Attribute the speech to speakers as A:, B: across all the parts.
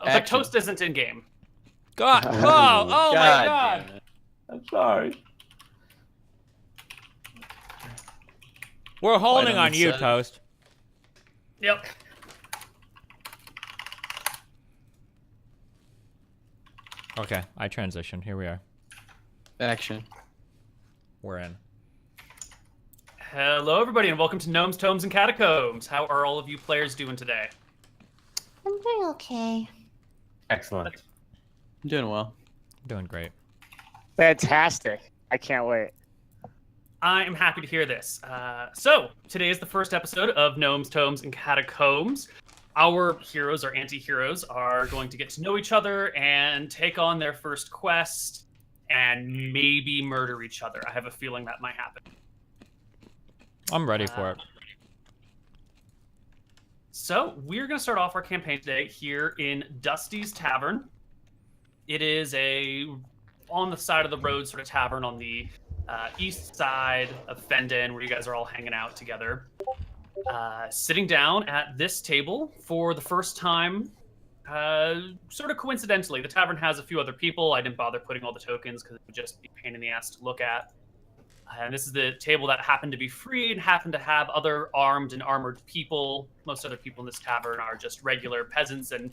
A: But Toast isn't in game.
B: God. Oh my God.
C: I'm sorry.
B: We're holding
A: on
B: on you,
A: set.
B: Toast.
D: Yep.
B: Okay, I transitioned. Here we are.
A: Action.
B: We're in.
D: Hello, everybody, and welcome to Gnomes, Tomes, and Catacombs. How are all of you players doing today?
E: I'm doing okay.
C: Excellent.
A: I'm doing well.
B: Doing great.
F: Fantastic. I can't wait.
D: I am happy to hear this. So, today is the first episode of Gnomes, Tomes, and Catacombs. Our heroes, our anti-heroes, are going to get to know each other and take on their first quest and maybe murder each other. I have a feeling that might happen.
B: I'm ready for it.
D: So, we're going to start off our campaign today here in Dusty's Tavern. It is a on the side of the road sort of tavern on the east side of Fendon, where you guys are all hanging out together. Sitting down at this table for the first time, sort of coincidentally. The tavern has a few other people. I didn't bother putting all the tokens because it would just be a pain in the ass to look at. And this is the table that happened to be free and happened to have other armed and armored people. Most other people in this tavern are just regular peasants, and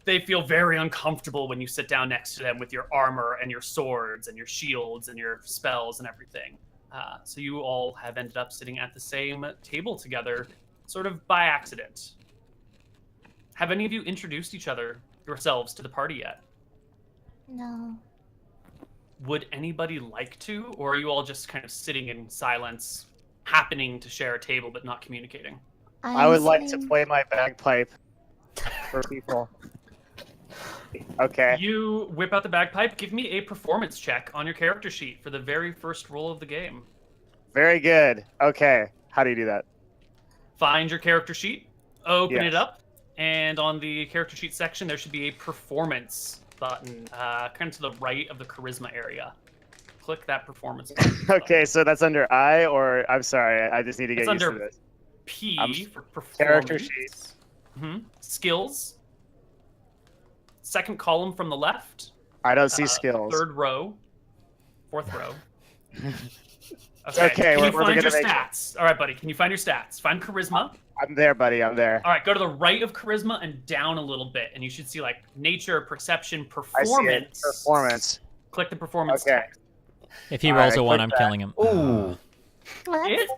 D: they feel very uncomfortable when you sit down next to them with your armor and your swords and your shields and your spells and everything. So you all have ended up sitting at the same table together, sort of by accident. Have any of you introduced yourselves to the party yet?
E: No.
D: Would anybody like to, or are you all just kind of sitting in silence, happening to share a table but not communicating?
F: I would like to play my bagpipe for people. Okay.
D: You whip out the bagpipe. Give me a performance check on your character sheet for the very first roll of the game.
F: Very good. Okay. How do you do that?
D: Find your character sheet, open
F: Yes.
D: it up, and on the character sheet section, there should be a performance button, kind of to the right of the charisma area. Click that performance button.
F: Okay, so that's under I, or I'm sorry, I just need to get
D: It's
F: used to
D: under
F: this.
D: P for performance.
F: Character sheet.
D: Skills. Second column from the left.
F: I don't see skills.
D: Third row. Fourth row.
F: Okay,
D: Can you
F: we're
D: find your
F: gonna make
D: stats? All right, buddy. Can you find your stats? Find charisma.
F: I'm there, buddy. I'm there.
D: All right, go to the right of charisma and down a little bit, and you should see like nature, perception,
F: I see it.
D: performance.
F: Performance.
D: Click the performance
F: Okay.
D: text.
B: If he
F: All
B: rolls
F: right,
B: a 1,
F: click
B: I'm
F: that.
B: killing him.
C: Ooh.
D: It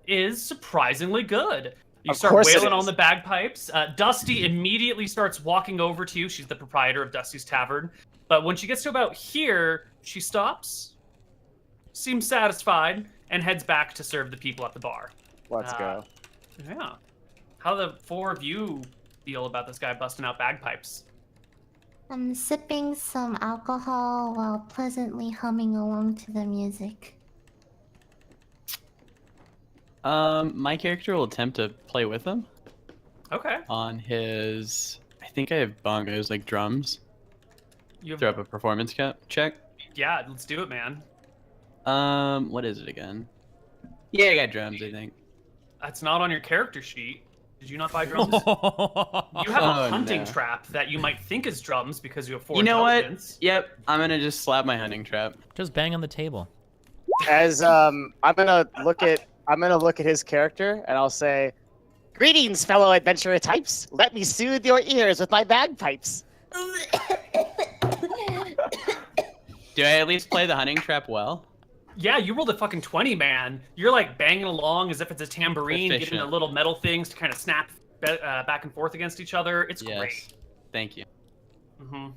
D: is surprisingly good. You
F: Of
D: start
F: course it
D: wailing on
F: is.
D: the bagpipes. Dusty immediately starts walking over to you. She's the proprietor of Dusty's Tavern. But when she gets to about here, she stops, seems satisfied, and heads back to serve the people at the bar.
F: Let's go.
D: Yeah. How the four of you feel about this guy busting out bagpipes?
E: I'm sipping some alcohol while pleasantly humming along to the music.
A: My character will attempt to play with him
D: Okay.
A: on his. I think I have bongos, like drums.
D: You
A: Throw
D: have,
A: up a performance check.
D: yeah, let's do it, man.
A: What is it again? Yeah, I got drums, I think.
D: That's not on your character sheet. Did you not buy drums? You have a
A: Oh,
D: hunting
A: no.
D: trap that you might think is drums because you have 4
A: You know what?
D: intelligence.
A: Yep, I'm gonna just slap my hunting trap.
B: Just bang on the table.
F: As I'm gonna look at his character, and I'll say, "Greetings, fellow adventurer types. Let me soothe your ears with my bagpipes."
A: Do I at least play the hunting trap well?
D: Yeah, you rolled a fucking 20, man. You're like banging along as if it's a tambourine, getting
A: Efficient.
D: the little metal things to kind of snap back and forth against each other. It's
A: Yes.
D: great.
A: Thank you.
D: hmm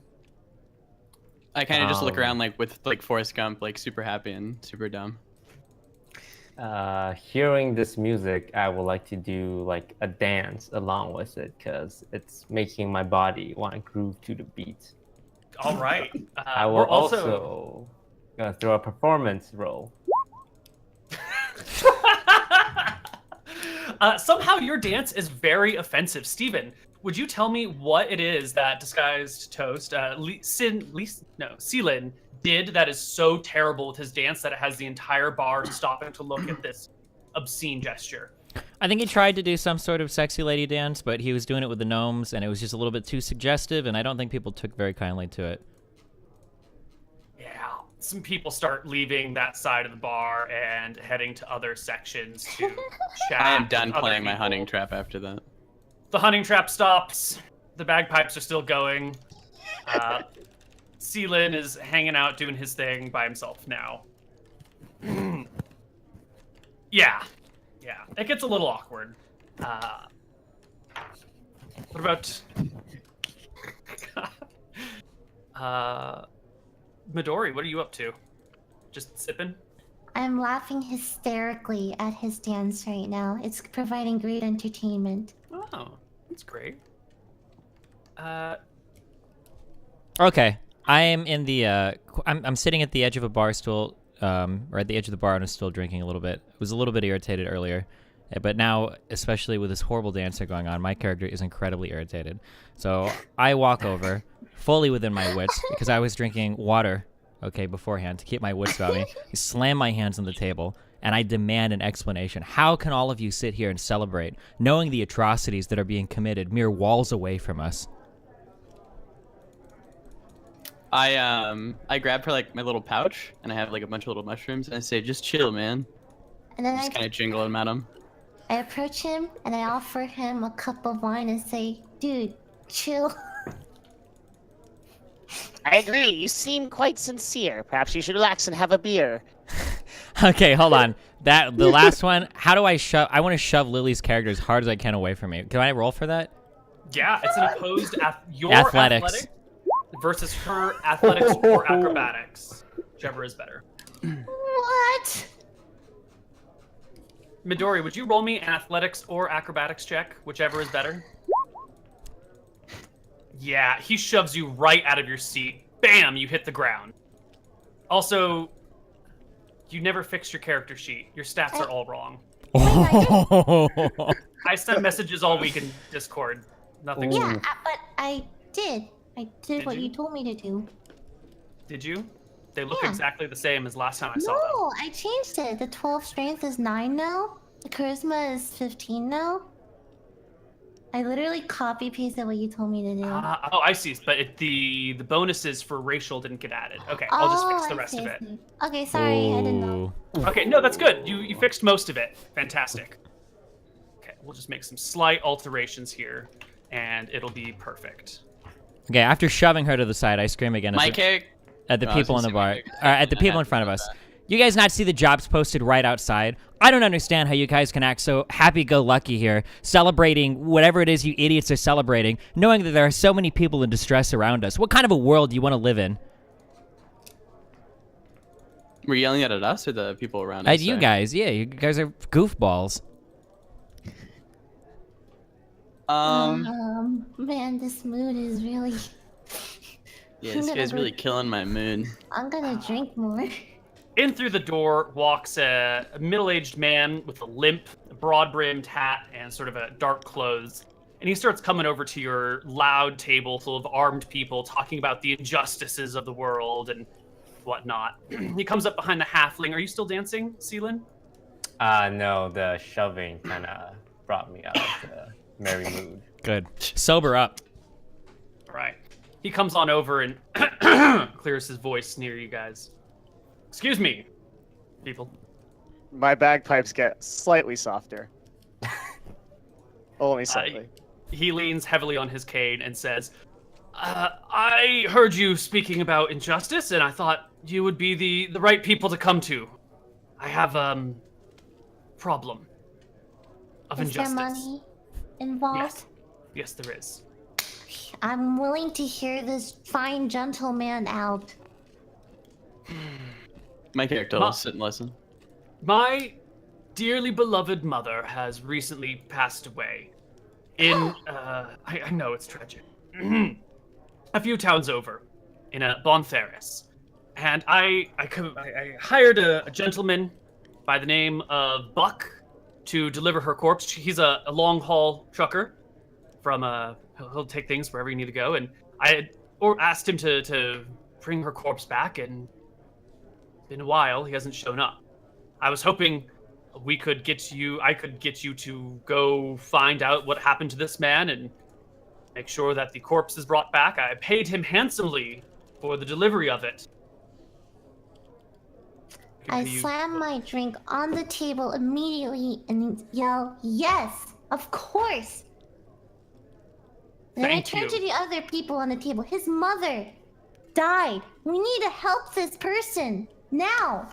A: I kind of just look
C: Um,
A: around like with like Forrest Gump, like super happy and super dumb.
C: Hearing this music, I would like to do like a dance along with it because it's making my body want to groove to the beat.
D: All right.
C: I will
D: we're
C: also gonna throw a performance roll.
D: Somehow your dance is very offensive. Steven, would you tell me what it is that Disguised Toast, Seelin, did that is so terrible with his dance that it has the entire bar stopping to look at this obscene gesture?
B: I think he tried to do some sort of sexy lady dance, but he was doing it with the gnomes, and it was just a little bit too suggestive, and I don't think people took very kindly to it.
D: Yeah, some people start leaving that side of the bar and heading to other sections to chat.
A: I am done
D: with other
A: playing my
D: people.
A: hunting trap after that.
D: The hunting trap stops. The bagpipes are still going. Seelin is hanging out doing his thing by himself now. Yeah, it gets a little awkward. What about Midori? What are you up to? Just sipping?
E: I'm laughing hysterically at his dance right now. It's providing great entertainment.
D: Oh, that's great.
B: Okay, I am in the. I'm sitting at the edge of a bar stool, or at the edge of the bar, and I'm still drinking a little bit. I was a little bit irritated earlier, but now, especially with this horrible dancer going on, my character is incredibly irritated. So I walk over, fully within my wits, because I was drinking water, okay, beforehand to keep my wits about me. I slam my hands on the table, and I demand an explanation. How can all of you sit here and celebrate, knowing the atrocities that are being committed mere walls away from us?
A: I grab her like my little pouch, and I have like a bunch of little mushrooms, and I say, "Just chill, man."
E: And then
A: Just kind of jingle them at him.
E: I approach him and I offer him a cup of wine and say, "Dude, chill."
F: I agree. You seem quite sincere. Perhaps you should relax and have a beer.
B: Okay, hold on. The last one. How do I shove? I want to shove Lily's character as hard as I can away from me. Can I roll for that?
D: Yeah, it's an opposed your
B: Athletics.
D: athletic versus her athletics or acrobatics, whichever is better.
E: What?
D: Midori, would you roll me an athletics or acrobatics check, whichever is better? Yeah, he shoves you right out of your seat. Bam, you hit the ground. Also, you never fixed your character sheet. Your stats are all wrong. I sent messages all week in Discord. Nothing.
E: Yeah, but I did. I did what
D: you?
E: you told me to do.
D: Did you? They look
E: Yeah.
D: exactly the same as last time I saw them.
E: No, I changed it. The 12 strength is 9 now. The charisma is 15 now. I literally copy pasted what you told me to do.
D: Oh, I see. But the bonuses for racial didn't get added. Okay, I'll just fix the rest of it.
E: Okay, sorry, I didn't know.
D: Okay, no, that's good. You fixed most of it. Fantastic. Okay, we'll just make some slight alterations here, and it'll be perfect.
B: Okay, after shoving her to the side, I scream again
A: My character.
B: at the
A: Oh, I was
B: people in
A: gonna
B: the
A: say my
B: bar,
A: character.
B: at the
A: I
B: people
A: had
B: in front
A: to
B: of us.
A: know that.
B: You guys not see the jobs posted right outside? I don't understand how you guys can act so happy-go-lucky here, celebrating whatever it is you idiots are celebrating, knowing that there are so many people in distress around us. What kind of a world do you want to live in?
A: Were you yelling at us or the people around us?
B: You
A: sorry?
B: guys, yeah, you guys are goofballs.
E: Man, this mood is really.
A: Yeah, this guy's really killing my mood.
E: I'm gonna drink more.
D: In through the door walks a middle-aged man with a limp, a broad-brimmed hat, and sort of a dark clothes. And he starts coming over to your loud table full of armed people talking about the injustices of the world and whatnot. He comes up behind the halfling. Are you still dancing, Seelin?
C: No, the shoving kind of brought me out of the merry mood.
B: Good. Sober up.
D: All right. He comes on over and clears his voice near you guys. Excuse me, people.
F: My bagpipes get slightly softer. Only slightly.
D: He leans heavily on his cane and says, I heard you speaking about injustice, and I thought you would be the right people to come to. I have problem of
E: Is
D: injustice.
E: there money involved?
D: Yes. Yes, there is.
E: I'm willing to hear this fine gentleman out.
A: My character will sit and listen.
D: My dearly beloved mother has recently passed away. In, I know it's tragic. A few towns over, in a Bonferris. And I hired a gentleman by the name of Buck to deliver her corpse. He's a long-haul trucker from, he'll take things wherever you need to go. And I asked him to bring her corpse back, and it's been a while. He hasn't shown up. I was hoping I could get you to go find out what happened to this man and make sure that the corpse is brought back. I paid him handsomely for the delivery of it.
E: I slam my drink on the table immediately and yell, "Yes, of course!" Then I turn to the other people on the table. His mother died. We need to help this person now.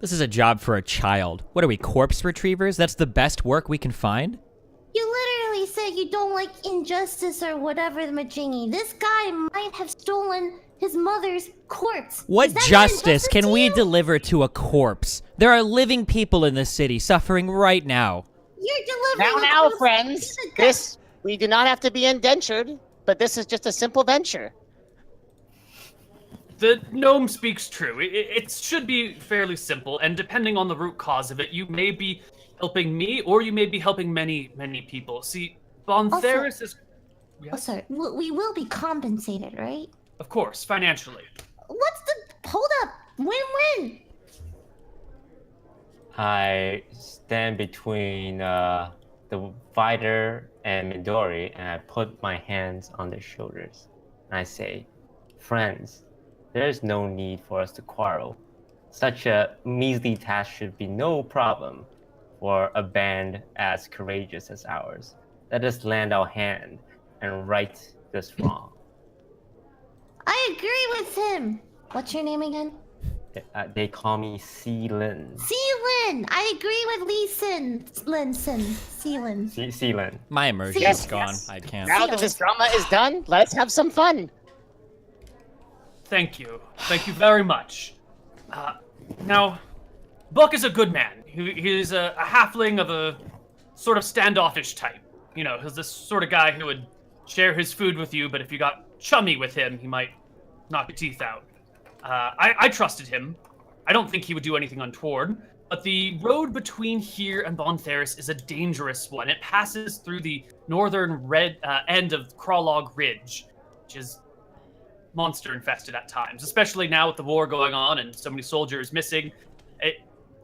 B: This is a job for a child. What are we, corpse retrievers? That's the best work we can find?
E: You literally said you don't like injustice or whatever the majingy. This guy might have stolen his mother's corpse.
B: What
E: Is that not
B: justice
E: injustice
B: can
E: to
B: we
E: you?
B: deliver to a corpse? There are living people in this city suffering right now.
E: You're delivering a
F: Now,
E: corpse
F: friends.
E: to the death.
F: We do not have to be indentured, but this is just a simple venture.
D: The gnome speaks true. It should be fairly simple, and depending on the root cause of it, you may be helping me, or you may be helping many, many people. See, Bontheris is...
E: Oh,
D: Yes?
E: sorry. We will be compensated, right?
D: Of course, financially.
E: What's the... Hold up. Win-win.
C: I stand between the fighter and Midori, and I put my hands on their shoulders. And I say, friends, there is no need for us to quarrel. Such a measly task should be no problem for a band as courageous as ours. Let us lend our hand and right this wrong.
E: I agree with him. What's your name again?
C: They call me Seelin.
E: Seelin. I agree with Linson. Seelin.
C: Seelin.
B: My immersion
E: Yes,
B: is gone.
F: yes.
B: I can't.
F: Now that this drama is done, let's have some fun.
D: Thank you. Thank you very much. Now, Buck is a good man. He's a halfling of a sort of standoffish type. You know, he's this sort of guy who would share his food with you, but if you got chummy with him, he might knock your teeth out. I trusted him. I don't think he would do anything untoward. But the road between here and Bontheris is a dangerous one. It passes through the northern end of Crawlog Ridge, which is monster infested at times, especially now with the war going on and so many soldiers missing.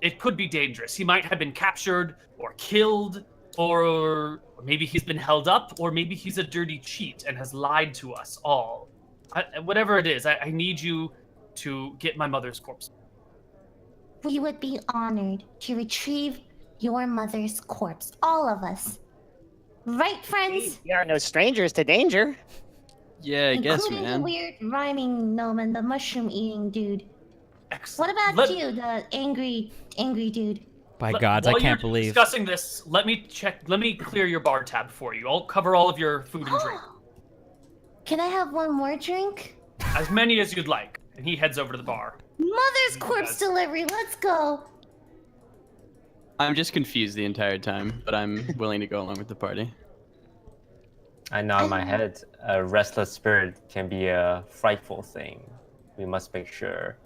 D: It could be dangerous. He might have been captured or killed, or maybe he's been held up, or maybe he's a dirty cheat and has lied to us all. Whatever it is, I need you to get my mother's corpse.
E: We would be honored to retrieve your mother's corpse. All of us. Right, friends?
F: We are no strangers to danger.
A: Yeah, I guess,
E: Including the
A: man.
E: weird rhyming gnome and the mushroom-eating dude.
D: Excellent.
E: What about you, the angry dude?
B: By gods, I
D: While
B: can't
D: you're
B: believe.
D: discussing this, let me clear your bar tab for you. I'll cover all of your food and drink.
E: Can I have one more drink?
D: As many as you'd like. And he heads over to the bar.
E: Mother's corpse delivery, let's go.
A: I'm just confused the entire time, but I'm willing to go along with the party.
C: I nod my head. A restless spirit can be a frightful thing. We must make sure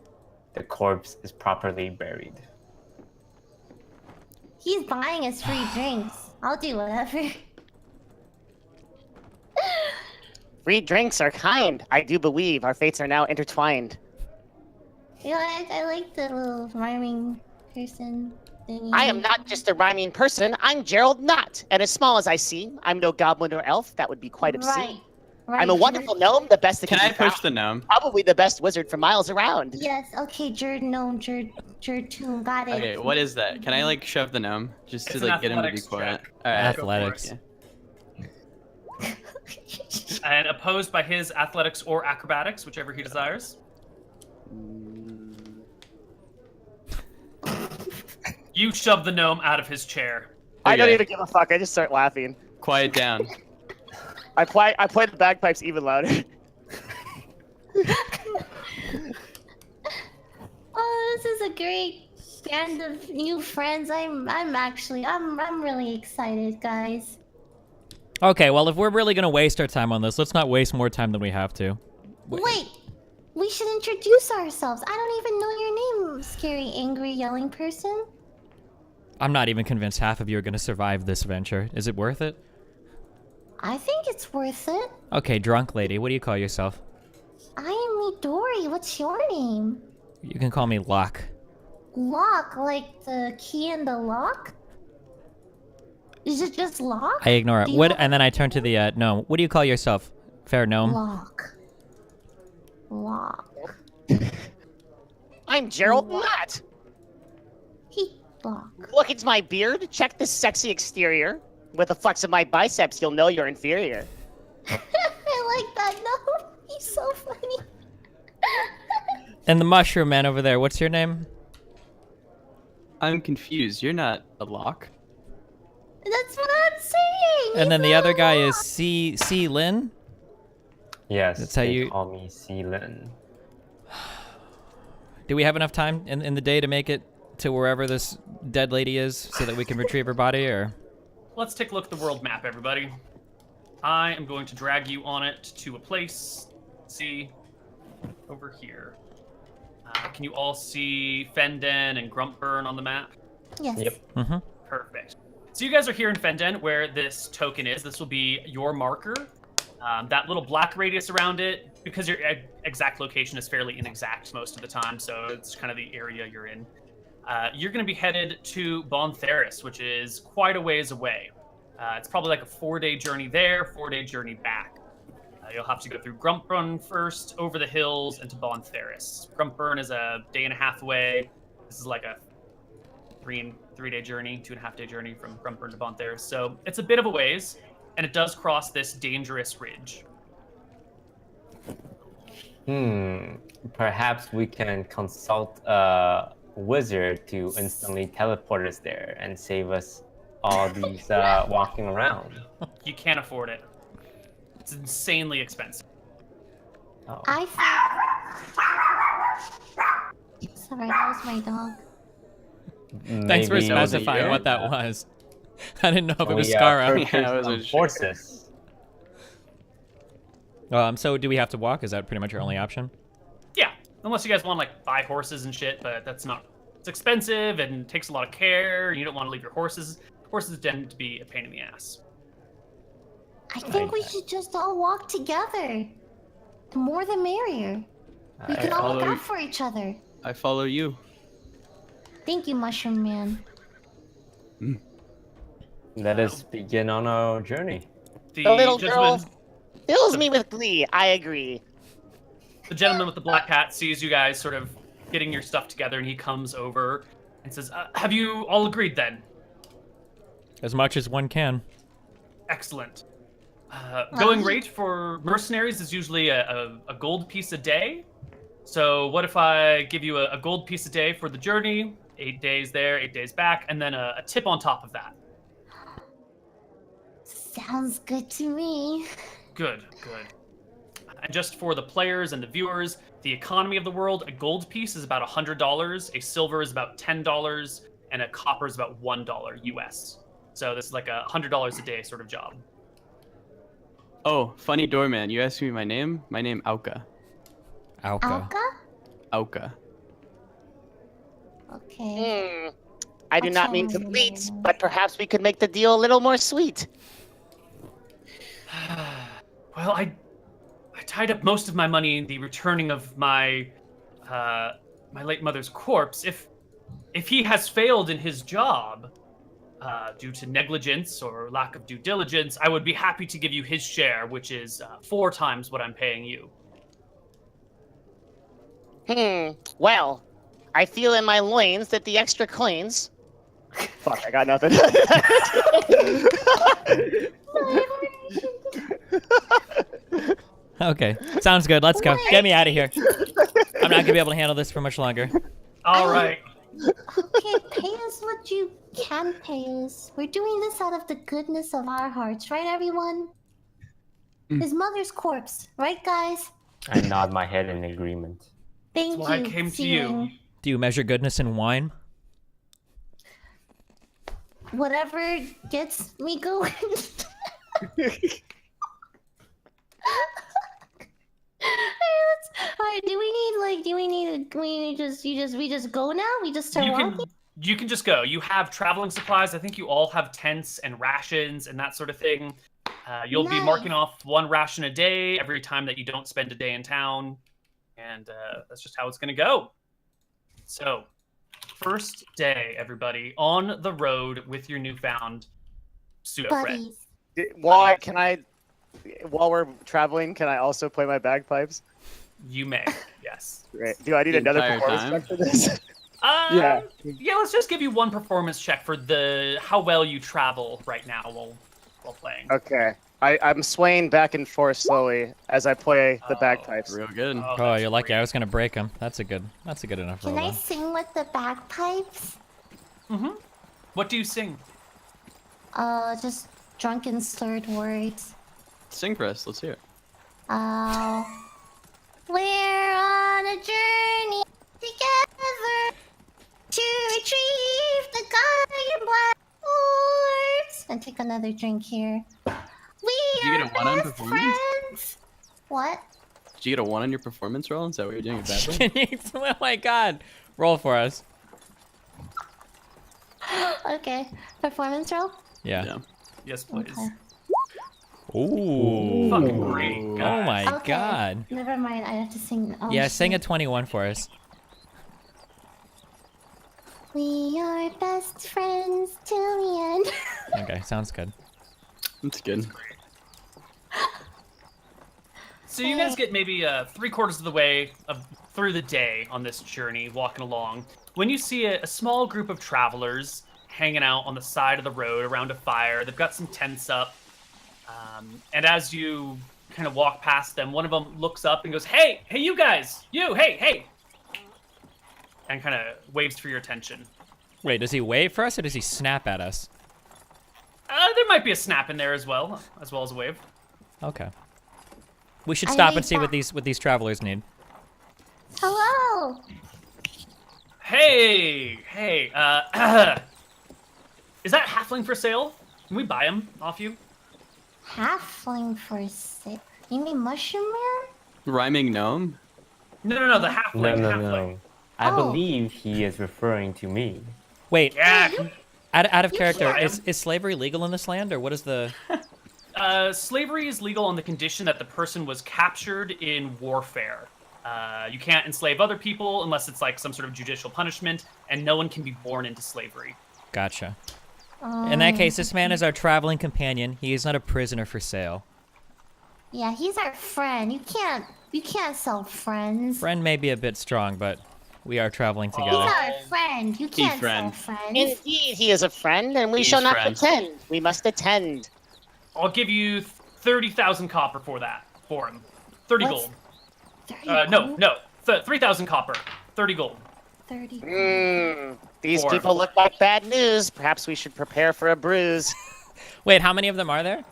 C: the corpse is properly buried.
E: He's buying us free drinks. I'll do whatever.
F: Free drinks are kind. I do believe our fates are now intertwined.
E: Yeah, I like the little rhyming person thingy.
F: I am not just a rhyming person. I'm Gerald Knott, and as small as I seem, I'm no goblin or elf. That would be quite obscene.
E: Right.
F: I'm a wonderful gnome, the best that
A: Can
F: can
A: I
F: be
A: push
F: found.
A: the gnome?
F: Probably the best wizard for miles around.
E: Yes, okay, Jerd2, got it.
A: Okay, what is that? Can I like shove the gnome just to
D: It's an
A: like get him to be
D: athletics
A: quiet?
D: check.
A: All right.
B: Athletics.
A: Yeah.
D: And opposed by his athletics or acrobatics, whichever he desires. You shove the gnome out of his chair.
F: I don't
A: Okay.
F: even give a fuck. I just start laughing.
A: Quiet down.
F: I play the bagpipes even louder.
E: Oh, this is a great band of new friends. I'm really excited, guys.
B: Okay, well, if we're really gonna waste our time on this, let's not waste more time than we have to.
E: Wait, we should introduce ourselves. I don't even know your name, scary, angry, yelling person.
B: I'm not even convinced half of you are gonna survive this venture. Is it worth it?
E: I think it's worth it.
B: Okay, drunk lady, what do you call yourself?
E: I am Midori. What's your name?
B: You can call me Locke.
E: Lock, like the key in the lock? Is it just lock?
B: I ignore it.
E: Do you
B: What?
E: have-
B: And then I turn to the gnome. What do you call yourself, fair gnome?
E: Lock. Lock.
F: I'm Gerald Matt.
E: He lock.
F: Look at my beard. Check this sexy exterior. With a flex of my biceps, you'll know you're inferior.
E: I like that. No, he's so funny.
B: And the mushroom man over there. What's your name?
A: I'm confused. You're not a lock.
E: That's what I'm saying.
B: And then
E: He's
B: the
E: not
B: other
E: a
B: guy
E: lock.
B: is C. Lin.
C: Yes,
B: That's how
C: they
B: you-
C: call me Sealand.
B: Do we have enough time in the day to make it to wherever this dead lady is, so that we can retrieve her body? Or
D: Let's take a look at the world map, everybody. I am going to drag you on it to a place. Let's see, over here. Can you all see Fenden and Grumpburn on the map?
E: Yes.
C: Yep.
B: mm-hmm.
D: Perfect. So you guys are here in Fenden, where this token is. This will be your marker. That little black radius around it, because your exact location is fairly inexact most of the time, so it's kind of the area you're in. You're going to be headed to Bontheris, which is quite a ways away. It's probably like a 4-day journey there, 4-day journey back. You'll have to go through Grumpburn first, over the hills, and to Bontheris. Grumpburn is a 1.5 day away. This is like a 3-day journey, 2.5-day journey from Grumpburn to Bontheris. So it's a bit of a ways, and it does cross this dangerous ridge.
C: Perhaps we can consult a wizard to instantly teleport us there and save us all these walking around.
D: You can't afford it. It's insanely expensive.
C: Oh.
E: Sorry, that was my dog.
B: Thanks for
C: Maybe
B: specifying
A: you?
B: what that was. I didn't know if it was
C: we,
B: Scara.
C: purchase
A: Yeah, I wasn't
C: some
A: sure.
C: horses.
B: So do we have to walk? Is that pretty much our only option?
D: Yeah, unless you guys want to like buy horses and shit, but that's not. It's expensive and takes a lot of care. And you don't want to leave your horses. Horses tend to be a pain in the ass.
E: I think we should just all walk together. The more the merrier. We can all look
A: follow-
E: out for each other.
A: I follow you.
E: Thank you, Mushroom Man.
C: Let us begin on our journey.
F: The little
D: gentleman,
F: girl fills me with glee. I agree.
D: the gentleman with the black hat sees you guys sort of getting your stuff together, and he comes over and says, "Have you all agreed then?"
B: As much as one can.
D: Excellent. Going rate for mercenaries is usually a gold piece a day. So what if I give you a gold piece a day for the journey, 8 days there, 8 days back, and then a tip on top of that?
E: Sounds good to me.
D: Good, good. And just for the players and the viewers, the economy of the world, a gold piece is about $100, a silver is about $10, and a copper is about $1 US. So this is like $100 a day sort of job.
A: Oh, funny doorman. You asked me my name? My name Auka.
B: Alka.
E: Alka?
A: Auka.
E: Okay.
F: I do
E: I'll
F: not
E: try
F: mean
E: and
F: to
E: remember
F: bleat,
E: that.
F: but perhaps we could make the deal a little more sweet.
D: Well, I tied up most of my money in the returning of my my late mother's corpse. If he has failed in his job due to negligence or lack of due diligence, I would be happy to give you his share, which is 4 times what I'm paying you.
F: Well, I feel in my loins that the extra coins. Fuck, I got nothing.
B: Okay, sounds good. Let's go. Get me out of here. I'm not gonna be able to handle this for much longer.
D: All right.
E: Okay, pay us what you can pay us. We're doing this out of the goodness of our hearts, right, everyone? His mother's corpse, right, guys?
C: I nod my head in agreement.
E: Thank
D: That's why I
E: you.
D: came to you.
E: Searing.
B: Do you measure goodness in wine?
E: Whatever gets me going. Alright, do we just go now? We just start walking?
D: You can just go. You have traveling supplies. I think you all have tents and rations and that sort of thing. You'll be marking
E: Nice.
D: off 1 ration a day every time that you don't spend a day in town. And that's just how it's going to go. So, first day, everybody, on the road with your newfound pseudo friend.
E: Buddies.
F: While we're traveling, can I also play my bagpipes?
D: You may, yes.
F: Great. Do I need
A: The
F: another
A: entire
F: performance
A: time?
F: check for this?
D: Yeah. Yeah, let's just give you one performance check for how well you travel right now while playing.
F: Okay. I'm swaying back and forth slowly as I play the bagpipes.
A: Real good.
B: Oh,
D: that's
B: you're lucky.
D: great.
B: I was gonna break him. That's a good enough
E: Can
B: roll.
E: I
B: then.
E: sing with the bagpipes?
D: What do you sing?
E: Just drunken slurred words.
A: Sing for us. Let's hear it.
E: We're on a journey together to retrieve the guardian black orbs. And take another drink here. We
A: Did you
E: are
A: get a 1 on
E: best
A: performance?
E: friends. What?
A: Did you get a 1 on your performance roll? Is that what you're doing badly?
B: Can you? Oh my God! Roll for us.
E: Okay. Performance roll?
B: Yeah.
A: Yeah.
D: Yes, please.
E: Okay.
B: Ooh.
D: Fucking great,
B: Oh
D: guys.
B: my
E: Okay.
B: God.
E: Never mind. I have to sing. Oh,
B: Yeah, sing a
E: shit.
B: 21 for us.
E: We are best friends till the end.
B: Okay, sounds good.
A: That's good.
D: So you guys get maybe 3/4 of the way through the day on this journey, walking along, when you see a small group of travelers hanging out on the side of the road around a fire. They've got some tents up, and as you kind of walk past them, one of them looks up and goes, "Hey, you guys, hey!" and kind of waves for your attention.
B: Wait, does he wave for us or does he snap at us?
D: There might be a snap in there as well as a wave.
B: Okay. We should
E: I
B: stop and
E: wave
B: see what
E: back.
B: these travelers need.
E: Hello.
D: Hey, is that halfling for sale? Can we buy him off you?
E: Halfling for sale. You mean mushroom man?
A: Rhyming gnome?
D: No, the halfling.
C: No.
D: halfling.
C: I
E: Oh.
C: believe he is referring to me.
B: Wait,
D: Yeah.
B: out of
E: You
B: character,
D: can't.
B: is slavery legal in this land, or what is the?
D: Slavery is legal on the condition that the person was captured in warfare. You can't enslave other people unless it's like some sort of judicial punishment, and no one can be born into slavery.
B: Gotcha. In that case, this man is our traveling companion. He is not a prisoner for sale.
E: Yeah, he's our friend. You can't sell friends.
B: Friend may be a bit strong, but we are traveling
E: He's
B: together.
E: our friend. You can't sell
A: friend.
E: friends.
F: Indeed, he is a friend, and we
A: He's
F: shall not
A: friend.
F: pretend. We must attend.
D: I'll give you 30,000 copper for him. 30
E: What's-
D: gold.
E: 30
D: No,
E: gold?
D: 3,000 copper. 30 gold.
E: 30 gold.
F: These
D: Four.
F: people look like bad news. Perhaps we should prepare for a bruise.
B: Wait, how many of them are there?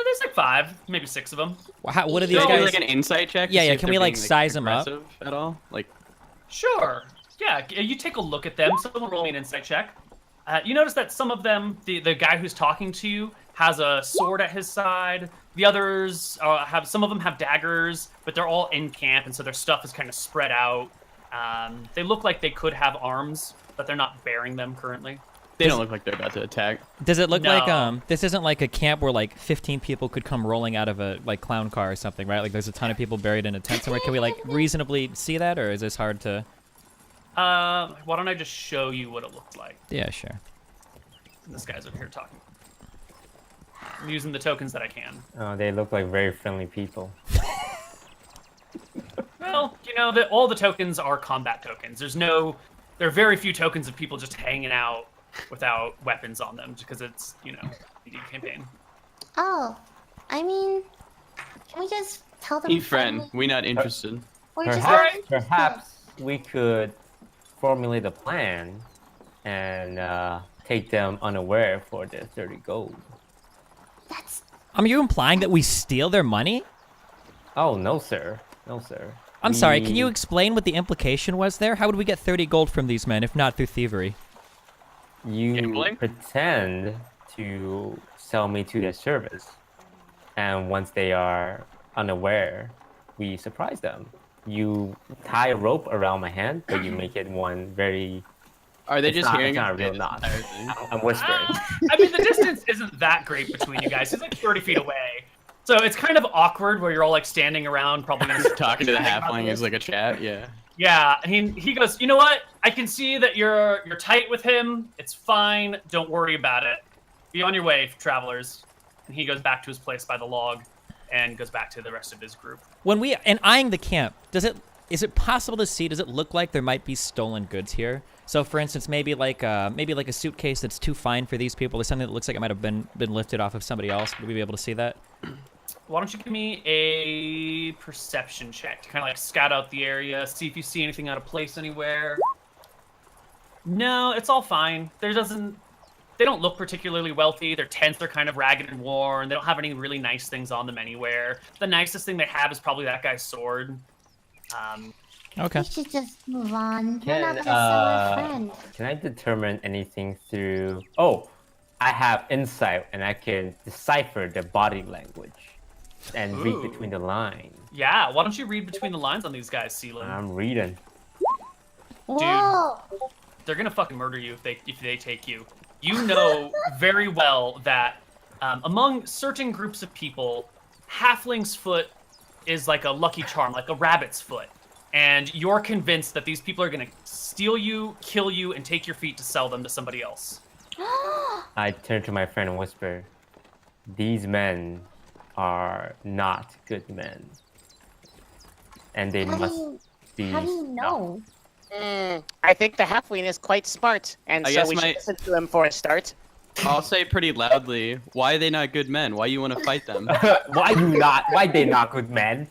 D: There's like 5, maybe 6 of them.
B: What are these
A: Can we do
B: guys?
A: like an insight check? to
B: Yeah,
A: see
B: yeah,
A: if
B: can
A: they're
B: we, like,
A: being,
B: size 'em up?
A: aggressive at all? Like,
D: Sure. Yeah, you take a look at them. Someone roll me an insight check. You notice that some of them, the guy who's talking to you, has a sword at his side. The others some of them have daggers, but they're all in camp, and so their stuff is kind of spread out. They look like they could have arms, but they're not bearing them currently.
A: they don't look like they're about to attack.
B: Does it look like
D: No.
B: this isn't like a camp where like 15 people could come rolling out of a like clown car or something, right? Like there's a ton of people buried in a tent somewhere. Can we like reasonably see that, or is this hard to?
D: Why don't I just show you what it looks like?
B: Yeah, sure.
D: This guy's over here talking. I'm using the tokens that I can.
C: They look like very friendly people.
D: Well, all the tokens are combat tokens. There are very few tokens of people just hanging out without weapons on them, because it's, DD campaign.
E: Oh, I mean, can we just tell them?
A: Hey, friend, we not interested.
E: We're just
C: Perhaps,
E: not
C: perhaps we could formulate a plan and take them unaware for their 30 gold.
E: That's
B: Are you implying that we steal their money?
C: Oh, no, sir. No, sir.
B: I'm sorry. Can you explain what the implication was there? How would we get 30 gold from these men if not through thievery?
C: You
A: Gambling?
C: pretend to sell me to their service, and once they are unaware, we surprise them. You tie a rope around my hand, but you make it one very...
A: Are they
C: It's
A: just
C: not-
A: hearing
C: it's not
A: us
C: a real
A: say
C: knot.
A: this entire thing?
C: I'm whispering.
D: I mean, the distance isn't that great between you guys. He's like 30 feet away. So it's kind of awkward where you're all like standing around, probably gonna
A: Talking to the
D: think about
A: halfling
D: this.
A: is like a chat. Yeah.
D: Yeah, and he goes, you know what? I can see that you're tight with him. It's fine. Don't worry about it. Be on your way, travelers. And he goes back to his place by the log, and goes back to the rest of his group.
B: When we and eyeing the camp, is it possible to see? Does it look like there might be stolen goods here? So, for instance, maybe like a suitcase that's too fine for these people, or something that looks like it might have been lifted off of somebody else. Would we be able to see that?
D: Why don't you give me a perception check to kind of like scout out the area, see if you see anything out of place anywhere. No, it's all fine. They don't look particularly wealthy. Their tents are kind of ragged and worn. They don't have any really nice things on them anywhere. The nicest thing they have is probably that guy's sword.
B: Okay.
E: We should just move on. We're
C: Can,
E: not gonna sell our friend.
C: Can I determine anything through... Oh, I have insight and I can decipher the body language and read
D: Ooh.
C: between the lines.
D: Yeah, why don't you read between the lines on these guys, Seelan?
C: I'm reading.
E: Whoa!
D: They're gonna fucking murder you if they take you. You know very well that among certain groups of people, halfling's foot is like a lucky charm, like a rabbit's foot. And you're convinced that these people are gonna steal you, kill you, and take your feet to sell them to somebody else.
C: I turn to my friend and whisper, these men are not good men. And they
E: How do
C: must
E: you-
C: be...
E: How do you know?
F: I think the halfling is quite smart, and
A: I
F: so
A: guess
F: we should
A: my-
F: listen to him for a start.
A: I'll say pretty loudly. Why are they not good men? Why you want to fight them?
C: Why they not good men?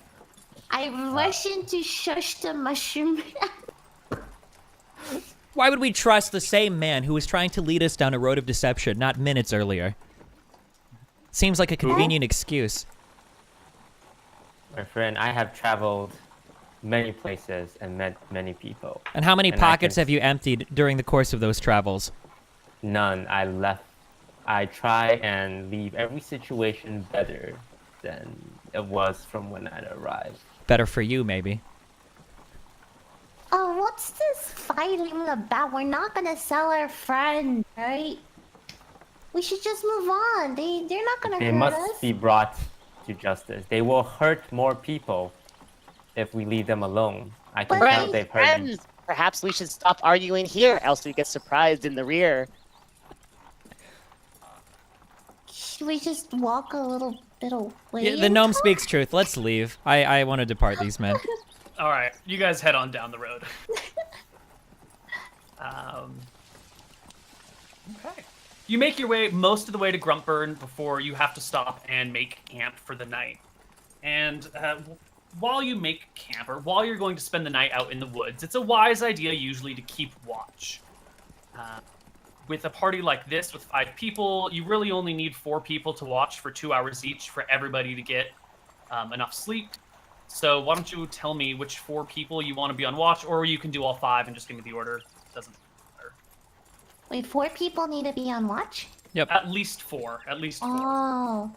E: I rush in to shush the mushroom.
B: Why would we trust the same man who was trying to lead us down a road of deception not minutes earlier? Seems like a convenient excuse.
C: My friend, I have traveled many places and met many people.
B: And how many
C: And I
B: pockets
C: can-
B: have you emptied during the course of those travels?
C: None. I try and leave every situation better than it was from when I arrived.
B: Better for you, maybe.
E: Oh, what's this fighting about? We're not gonna sell our friend, right? We should just move on. They're not gonna
C: They
E: hurt
C: must
E: us.
C: be brought to justice. They will hurt more people if we leave them alone. I can
E: But
C: tell
E: they-
C: they've hurt me.
F: Friends, perhaps we should stop arguing here, else we get surprised in the rear.
E: Should we just walk a little bit away?
B: Yeah, the
E: and
B: gnome
E: talk?
B: speaks truth. Let's leave. I want to depart these men.
D: All right, you guys head on down the road. Okay. You make your way most of the way to Gruntburn before you have to stop and make camp for the night. And while you make camp, or while you're going to spend the night out in the woods, it's a wise idea usually to keep watch. With a party like this, with 5 people, you really only need 4 people to watch for 2 hours each for everybody to get enough sleep. So why don't you tell me which 4 people you want to be on watch, or you can do all 5 and just give me the order. Doesn't matter.
E: Wait, 4 people need to be on watch?
B: Yep.
D: At least 4. At least 4.
E: Oh.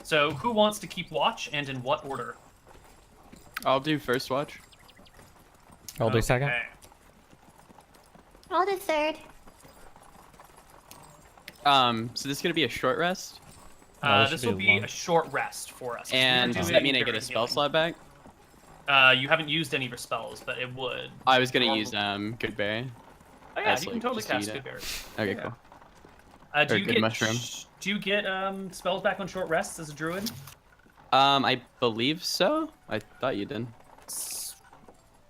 D: So who wants to keep watch, and in what order?
A: I'll do first watch.
B: I'll do second.
D: Okay.
E: I'll do third.
A: So this is gonna be a short rest,
B: No, this
D: This
B: should
D: will
B: be
D: be
B: long.
D: a short rest for us. 'cause we were
A: and does
D: doing
A: that mean I get
D: during
A: a spell
D: healing.
A: slot back?
D: You haven't used any of your spells, but it would.
A: I was gonna use Goodberry.
D: Oh yeah,
A: That's
D: you
A: like
D: can totally
A: just to
D: cast
A: eat it.
D: good berries.
A: Okay,
D: Yeah.
A: cool.
D: Do
A: Or
D: you
A: good
D: get
A: mushroom.
D: Do you get spells back on short rests as a druid?
A: I believe so. I thought you did.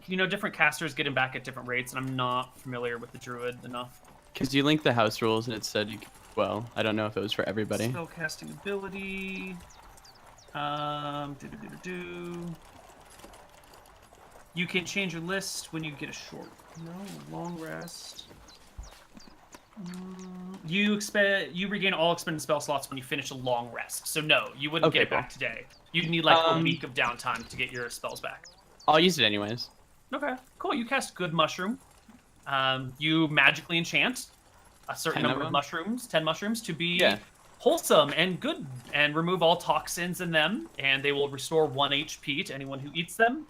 D: You know, different casters get them back at different rates, and I'm not familiar with the druid enough.
A: Cause you linked the house rules and it said you could. Well, I don't know if it was for everybody.
D: Spell casting ability. You can change your list when you get a short. No, long rest. You regain all expended spell slots when you finish a long rest. So no, you wouldn't
A: Okay,
D: get it
A: cool.
D: back today. You'd need like a week of downtime to get your spells back.
A: I'll use it anyways.
D: Okay, cool. You cast good mushroom. You magically enchant a certain
A: 10 of
D: number of
A: them?
D: mushrooms, 10 mushrooms, to be
A: Yeah.
D: wholesome and good, and remove all toxins in them, and they will restore 1 HP to anyone who eats them.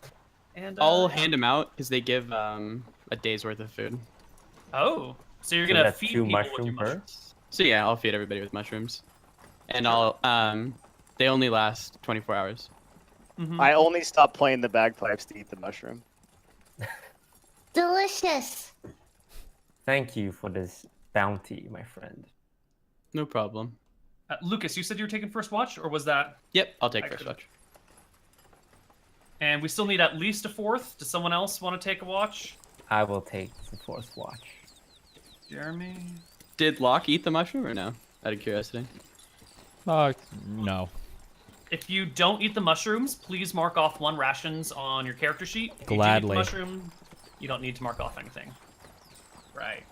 D: And
A: I'll hand them out because they give a day's worth of food.
D: Oh, so you're
C: So
D: gonna
C: that's
D: feed
C: 2
D: people with your
C: mushroom per?
D: mushrooms.
A: So yeah, I'll feed everybody with mushrooms, and I'll They only last 24 hours.
D: Mhm.
F: I only stopped playing the bagpipes to eat the mushroom.
E: Delicious.
C: Thank you for this bounty, my friend.
A: No problem.
D: Lucas, you said you were taking first watch, or was that?
A: Yep, I'll take
D: I
A: first
D: could've-
A: watch.
D: And we still need at least a fourth. Does someone else want to take a watch?
C: I will take the fourth watch.
D: Jeremy.
A: Did Locke eat the mushroom or no? Out of curiosity.
B: No.
D: If you don't eat the mushrooms, please mark off 1 rations on your character sheet. If you do eat
B: Gladly.
D: the mushroom, you don't need to mark off anything. Right.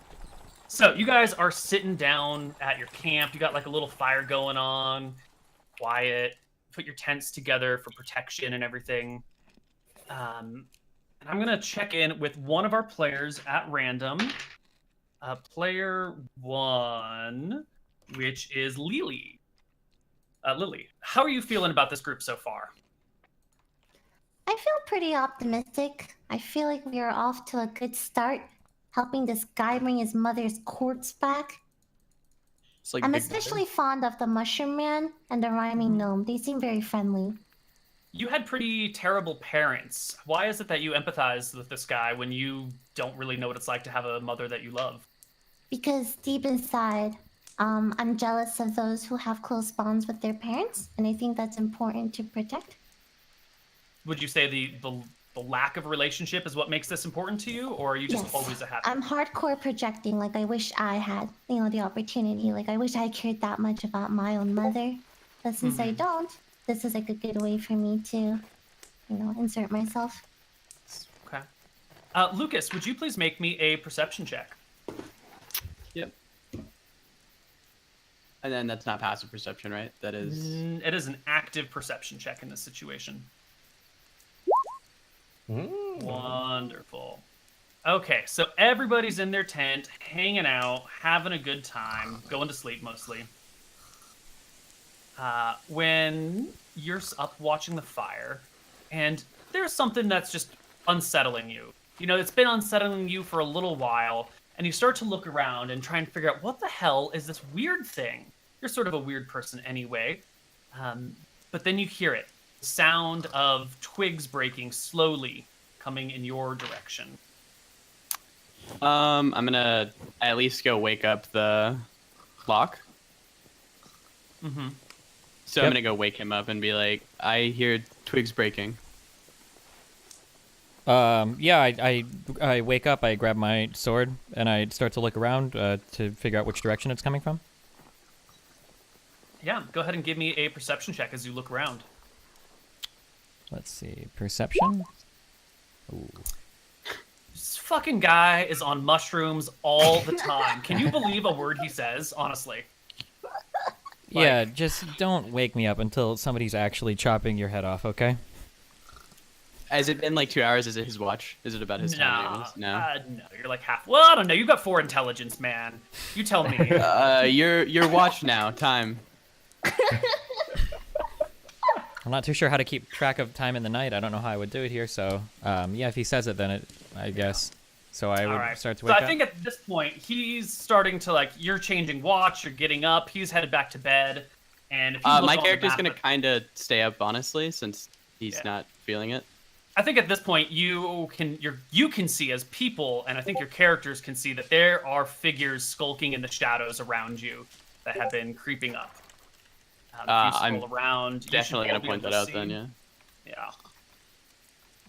D: So you guys are sitting down at your camp. You got like a little fire going on. Quiet. Put your tents together for protection and everything. And I'm gonna check in with one of our players at random. Player 1, which is Lily. Lily, how are you feeling about this group so far?
E: I feel pretty optimistic. I feel like we are off to a good start, helping this guy bring his mother's corpse back.
A: It's like
E: I'm
A: Big
E: especially fond of the Mushroom Man and the Rhyming Gnome. They seem very friendly.
D: You had pretty terrible parents. Why is it that you empathize with this guy when you don't really know what it's like to have a mother that you love?
E: Because deep inside, I'm jealous of those who have close bonds with their parents, and I think that's important to protect.
D: Would you say the lack of relationship is what makes this important to you, or are you just
E: Yes.
D: always a happy?
E: I'm hardcore projecting. Like I wish I had, the opportunity. Like I wish I cared that much about my own mother. But since I don't, this is like a good way for me to, insert myself.
D: Okay. Lucas, would you please make me a perception check?
A: Yep. And then that's not passive perception, right? That is.
D: It is an active perception check in this situation. Wonderful. Okay, so everybody's in their tent, hanging out, having a good time, going to sleep mostly. When you're up watching the fire, and there's something that's just unsettling you. It's been unsettling you for a little while, and you start to look around and try and figure out what the hell is this weird thing. You're sort of a weird person anyway. But then you hear it. The sound of twigs breaking slowly coming in your direction.
A: I'm gonna at least go wake up the Locke.
D: Mm-hmm.
A: So I'm gonna go wake him up and be like, I hear twigs breaking.
B: Yeah, I wake up, I grab my sword, and I start to look around to figure out which direction it's coming from.
D: Yeah, go ahead and give me a perception check as you look around.
B: Let's see, perception. Ooh.
D: This fucking guy is on mushrooms all the time. Can you believe a word he says, honestly?
B: Yeah, just don't wake me up until somebody's actually chopping your head off, okay?
A: Has it been like 2 hours? Is it his watch? Is it about his time?
D: No,
A: No.
D: no, you're like half. Well, I don't know. You got 4 intelligence, man. You tell me.
A: Your watch now. Time.
B: I'm not too sure how to keep track of time in the night. I don't know how I would do it here, so yeah, if he says it, then I guess. So I would
D: All right.
B: start to
D: So
B: wake
D: I
B: up.
D: think at this point he's starting to you're changing watch, you're getting up, he's headed back to bed, and if you look
A: My
D: on the
A: character's
D: map,
A: gonna kind of stay up, honestly, since he's not feeling it.
D: I think at this point you can see as people, and I think your characters can see that there are figures skulking in the shadows around you that have been creeping up. If you
A: I'm
D: scroll around, you should
A: Definitely gonna
D: be
A: point
D: able
A: that
D: to
A: out
D: see.
A: then, yeah.
D: Yeah.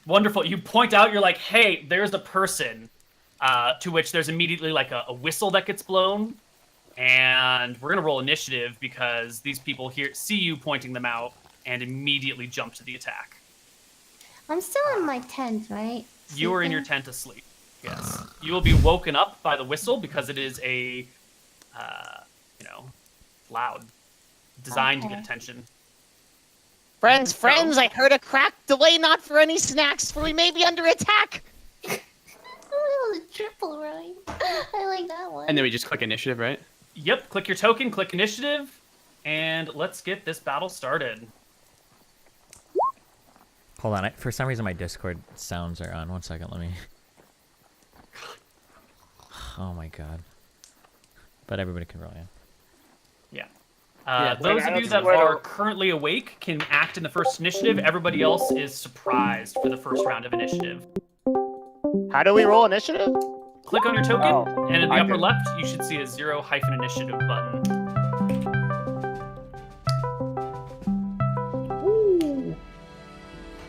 D: Wonderful. You point out, you're like, hey, there's a person. To which there's immediately like a whistle that gets blown. And we're going to roll initiative because these people here see you pointing them out and immediately jump to the attack.
E: I'm still in my tent, right?
D: You are in your
E: Sleeping?
D: tent asleep. Yes. You will be woken up by the whistle because it is a, loud. Designed to get
E: Okay.
D: attention.
F: Friends, I heard a crack. Delay not for any snacks, for we may be under attack.
E: Oh, the triple rhyme. I like that one.
A: And then we just click initiative, right?
D: Yep, click your token, click initiative, and let's get this battle started.
B: Hold on, for some reason my Discord sounds are on. 1 second, let me. Oh my god. But everybody can roll, yeah.
D: Yeah. Those of you that are currently awake can act in the first initiative. Everybody else is surprised for the first round of initiative.
F: How do we roll initiative?
D: Click on your token,
F: Oh,
D: and in the
F: I
D: upper
F: did.
D: left, you should see a 0-initiative button.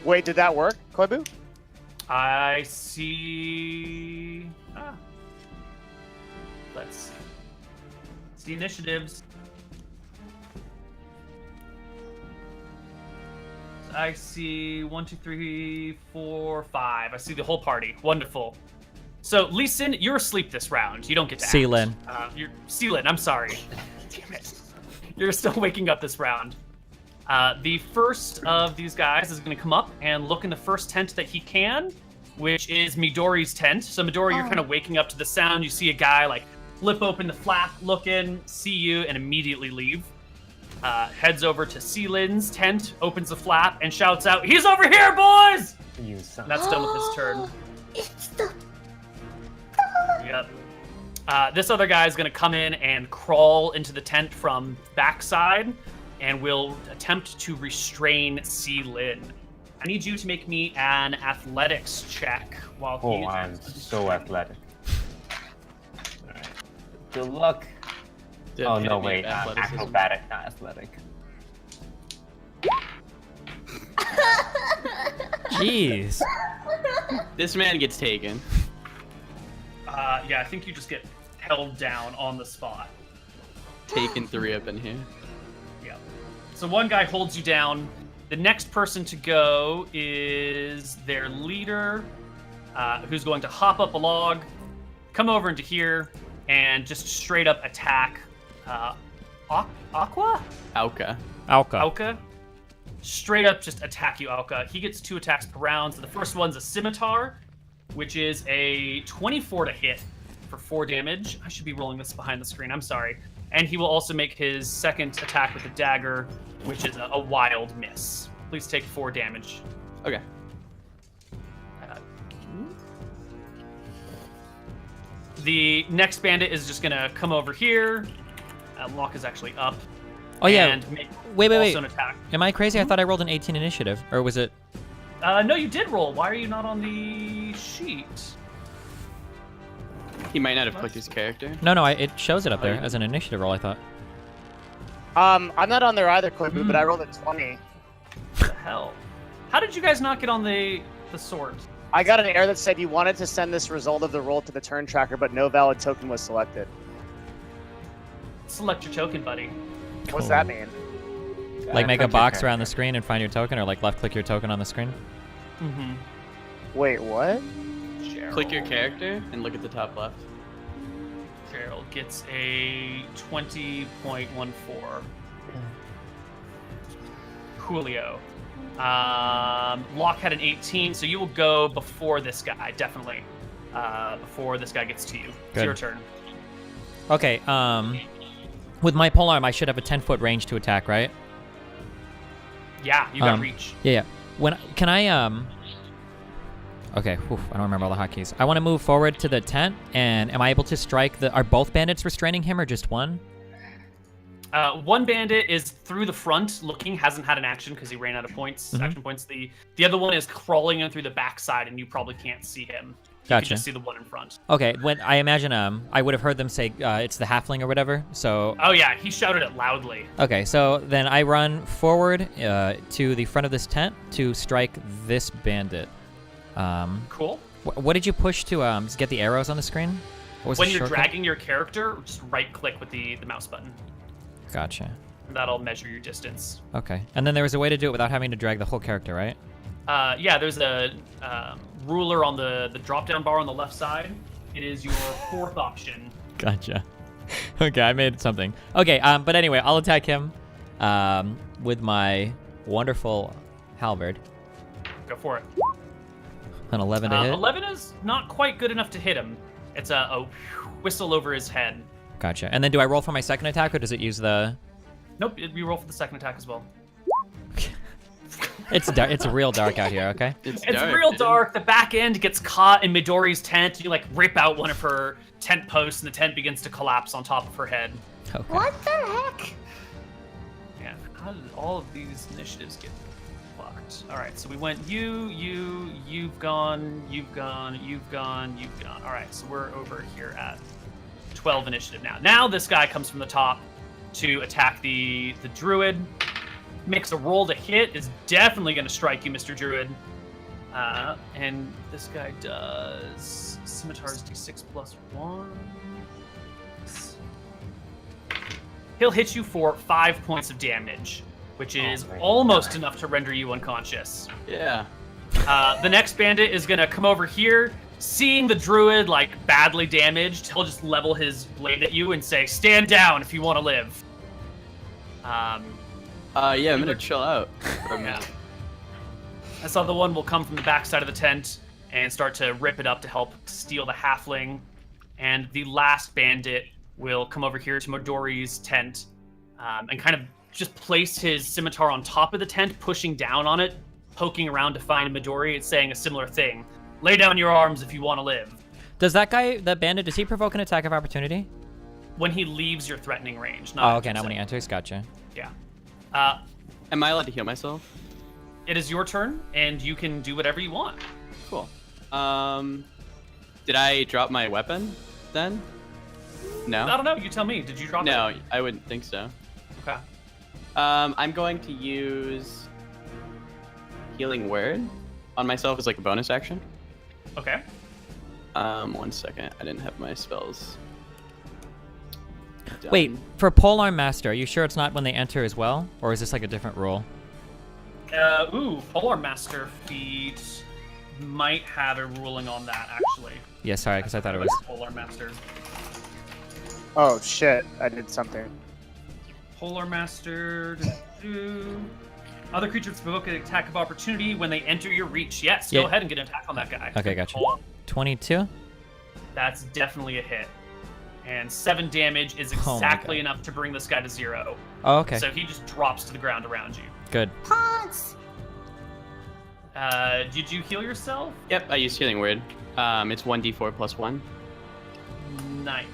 F: Wait, did that work, Koibu?
D: I see. Let's see initiatives. I see 1, 2, 3, 4, 5. I see the whole party. Wonderful. So, Lee Sin, you're asleep this round. You don't get to act.
B: Sealin.
D: You're Sealin, I'm sorry. Damn it. You're still waking up this round. The first of these guys is going to come up and look in the first tent that he can, which is Midori's tent. So, Midori, you're kind of waking up to the sound. You see a guy, like, flip open the flap, look in, see you, and immediately leave. Heads over to Sealin's tent, opens the flap, and shouts out, "He's over here, boys!"
C: You son.
D: And that's done with his turn.
E: It's the
D: Yep. This other guy is going to come in and crawl into the tent from backside and will attempt to restrain Sealin. I need you to make me an athletics check while he
C: Oh, I'm so athletic. Alright. Good luck. Oh, no, wait.
A: Athleticism.
C: Acrobatic, not athletic.
B: Jeez.
A: This man gets taken.
D: Yeah, I think you just get held down on the spot.
A: Taken 3 up in here.
D: Yeah. So one guy holds you down. The next person to go is their leader, who's going to hop up a log, come over into here, and just straight up attack Aqua?
A: Auka.
B: Alka.
D: Auka? Straight up just attack you, Auka. He gets 2 attacks per round. So the first one's a scimitar, which is a 24 to hit for 4 damage. I should be rolling this behind the screen. I'm sorry. And he will also make his second attack with a dagger, which is a wild miss. Please take 4 damage.
A: Okay.
D: The next bandit is just gonna come over here. Locke is actually up.
B: Oh, yeah.
D: And make
B: Wait.
D: also an attack.
B: Am I crazy? I thought I rolled an 18 initiative. Or was it...
D: No, you did roll. Why are you not on the sheet?
A: He might not have clicked his character.
B: No, it shows it up there as an initiative roll, I thought.
F: I'm not on there either, Koibu, but I rolled a 20.
D: What the hell? How did you guys not get on the sword?
F: I got an error that said you wanted to send this result of the roll to the turn tracker, but no valid token was selected.
D: Select your token, buddy.
F: What's that mean?
B: Like make a
C: Click your
B: box around the
C: character.
B: screen and find your token, or like left-click your token on the screen?
D: Mm-hmm.
F: Wait, what?
A: Click your character and look at the top left.
D: Gerald gets a 20.14. Julio. Locke had an 18, so you will go before this guy, definitely. Before this guy gets to you. It's
B: Good.
D: your turn.
B: Okay, with my polearm, I should have a 10-foot range to attack, right?
D: Yeah, you got reach.
B: Yeah. Can I, Okay, I don't remember all the hotkeys. I want to move forward to the tent, and am I able to strike are both bandits restraining him, or just one?
D: One bandit is through the front looking, hasn't had an action because he ran out of points, action points. The other one is crawling in through the backside, and you probably can't see him. You
B: Gotcha.
D: can just see the one in front.
B: Okay, when I imagine I would have heard them say it's the halfling or whatever. So
D: Oh yeah, he shouted it loudly.
B: okay, so then I run forward to the front of this tent to strike this bandit.
D: Cool.
B: What did you push to get the arrows on the screen? What was
D: When
B: the
D: you're
B: shortcut?
D: dragging your character, just right-click with the mouse button.
B: Gotcha.
D: That'll measure your distance.
B: Okay, and then there was a way to do it without having to drag the whole character, right?
D: Yeah, there's a ruler on the drop-down bar on the left side. It is your 4th option.
B: Gotcha. Okay, I made something. Okay, but anyway, I'll attack him with my wonderful halberd.
D: Go for it.
B: An 11 to hit.
D: 11 is not quite good enough to hit him. It's a whistle over his head.
B: Gotcha. And then do I roll for my second attack, or does it use the...
D: Nope, you roll for the second attack as well.
B: It's real dark out here, okay?
D: It's real dark. The back end gets caught in Midori's tent. You like rip out one of her tent posts, and the tent begins to collapse on top of her head.
B: Okay.
E: What the heck?
D: How did all of these initiatives get fucked? All right, so we went you've gone. All right, so we're over here at 12 initiative now. Now this guy comes from the top to attack the druid. Makes a roll to hit, is definitely going to strike you, Mr. Druid. And this guy does scimitars d6 plus 1. He'll hit you for 5 points of damage, which is almost enough to render you unconscious.
A: Yeah.
D: The next bandit is going to come over here. Seeing the druid like badly damaged, he'll just level his blade at you and say, "Stand down if you want to live."
A: Yeah, I'm gonna chill out for a
D: Yeah.
A: minute.
D: This other one will come from the backside of the tent and start to rip it up to help steal the halfling. And the last bandit will come over here to Midori's tent and kind of just place his scimitar on top of the tent, pushing down on it, poking around to find Midori. It's saying a similar thing. Lay down your arms if you want to live.
B: Does that bandit, does he provoke an attack of opportunity?
D: When he leaves your threatening range. Not
B: Oh, okay, not when he
D: enters.
B: enters. Gotcha.
D: Yeah.
A: Am I allowed to heal myself?
D: It is your turn, and you can do whatever you want.
A: Cool. Did I drop my weapon then? No.
D: I don't know. You tell me. Did you drop it?
A: No, I wouldn't think so.
D: Okay.
A: I'm going to use Healing Word on myself as like a bonus action.
D: Okay.
A: 1 second. I didn't have my spells done.
B: Wait, for Polearm Master, are you sure it's not when they enter as well? Or is this like a different rule?
D: Polar Master feat might have a ruling on that, actually.
B: Yeah, sorry, because I thought it was...
D: Polar Master.
F: Oh shit! I did something.
D: Polar Master. Other creatures provoke an attack of opportunity when they enter your reach. Yes,
B: Yeah.
D: go ahead and get an attack on that guy.
B: Okay, gotcha.
D: Hold on.
B: 22?
D: That's definitely a hit. And 7 damage is
B: Oh my
D: exactly
B: God.
D: enough to bring this guy to 0.
B: Oh, okay.
D: So he just drops to the ground around you.
B: Good.
E: Pause.
D: Did you heal yourself?
A: Yep, I used Healing Word. It's 1d4 plus 1.
D: Nice.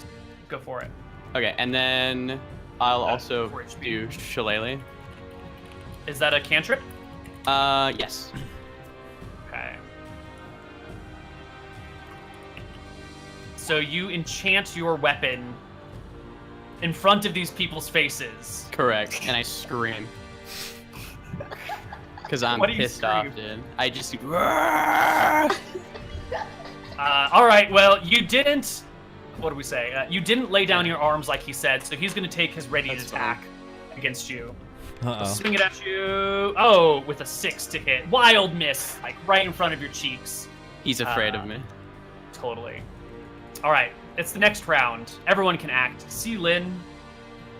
D: Go for it.
A: Okay, and then I'll also
D: 4 HP.
A: do Shillelagh.
D: Is that a cantrip?
A: Yes.
D: Okay. So you enchant your weapon in front of these people's faces.
A: Correct. And I scream. Because I'm
D: What do you
A: pissed off,
D: scream?
A: dude. I just do.
D: All right. Well, you didn't. What do we say? You didn't lay down your arms like he said, so he's going to take his ready
A: That's
D: attack against you.
B: Uh-oh.
D: Swing it at you. Oh, with a 6 to hit. Wild miss, like right in front of your cheeks.
A: He's afraid of me.
D: Totally. All right, it's the next round. Everyone can act. See, Lynn,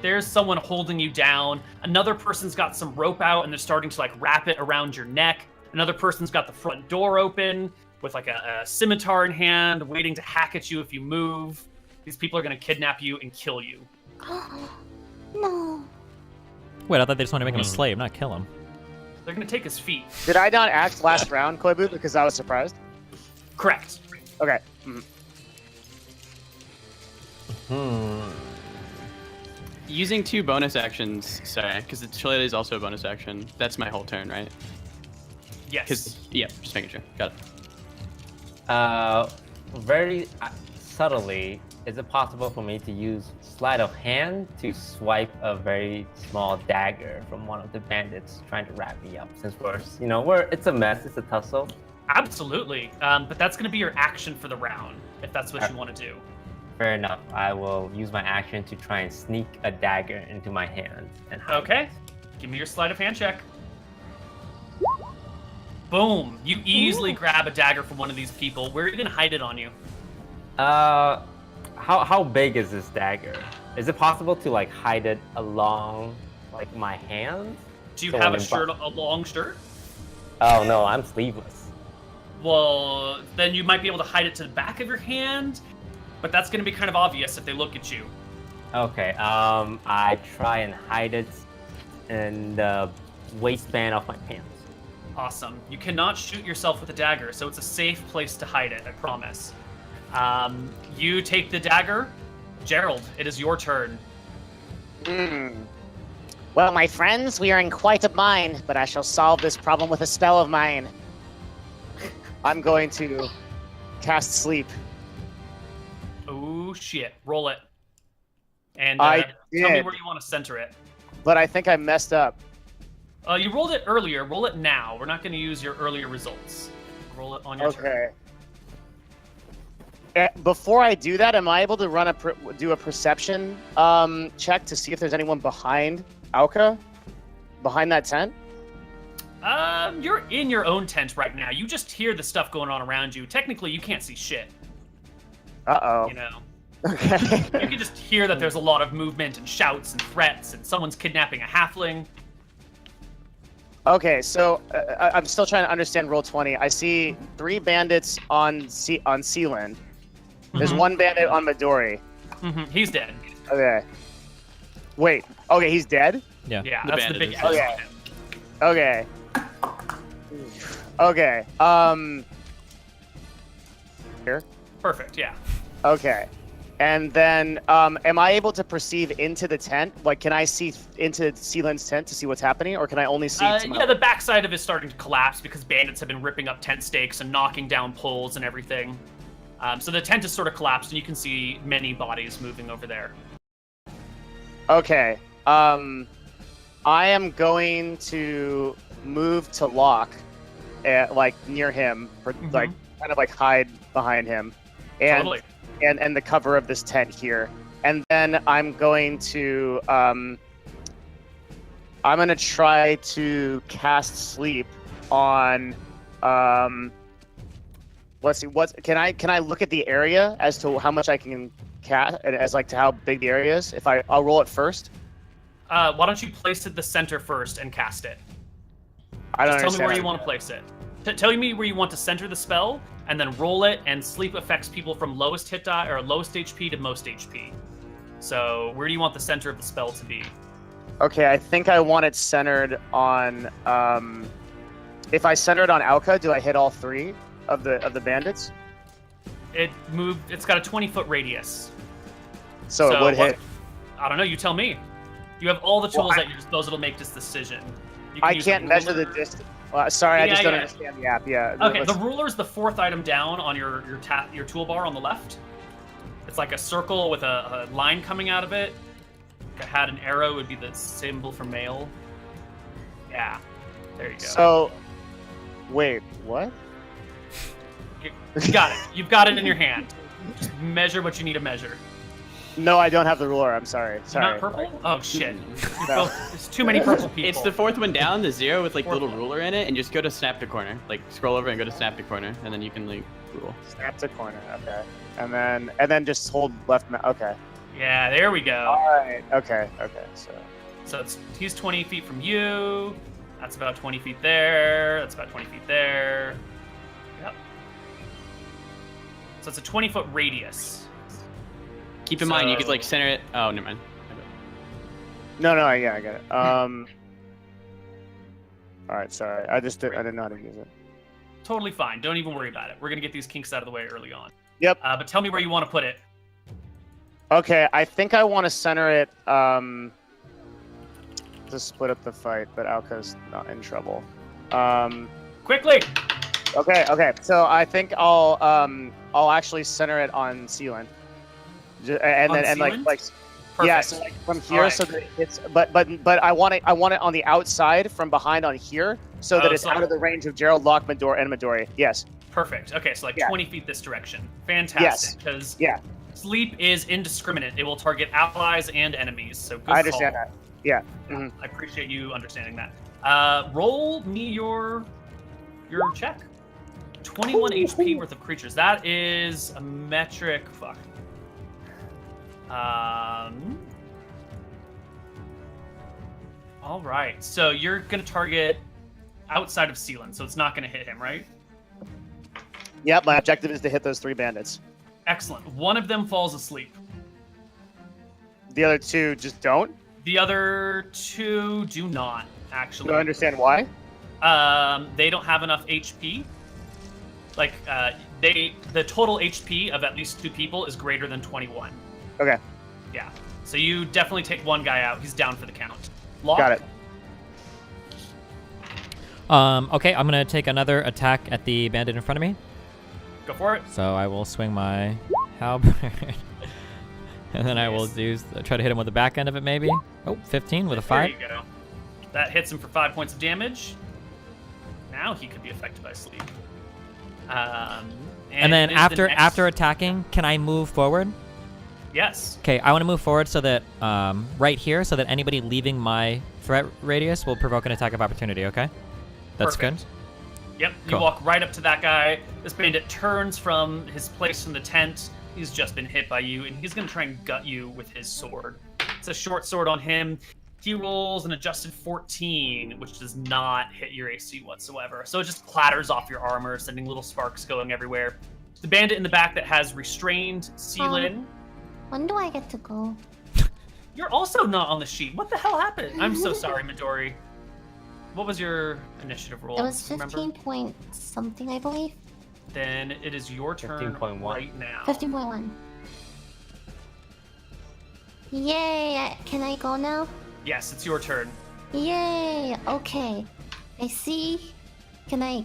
D: there's someone holding you down. Another person's got some rope out and they're starting to like wrap it around your neck. Another person's got the front door open with like a scimitar in hand, waiting to hack at you if you move. These people are going to kidnap you and kill you.
E: No.
B: Wait, I thought they just wanted to make him a slave, not kill him.
D: They're going to take his feet.
F: Did I not act last round, Koibu, because I was surprised?
D: Correct.
F: Okay.
A: Using 2 bonus actions, sorry, because the Shillelagh is also a bonus action. That's my whole turn, right?
D: Yes.
A: Because, yeah, just making sure. Got it.
C: Very subtly, is it possible for me to use sleight of hand to swipe a very small dagger from one of the bandits trying to wrap me up? Since it's a mess, it's a tussle.
D: Absolutely. But that's going to be your action for the round, if that's what you want to do.
C: Fair enough. I will use my action to try and sneak a dagger into my hand. And hide
D: Okay. Give me your sleight of hand check. Boom. You easily grab a dagger from one of these people. Where are you going to hide it on you?
C: How big is this dagger? Is it possible to like hide it along like my hand?
D: Do you
C: So
D: have
C: when
D: a
C: it
D: shirt, a long shirt?
C: Oh no, I'm sleeveless.
D: Well, then you might be able to hide it to the back of your hand, but that's going to be kind of obvious if they look at you.
C: Okay, I try and hide it in the waistband of my pants.
D: Awesome. You cannot shoot yourself with a dagger, so it's a safe place to hide it, I promise. You take the dagger. Gerald, it is your turn.
F: Well, my friends, we are in quite a bind, but I shall solve this problem with a spell of mine. I'm going to cast sleep.
D: Oh shit! Roll it. And
F: I
D: tell me
F: did.
D: where you want to center it.
F: But I think I messed up.
D: You rolled it earlier. Roll it now. We're not going to use your earlier results. Roll it on your turn.
F: Okay. Before I do that, am I able to do a perception check to see if there's anyone behind Alka? Behind that tent?
D: You're in your own tent right now. You just hear the stuff going on around you. Technically, you can't see shit.
F: Uh-oh.
D: You know.
F: Okay.
D: You can just hear that there's a lot of movement and shouts and threats, and someone's kidnapping a halfling.
F: Okay, so I'm still trying to understand Roll20. I see 3 bandits on Sealand. There's 1 bandit on Midori.
D: He's dead.
F: Okay. Wait. Okay, he's dead?
B: Yeah.
D: Yeah,
A: The
D: that's the
A: bandit
D: big
A: is
D: ass
F: dead.
D: on him.
F: Okay. Okay. Here.
D: Perfect, yeah.
F: Okay. And then, am I able to perceive into the tent? Like, can I see into Sealand's tent to see what's happening, or can I only see?
D: Yeah, the backside of it is starting to collapse because bandits have been ripping up tent stakes and knocking down poles and everything. So the tent is sort of collapsed, and you can see many bodies moving over there.
F: Okay. I am going to move to Locke, like near him, for like kind of like hide behind him, and.
D: Totally.
F: And the cover of this tent here, and then I'm going to try to cast sleep on let's see, can I look at the area as to how much I can cast, and as like to how big the area is? I'll roll it first.
D: Why don't you place it the center first and cast it?
F: I don't
D: Just tell me
F: understand
D: where you want to place it. Tell me where you want to center the spell, and then roll it, and sleep affects people from lowest hit die or lowest HP to most HP. So where do you want the center of the spell to be?
F: Okay, I think I want it centered on if I center it on Alka, do I hit all 3 of the bandits?
D: It's got a 20-foot radius.
F: So it would hit.
D: I don't know, you tell me. You have all the tools at your disposal to make this decision. You
F: I
D: use
F: can't
D: a
F: measure
D: ruler.
F: the distance. Sorry, I just don't
D: Yeah.
F: understand the app. Yeah.
D: Okay, the ruler is the 4th item down on your toolbar on the left. It's like a circle with a line coming out of it. If it had an arrow, it would be the symbol for male. Yeah, there you go.
F: So, wait, what?
D: You got it. You've got it in your hand. Just measure what you need to measure.
F: No, I don't have the ruler. I'm sorry. Sorry.
D: Not purple? Oh shit!
F: No.
D: There's too many purple people.
A: It's the 4th one down, the 0 with like
D: Fourth
A: little
D: one.
A: ruler in it, and just go to snap to corner. Like scroll over and go to snap to corner, and then you can like rule.
F: Snap to corner. Okay. And then just hold left. Okay.
D: Yeah, there we go.
F: All right. Okay.
D: So he's 20 feet from you. That's about 20 feet there. That's about 20 feet there. Yep. So it's a 20-foot radius.
A: Keep in mind, you could like center it. Oh, never mind.
F: No. Yeah, I got it. All right. Sorry. I didn't know how to use it.
D: Totally fine. Don't even worry about it. We're gonna get these kinks out of the way early on.
F: Yep.
D: But tell me where you want to put it.
F: Okay. I think I want to center it. To split up the fight, but Alka's not in trouble.
D: Quickly.
F: Okay. So I think I'll actually center it on Sealand. And
D: On
F: then and
D: Sealand?
F: like
D: Perfect.
F: yeah, so like from here,
D: Alright.
F: so that it's but I want it on the outside from behind on here, so that it's
D: so-
F: out of the range of Gerald, Locke, Midori, and Midori. Yes.
D: Perfect. Okay, so like
F: Yeah.
D: 20 feet this direction. Fantastic. Because
F: Yeah.
D: sleep is indiscriminate. It will target allies and enemies. So good
F: I understand
D: call.
F: that. Yeah. Mhm.
D: I appreciate you understanding that. Roll me your check. 21 HP worth of creatures. That is a metric. Fuck. All right. So you're gonna target outside of Sealand, so it's not gonna hit him, right?
F: Yep. My objective is to hit those 3 bandits.
D: Excellent. One of them falls asleep.
F: The other 2 just don't.
D: The other 2 do not,
F: Do
D: actually.
F: I understand why?
D: They don't have enough HP. Like, the total HP of at least 2 people is greater than 21.
F: Okay.
D: Yeah. So you definitely take one guy out. He's down for the count. Lock.
F: Got it.
B: Okay, I'm gonna take another attack at the bandit in front of me.
D: Go for it.
B: So I will swing my halberd. And then I will try to hit him with the back end of it, maybe. Oh, 15 with a 5.
D: There you go. That hits him for 5 points of damage. Now he could be affected by sleep.
B: And then
D: it is the next-
B: after attacking, can I move forward?
D: Yes.
B: Okay, I want to move forward so that right here, so that anybody leaving my threat radius will provoke an attack of opportunity. Okay, that's
D: Perfect.
B: good.
D: Yep, you
B: Cool.
D: walk right up to that guy. This bandit turns from his place in the tent. He's just been hit by you, and he's going to try and gut you with his sword. It's a short sword on him. He rolls an adjusted 14, which does not hit your AC whatsoever. So it just clatters off your armor, sending little sparks going everywhere. The bandit in the back that has restrained Seelin.
E: When do I get to go?
D: You're also not on the sheet. What the hell happened? I'm so sorry, Midori. What was your initiative roll?
E: It was
D: Remember?
E: 15 point something, I believe.
D: Then it is your turn
C: 15.1.
D: right now.
E: 15.1. Yay! Can I go now?
D: Yes, it's your turn.
E: Yay! Okay. I see. Can I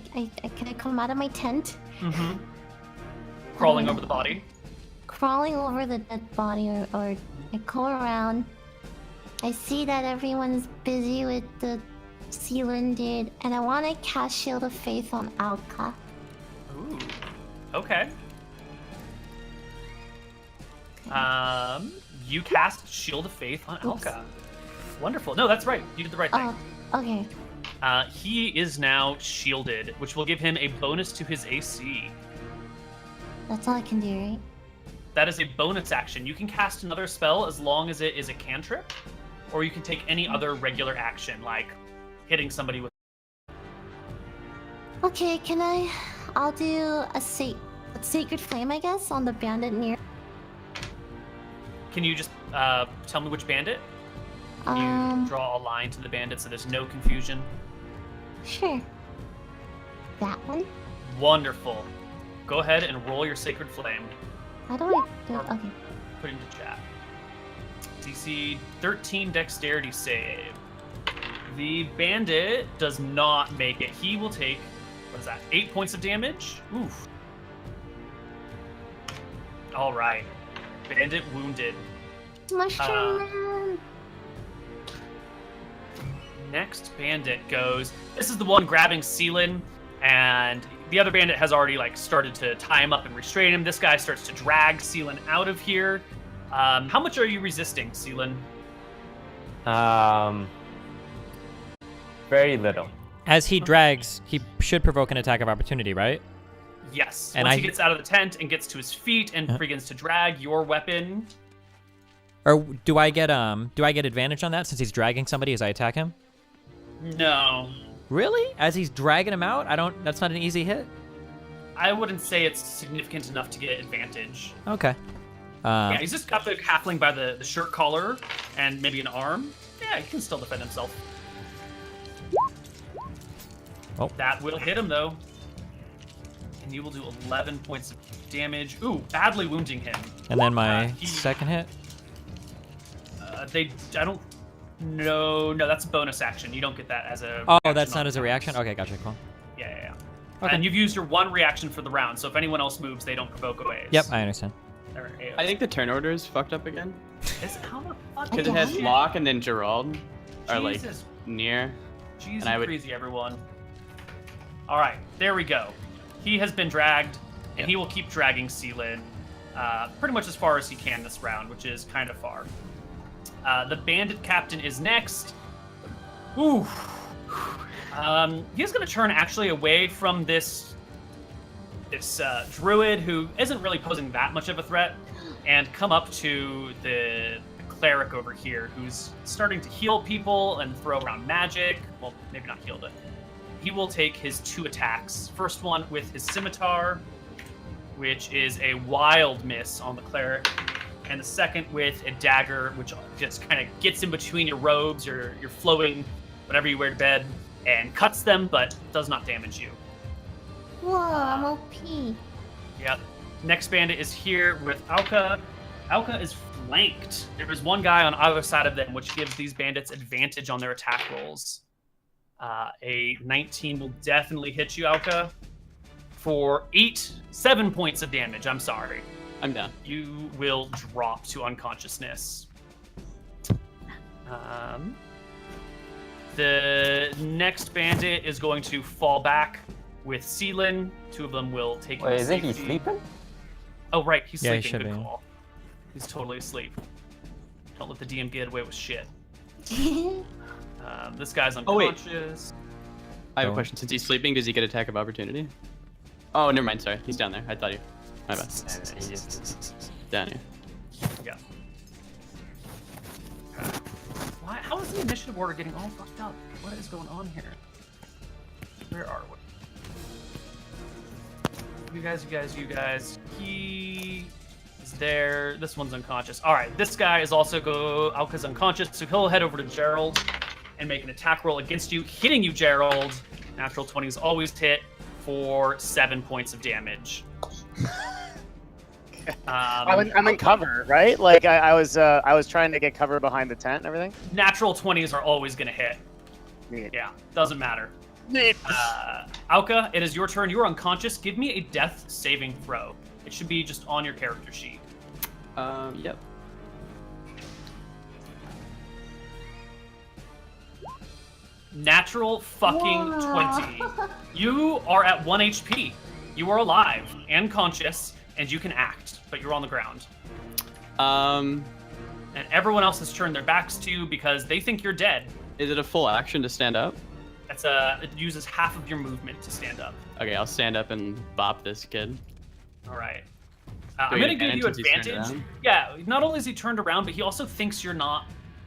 E: come out of my tent?
D: Mm-hmm. Crawling over the body.
E: Crawling over the dead body, or I go around. I see that everyone's busy with the Sealand dude, and I want to cast Shield of Faith on Alka.
D: Ooh. Okay. You cast Shield of Faith on Alka. Wonderful. No, that's right. You did the right thing.
E: Oh, okay.
D: He is now shielded, which will give him a bonus to his AC.
E: That's all I can do, right?
D: That is a bonus action. You can cast another spell as long as it is a cantrip, or you can take any other regular action, like hitting somebody with.
E: Okay, I'll do a Sacred Flame, I guess, on the bandit near.
D: Can you just tell me which bandit? You draw a line to the bandit so there's no confusion.
E: Sure. That one?
D: Wonderful. Go ahead and roll your Sacred Flame.
E: How do I do it? Okay.
D: Put into chat. DC 13 Dexterity save. The bandit does not make it. He will take, what is that, 8 points of damage? Oof. All right. Bandit wounded.
E: Mushroom Man!
D: Next bandit goes. This is the one grabbing Seelin, and the other bandit has already started to tie him up and restrain him. This guy starts to drag Seelin out of here. How much are you resisting, Seelin?
C: Very little.
B: As he drags, he should provoke an attack of opportunity, right?
D: Yes.
B: And
D: Once he gets out of the tent and gets to his feet and
B: Uh-huh.
D: begins to drag your weapon.
B: Or do I get advantage on that since he's dragging somebody as I attack him?
D: No.
B: Really? As he's dragging him out? That's not an easy hit?
D: I wouldn't say it's significant enough to get advantage.
B: Okay.
D: Yeah, he's just got the halfling by the shirt collar and maybe an arm. Yeah, he can still defend himself.
B: Oh.
D: That will hit him, though. And you will do 11 points of damage. Ooh, badly wounding him.
B: And then my
D: he-
B: second hit?
D: I don't know. No, that's a bonus action. You don't get that as a
B: Oh,
D: reaction
B: that's
D: on
B: not as a
D: turns.
B: reaction? Okay, gotcha, cool.
D: Yeah.
B: Okay.
D: And you've used your one reaction for the round, so if anyone else moves, they don't provoke away.
B: Yep, I understand.
A: I think the turn order is fucked up again.
D: How the fuck
A: Because
D: is
A: it has
E: Again?
A: Locke and then Gerald are
D: Jesus.
A: near.
D: Jeez,
A: And I would-
D: crazy, everyone. All right, there we go. He has been dragged, and
A: Yep.
D: he will keep dragging Seelin pretty much as far as he can this round, which is kind of far. The bandit captain is next. Ooh. He's going to turn actually away from this druid who isn't really posing that much of a threat, and come up to the cleric over here who's starting to heal people and throw around magic. Well, maybe not heal, but he will take his 2 attacks. First one with his scimitar, which is a wild miss on the cleric, and the second with a dagger, which just kind of gets in between your robes, your flowing, whatever you wear to bed, and cuts them, but does not damage you.
E: Whoa, I'm OP.
D: Yep. Next bandit is here with Alka. Alka is flanked. There is one guy on either side of them, which gives these bandits advantage on their attack rolls. A 19 will definitely hit you, Alka, for 7 points of damage. I'm sorry.
A: I'm down.
D: You will drop to unconsciousness. The next bandit is going to fall back with Seelin. Two of them will take him to
C: Isn't he
D: safety.
C: sleeping?
D: Oh, right. He's
B: Yeah, he
D: sleeping.
B: should
D: Good
B: be.
D: call. He's totally asleep. Don't let the DM get away with shit. This guy's
A: Oh, wait.
D: unconscious.
A: I have a
B: Oh.
A: question. Since he's sleeping, does he get attack of opportunity? Oh, never mind. Sorry, he's down there. I thought you. My bad.
C: And he just...
A: Down here.
D: Yeah. Why? How is the initiative order getting all fucked up? What is going on here? Where are we? You guys. He is there. This one's unconscious. All right, this guy is also Alka's unconscious, so he'll head over to Gerald and make an attack roll against you, hitting you, Gerald. Natural 20s always hit for 7 points of damage.
F: I'm in cover, right? Like I was trying to get cover behind the tent and everything.
D: Natural 20s are always going to hit.
F: Neat.
D: Yeah, doesn't matter.
F: Neat.
D: Alka, it is your turn. You are unconscious. Give me a death saving throw. It should be just on your character sheet.
A: Yep.
D: Natural fucking
E: Wow.
D: 20. You are at 1 HP. You are alive and conscious, and you can act, but you're on the ground. And everyone else has turned their backs to you because they think you're dead.
A: Is it a full action to stand up?
D: It uses half of your movement to stand up.
A: Okay, I'll stand up and bop this kid.
D: All right.
A: Do
D: I'm
A: I
D: going to
A: get
D: give you
A: advantage since he's turned
D: advantage.
A: around?
D: Yeah, not only is he turned around, but he also thinks you're not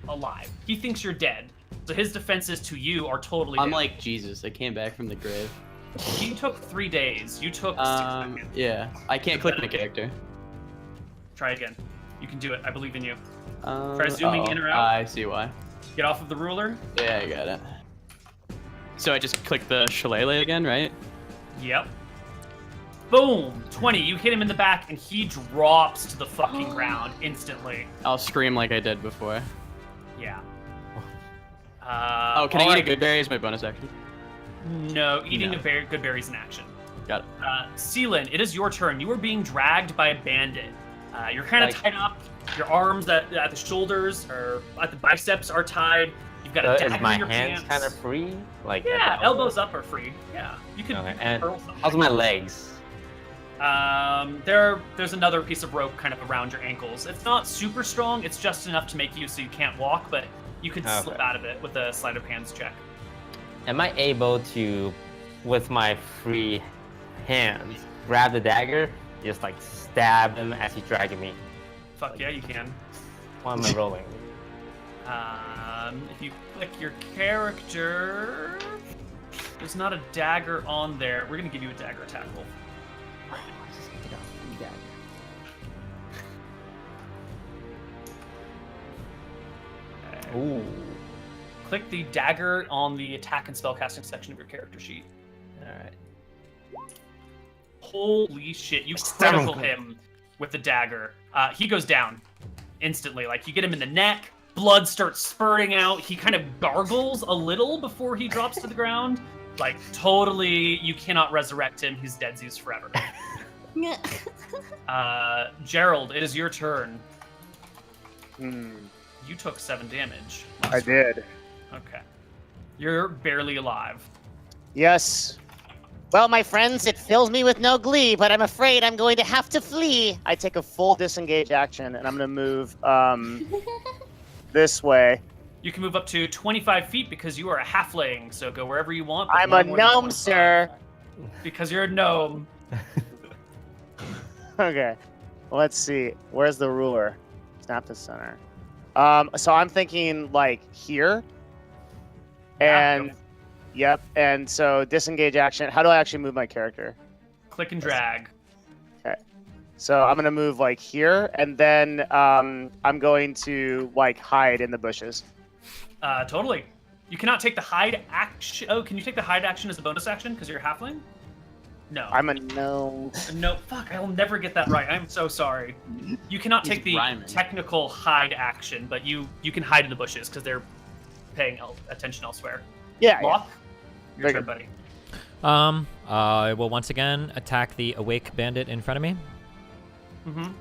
D: alive. He thinks you're dead. So his defenses to you are totally
A: I'm
D: down.
A: like Jesus. I came back from the grave.
D: He took 3 days. You took 6 seconds.
A: Yeah. I can't click my character.
D: Try again. You can do it. I believe in you.
A: Try
D: zooming in or out.
A: I see why.
D: Get off of the ruler.
A: Yeah, I got it. So I just click the shillelagh again, right?
D: Yep. Boom! 20. You hit him in the back, and he drops to the fucking ground instantly.
A: I'll scream like I did before.
D: Yeah.
A: Oh, can I eat a good berry as my bonus action?
D: No, eating
A: No.
D: a good berry is an action.
A: Got it.
D: Seelin, it is your turn. You are being dragged by a bandit. You're kind of tied up. Your arms at the shoulders or at the biceps are tied. You've got a dagger
C: is my
D: in your
C: hands
D: pants.
C: kind of free? Like at
D: Yeah,
C: the
D: elbows up are free. Yeah, you could
C: Okay, and
D: curl something.
C: how's my legs?
D: There's another piece of rope kind of around your ankles. It's not super strong. It's just enough to make you so you can't walk, but you could slip
C: Okay.
D: out of it with a sleight of hands check.
C: Am I able to, with my free hands, grab the dagger, just like stab him as he's dragging me?
D: Fuck yeah, you can.
C: Why am I rolling?
D: If you click your character, there's not a dagger on there. We're gonna give you a dagger attack roll.
C: Ooh.
D: Click the dagger on the attack and spellcasting section of your character sheet.
C: Alright.
D: Holy shit, you critical him with the dagger. He goes down instantly. Like, you get him in the neck, blood starts spurting out. He kind of gargles a little before he drops to the ground. Like, totally, you cannot resurrect him. He's deadsies forever. Gerald, it is your turn. You took 7 damage.
F: I did.
D: Okay. You're barely alive.
F: Yes. Well, my friends, it fills me with no glee, but I'm afraid I'm going to have to flee. I take a full disengage action, and I'm going to move this way.
D: You can move up to 25 feet because you are a halfling, so go wherever you want. but
F: I'm
D: no
F: a
D: more than
F: gnome,
D: 25.
F: sir.
D: Because you're a gnome.
F: Okay. Let's see. Where's the ruler? Snap the center. So I'm thinking like here. And yep. And so disengage action. How do I actually move my character?
D: Click and drag.
F: So I'm gonna move like here, and then I'm going to like hide in the bushes.
D: Totally. You cannot take the hide action. Oh, can you take the hide action as a bonus action because you're a halfling? No.
F: I'm a gnome.
D: No, fuck, I'll never get that right. I'm so sorry. You cannot
A: He's
D: take the
A: rhyming.
D: technical hide action, but you can hide in the bushes because they're paying attention elsewhere.
F: Yeah.
D: Lock, your
F: Very
D: turn,
F: good.
D: buddy.
B: I will once again attack the awake bandit in front of me.
D: Mm-hmm.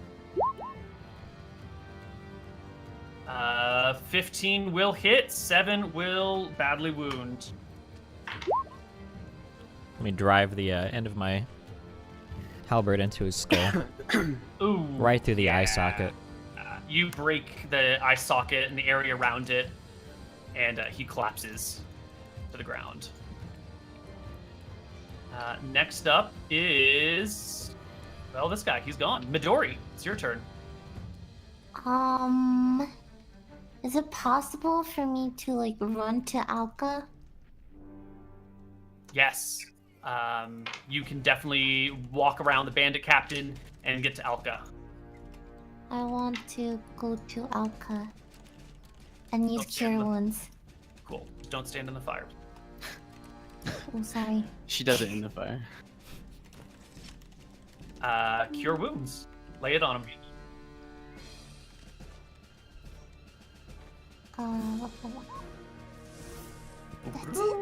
D: 15 will hit, 7 will badly wound.
B: Let me drive the end of my halberd into his skull,
D: Ooh.
B: right through the eye
D: yeah.
B: socket.
D: You break the eye socket and the area around it, and he collapses to the ground. Next up is, well, this guy. He's gone. Midori, it's your turn.
E: Is it possible for me to like run to Alka?
D: Yes. You can definitely walk around the bandit captain and get to Alka.
E: I want to go to Alka and use
D: Okay,
E: cure wounds.
D: Cool. Don't stand in the fire.
E: Oh, sorry.
A: She does it in the fire.
D: Cure wounds. Lay it on him.
E: That's it.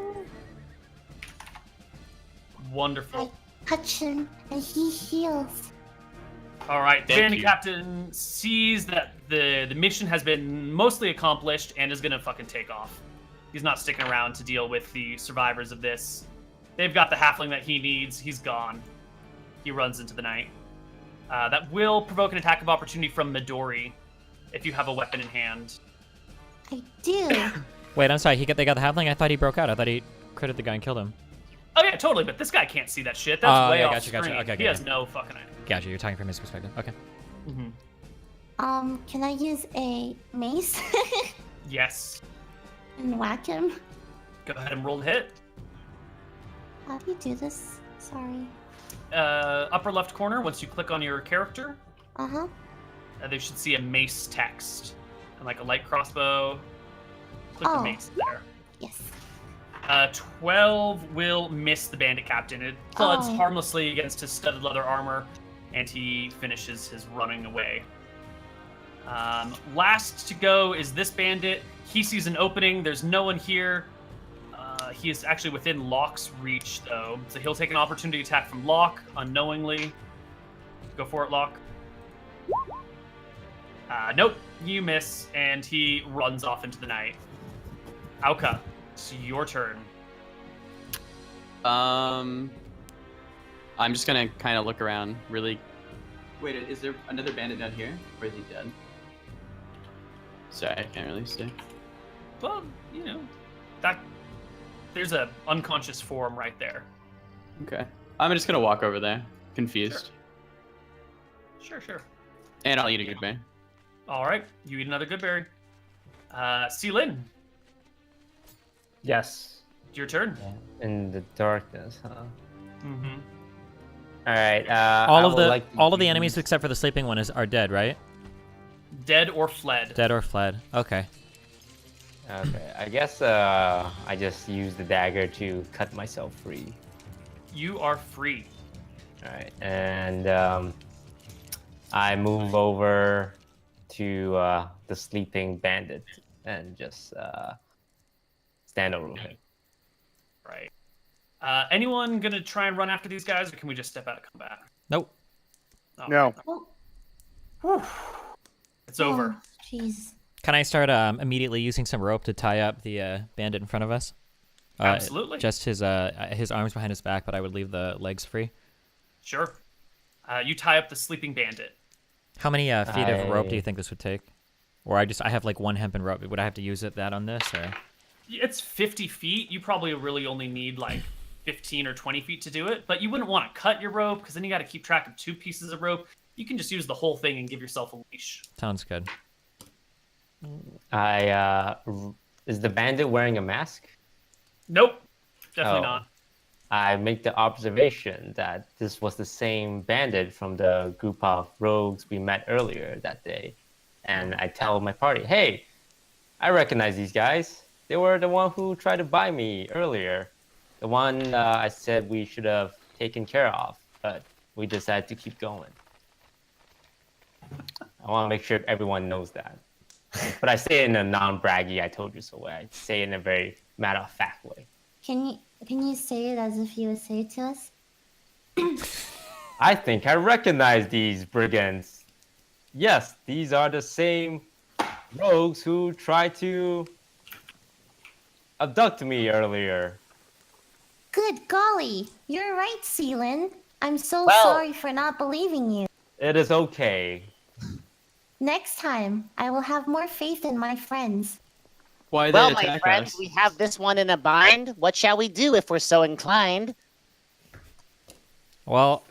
D: Wonderful.
E: I touch him and he heals.
D: All right, the
A: Thank
D: bandit
A: you.
D: captain sees that the mission has been mostly accomplished and is gonna fucking take off. He's not sticking around to deal with the survivors of this. They've got the halfling that he needs. He's gone. He runs into the night. That will provoke an attack of opportunity from Midori, if you have a weapon in hand.
E: I do.
B: Wait, I'm sorry. They got the halfling. I thought he broke out. I thought he critted the guy and killed him.
D: Oh yeah, totally. But this guy can't see that shit. That's way
B: yeah,
D: off
B: gotcha, gotcha.
D: screen.
B: Okay,
D: he has no fucking idea.
B: Gotcha. You're talking from his perspective. Okay.
D: Mm-hmm.
E: Can I use a mace
D: Yes.
E: and whack him?
D: Go ahead and roll the hit.
E: How do you do this? Sorry.
D: Upper left corner. Once you click on your character,
E: Uh-huh.
D: they should see a mace text and like a light crossbow. Click the
E: Oh.
D: mace there.
E: Yes.
D: 12 will miss the bandit captain. It floods
E: Oh.
D: harmlessly against his studded leather armor, and he finishes his running away. Last to go is this bandit. He sees an opening. There's no one here. He is actually within Locke's reach, though. So he'll take an opportunity attack from Locke unknowingly. Go for it, Locke. Nope, you miss, and he runs off into the night. Auka, it's your turn.
A: I'm just gonna kind of look around really. Wait, is there another bandit down here? Or is he dead? Sorry, I can't really see.
D: Well, you know, that there's a unconscious form right there.
A: Okay. I'm just gonna walk over there, confused.
D: Sure.
A: And I'll eat a good berry.
D: All right, you eat another good berry. Lin,
C: Yes.
D: it's your turn.
C: In the darkness, huh?
D: Mm-hmm.
C: All right.
B: all of the enemies except for the sleeping one are dead, right?
D: Dead or fled.
B: Dead or fled. Okay.
C: Okay. I guess I just use the dagger to cut myself free.
D: You are free.
C: All right, and I move over to the sleeping bandit and just stand over him.
D: Right. Anyone gonna try and run after these guys, or can we just step out of combat?
B: Nope.
D: Oh,
F: No.
E: Oh,
D: it's over.
E: Jeez.
B: Can I start immediately using some rope to tie up the bandit in front of us?
D: Absolutely.
B: Just his arms behind his back, but I would leave the legs free.
D: Sure. You tie up the sleeping bandit.
B: How many feet of rope do you think this would take? Or I have like one hempen rope. Would I have to use that on this, or?
D: It's 50 feet. You probably really only need like 15 or 20 feet to do it, but you wouldn't want to cut your rope because then you got to keep track of 2 pieces of rope. You can just use the whole thing and give yourself a leash.
B: Sounds good.
C: Is the bandit wearing a mask?
D: Nope, definitely
C: Oh.
D: not.
C: I make the observation that this was the same bandit from the group of rogues we met earlier that day. And I tell my party, hey, I recognize these guys. They were the one who tried to buy me earlier. The one I said we should have taken care of, but we decided to keep going. I want to make sure everyone knows that. But I say it in a non-braggy, I told you so way. I say it in a very matter-of-fact way.
E: Can you say it as if you would say it to us?
C: I think I recognize these brigands. Yes, these are the same rogues who tried to abduct me earlier.
E: Good golly, you're right, Seelan. I'm so
F: Well-
E: sorry for not believing you.
C: It is okay.
E: Next time, I will have more faith in my friends.
A: Why
F: Well,
A: they
F: my
A: attack
F: friend,
A: us?
F: we have this one in a bind. What shall we do if we're so inclined?
B: Well,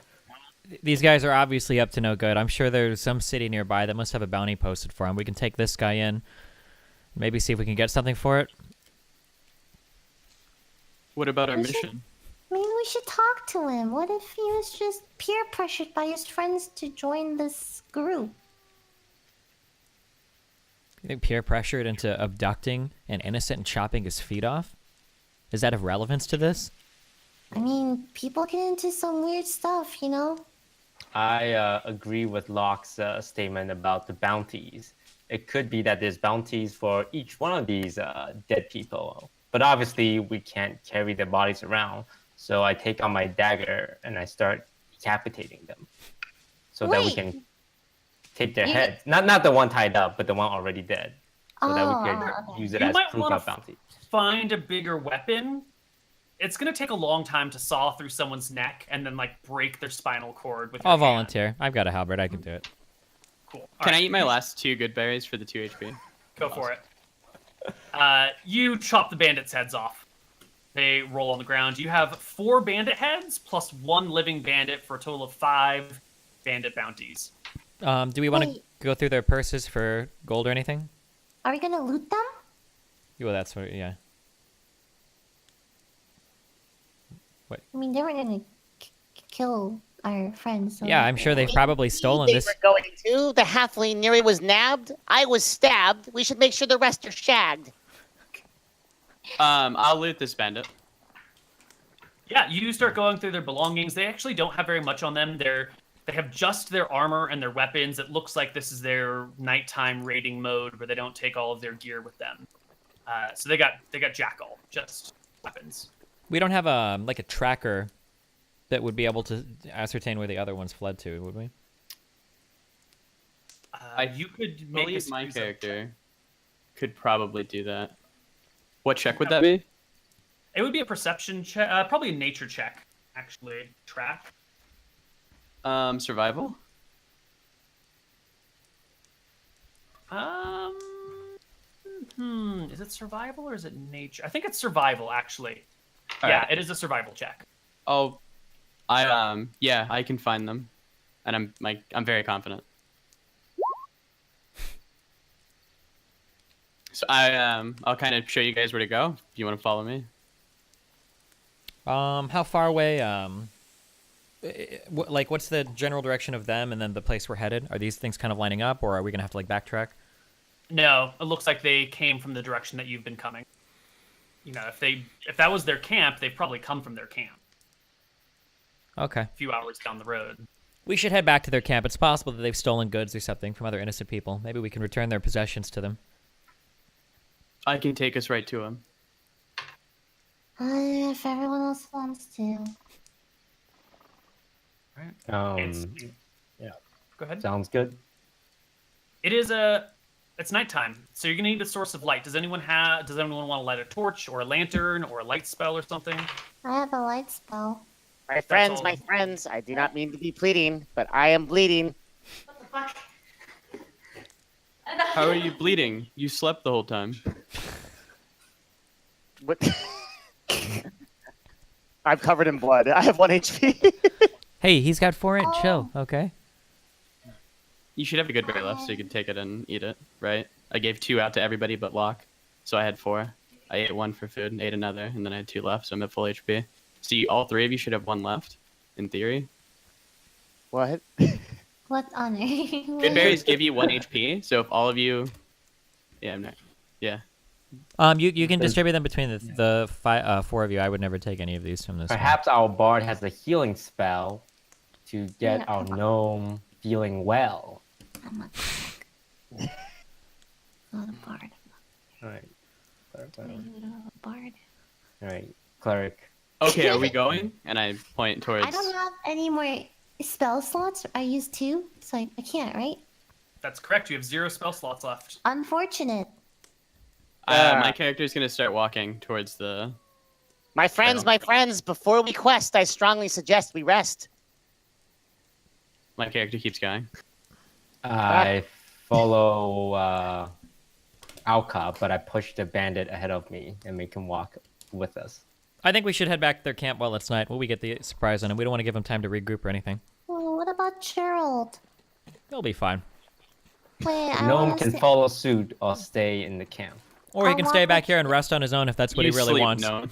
B: these guys are obviously up to no good. I'm sure there's some city nearby that must have a bounty posted for him. We can take this guy in, maybe see if we can get something for it.
A: What about our
E: We should-
A: mission?
E: Maybe we should talk to him. What if he was just peer pressured by his friends to join this group?
B: You think peer pressured into abducting an innocent and chopping his feet off? Is that of relevance to this?
E: I mean, people get into some weird stuff, you know?
C: I agree with Locke's statement about the bounties. It could be that there's bounties for each one of these dead people. But obviously, we can't carry their bodies around. So I take out my dagger and I start decapitating them. So that we
E: Wait.
C: can take their
E: You-
C: heads. Not the one tied up, but the one already dead. So that we could
E: okay.
C: use it
D: You
C: as
D: might
C: proof
D: wanna
C: of bounty.
D: Find a bigger weapon. It's gonna take a long time to saw through someone's neck and then like break their spinal cord with.
B: I'll
D: your hand.
B: volunteer. I've got a halberd. I can do it.
D: Cool.
A: Can I eat my last 2 good berries for the 2 HP?
D: Go for it. You chop the bandits' heads off. They roll on the ground. You have 4 bandit heads plus 1 living bandit for a total of 5 bandit bounties.
B: Do we want to
E: Wait.
B: go through their purses for gold or anything?
E: Are we gonna loot them?
B: Well, that's what. Yeah.
E: I mean, they were gonna kill our friends. So
B: Yeah, I'm sure they've probably stolen
F: they
B: this.
F: were going to. The halfling Neri was nabbed. I was stabbed. We should make sure the rest are shagged.
A: I'll loot this bandit.
D: Yeah, you start going through their belongings. They actually don't have very much on them. They have just their armor and their weapons. It looks like this is their nighttime raiding mode where they don't take all of their gear with them. So they got jack all, just weapons.
B: We don't have like a tracker that would be able to ascertain where the other ones fled to, would we?
D: You could
A: I
D: make
A: believe
D: a
A: my
D: use of-
A: character could probably do that. What check would that be?
D: It would be a perception check, probably a nature check, actually. Track.
A: Survival?
D: Is it survival or is it nature? I think it's survival, actually.
A: All
D: Yeah,
A: right.
D: it is a survival check.
A: Oh, yeah, I can find them, and I'm very confident. So I'll kind of show you guys where to go. If you want to follow me.
B: How far away? Like, what's the general direction of them, and then the place we're headed? Are these things kind of lining up, or are we gonna have to like backtrack?
D: No, it looks like they came from the direction that you've been coming. You know, if that was their camp, they've probably come from their camp
B: Okay.
D: a few hours down the road.
B: We should head back to their camp. It's possible that they've stolen goods or something from other innocent people. Maybe we can return their possessions to them.
A: I can take us right to him.
E: If everyone else wants to.
D: It's-
C: Yeah,
D: Go ahead.
C: sounds good.
D: It's nighttime, so you're gonna need a source of light. Does anyone want to light a torch or a lantern or a light spell or something?
E: I have a light spell.
F: My
D: all.
F: friends, I do not mean to be pleading, but I am bleeding.
E: What the fuck?
A: How are you bleeding? You slept the whole time.
F: What? I'm covered in blood. I have 1 HP.
B: Hey, he's got 4 inch.
E: Oh.
B: Chill. Okay.
A: You should have a good berry left, so you could take it and eat it, right? I gave 2 out to everybody but Locke, so I had 4. I ate 1 for food and ate another, and then I had 2 left, so I'm at full HP. So all 3 of you should have 1 left, in theory.
F: What?
E: What honor?
A: Good berries give you 1 HP, so if all of you... Yeah, I'm not... Yeah.
B: You can
C: Does-
B: distribute them between four of you. I would never take any of these from this one.
C: Perhaps our bard has a healing spell to get
E: Yeah.
C: our gnome feeling well.
E: I'm not not a bard.
C: All right.
E: Are you a bard?
C: All right, cleric.
A: Okay, are we going? And I point towards.
E: I don't have any more spell slots. I used 2, so I can't, right?
D: That's correct. You have 0 spell slots left.
E: Unfortunate.
A: My character's gonna start walking towards the.
F: My friends, before we quest, I strongly suggest we rest.
A: My character keeps going.
C: I follow Alka, but I push the bandit ahead of me and make him walk with us.
B: I think we should head back to their camp while it's night. Well, we get the surprise on him. We don't want to give him time to regroup or anything.
E: Well, what about Gerald?
B: He'll be fine.
E: Wait,
C: The
E: I
C: gnome
E: want
C: can
E: to
C: follow suit or stay in the camp.
B: Or he
E: I
B: can
E: want
B: stay back
E: my-
B: here and rest on his own if that's what
A: You
B: he really
A: sleep,
B: wants.
A: No.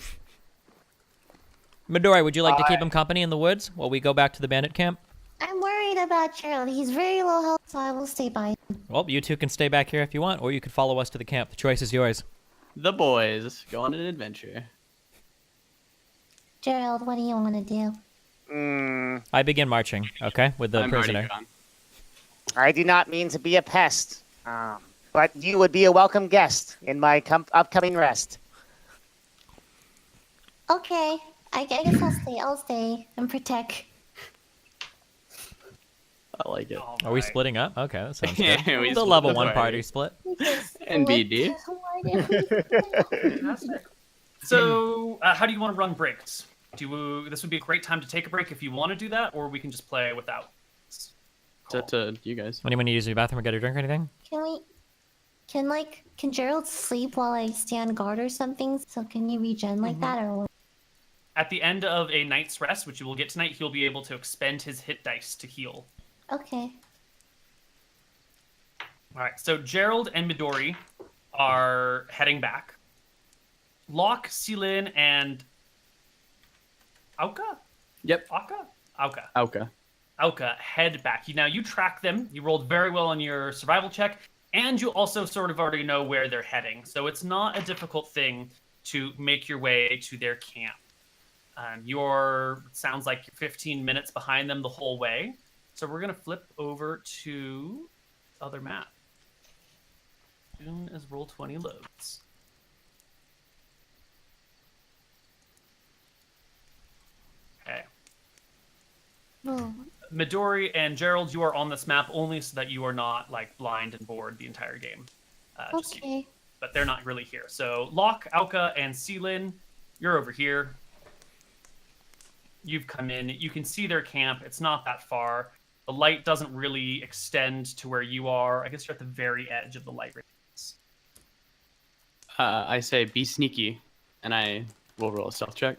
B: Midori, would you like to keep him company in the woods while we go back to the bandit camp?
E: I'm worried about Gerald. He's very low health, so I will stay by him.
B: Well, you two can stay back here if you want, or you could follow us to the camp. The choice is yours.
A: The boys go on an adventure.
E: Gerald, what do you want to do?
B: I begin marching, okay, with the
A: I'm already
B: prisoner.
A: gone.
F: I do not mean to be a pest, but you would be a welcome guest in my upcoming rest.
E: Okay, I guess I'll stay. I'll stay and protect.
A: I like it.
D: All
B: Are we
D: right.
B: splitting up? Okay, that sounds good.
A: Yeah, we
B: the
A: split
B: level
A: the
B: 1
A: party.
B: party split.
A: And BD.
D: Fantastic. So, how do you want to run breaks? This would be a great time to take a break if you want to do that, or we can just play without.
A: It's up to you guys.
B: Anyone use the bathroom or get a drink or anything?
E: Can Gerald sleep while I stand guard or something? So can you regen like that or what?
D: At the end of a night's rest, which you will get tonight, he'll be able to expend his hit dice to heal.
E: Okay.
D: All right, so Gerald and Midori are heading back. Locke, Celine, and Auka?
A: Yep.
D: Auka head back. Now, you track them. You rolled very well on your survival check, and you also sort of already know where they're heading. So it's not a difficult thing to make your way to their camp. Sounds like you're 15 minutes behind them the whole way. So we're going to flip over to the other map. As soon as Roll20 loads. Okay.
E: Oh,
D: Midori and Gerald, you are on this map only so that you are not like blind and bored the entire game. Just you.
E: okay.
D: But they're not really here. So Locke, Auka, and Celine, you're over here. You've come in. You can see their camp. It's not that far. The light doesn't really extend to where you are. I guess you're at the very edge of the light radius.
A: I say be sneaky, and I will roll a stealth check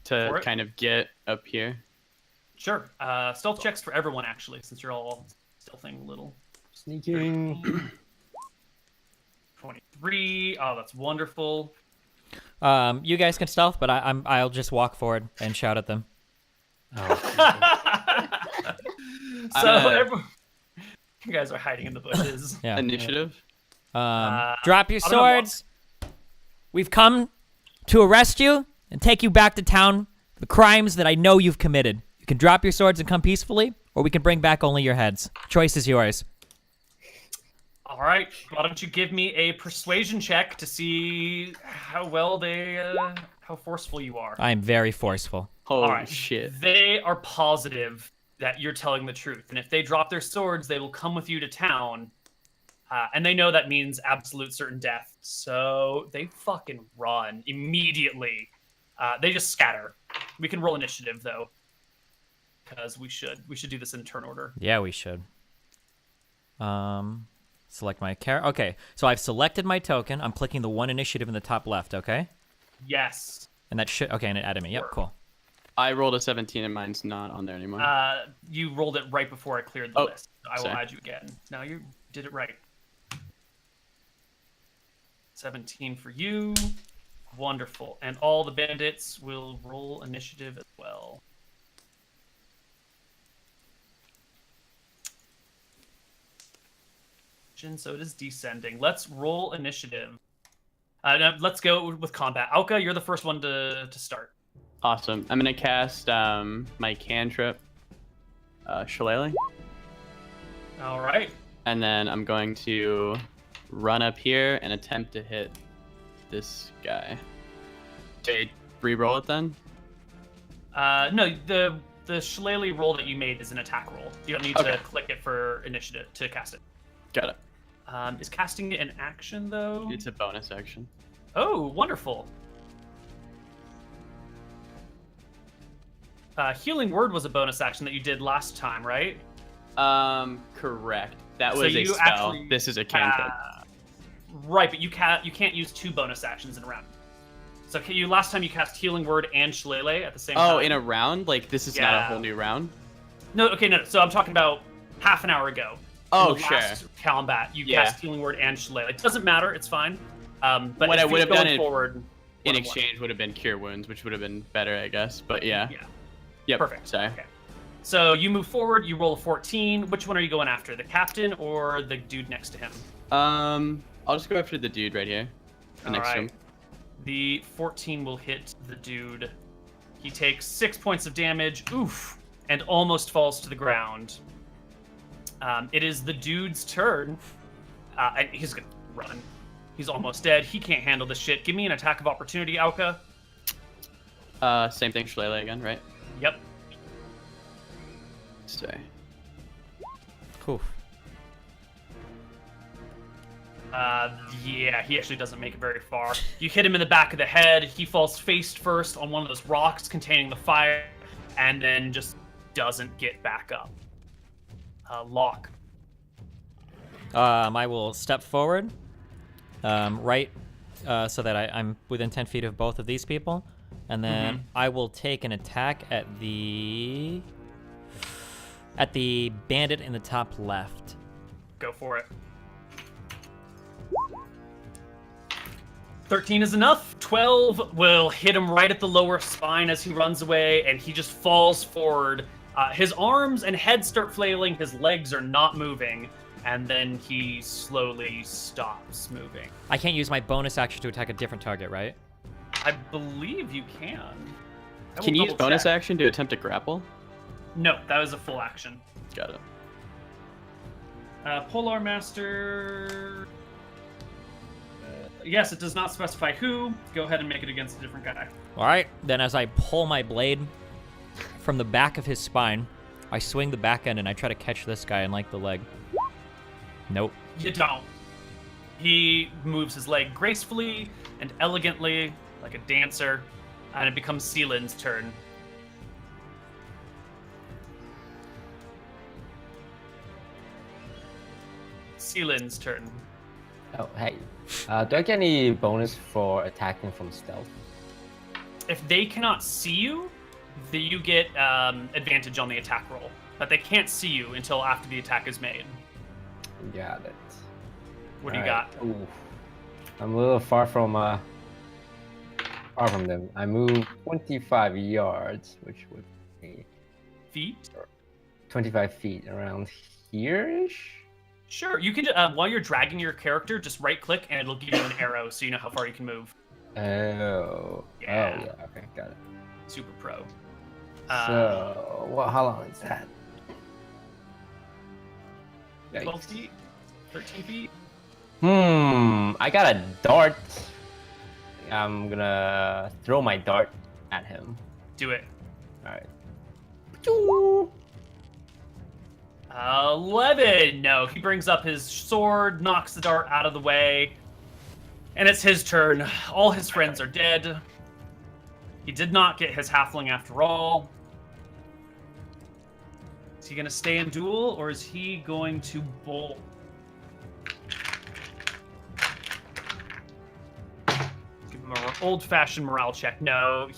A: to
D: For it?
A: kind of get up here.
D: Sure. Stealth checks for everyone, actually, since you're all stealthing a little.
C: Sneaking.
D: 23. Oh, that's wonderful.
B: You guys can stealth, but I'll just walk forward and shout at them.
D: So you guys are hiding in the bushes.
B: Yeah.
A: Initiative.
B: Drop your
D: I'm gonna walk-
B: swords. We've come to arrest you and take you back to town for the crimes that I know you've committed. You can drop your swords and come peacefully, or we can bring back only your heads. Choice is yours.
D: All right. Why don't you give me a persuasion check to see how how forceful you are.
B: I am very forceful.
A: Holy
D: All right.
A: shit.
D: They are positive that you're telling the truth, and if they drop their swords, they will come with you to town. And they know that means absolute certain death. So they fucking run immediately. They just scatter. We can roll initiative though, because we should do this in turn order.
B: Yeah, we should. Select my character. Okay, so I've selected my token. I'm clicking the one initiative in the top left, okay?
D: Yes.
B: And that should... Okay, and it added me. Yep, cool.
A: I rolled a 17 and mine's not on there anymore.
D: You rolled it right before I cleared the
A: Oh,
D: list. I will
A: sorry.
D: add you again. Now you did it right. 17 for you. Wonderful. And all the bandits will roll initiative as well. So it is descending. Let's roll initiative. Now let's go with combat. Alka, you're the first one to start.
A: Awesome. I'm gonna cast my cantrip, Shillelagh,
D: All right.
A: and then I'm going to run up here and attempt to hit this guy. Okay, re-roll it then.
D: No, the Shillelagh roll that you made is an attack roll. You don't need to click it for initiative to cast it.
A: Got it.
D: Is casting it an action though?
A: It's a bonus action.
D: Oh, wonderful. Healing Word was a bonus action that you did last time, right?
A: Correct. That
D: So
A: was a
D: you
A: spell.
D: actually
A: This is a cantrip.
D: Right, but you can't use 2 bonus actions in a round. So last time you cast Healing Word and Shillelagh at the same time.
A: Oh, in a round? Like this is not a whole new round?
D: No, okay, no. So I'm talking about half an hour ago.
A: Oh,
D: in the last combat, you cast Healing Word and Shillelagh. It doesn't matter, it's fine. But
A: what I would have done
D: forward
A: in exchange would have been Cure Wounds, which would have been better, I guess. But yeah.
D: Yeah.
A: Yep.
D: Perfect.
A: Sorry.
D: Okay. So you move forward, you roll a 14. Which one are you going after? The captain or the dude next to him?
A: I'll just go after the dude right here. Next to him.
D: The 14 will hit the dude. He takes 6 points of damage. Oof. And almost falls to the ground. It is the dude's turn. And he's going to run. He's almost dead. He can't handle this shit. Give me an attack of opportunity, Auka.
A: Same thing, Shillelagh again, right?
D: Yep.
A: Stay.
B: Oof.
D: Yeah, he actually doesn't make it very far. You hit him in the back of the head. He falls face first on one of those rocks containing the fire, and then just doesn't get back up. Locke.
B: I will step forward, right, so that I'm within 10 feet of both of these people, and then I will take an attack at the bandit in the top left.
D: Go for it. 13 is enough. 12 will hit him right at the lower spine as he runs away, and he just falls forward. His arms and head start flailing. His legs are not moving, and then he slowly stops moving.
B: I can't use my bonus action to attack a different target, right?
D: I believe you can.
A: Can you use bonus action to attempt to grapple?
D: No, that was a full action.
A: Got it.
D: Polar Master... yes, it does not specify who. Go ahead and make it against a different guy.
B: All right. Then as I pull my blade from the back of his spine, I swing the back end and I try to catch this guy in, like, the leg. Nope.
D: You don't. He moves his leg gracefully and elegantly, like a dancer, and it becomes Sealand's turn. Sealand's turn.
C: Oh, hey. Do I get any bonus for attacking from stealth?
D: If they cannot see you, you get advantage on the attack roll. But they can't see you until after the attack is made.
C: Got it.
D: What do you got?
C: Ooh. I'm a little far from them. I move 25 yards, which would be
D: Feet?
C: 25 feet around here-ish.
D: Sure. You can, while you're dragging your character, just right-click and it'll give you an arrow so you know how far you can move.
C: Oh.
D: Yeah.
C: Oh, yeah. Okay, got it.
D: Super pro.
C: So, how long is that?
D: 12 feet? 13 feet?
C: I got a dart. I'm gonna throw my dart at him.
D: Do it.
C: Alright.
D: 11. No, he brings up his sword, knocks the dart out of the way, and it's his turn. All his friends are dead. He did not get his halfling after all. Is he going to stay in duel, or is he going to bolt? Give him an old-fashioned morale check. No,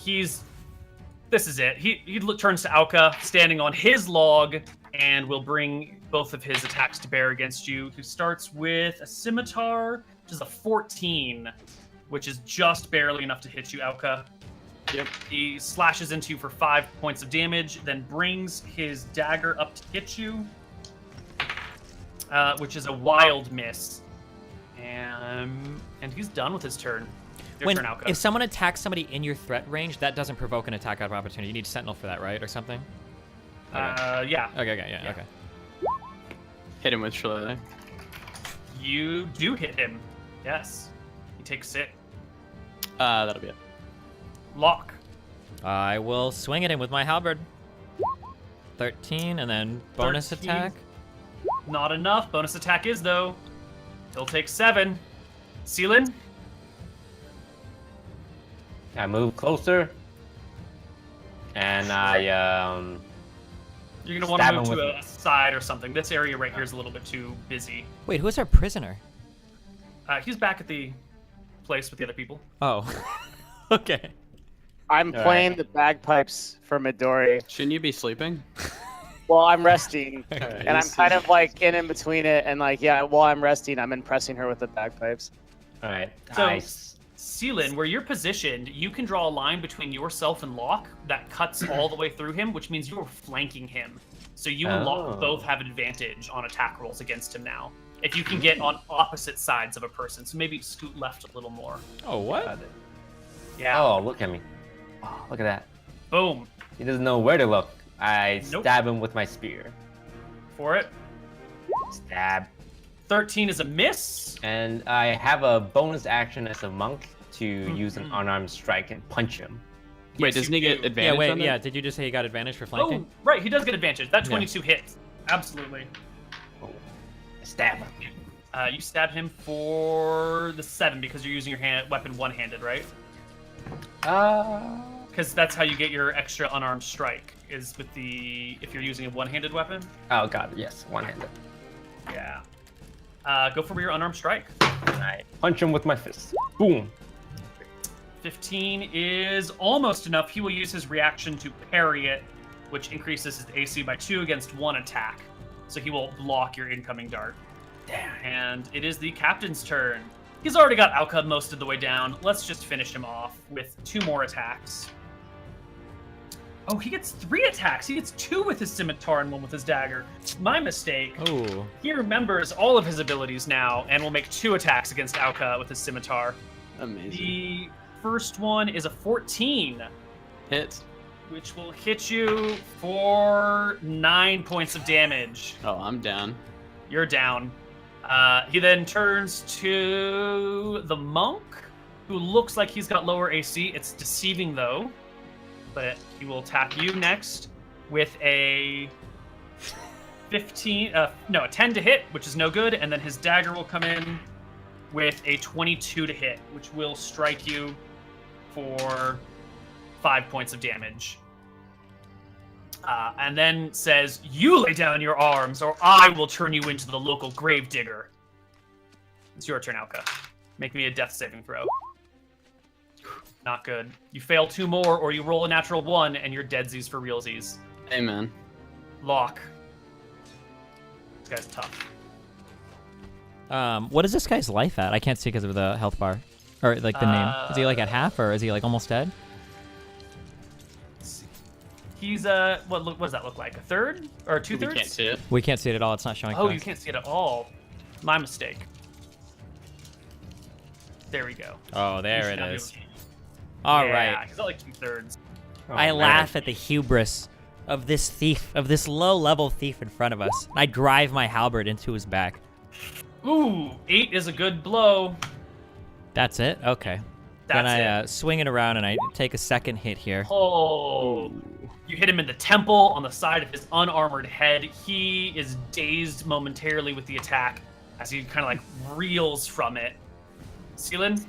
D: this is it. He turns to Auka, standing on his log, and will bring both of his attacks to bear against you. He starts with a scimitar, which is a 14, which is just barely enough to hit you, Auka.
A: Yep.
D: He slashes into you for 5 points of damage, then brings his dagger up to hit you, which is a wild miss. And he's done with his turn. Your
B: When
D: turn, Alka.
B: if someone attacks somebody in your threat range, that doesn't provoke an attack of opportunity. You need Sentinel for that, right, or something?
D: Yeah.
B: Okay.
A: Hit him with Shillelagh.
D: You do hit him. Yes. He takes 6.
A: That'll be it.
D: Lock.
B: I will swing at him with my halberd. 13, and then bonus
D: 13.
B: attack.
D: Not enough. Bonus attack is, though. He'll take 7. Seelin?
C: I move closer, and I
D: You're going to want to
C: Stab
D: move
C: him
D: to
C: with-
D: a side or something. This area right here is a little bit too busy.
B: Wait, who's our prisoner?
D: He's back at the place with the other people.
B: Oh, okay.
F: I'm
C: All
F: playing
C: right.
F: the bagpipes for Midori.
A: Shouldn't you be sleeping?
F: Well, I'm resting,
B: Okay.
F: and I'm kind of like in between it, and like while I'm resting, I'm impressing her with the bagpipes.
C: all right.
D: So,
C: Nice.
D: Seelin, where you're positioned, you can draw a line between yourself and Locke that cuts all the way through him, which means you're flanking him. So you and Locke
C: Oh.
D: both have advantage on attack rolls against him now. If you can get on opposite sides of a person, so maybe scoot left a little more.
B: Oh, what?
C: Got it.
D: Yeah.
C: Oh, look at me. Oh, look at that.
D: Boom.
C: He doesn't know where to look. I
D: Nope.
C: stab him with my spear.
D: For it.
C: Stab.
D: 13 is a miss.
C: And I have a bonus action as a monk to use an
D: Mhm.
C: unarmed strike and punch him.
A: Wait,
D: Yes,
A: doesn't
D: you
A: he get
D: do.
A: advantage
B: Yeah, wait,
A: on that?
B: yeah. Did you just say you got advantage for
D: Oh,
B: flanking?
D: right. He does get advantage. That
B: Yeah.
D: 22 hits. Absolutely.
C: Oh, stab him.
D: You stab him for the 7 because you're using your weapon one-handed, right? Because that's how you get your extra unarmed strike, is with if you're using a one-handed weapon.
C: Oh god, yes, one-handed.
D: Yeah. Go for your unarmed strike.
C: And I punch him with my fist. Boom.
D: 15 is almost enough. He will use his reaction to parry it, which increases his AC by 2 against 1 attack. So he will block your incoming dart.
C: Damn.
D: And it is the captain's turn. He's already got Alka most of the way down. Let's just finish him off with 2 more attacks. Oh, he gets 3 attacks. He gets 2 with his scimitar and 1 with his dagger. My mistake.
B: Oh.
D: He remembers all of his abilities now and will make 2 attacks against Alka with his scimitar.
A: Amazing.
D: The first one is a 14,
A: Hits.
D: which will hit you for 9 points of damage.
A: Oh, I'm down.
D: You're down. He then turns to the monk, who looks like he's got lower AC. It's deceiving, though. But he will attack you next with a 10 to hit, which is no good. And then his dagger will come in with a 22 to hit, which will strike you for 5 points of damage. And then says, "You lay down your arms, or I will turn you into the local gravedigger." It's your turn, Alka. Make me a death saving throw. Not good. You fail 2 more, or you roll a natural 1, and you're deadsies for realsies.
A: Hey, man.
D: Lock. This guy's tough.
B: What is this guy's life at? I can't see because of the health bar. Or, like, the name. Is he, like, at half, or is he, like, almost dead?
D: He's what does that look like? A third or 2/3?
A: We can't see it.
B: We can't see it at all. It's not showing
D: Oh,
B: for
D: you
B: us.
D: can't see it at all. My mistake. There we go.
B: Oh,
D: You
B: there
D: should
B: it
D: now be
B: is.
D: able to-
B: All
D: yeah,
B: right.
D: he's at like 2/3.
C: Oh,
B: I
C: man.
B: laugh at the hubris of this thief, of this low-level thief in front of us. I drive my halberd into his back.
D: Ooh, 8 is a good blow.
B: That's it? Okay.
D: That's
B: then I
D: it.
B: swing it around and I take a second hit here.
D: Oh, you hit him in the temple on the side of his unarmored head. He is dazed momentarily with the attack as he kind of like reels from it. Seelin?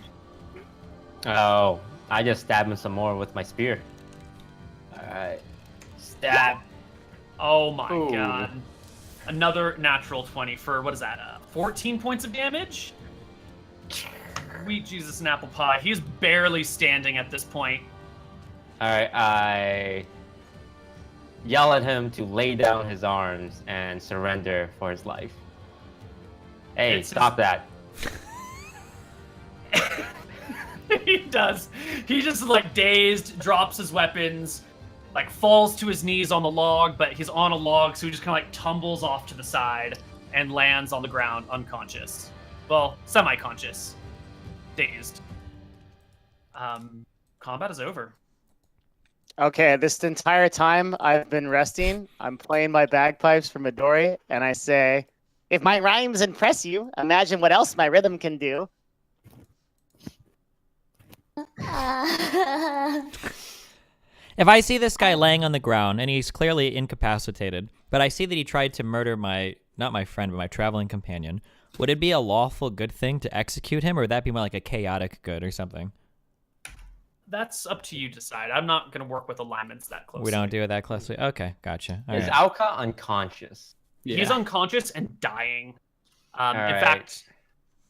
C: Oh, I just stab him some more with my spear. Alright. Stab.
D: Oh my
A: Ooh.
D: god. Another natural 20 for, what is that, 14 points of damage? Sweet Jesus and apple pie. He's barely standing at this point.
C: Alright, I yell at him to lay down his arms and surrender for his life. Hey,
D: It's
C: stop that.
D: He does. He just like dazed, drops his weapons, like falls to his knees on the log, but he's on a log, so he just kind of like tumbles off to the side and lands on the ground unconscious. Well, semi-conscious. Dazed. Combat is over.
F: Okay, this entire time I've been resting. I'm playing my bagpipes for Midori, and I say, "If my rhymes impress you, imagine what else my rhythm can do."
B: If I see this guy laying on the ground and he's clearly incapacitated, but I see that he tried to murder not my friend, but my traveling companion, would it be a lawful good thing to execute him, or would that be more like a chaotic good or something?
D: That's up to you to decide. I'm not going to work with alignments that closely.
B: We don't do it that closely? Okay, gotcha. All
C: Is
B: right.
C: Alka unconscious?
A: Yeah.
D: He's unconscious and dying. In
C: right.
D: fact,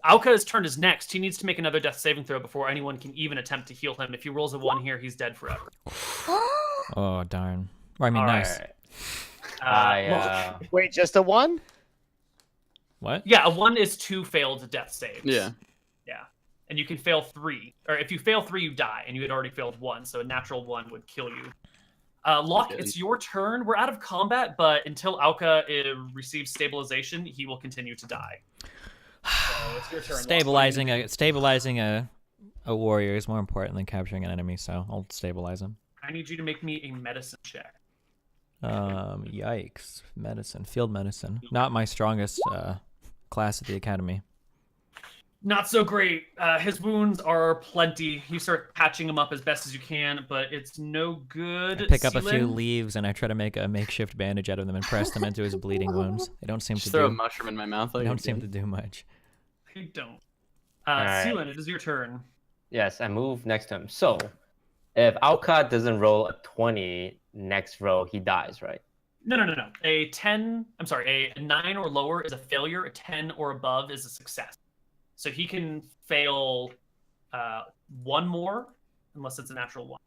D: Alka's turn is next. He needs to make another death saving throw before anyone can even attempt to heal him. If he rolls a 1 here, he's dead forever.
B: Oh, darn. Or, I mean,
C: All
B: nice.
C: right.
F: Wait, just a 1?
B: What?
D: Yeah, a 1 is 2 failed death saves.
A: Yeah.
D: Yeah. And you can fail 3. Or if you fail 3, you die, and you had already failed 1, so a natural 1 would kill you. Locke, it's your turn. We're out of combat, but until Alka receives stabilization, he will continue to die. So it's your turn. Locke.
B: Stabilizing a warrior is more important than capturing an enemy, so I'll stabilize him.
D: I need you to make me a medicine check.
B: Yikes. Field medicine. Not my strongest class at the academy.
D: Not so great. His wounds are plenty. You start patching him up as best as you can, but it's no good.
B: I pick up a few
D: Sealand?
B: leaves and I try to make a makeshift bandage out of them and press them into his bleeding wounds. They don't seem
A: Just
B: to
A: throw a
B: do.
A: mushroom in my mouth.
B: They
A: Like
B: don't seem to do much.
D: You don't.
C: right.
D: Sealand, it is your turn.
C: Yes, I move next to him. So, if Alka doesn't roll a 20 next row, he dies, right?
D: No. A 9 or lower is a failure. A 10 or above is a success. So he can fail 1 more, unless it's a natural 1.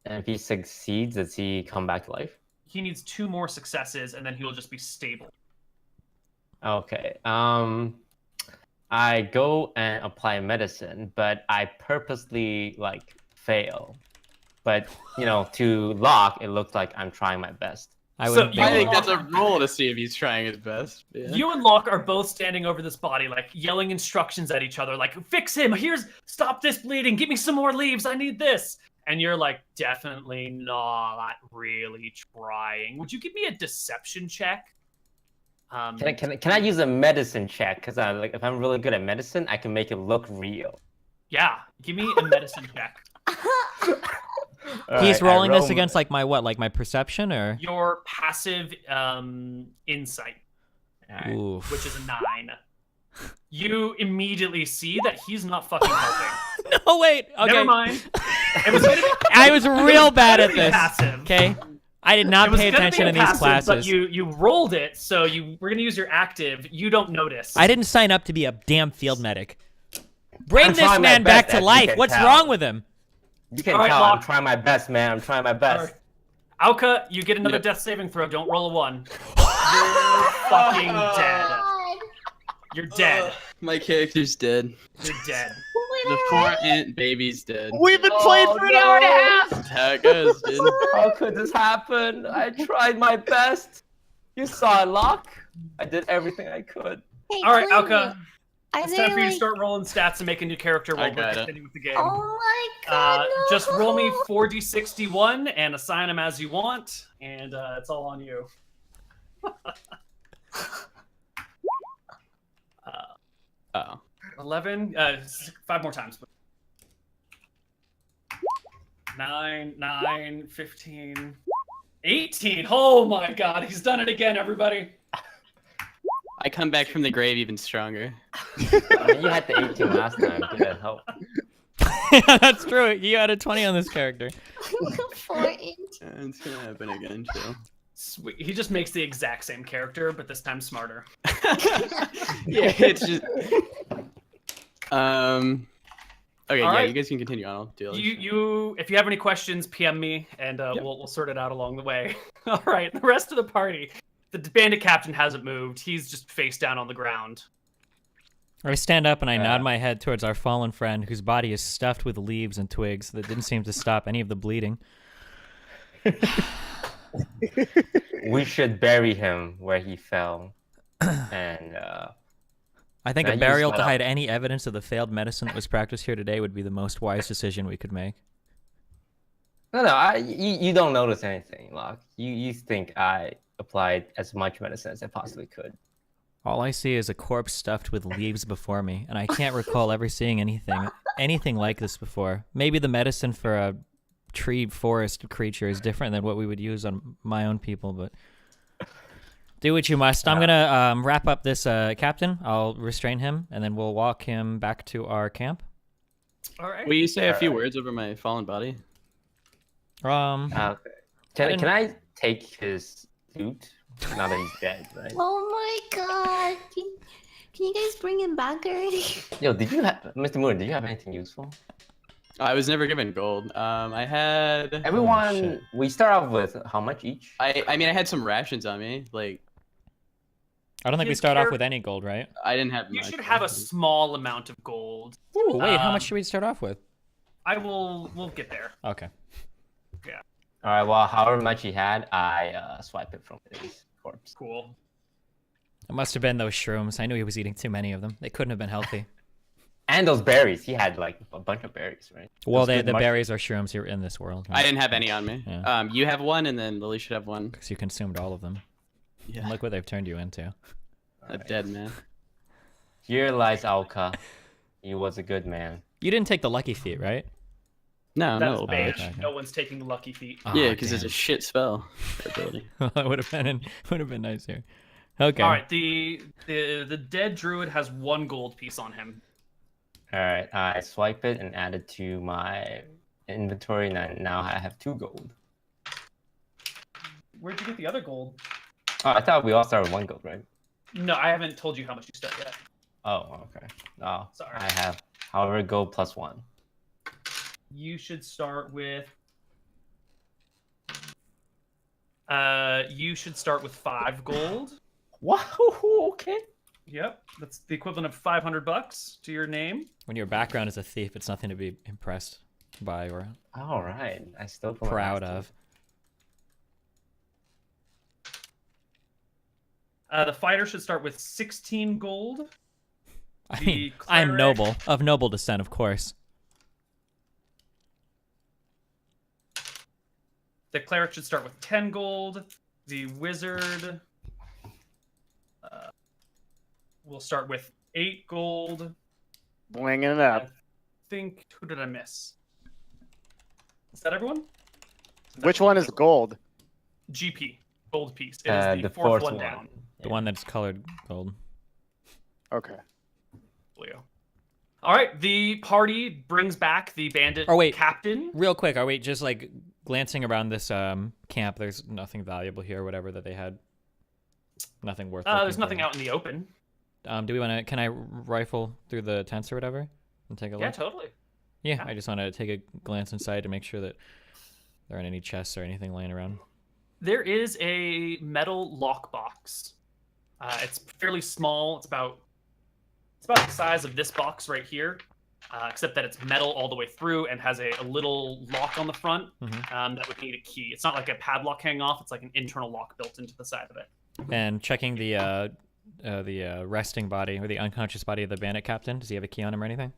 C: And if he succeeds, does he come back to life?
D: He needs 2 more successes, and then he will just be stable.
C: Okay. I go and apply medicine, but I purposely fail. But to Locke, it looks like I'm trying my best.
B: I
D: So
B: would.
D: you-
A: I think that's a roll to see if he's trying his best. Yeah.
D: You and Locke are both standing over this body, yelling instructions at each other, fix him, stop this bleeding, give me some more leaves, I need this. And you're definitely not really trying. Would you give me a deception check?
C: Can I use a medicine check? Because if I'm really good at medicine, I can make it look real.
D: Yeah, give me a medicine check.
B: He's rolling this against my perception or?
D: Your passive insight,
B: Oof.
D: which is a 9. You immediately see that he's not fucking helping.
B: No, wait. Okay.
D: Never mind. It was gonna be,
B: I was real bad at
D: be
B: this.
D: passive.
B: Okay. I did not
D: It was
B: pay
D: gonna be
B: attention
D: a
B: in these
D: passive,
B: classes.
D: But you rolled it, so we're gonna use your active. You don't notice.
B: I didn't sign up to be a damn field medic. Bring
C: I'm
B: this
C: trying my
B: man back
C: best,
B: to
C: as you
B: life.
C: can
B: What's
C: tell.
B: wrong with him?
C: You can
D: All right,
C: tell I'm
D: Locke.
C: trying my best, man. I'm trying my best.
D: Alka, you get another
A: Yep.
D: death saving throw. Don't roll a 1. You're fucking dead.
E: God.
D: You're dead.
A: My character's dead.
D: You're dead.
A: The poor ant baby's dead.
F: We've been playing for an hour and a half.
A: That's how it goes, dude.
C: How could this happen? I tried my best. You saw it, Locke. I did everything I could.
E: Hey,
D: All right,
E: Chloe,
D: Alka.
E: Are
D: It's
E: there
D: time for you to
E: like...
D: start rolling stats and make a new character while
A: I
D: we're
A: got it.
D: continuing with the game.
E: Oh my god, no.
D: Just roll me 4d61 and assign them as you want, and it's all on you.
A: Oh.
D: 11, 5 more times. 9, 15, 18. Oh my god, he's done it again, everybody.
A: I come back from the grave even stronger.
C: I mean, you had the 18 last time. Did that help?
B: That's true. You had a 20 on this character.
E: 4 inch.
A: It's gonna happen again, too.
D: Sweet. He just makes the exact same character, but this time smarter.
A: Yeah, it's just. Okay,
D: All
A: yeah,
D: right.
A: you guys can continue on. I'll deal.
D: If you have any questions, PM me, and we'll sort it out along the way. All right, the rest of the party. The bandit captain hasn't moved. He's just face down on the ground.
B: I stand up and I nod my head towards our fallen friend, whose body is stuffed with leaves and twigs that didn't seem to stop any of the bleeding. We
C: should bury him where he fell. And
B: I think
C: I
B: a
C: use
B: burial to
C: that.
B: hide any evidence of the failed medicine that was practiced here today would be the most wise decision we could make.
C: No, you don't notice anything, Locke. You think I applied as much medicine as I possibly could.
B: All I see is a corpse stuffed with leaves before me, and I can't recall ever seeing anything like this before. Maybe the medicine for a tree forest creature is different than what we would use on my own people, but do what you must. I'm gonna wrap up this captain. I'll restrain him, and then we'll walk him back to our camp.
D: All right.
A: Will you say a few words over my fallen body?
C: Okay. Can I take his loot now that he's dead, right?
E: Oh my god. Can you guys bring him back already?
C: Yo, did you have Mr. Moore? Did you have anything useful?
A: I was never given gold. I had.
C: Everyone,
B: shit.
C: we start off with how much each?
A: I mean, I had some rations on me. Like,
B: I don't think we
D: His
B: start off
D: character-
B: with any gold, right?
A: I didn't have.
D: You
A: much.
D: should have a small amount of gold.
B: Ooh, wait, how
D: Um,
B: much should we start off with?
D: We'll get there.
B: Okay.
C: All right. Well, however much he had, I swipe it from his corpse.
D: Cool.
B: It must have been those shrooms. I knew he was eating too many of them. They couldn't have been healthy.
C: And those berries. He had like a bunch of berries, right?
B: Well,
C: Those good
B: the
C: mush-
B: berries are shrooms here in this world.
A: I didn't have any on me.
B: Yeah.
A: You have one, and then Lily should have one.
B: Because you consumed all of them.
A: Yeah.
B: And look what they've turned you into.
A: A dead man.
C: Here lies Alka. He was a good man.
B: You didn't take the lucky feat, right?
A: No,
D: That's
A: no.
D: banned.
B: okay.
D: No one's taking the lucky feat.
B: Oh,
A: Yeah, because it's a
B: damn.
A: shit spell ability.
B: That would have been nice here. Okay.
D: All right. The dead druid has 1 gold piece on him.
C: All right. I swipe it and add it to my inventory, and now I have 2 gold.
D: Where'd you get the other gold?
C: Oh, I thought we all started with 1 gold, right?
D: No, I haven't told you how much you start yet.
C: Oh, okay. Oh,
D: Sorry.
C: I have, however, gold plus 1.
D: You should start with. You should start with 5 gold.
C: Wow. Okay.
D: Yep, that's the equivalent of $500 to your name.
B: When your background is a thief, it's nothing to be impressed by or
C: All right. I still put my
B: proud
C: last
B: of.
D: The fighter should start with 16 gold.
B: I
D: The
B: mean, I am
D: cleric-
B: noble, of noble descent, of course.
D: The cleric should start with 10 gold. The wizard will start with 8 gold.
F: Blinging it
D: I
F: up.
D: think, who did I miss? Is that everyone?
F: Which one is gold?
D: GP, gold piece. It is the
C: The
D: fourth
C: fourth
D: one
C: one.
D: down.
B: The one that's colored gold.
F: Okay.
D: Leo. All right, the party brings back the bandit
B: Oh, wait.
D: captain.
B: Real quick, are we just like glancing around this camp? There's nothing valuable here, or whatever that they had. Nothing worth.
D: There's
B: looking
D: nothing
B: for.
D: out in the open.
B: Do we want to? Can I rifle through the tents or whatever and take a look?
D: Yeah, totally.
B: Yeah, I just want to take a glance inside to make sure that there aren't any chests or anything laying around.
D: There is a metal lockbox. It's fairly small. It's about the size of this box right here, except that it's metal all the way through and has a little lock on the front that would need a key. It's not like a padlock hanging off. It's like an internal lock built into the side of it.
B: And checking the resting body or the unconscious body of the bandit captain. Does he have a key on him or anything?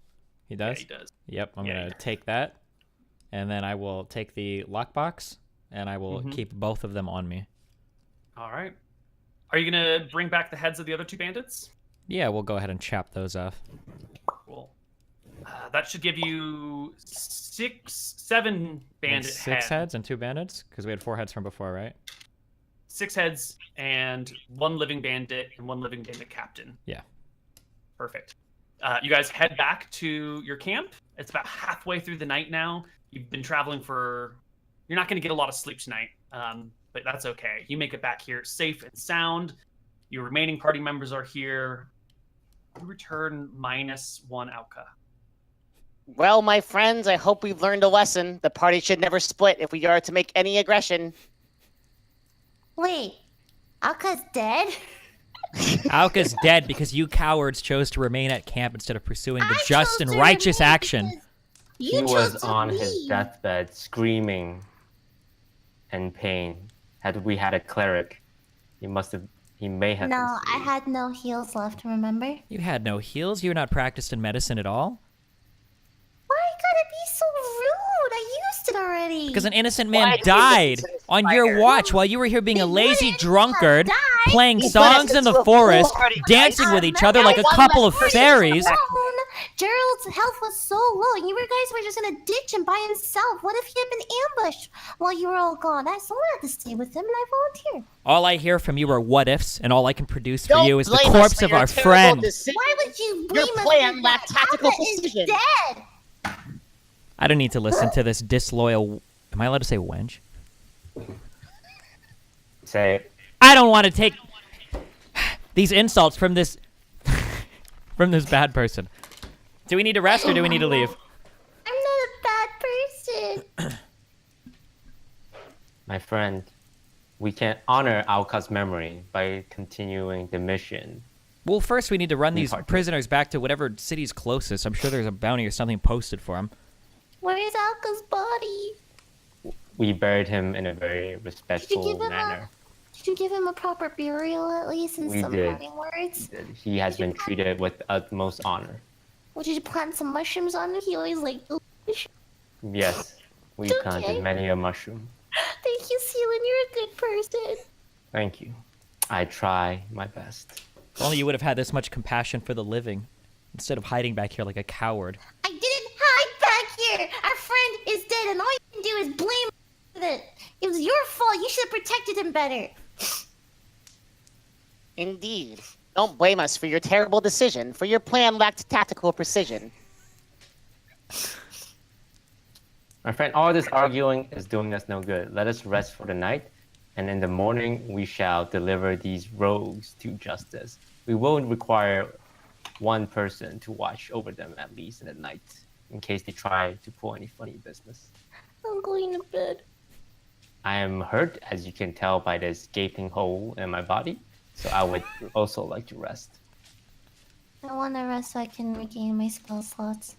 B: He does?
D: Yeah, he does.
B: Yep, I'm
D: Yeah,
B: going
D: he
B: to
D: does.
B: take that. And then I will take the lockbox and I will keep both of them on me.
D: All right. Are you going to bring back the heads of the other 2 bandits?
B: Yeah, we'll go ahead and chop those off.
D: Cool. That should give you 7 bandit
B: And 6 heads and 2 bandits? Because we had 4 heads from before, right?
D: 6 heads and 1 living bandit and 1 living bandit captain.
B: Yeah.
D: Perfect. You guys head back to your camp. It's about halfway through the night now. You've been traveling for. You're not going to get a lot of sleep tonight, but that's okay. You make it back here safe and sound. Your remaining party members are here. You return -1 Auka.
F: Well, my friends, I hope we've learned a lesson. The party should never split if we are to make any aggression.
E: Wait, Alka's dead?
B: Alka's dead because you cowards chose to remain at camp instead of pursuing the
E: I
B: just
E: chose
B: and
E: to
B: righteous
E: remain
B: action.
E: because
C: He
E: You chose
C: was
E: to
C: on his
E: leave.
C: deathbed screaming in pain. Had we had a cleric, he He may have.
E: No,
C: been
E: I
C: saved.
E: had no heals left, remember?
B: You had no heals. You're not practiced in medicine at all.
E: Why you gotta be so rude? I used it already.
B: Because an innocent
F: Why
B: man
F: did you
B: died
F: listen to this
B: on your
F: fighter?
B: watch while you were here being a
E: He
B: lazy
E: wouldn't
B: drunkard,
E: have died.
B: playing
F: He
B: songs
F: went
B: in the
F: into a
B: forest,
F: foolhardy
B: dancing
F: fight.
B: with each other like a
F: One
B: couple
F: less
B: of
F: person
B: fairies.
E: Alone. Gerald's health was so low, and you guys were just gonna ditch him by himself. What if he had been ambushed while you were all gone? Someone had to stay with him, and I volunteered.
B: All I hear from you are what ifs, and all I can produce for
F: Don't
B: you is the
F: blame us
B: corpse
F: for
B: of
F: your
B: our
F: terrible
B: friend.
F: decision.
E: Why would you blame
F: Your
E: us
F: plan
E: for
F: lacked
E: that?
F: tactical
E: Alpha is
F: precision.
E: dead.
B: I don't need to listen to this disloyal. Am I allowed to say wench?
C: Say,
B: I don't want to take these insults from this from this bad person. Do we need to rest or do we need to leave?
E: I'm not a bad person.
C: my friend, we can honor Alka's memory by continuing the mission.
B: Well, first we need to run these
C: Part two.
B: prisoners back to whatever city's closest. I'm sure there's a bounty or something posted for them.
E: Where's Alka's body?
C: We buried him in a very respectful
E: give him
C: manner.
E: Did you give him a proper burial at least and
C: We
E: some
C: did.
E: parting words?
C: He has been treated with utmost honor.
E: Or did you plant some mushrooms on him? He always like, "Ooh,
C: Yes, we
E: Okay.
C: planted many a mushroom.
E: thank you, Sealan, you're a good person.
C: Thank you. I try my best.
B: If only you would have had this much compassion for the living, instead of hiding back here like a coward.
E: I didn't hide back here. Our friend is dead, and all you can do is blame me for it. It was your fault. You should have protected him better.
F: Indeed. Don't blame us for your terrible decision, for your plan lacked tactical precision.
C: My friend, all this arguing is doing us no good. Let us rest for the night, and in the morning we shall deliver these rogues to justice. We will require one person to watch over them at least in the night, in case they try to pull any funny business.
E: I'm going to bed.
C: I am hurt, as you can tell by this gaping hole in my body, so I would also like to rest.
E: I want to rest so I can regain my spell slots.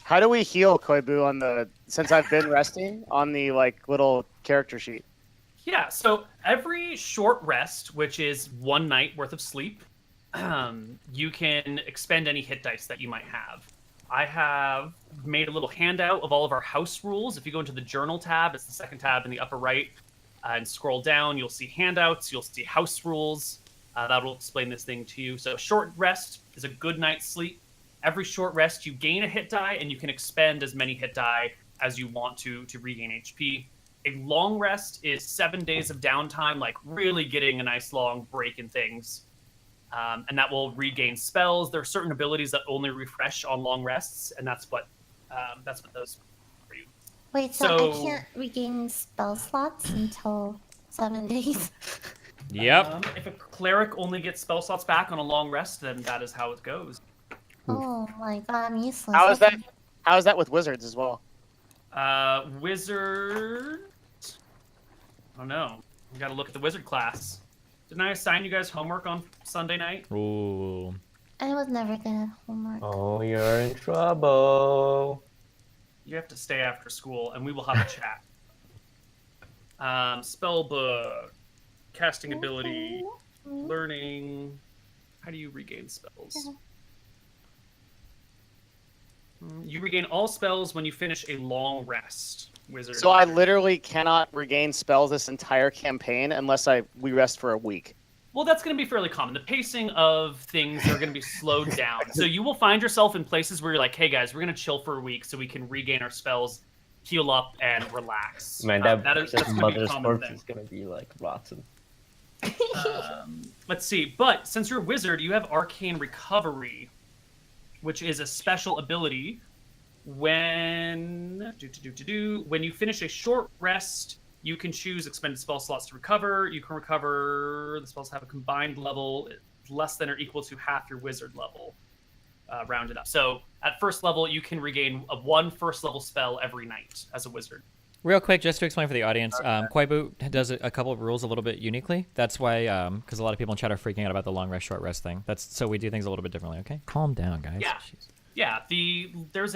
F: How do we heal, Koibu, on the since I've been resting on the like little character sheet?
D: Yeah, so every short rest, which is 1 night worth of sleep, you can expend any hit dice that you might have. I have made a little handout of all of our house rules. If you go into the journal tab, it's the second tab in the upper right, and scroll down, you'll see handouts, you'll see house rules. That will explain this thing to you. So a short rest is a good night's sleep. Every short rest, you gain a hit die, and you can expend as many hit die as you want to regain HP. A long rest is 7 days of downtime, like really getting a nice long break in things. And that will regain spells. There are certain abilities that only refresh on long rests, and that's what those for you.
E: Wait, so
D: So-
E: I can't regain spell slots until 7 days?
D: If a cleric only gets spell slots back on a long rest, then that is how it goes.
E: Oh my god, I'm useless.
F: How is that?
E: Okay.
F: How is that with wizards as well?
D: Wizard. I don't know. We got to look at the wizard class. Didn't I assign you guys homework on Sunday night?
B: Ooh.
E: I was never good at homework.
C: Oh, you're in trouble.
D: You have to stay after school, and we will have a chat. Spell book, casting ability, learning. How do you regain spells? You regain all spells when you finish a long rest. Wizard.
F: So I literally cannot regain spells this entire campaign unless we rest for a week.
D: Well, that's going to be fairly common. The pacing of things are going to be slowed down. So you will find yourself in places where you're like, hey guys, we're going to chill for a week so we can regain our spells, heal up, and relax.
C: Man,
D: that's
C: that's
D: going to be a
C: mother's
D: common
C: corpse
D: thing.
C: is gonna be like rotten.
D: Let's see. But since you're a wizard, you have Arcane Recovery, which is a special ability. When you finish a short rest, you can choose expended spell slots to recover. You can recover. The spells have a combined level less than or equal to half your wizard level, rounded up. So at first level, you can regain one first level spell every night as a wizard.
B: Real quick, just to explain for the audience, Koibu does a couple of rules a little bit uniquely. That's why, because a lot of people in chat are freaking out about the long rest, short rest thing. That's so we do things a little bit differently. Okay, calm down, guys.
D: Yeah.
B: Jeez.
D: Yeah, there's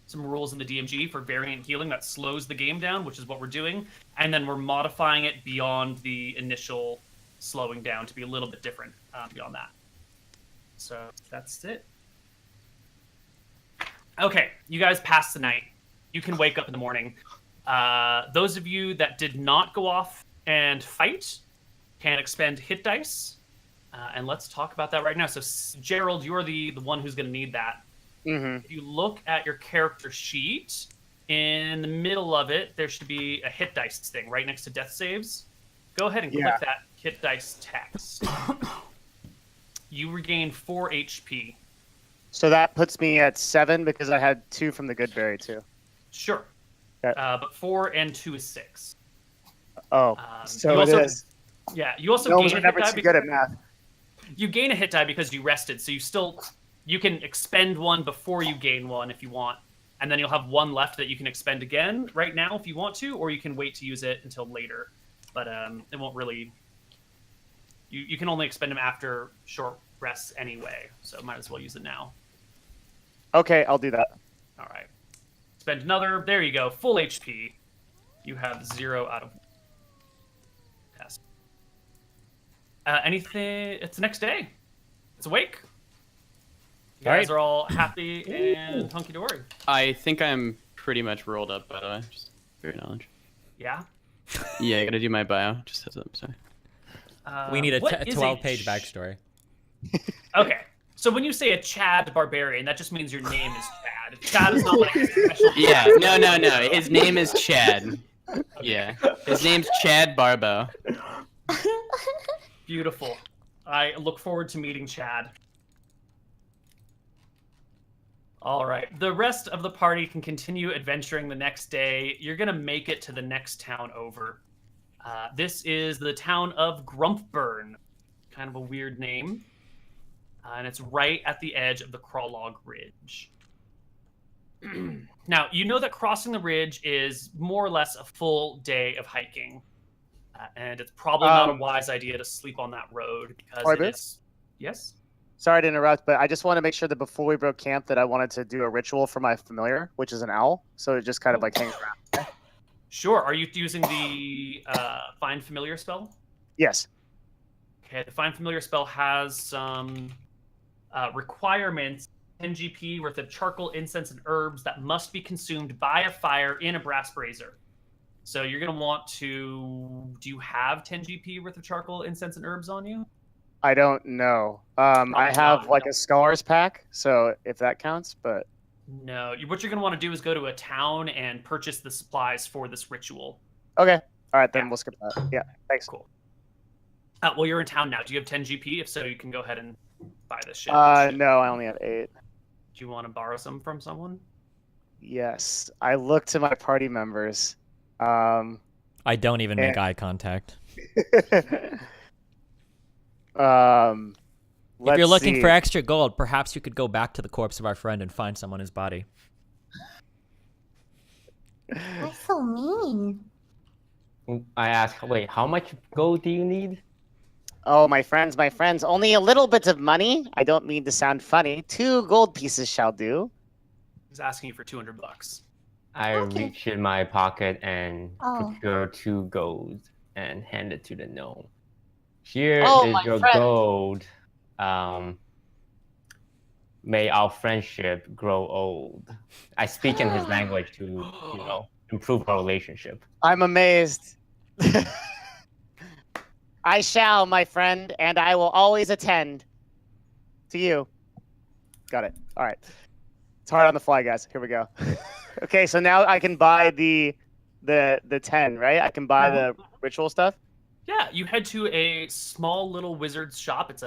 D: some rules in the DMG for variant healing that slows the game down, which is what we're doing, and then we're modifying it beyond the initial slowing down to be a little bit different beyond that. So that's it. Okay, you guys pass the night. You can wake up in the morning. Those of you that did not go off and fight can expend hit dice. And let's talk about that right now. So, Gerald, you're the one who's going to need that.
F: Mm-hmm.
D: If you look at your character sheet, in the middle of it, there should be a hit dice thing right next to death saves. Go ahead and click that hit dice text. You regain 4 HP.
F: So that puts me at 7 because I had 2 from the good berry too.
D: Sure.
F: Okay.
D: But 4 and 2 is 6.
F: Oh,
D: you
F: so
D: also,
F: it is.
D: Yeah, you also
F: Gnomes
D: gain
F: are
D: a hit
F: never
D: die.
F: too good at math.
D: You gain a hit die because you rested, so you can expend one before you gain one if you want, and then you'll have one left that you can expend again right now if you want to, or you can wait to use it until later. But it won't really. You can only expend them after short rests anyway, so might as well use it now.
F: Okay, I'll do that.
D: All right. Spend another. There you go. Full HP. You have 0 out of test. Anything? It's the next day. It's awake. You guys are all happy and hunky dory.
A: I think I'm pretty much rolled up, by the way. Just for your knowledge.
D: Yeah.
A: Yeah, I gotta do my bio. Just heads up. Sorry.
B: We need a
D: what is
B: 12-page backstory.
D: Okay. So when you say a Chad barbarian, that just means your name is Chad. Chad is not like a special.
A: Yeah. No. His name is Chad. Yeah. His name's Chad Barbo.
D: Beautiful. I look forward to meeting Chad. All right. The rest of the party can continue adventuring the next day. You're going to make it to the next town over. This is the town of Grumpburn. Kind of a weird name. And it's right at the edge of the Crawlog Ridge. Now, you know that crossing the ridge is more or less a full day of hiking. And it's probably not a wise idea to sleep on that road because it is... Yes?
F: Sorry to interrupt, but I just want to make sure that before we broke camp that I wanted to do a ritual for my familiar, which is an owl. So it just kind of like hangs around.
D: Sure. Are you using the Find Familiar spell?
F: Yes.
D: Okay, the Find Familiar spell has some requirements. 10 GP worth of charcoal, incense, and herbs that must be consumed by a fire in a brass brazier. So you're going to want to... Do you have 10 GP worth of charcoal, incense, and herbs on you?
F: I don't know. I have like a scholars pack, so if that counts, but...
D: No. What you're going to want to do is go to a town and purchase the supplies for this ritual.
F: Okay. All right, then we'll skip that. Yeah, thanks.
D: Cool. Well, you're in town now. Do you have 10 GP? If so, you can go ahead and buy this shit.
F: No, I only have 8.
D: Do you want to borrow some from someone?
F: Yes. I look to my party members.
B: I don't even make eye contact. If you're looking for extra gold, perhaps you could go back to the corpse of our friend and find some on his body.
E: That's so mean.
C: I ask, wait, how much gold do you need?
F: Oh, my friends, only a little bit of money. I don't mean to sound funny. 2 gold pieces shall do.
D: He's asking you for $200.
C: I reach in my pocket and
E: Oh.
C: procure 2 gold and hand it to the gnome. Here
F: Oh,
C: is
F: my
C: your
F: friend.
C: gold. May our friendship grow old. I speak in his language to, improve our relationship.
F: I'm amazed. I shall, my friend, and I will always attend to you. Got it. All right. It's hard on the fly, guys. Here we go. Okay, so now I can buy the 10, right? I can buy the ritual stuff.
D: Yeah, you head to a small little wizard's shop. It's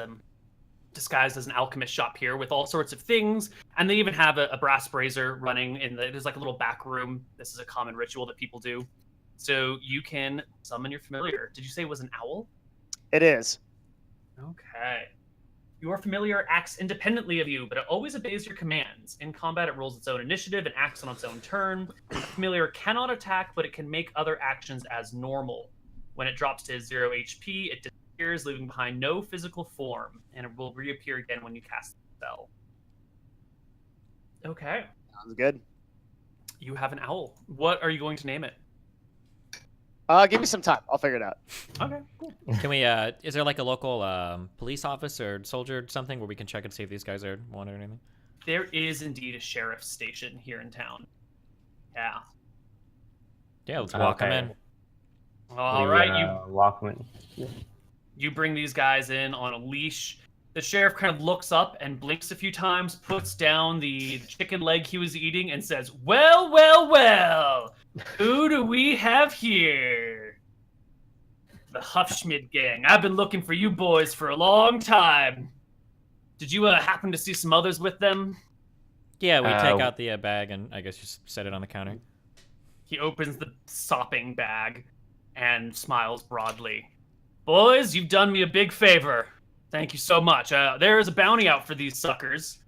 D: disguised as an alchemist shop here with all sorts of things, and they even have a brass brazier running there's like a little back room. This is a common ritual that people do. So you can summon your familiar. Did you say it was an owl?
F: It is.
D: Okay. Your familiar acts independently of you, but it always obeys your commands. In combat, it rolls its own initiative and acts on its own turn. The familiar cannot attack, but it can make other actions as normal. When it drops to 0 HP, it disappears, leaving behind no physical form, and it will reappear again when you cast the spell. Okay.
F: Sounds good.
D: You have an owl. What are you going to name it?
F: Give me some time. I'll figure it out.
D: Okay, cool.
B: Can we? Is there like a local police office or soldier or something where we can check and see if these guys are wanted or anything?
D: There is indeed a sheriff's station here in town. Yeah.
B: Yeah, let's walk them in.
D: All right,
C: walk them in.
D: you bring these guys in on a leash. The sheriff kind of looks up and blinks a few times, puts down the chicken leg he was eating, and says, "Well, well, well, who do we have here?" "The Huffschmidt gang. I've been looking for you boys for a long time. Did you happen to see some others with them?"
B: Yeah, we take out the bag and I guess just set it on the counter.
D: He opens the sopping bag and smiles broadly. "Boys, you've done me a big favor. Thank you so much. There is a bounty out for these suckers.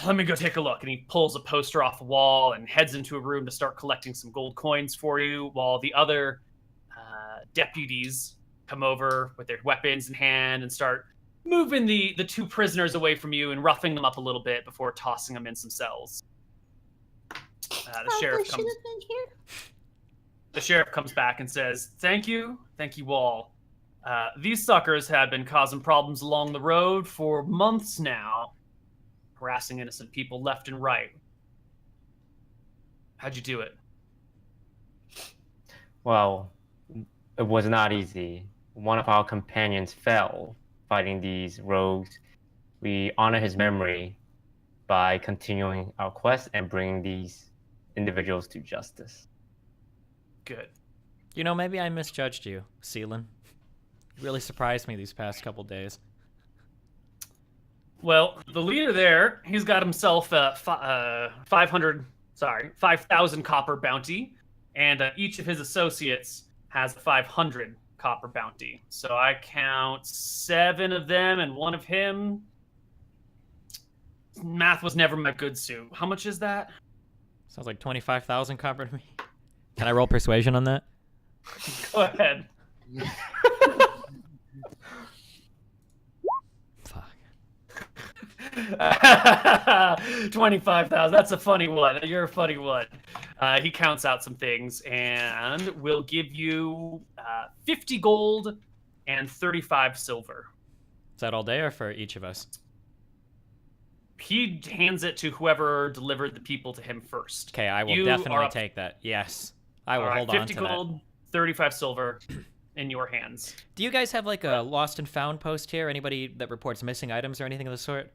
D: Let me go take a look." And he pulls a poster off a wall and heads into a room to start collecting some gold coins for you, while the other deputies come over with their weapons in hand and start moving the two prisoners away from you and roughing them up a little bit before tossing them in some cells. The sheriff comes back and says, thank you all. These suckers have been causing problems along the road for months now, harassing innocent people left and right. How'd you do it?"
C: Well, it was not easy. One of our companions fell fighting these rogues. We honor his memory by continuing our quest and bringing these individuals to justice.
D: Good.
B: You know, maybe I misjudged you, Seelan. You really surprised me these past couple days.
D: Well, the leader there, he's got himself a 5,000 copper bounty, and each of his associates has a 500 copper bounty. So I count 7 of them and 1 of him. Math was never my good suit. How much is that?
B: Sounds like 25,000 copper to me. Can I roll persuasion on that?
D: Go ahead.
B: Fuck.
D: 25,000. That's a funny one. You're a funny one. He counts out some things and will give you 50 gold and 35 silver.
B: Is that all day or for each of us?
D: He hands it to whoever delivered the people to him first.
B: Okay, I will definitely take that. Yes. I will hold on to that.
D: 50 gold, 35 silver in your hands.
B: Do you guys have like a lost and found post here? Anybody that reports missing items or anything of the sort?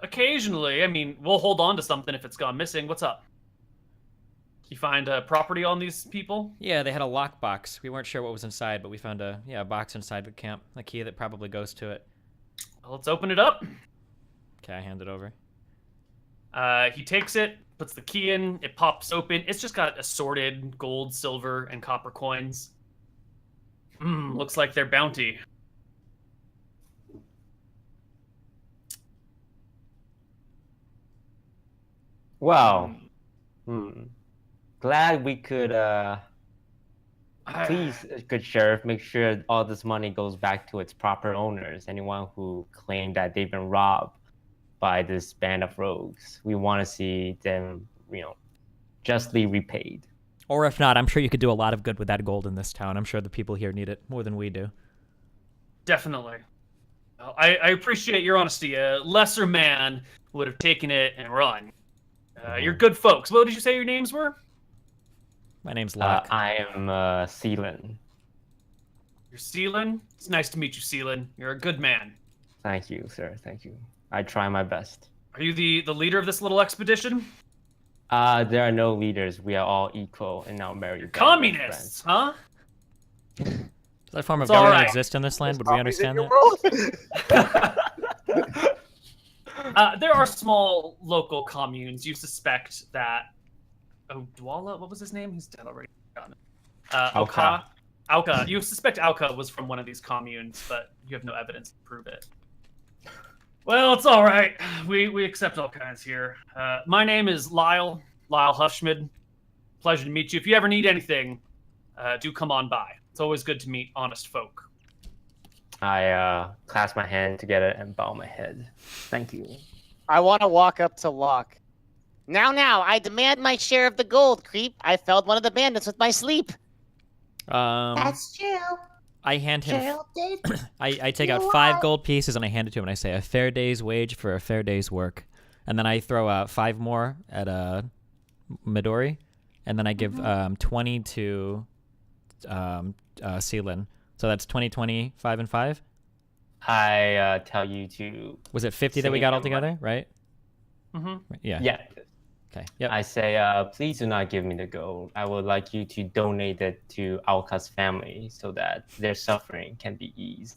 D: Occasionally. I mean, we'll hold on to something if it's gone missing. What's up? You find property on these people?
B: Yeah, they had a lockbox. We weren't sure what was inside, but we found a box inside the camp. A key that probably goes to it.
D: Well, let's open it up.
B: Okay, I hand it over.
D: He takes it, puts the key in, it pops open. It's just got assorted gold, silver, and copper coins. Looks like their bounty.
C: Wow. Glad we could, please, good sheriff, make sure all this money goes back to its proper owners. Anyone who claimed that they've been robbed by this band of rogues. We want to see them, justly repaid.
B: Or if not, I'm sure you could do a lot of good with that gold in this town. I'm sure the people here need it more than we do.
D: Definitely. Well, I appreciate your honesty. A lesser man would have taken it and run. You're good folks. What did you say your names were?
B: My name's Locke.
C: I am Seelan.
D: You're Seelan? It's nice to meet you, Seelan. You're a good man.
C: Thank you, sir. Thank you. I try my best.
D: Are you the leader of this little expedition?
C: There are no leaders. We are all equal and now married.
D: Communists, huh?
B: Does that form of
D: It's all
B: government
D: right.
B: exist in this land? Would we understand that?
D: There are small local communes. You suspect that... Oh, Dwala? What was his name? He's dead already.
C: Auka.
D: Auka. You suspect Auka was from one of these communes, but you have no evidence to prove it. Well, it's all right. We accept all kinds here. My name is Lyle Huffschmidt. Pleasure to meet you. If you ever need anything, do come on by. It's always good to meet honest folk.
C: I clasp my hand together and bow my head. Thank you.
F: I want to walk up to Locke Now, I demand my share of the gold, creep. I felled one of the bandits with my sleep.
E: That's true.
B: I hand him.
E: Gerald did.
B: I take
E: You
B: out 5
E: what?
B: gold pieces and I hand it to him and I say, a fair day's wage for a fair day's work. And then I throw out 5 more at Midori, and then I give 20 to Seelin. So that's 20, 20, 5, and 5.
C: I tell you to.
B: Was it 50 that we
C: Sing
B: got all
C: them
B: together, right?
D: Mm-hmm.
B: Yeah.
C: Yeah.
B: Okay. Yep.
C: I say, please do not give me the gold. I would like you to donate it to Alka's family so that their suffering can be eased.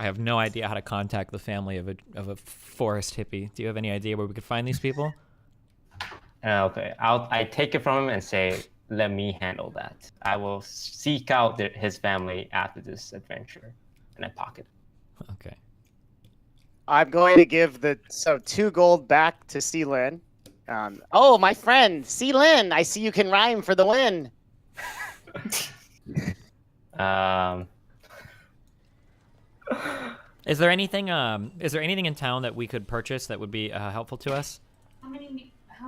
B: I have no idea how to contact the family of a forest hippie. Do you have any idea where we could find these people?
C: Okay, I take it from him and say, let me handle that. I will seek out his family after this adventure, and I pocket it.
B: Okay.
F: I'm going to give 2 gold back to Seelin. Oh, my friend, Seelin, I see you can rhyme for the win.
B: Is there anything in town that we could purchase that would be helpful to us?
G: How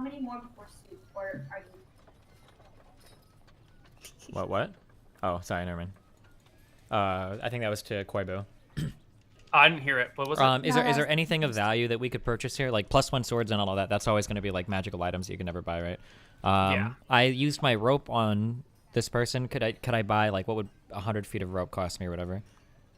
G: many more before soup, or are you?
B: What? Oh, sorry, never mind. I think that was to Koibu.
D: I didn't hear it. What was it?
B: Is there anything of value that we could purchase here? Like +1 swords and all of that. That's always going to be like magical items that you can never buy, right?
D: Yeah.
B: I used my rope on this person. Could I buy, like, what would 100 feet of rope cost me or whatever?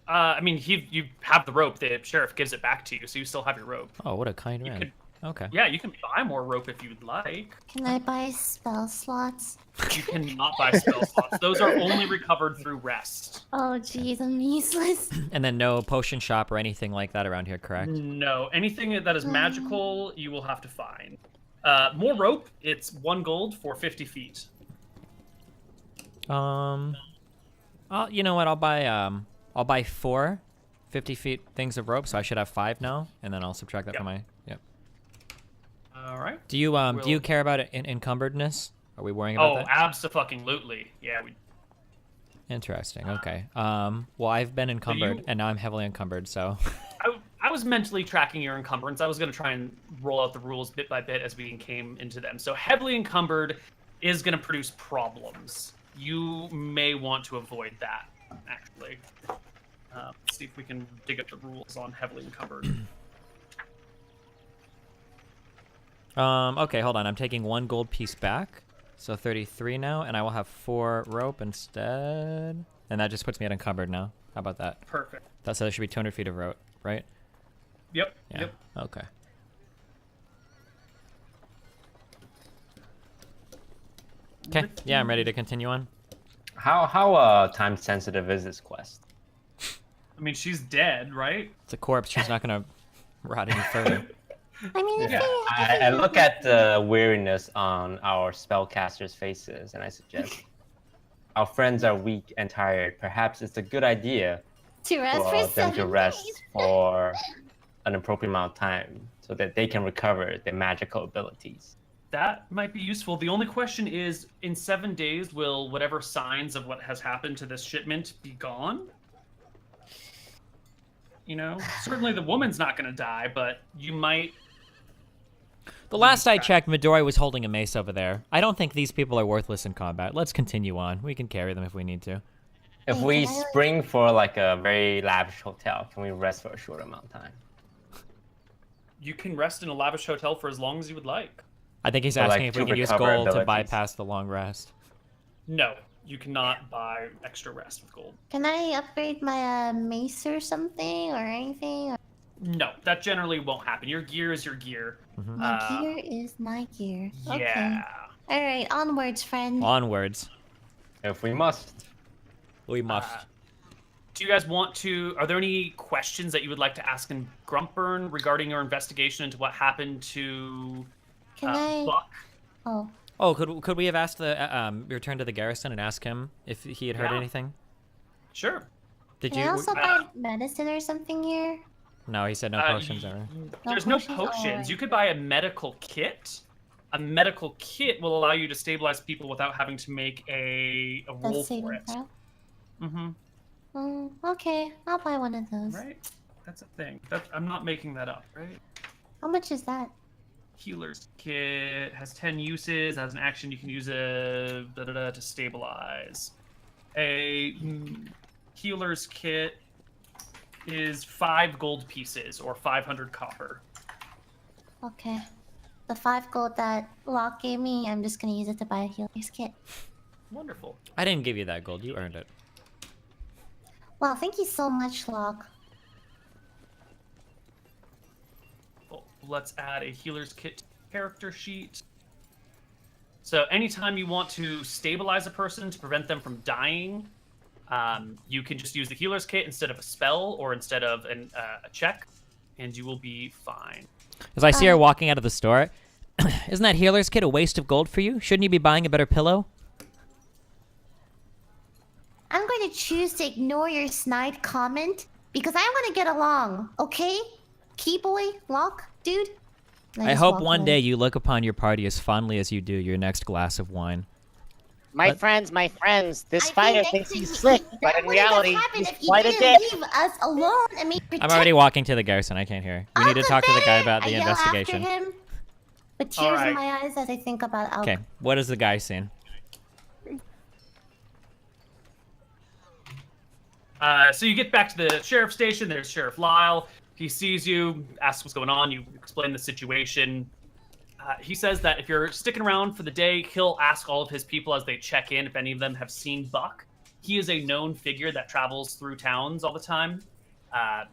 D: I mean, you have the rope. The sheriff gives it back to you, so you still have your rope.
B: Oh, what a kind man.
D: could-
B: Okay.
D: Yeah, you can buy more rope if you'd like.
E: Can I buy spell slots?
D: You cannot buy spell slots. Those are only recovered through rest.
E: Oh, geez, I'm useless.
B: And then no potion shop or anything like that around here, correct?
D: No, anything that is magical, you will have to find. More rope. It's 1 gold for 50 feet.
B: You know what? I'll buy 4 50 feet things of rope, so I should have 5 now, and then I'll subtract that from my. Yep.
D: All right.
B: Do you care about it encumberdness? Are we worrying about that?
D: Abso-fucking-lutely. Yeah.
B: Interesting. Okay. Well, I've been encumbered, and now I'm heavily encumbered, so.
D: I was mentally tracking your encumbrance. I was going to try and roll out the rules bit by bit as we came into them. So heavily encumbered is going to produce problems. You may want to avoid that, actually. Let's see if we can dig up the rules on heavily encumbered.
B: Okay, hold on. I'm taking 1 gold piece back, so 33 now, and I will have 4 rope instead. And that just puts me at encumbered now. How about that?
D: Perfect.
B: That says there should be 200 feet of rope, right?
D: Yep.
B: Yeah.
D: Yep.
B: Okay. Okay. Yeah, I'm ready to continue on.
C: How time sensitive is this quest?
D: I mean, she's dead, right?
B: It's a corpse. She's not gonna rot any further.
E: I mean,
C: Yeah, I look at the weariness on our spellcasters' faces, and I suggest our friends are weak and tired. Perhaps it's a good idea
E: to rest
C: for
E: for
C: them
E: 7
C: to rest
E: days.
C: for an appropriate amount of time, so that they can recover their magical abilities.
D: That might be useful. The only question is, in 7 days, will whatever signs of what has happened to this shipment be gone? You know, certainly the woman's not going to die, but you might.
B: The last I checked, Midori was holding a mace over there. I don't think these people are worthless in combat. Let's continue on. We can carry them if we need to.
C: If
E: Hey,
C: we
E: can I,
C: spring for like a very lavish hotel, can we rest for a short amount of time?
D: You can rest in a lavish hotel for as long as you would like.
B: I think he's
C: Or, like,
B: asking if we
C: to
B: can use
C: recover
B: gold to
C: abilities.
B: bypass the long rest.
D: No, you cannot buy extra rest with gold.
E: Can I upgrade my mace or something or anything? Or...
D: No, that generally won't happen. Your gear is your gear.
E: My gear is my gear. Okay.
D: Yeah.
E: All right, onwards, friend.
B: Onwards.
C: If we must.
B: We must.
D: Do you guys want to? Are there any questions that you would like to ask in Grumpburn regarding your investigation into what happened to
E: Can I?
D: Buck?
E: Oh,
B: Oh, could we have asked the return to the garrison and ask him if he had heard
D: Yeah.
B: anything?
D: Sure.
B: Did
E: can I
B: you?
E: also buy medicine or something here?
B: No, he said no potions ever.
D: There's
E: No
D: no
E: potions?
D: potions.
E: Alright.
D: You could buy a medical kit. A medical kit will allow you to stabilize people without having to make a roll
E: That's
D: for
E: saving
D: it.
E: throw.
D: Mm-hmm.
E: Okay, I'll buy one of those.
D: Right? That's a thing. I'm not making that up, right?
E: How much is that?
D: Healer's kit has 10 uses. As an action, you can use it to stabilize. A healer's kit is 5 gold pieces or 500 copper.
E: Okay. The 5 gold that Locke gave me, I'm just gonna use it to buy a healer's kit.
D: Wonderful.
B: I didn't give you that gold. You earned it.
E: Wow, thank you so much, Locke.
D: Well, let's add a healer's kit character sheet. So anytime you want to stabilize a person to prevent them from dying, you can just use the healer's kit instead of a spell or instead of a check, and you will be fine.
B: As I see her walking out of the store, isn't that healer's kit a waste of gold for you? Shouldn't you be buying a better pillow?
E: I'm going to choose to ignore your snide comment because I want to get along, okay? Keyboy, Locke, dude? And
B: I
E: just
B: hope
E: walk
B: one
E: away.
B: day you look upon your party as fondly as you do your next glass of wine.
F: My friends, this
E: I
F: fighter
E: think
F: thinks
E: that
F: he's
E: he-
F: slick,
E: that
F: but in
E: wouldn't have
F: reality,
E: happened
F: he's
E: if you
F: quite a
E: didn't
F: dick.
E: leave us alone and me
B: I'm already walking to the garrison. I can't hear. We need to talk to the guy about the investigation.
E: Him, with tears
D: Alright.
E: in my eyes as I think about Alk.
B: Okay, what is the guy saying?
D: So you get back to the sheriff's station. There's Sheriff Lyle. He sees you, asks what's going on. You explain the situation. He says that if you're sticking around for the day, he'll ask all of his people as they check in if any of them have seen Buck. He is a known figure that travels through towns all the time.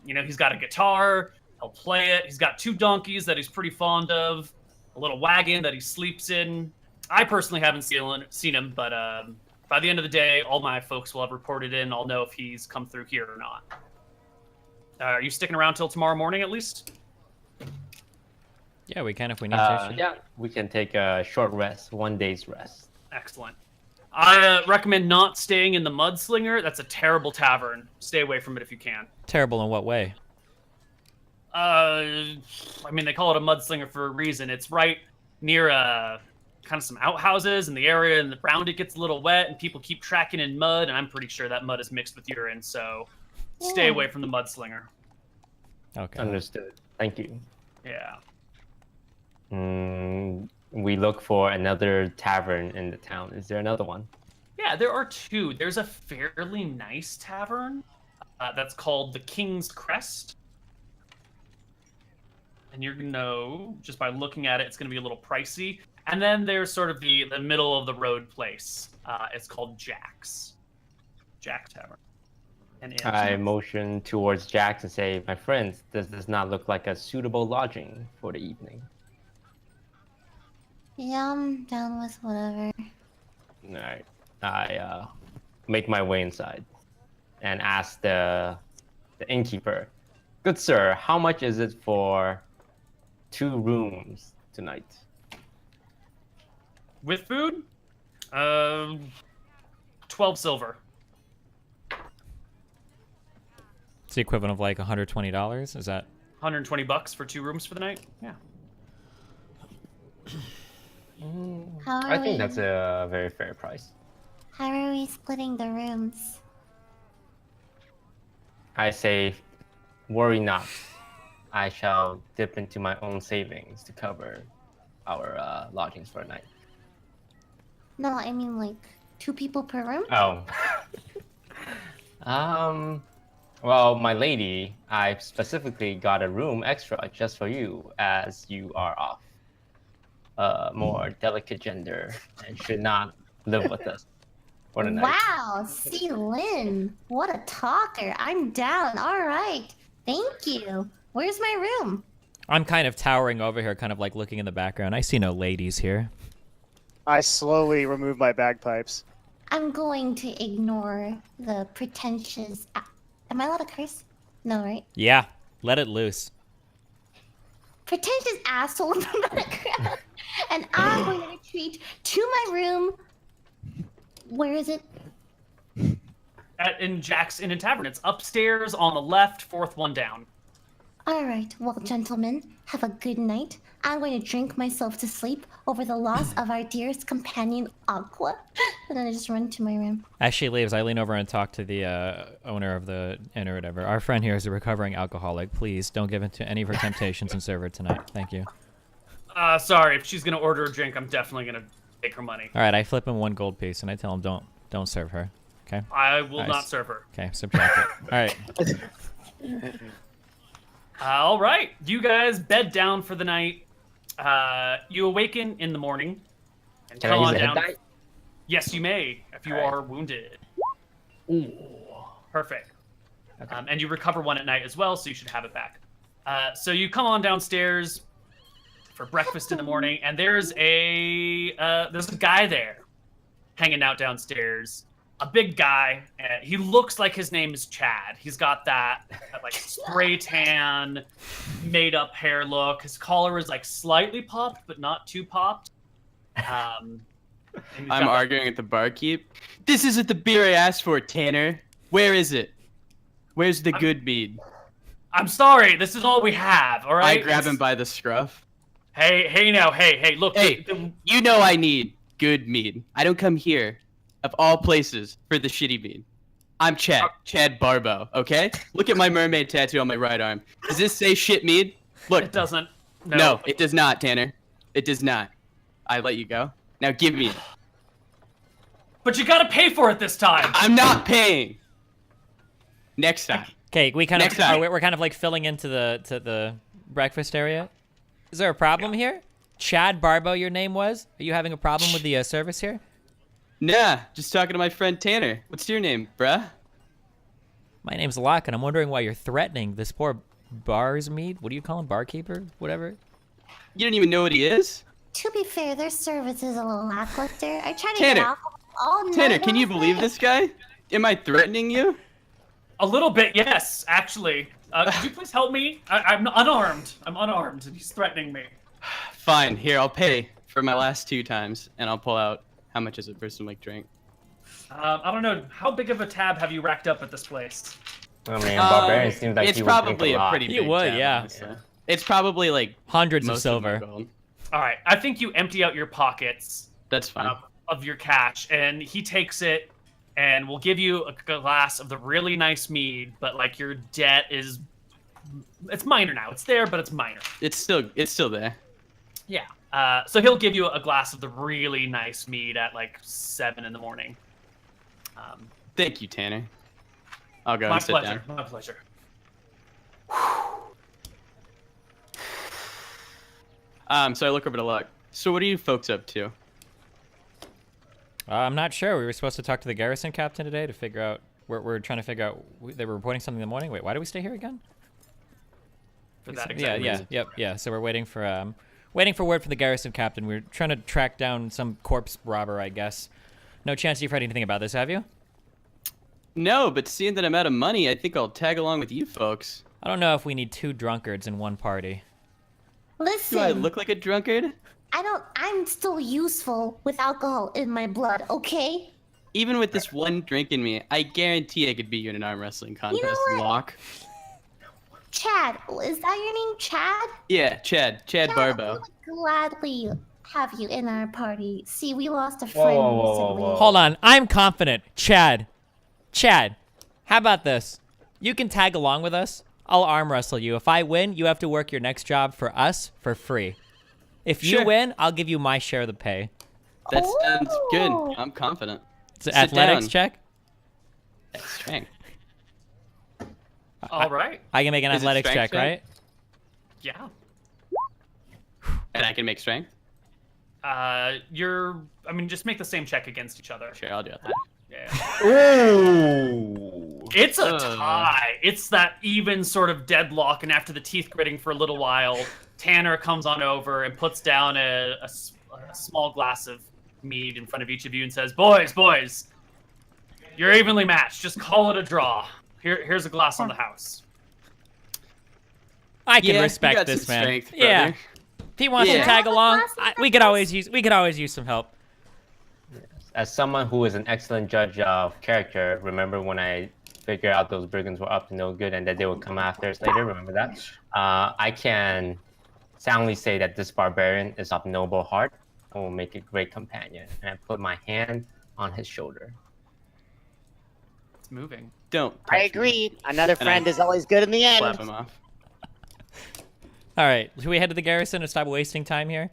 D: He's got a guitar. He'll play it. He's got 2 donkeys that he's pretty fond of, a little wagon that he sleeps in. I personally haven't seen him, but by the end of the day, all my folks will have reported in. I'll know if he's come through here or not. Are you sticking around till tomorrow morning at least?
B: Yeah, we can if we need to.
C: Yeah, we can take a short rest, 1 day's rest.
D: Excellent. I recommend not staying in the Mudslinger. That's a terrible tavern. Stay away from it if you can.
B: Terrible in what way?
D: They call it a Mudslinger for a reason. It's right near kind of some outhouses in the area, and around it gets a little wet, and people keep tracking in mud, and I'm pretty sure that mud is mixed with urine, so stay
E: Yeah.
D: away from the Mudslinger.
B: Okay.
C: Understood. Thank you.
D: Yeah.
C: We look for another tavern in the town. Is there another one?
D: Yeah, there are 2. There's a fairly nice tavern that's called the King's Crest. And you're going to know, just by looking at it, it's going to be a little pricey. And then there's sort of the middle of the road place. It's called Jack's. Jack Tavern. And
C: I motion towards Jax and say, my friends, does this not look like a suitable lodging for the evening?
E: Yeah, I'm down with whatever.
C: Alright. I make my way inside and ask the innkeeper, good sir, how much is it for 2 rooms tonight?
D: with food, 12 silver.
B: It's the equivalent of like $120. Is that?
D: $120 for 2 rooms for the night. Yeah.
E: How are
C: I think
E: we?
C: that's a very fair price.
E: How are we splitting the rooms?
C: I say, worry not. I shall dip into my own savings to cover our lodgings for a night.
E: No, I mean like 2 people per room.
C: Oh. Well, my lady, I specifically got a room extra just for you, as you are off. More delicate gender and should not live with us for the night.
E: Wow, see Lynn, what a talker! I'm down. All right, thank you. Where's my room?
B: I'm kind of towering over here, kind of like looking in the background. I see no ladies here.
F: I slowly remove my bagpipes.
E: I'm going to ignore the pretentious. Am I allowed to curse? No, right?
B: Yeah, let it loose.
E: Pretentious asshole in the background. And I'm going to retreat to my room. Where is it?
D: In Jack's Inn and Tavern. It's upstairs on the left, 4th one down.
E: All right, well, gentlemen, have a good night. I'm going to drink myself to sleep over the loss of our dearest companion, Aqua. And then I just run to my room.
B: As she leaves, I lean over and talk to the owner of the inn or whatever. Our friend here is a recovering alcoholic. Please don't give in to any of her temptations and serve her tonight. Thank you.
D: Sorry, if she's gonna order a drink, I'm definitely gonna take her money.
B: All right, I flip him 1 gold piece and I tell him don't serve her. Okay.
D: I will
B: Nice.
D: not serve her.
B: Okay, subtract it. All right.
D: All right, you guys bed down for the night. You awaken in the morning and
C: Can
D: come
C: I use
D: on
C: a
D: down.
C: hit die?
D: Yes, you may if you
C: Alright.
D: are wounded. Ooh, perfect. And you recover 1 at night as well, so you should have it back. So you come on downstairs for breakfast in the morning, and there's a guy there hanging out downstairs. A big guy. He looks like his name is Chad. He's got that like spray tan, made up hair look. His collar is like slightly popped, but not too popped. And he's got
A: I'm
D: that-
A: arguing at the barkeep. This isn't the beer I asked for, Tanner. Where is it? Where's the good mead?
D: I'm sorry. This is all we have. All right.
A: I grab him by the scruff.
D: Hey, now, hey, look.
A: Hey, you know I need good mead. I don't come here, of all places, for the shitty mead. I'm Chad Barbo, okay? Look at my mermaid tattoo on my right arm. Does this say shit mead? Look.
D: It doesn't.
A: No, it does not, Tanner. It does not. I let you go. Now give me it.
D: But you gotta pay for it this time.
A: I'm not paying. Next time.
B: Okay, we kind
A: Next
B: of
A: time.
B: we're kind of like filling into the breakfast area. Is there a problem here? Chad Barbo, your name was? Are you having a problem with the service here?
A: Nah, just talking to my friend Tanner. What's your name, bruh?
B: My name's Locke, and I'm wondering why you're threatening this poor bar's mead. What do you call him? Barkeeper? Whatever?
A: You don't even know what he is?
E: To be fair, their service is a little lackluster. I try to
A: Tanner.
E: get alcohol all night.
A: Tanner, can you
E: last
A: believe
E: night.
A: this guy? Am I threatening you?
D: A little bit, yes, actually. Could you please help me? I'm unarmed. I'm unarmed, and he's threatening me.
A: Fine, here, I'll pay for my last 2 times, and I'll pull out how much is it for some like drink.
D: I don't know. How big of a tab have you racked up at this place?
C: I mean, Barbarian seems like
A: it's
C: he would drink
A: probably
C: a lot.
A: pretty
B: You
A: big
B: would,
A: tab,
B: yeah.
A: honestly. It's probably like
B: Hundreds of
A: most of my
B: silver.
A: gold.
D: All right, I think you empty out your pockets
A: That's fine.
D: of your cash, and he takes it and will give you a glass of the really nice mead, but like your debt is, it's minor now. It's there, but it's minor.
A: It's still there.
D: Yeah. So he'll give you a glass of the really nice mead at like 7 in the morning.
A: Thank you, Tanner. I'll go
D: My
A: and sit
D: pleasure.
A: down.
D: My pleasure.
A: So I look over to Luck. So what are you folks up to?
B: I'm not sure. We were supposed to talk to the garrison captain today to figure out. We're trying to figure out. They were reporting something in the morning. Wait, why do we stay here again?
D: For that
B: Yeah,
D: exact reason.
B: yeah. So we're waiting for word from the garrison captain. We're trying to track down some corpse robber, I guess. No chance you've heard anything about this, have you?
A: No, but seeing that I'm out of money, I think I'll tag along with you folks.
B: I don't know if we need 2 drunkards in one party.
E: Listen,
A: Do I look like a drunkard?
E: I'm still useful with alcohol in my blood, okay?
A: Even with this one drink in me, I guarantee I could beat you in an arm wrestling contest,
E: what?
A: Lock.
E: Chad, is that your name, Chad?
A: Yeah, Chad Barbo.
E: We would gladly have you in our party. See, we lost a
C: Whoa,
E: friend
C: whoa, whoa,
E: recently.
C: whoa.
B: Hold on, I'm confident. Chad, how about this? You can tag along with us. I'll arm wrestle you. If I win, you have to work your next job for us for free. If you
A: Sure.
B: win, I'll give you my share of the pay.
A: That sounds
E: Oh.
A: good. I'm confident.
B: It's an
A: Sit
B: athletics
A: down.
B: check.
A: That's strength.
D: All right.
B: I can make an
A: Is it
B: athletics check,
A: strength
B: right?
D: Yeah.
A: And I can make strength?
D: Just make the same check against each other.
A: Sure, I'll do it.
D: Yeah.
C: Ooh.
D: It's a tie. It's that even sort of deadlock, and after the teeth gritting for a little while, Tanner comes on over and puts down a small glass of mead in front of each of you and says, boys, you're evenly matched. Just call it a draw. Here's a glass on the house.
B: I can
A: Yeah, you
B: respect
A: got
B: this
A: some
B: man.
A: strength,
B: Yeah.
A: brother.
B: If he wants
A: Yeah.
B: to tag along,
E: Glass of
B: we could always use some help.
C: As someone who is an excellent judge of character, remember when I figured out those brigands were up to no good and that they would come after us later? Remember that? I can soundly say that this barbarian is of noble heart and will make a great companion. And I put my hand on his shoulder.
D: It's moving.
A: Don't.
F: I
A: touch me.
F: agree. Another
A: And
F: friend
A: I
F: is always good in the end.
A: Slap him off.
B: All right, should we head to the garrison and stop wasting time here?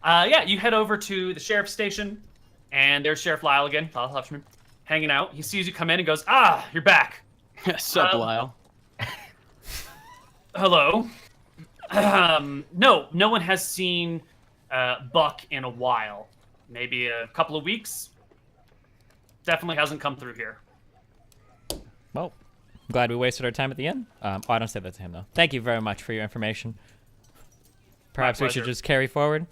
D: Yeah, you head over to the sheriff's station, and there's Sheriff Lyle again, Lyle Hutchman, hanging out. He sees you come in and goes, "Ah, you're back.
A: Sup, Lyle?
D: Hello." No one has seen Buck in a while. Maybe a couple of weeks. Definitely hasn't come through here.
B: Well, I'm glad we wasted our time at the end. I don't say that to him, though. Thank you very much for your information. Perhaps we should
D: pleasure.
B: just carry forward?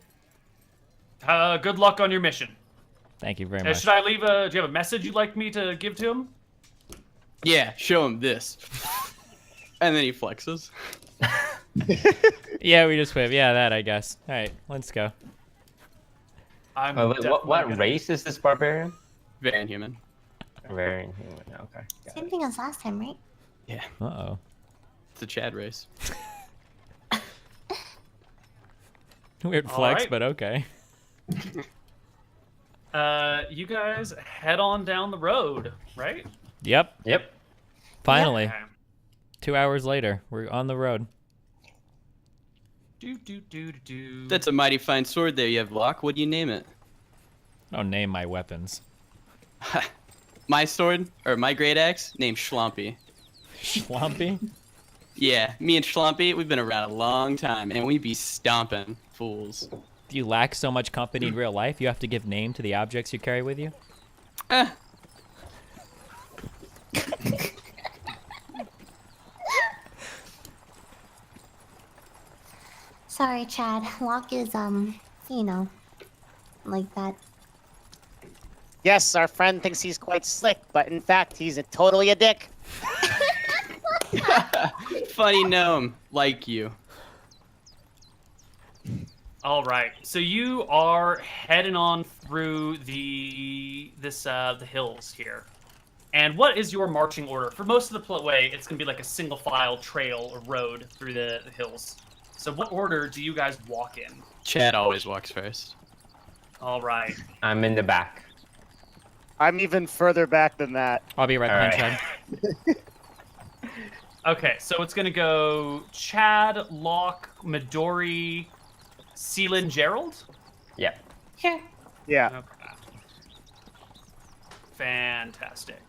D: Good luck on your mission.
B: Thank you very much.
D: Should I leave do you have a message you'd like me to give to him?
A: Yeah, show him this. And then he flexes.
B: Yeah, we just wave. Yeah, that, I guess. All right, let's go.
D: I'm
C: What race is this barbarian?
A: Very human.
C: Very human. Okay. got
E: Same
C: it.
E: thing as last time, right?
A: Yeah,
B: Uh-oh.
A: it's a Chad race.
B: Weird
D: All
B: flex,
D: right.
B: but okay.
D: You guys head on down the road, right?
B: Yep,
C: Yep.
B: finally.
D: Okay.
B: 2 hours later, we're on the road.
D: Do.
A: That's a mighty fine sword there you have, Locke. What do you name it?
B: Don't name my weapons.
A: My sword, or my great axe, named Schlumpy.
B: Schlumpy?
A: Yeah, me and Schlumpy, we've been around a long time, and we be stomping fools.
B: Do you lack so much company in real life, you have to give name to the objects you carry with you?
A: Eh,
E: Sorry, Chad. Locke is, you know, like that.
F: Yes, our friend thinks he's quite slick, but in fact, he's totally a dick.
A: funny gnome, like you.
D: All right, so you are heading on through the hills here. And what is your marching order? For most of the way, it's gonna be like a single file trail or road through the hills. So what order do you guys walk in?
A: Chad always walks first.
D: All right.
C: I'm in the back.
F: I'm even further back than that.
B: I'll be right
C: All
B: behind
C: right.
B: Chad.
D: Okay, so it's gonna go Chad, Locke, Midori, Seelan, Gerald.
C: Yep.
E: Sure.
F: Yeah.
D: Okay. Fantastic.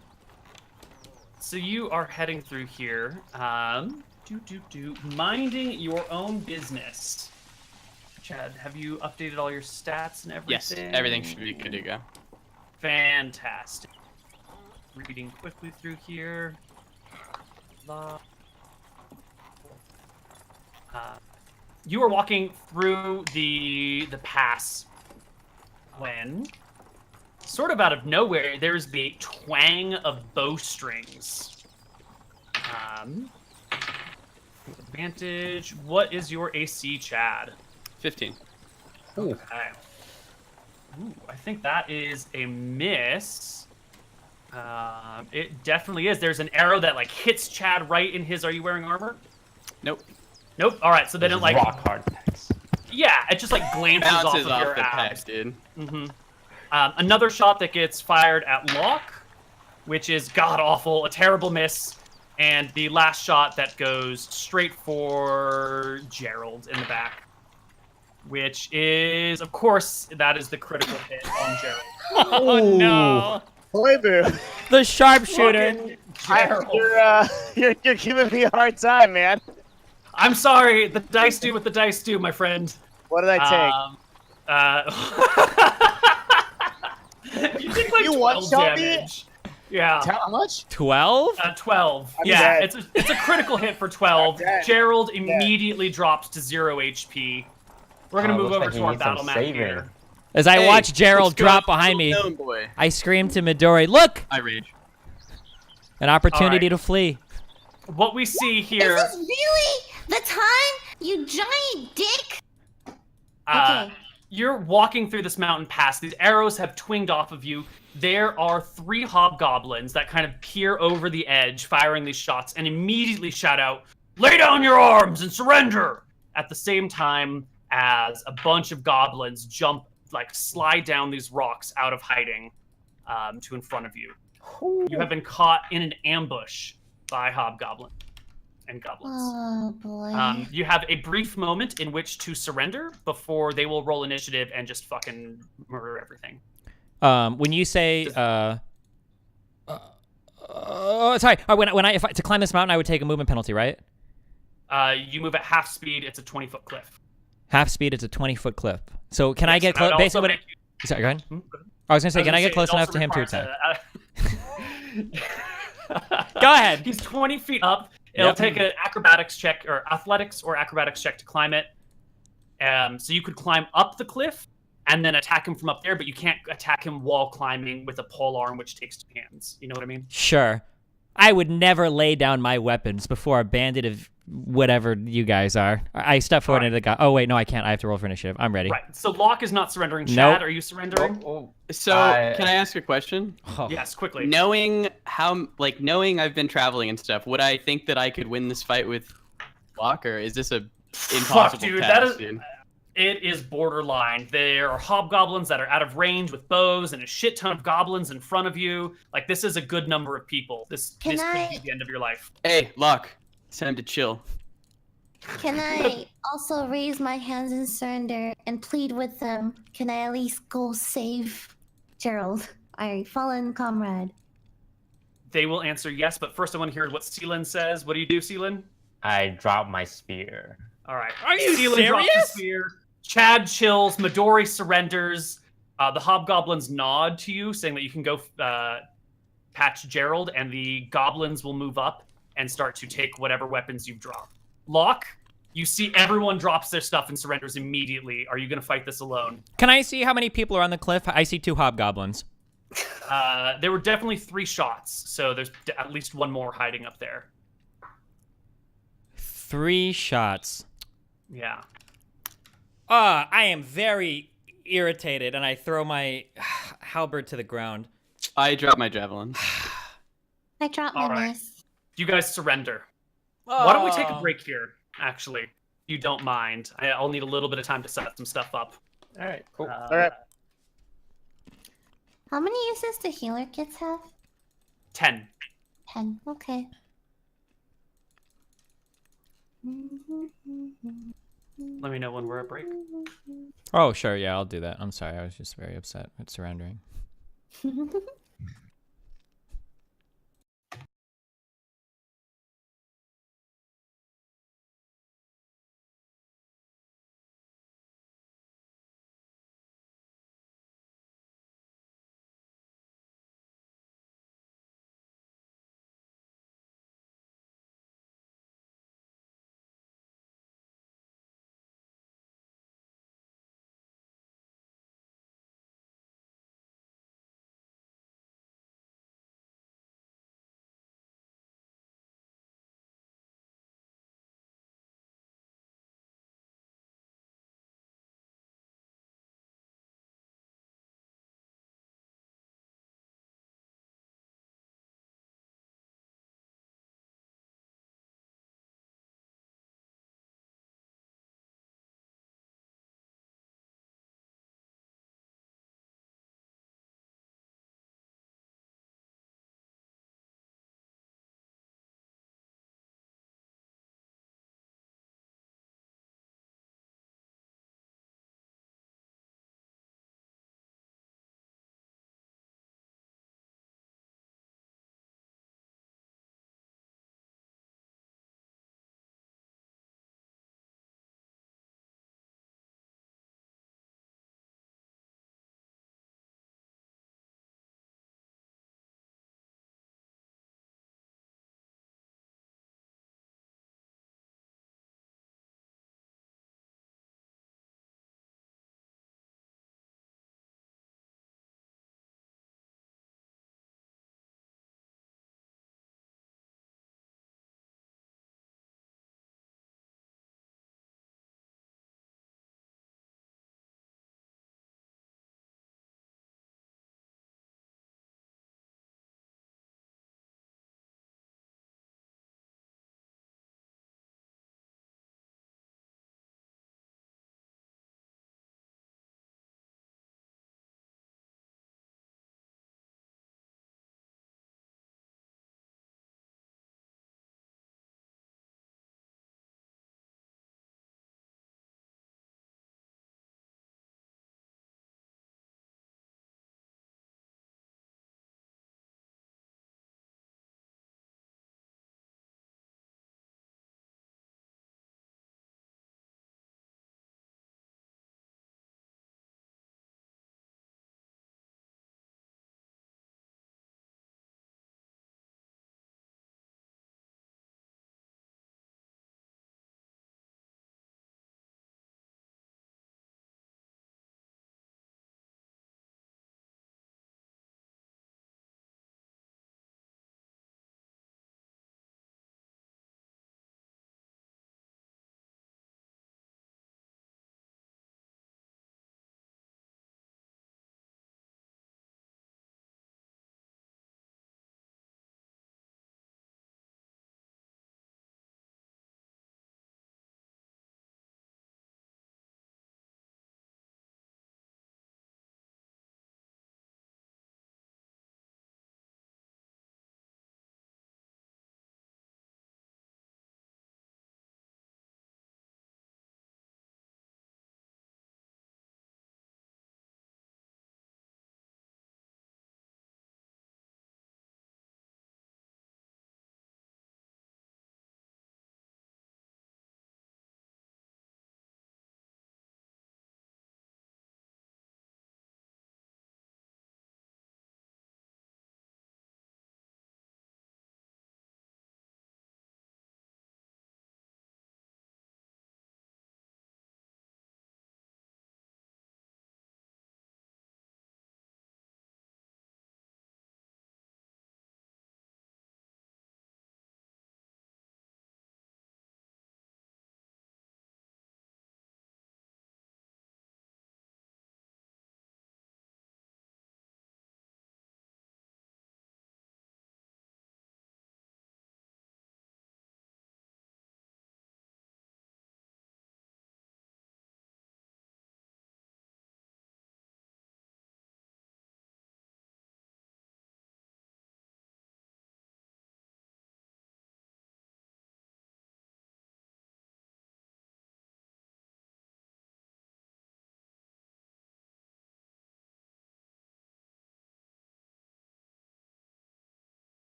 D: So you are heading through here, minding your own business. Chad, have you updated all your stats and everything?
A: Yes, everything should be good to go.
D: Fantastic. Reading quickly through here. You are walking through the pass when, sort of out of nowhere, there's the twang of bowstrings. Advantage. What is your AC, Chad?
A: 15.
D: Okay. Ooh, I think that is a miss. It definitely is. There's an arrow that like hits Chad right in his. Are you wearing armor?
A: Nope.
D: Nope. All right. So then it like
C: rock hard pecs.
D: yeah, it just like glances off
A: Bounces
D: of
A: off
D: your
A: the
D: abs.
A: pack, dude.
D: Another shot that gets fired at Locke, which is god awful, a terrible miss, and the last shot that goes straight for Gerald in the back, which is, of course, that is the critical hit on Gerald.
B: Oh no!
F: Boy, boo.
B: The sharpshooter!
D: Gerald.
F: You're giving me a hard time, man.
D: I'm sorry, the dice do what the dice do, my friend.
F: What did I take?
D: You think like
F: You
D: 12
F: one-shot me?
D: damage. Yeah.
F: How much?
B: 12?
D: 12.
F: I'm
D: Yeah,
F: dead.
D: it's a critical hit for 12.
F: I'm dead.
D: Gerald immediately drops to 0 HP. We're gonna move
C: looks
D: over
C: like he
D: to our
C: needs some
D: battle map
C: saving.
D: here.
B: As I
A: Hey,
B: watch Gerald
A: let's go,
B: drop behind me,
A: little gnome boy.
B: I scream to Midori, "Look!
A: I rage.
B: An opportunity
D: All right.
B: to flee."
D: What we see here,
E: Is this really the time, you giant dick? Okay.
D: you're walking through this mountain pass. These arrows have twinged off of you. There are 3 hobgoblins that kind of peer over the edge, firing these shots, and immediately shout out, "Lay down your arms and surrender!" At the same time as a bunch of goblins jump, like slide down these rocks out of hiding to in front of you. You have been caught in an ambush by hobgoblin. and goblins.
E: Oh boy.
D: You have a brief moment in which to surrender before they will roll initiative and just fucking murder everything.
B: When you say sorry, if to climb this mountain, I would take a movement penalty, right?
D: You move at half speed. It's a 20-foot cliff.
B: Half speed, it's a 20-foot clip. So can I
D: Yes,
B: get
D: and I would
B: close?
D: also
B: Basically,
D: make you-
B: sorry, go ahead.
D: Hmm?
B: I was gonna say, can I get close enough to him to attack? Go ahead.
D: He's 20 feet up. It'll
B: Yep.
D: take an acrobatics check or athletics or acrobatics check to climb it. So you could climb up the cliff and then attack him from up there, but you can't attack him while climbing with a pole arm, which takes 2 hands. You know what I mean?
B: Sure. I would never lay down my weapons before a bandit of whatever you guys are. I step forward
D: Alright.
B: into the guy. Oh, wait, no, I can't. I have to roll for initiative. I'm ready.
D: Right. So Locke is not surrendering. Chad,
B: Nope.
D: are you surrendering?
A: So, can I ask a question?
B: Oh.
D: Yes, quickly.
A: Knowing I've been traveling and stuff, would I think that I could win this fight with Locke, or is this a impossible
D: dude,
A: task,
D: that is-
A: dude?
D: It is borderline. There are hobgoblins that are out of range with bows and a shit ton of goblins in front of you. Like, this is a good number of people. This
E: Can
D: could
E: I-
D: be the end of your life.
A: Hey, Locke, it's time to chill.
E: Can I also raise my hands in surrender and plead with them? Can I at least go save Gerald, our fallen comrade?
D: They will answer yes, but first I want to hear what Seelan says. What do you do, Seelan?
C: I drop my spear.
D: All right.
B: Are you
D: Seelan drops the
B: serious?
D: spear. Chad chills. Midori surrenders. The hobgoblins nod to you, saying that you can go patch Gerald, and the goblins will move up and start to take whatever weapons you've dropped. Locke, you see everyone drops their stuff and surrenders immediately. Are you going to fight this alone?
B: Can I see how many people are on the cliff? I see 2 hobgoblins.
D: There were definitely 3 shots, so there's at least one more hiding up there.
B: 3 shots.
D: Yeah.
B: I am very irritated, and I throw my halberd to the ground.
A: I drop my javelin.
E: I dropped my
D: All right.
E: mace.
D: You guys surrender. Why don't we take a break here, actually? If you don't mind. I'll need a little bit of time to set some stuff up.
C: All right, cool.
F: All right.
E: How many uses do healer kits have?
D: 10.
E: 10. Okay.
D: Let me know when we're at break.
B: Oh, sure, yeah, I'll do that. I'm sorry, I was just very upset at surrendering.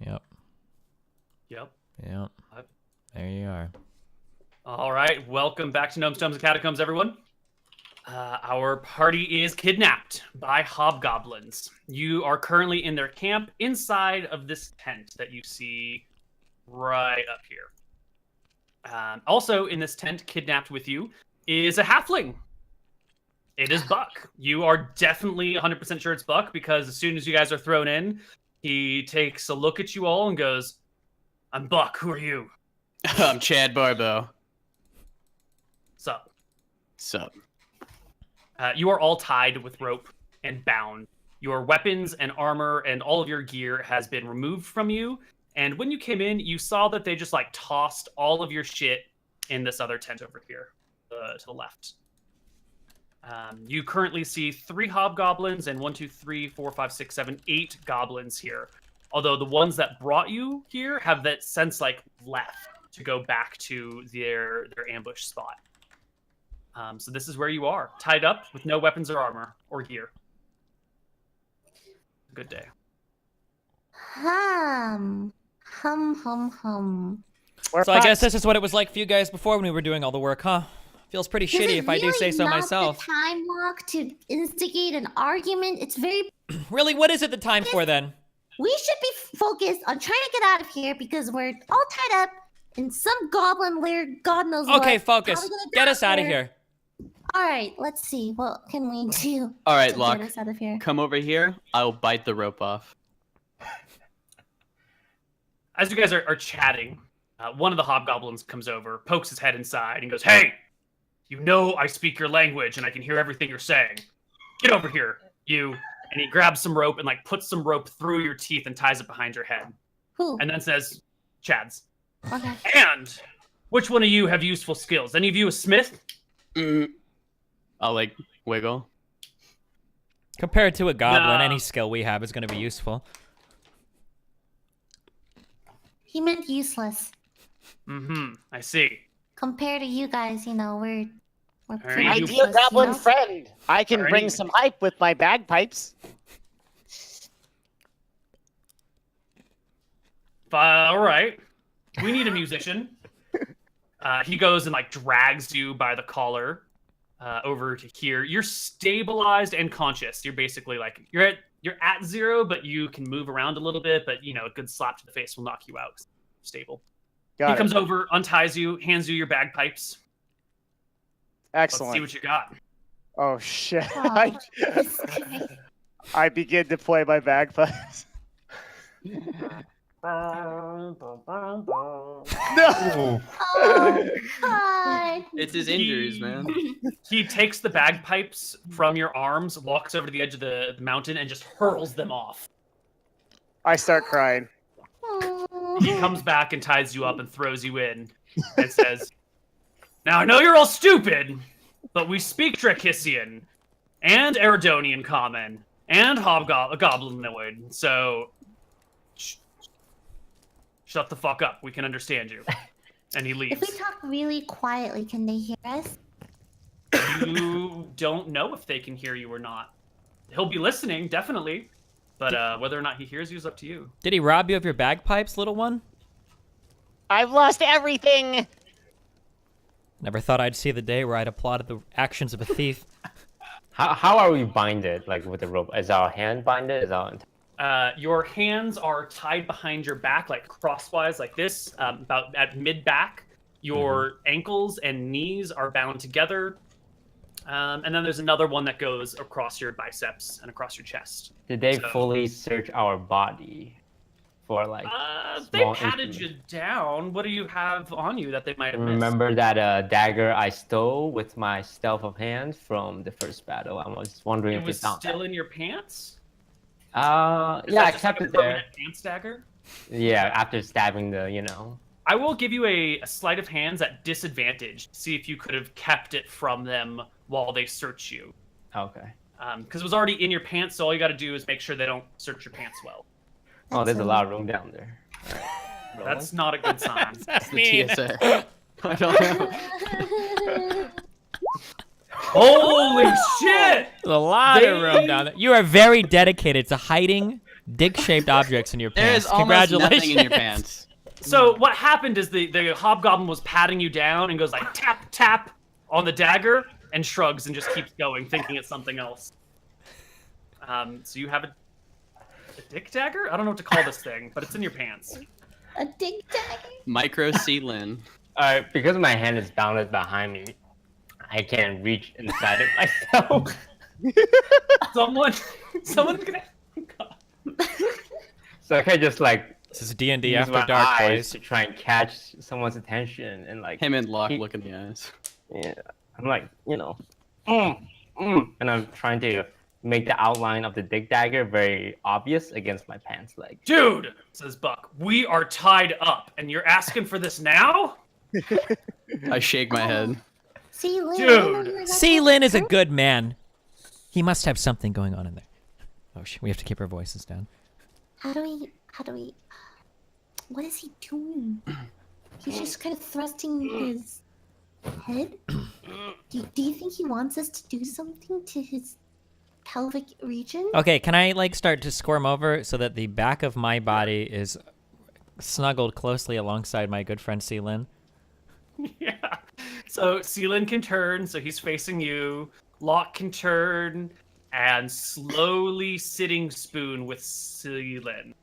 B: Yep.
D: Yep.
B: Yep. There you are.
D: All right, welcome back to Gnomes, and Catacombs, everyone. Our party is kidnapped by hobgoblins. You are currently in their camp inside of this tent that you see right up here. Also in this tent, kidnapped with you, is a halfling. It is Buck. You are definitely 100% sure it's Buck because as soon as you guys are thrown in, he takes a look at you all and goes, "I'm Buck. Who are you?"
A: I'm Chad Barbo.
D: Sup?
A: Sup?
D: You are all tied with rope and bound. Your weapons and armor and all of your gear has been removed from you. And when you came in, you saw that they just like tossed all of your shit in this other tent over here to the left. You currently see 3 hobgoblins and 8 goblins here. Although the ones that brought you here have that sense like left to go back to their ambush spot. So this is where you are, tied up with no weapons or armor or gear. Good day.
E: Hum.
B: So I guess this is what it was like for you guys before when we were doing all the work, huh? Feels pretty shitty if I do say so myself.
E: The time lock to instigate an argument. It's very.
B: Really, what is it the time for then?
E: We should be focused on trying to get out of here because we're all tied up in some goblin lair. God knows what.
B: Okay, focus. Get us out of here.
E: All right, let's see. What can we do?
A: All right,
E: to
A: Locke.
E: Get us out of here?
A: Come over here. I'll bite the rope off.
D: As you guys are chatting, one of the hobgoblins comes over, pokes his head inside, and goes, "Hey, you know I speak your language and I can hear everything you're saying. Get over here, you." And he grabs some rope and like puts some rope through your teeth and ties it behind your head.
E: Who?
D: And then says, "Chad's.
E: Okay.
D: And which one of you have useful skills? Any of you a smith?"
A: I'll like wiggle.
B: Compared to a goblin,
D: No.
B: any skill we have is going to be useful.
E: He meant useless.
D: I see.
E: Compared to you guys, you know, we're pretty
D: Alright.
F: Ideal
E: useless,
F: goblin
E: you know?
F: friend. I can
D: Alrighty.
F: bring some hype with my bagpipes.
D: All right. We need a musician. He goes and like drags you by the collar over to here. You're stabilized and conscious. You're basically like you're at 0, but you can move around a little bit. But you know, a good slap to the face will knock you out. Stable.
F: Got
D: He
F: it.
D: comes over, unties you, hands you your bagpipes. Let's see
F: Excellent.
D: what you got.
F: Oh shit.
E: Oh,
F: I begin to play my bagpipes. No.
E: oh God.
A: It's his injuries, man.
D: He takes the bagpipes from your arms, walks over to the edge of the mountain, and just hurls them off.
F: I start crying.
D: He comes back and ties you up and throws you in and says, "Now I know you're all stupid, but we speak Dracissian and Eridonian Common and Goblinoid, so shut the fuck up. We can understand you." And he
E: If
D: leaves.
E: we talk really quietly, can they hear us?
D: You don't know if they can hear you or not. He'll be listening, definitely. But whether or not he hears you is up to you.
B: Did he rob you of your bagpipes, little one?
F: I've lost everything.
B: Never thought I'd see the day where I'd applauded the actions of a thief.
C: How are we binded? Like with the rope? Is our hand binded? Is our
D: Your hands are tied behind your back, like crosswise, like this, about at mid-back. Your ankles and knees are bound together. And then there's another one that goes across your biceps and across your chest.
C: Did they
D: So-
C: fully search our body for like?
D: They
C: small
D: patted
C: instruments?
D: you down. What do you have on you that they might have missed?
C: Remember that dagger I stole with my stealth of hand from the first battle? I was wondering
D: It
C: if
D: was
C: they found
D: still in your pants?
C: that.
D: Is
C: Yeah,
D: that
C: I
D: just
C: kept
D: like a
C: it there.
D: permanent pants dagger?
C: Yeah, after stabbing the.
D: I will give you a sleight of hands at disadvantage. See if you could have kept it from them while they search you.
C: Okay.
D: Because it was already in your pants, so all you got to do is make sure they don't search your pants well.
C: Oh, there's a
E: Excellent.
C: lot of room down there.
D: That's not a good sign.
B: That's
A: The TSA. I don't know.
D: Holy shit!
B: There's a lot of room down there. You are very dedicated to hiding dick-shaped objects in your
A: There
B: pants.
A: is almost nothing in your
B: Congratulations.
A: pants.
D: So what happened is the hobgoblin was patting you down and goes like tap tap on the dagger and shrugs and just keeps going, thinking it's something else. So you have a dick dagger? I don't know what to call this thing, but it's in your pants.
E: A dig dagger?
A: Micro Sealin.
C: Alright, because my hand is bounded behind me, I can't reach inside it myself.
D: Someone's gonna.
C: So I can just like
B: This is D&D
C: use
B: After
C: my
B: Dark,
C: eyes
B: boys.
C: to try and catch someone's attention and like
A: Him and Locke
C: He-
A: look in the eyes.
C: yeah, I'm like, and I'm trying to make the outline of the dig dagger very obvious against my pants leg.
D: Dude, says Buck, we are tied up, and you're asking for this now?
A: I shake my head.
E: See, Lynn,
D: Dude.
B: Sealin is a good man. He must have something going on in there. Oh shit, we have to keep our voices down.
E: How do we, what is he doing? He's just kind of thrusting his head? Do you think he wants us to do something to his pelvic region?
B: Okay, can I like start to squirm over so that the back of my body is snuggled closely alongside my good friend Sealin?
D: Yeah. So Sealin can turn, so he's facing you. Locke can turn, and slowly sitting spoon with Sealin.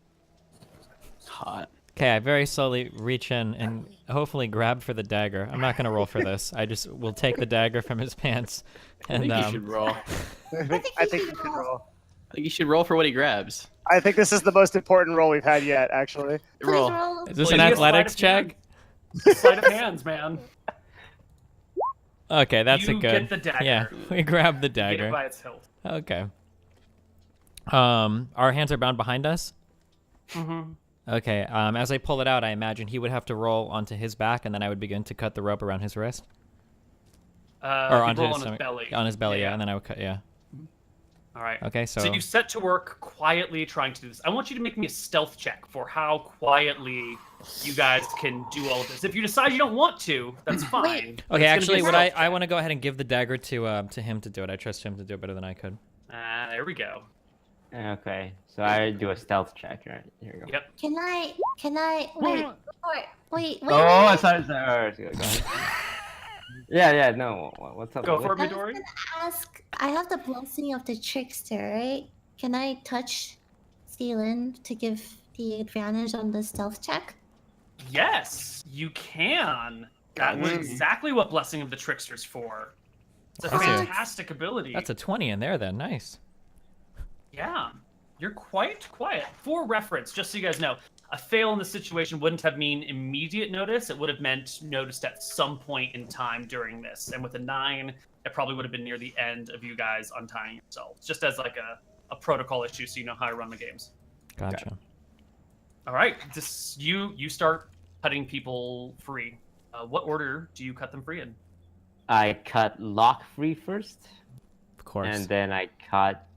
A: Hot.
B: Okay, I very slowly reach in and hopefully grab for the dagger. I'm not gonna roll for this. I just will take the dagger from his pants.
A: I
B: And
A: think you should roll.
F: I think you should roll.
A: I think you should roll for what he grabs.
F: I think this is the most important roll we've had yet, actually.
E: Please
A: Roll.
E: roll.
B: is this
D: Well,
B: an
D: you get
B: athletics
D: sleight of
B: check?
D: hand. Sleight of hands, man.
B: Okay, that's
D: You
B: a good.
D: get the dagger.
B: Yeah, we grab the
D: Get it
B: dagger.
D: by its hilt.
B: Okay. Our hands are bound behind us.
D: Mm-hmm.
B: Okay. As I pull it out, I imagine he would have to roll onto his back, and then I would begin to cut the rope around his wrist or onto
D: roll
B: his
D: on his
B: stomach.
D: belly.
B: On his belly, yeah, and then I would cut. Yeah.
D: All right.
B: Okay, so.
D: So you set to work quietly trying to do this. I want you to make me a stealth check for how quietly you guys can do all of this. If you decide you don't want to, that's fine.
B: Okay,
D: It's gonna be
B: actually,
D: a
B: what
D: stealth
B: I want to go ahead and give the dagger to him to do it. I trust him to do it better than I could.
D: There we go.
C: Okay, so I do a stealth check, right? Here we go.
D: Yep.
E: Can I, wait.
C: Oh, sorry. Go ahead. Yeah, no. What's up?
D: Go
C: with
D: for
C: it?
D: it,
E: I was
D: Midori.
E: gonna ask, I have the blessing of the trickster, right? Can I touch Steelin to give the advantage on the stealth check?
D: Yes, you can. That was exactly what Blessing of the Trickster's for. It's a
B: That's a-
D: fantastic ability.
B: That's a 20 in there then. Nice.
D: Yeah, you're quite quiet. For reference, just so you guys know, a fail in the situation wouldn't have mean immediate notice. It would have meant noticed at some point in time during this. And with a 9, it probably would have been near the end of you guys untying yourselves, just as like a protocol issue, so you know how I run the games.
B: Gotcha.
D: All right, this you start cutting people free. What order do you cut them free in?
C: I cut Locke free first,
B: Of course.
C: and then I cut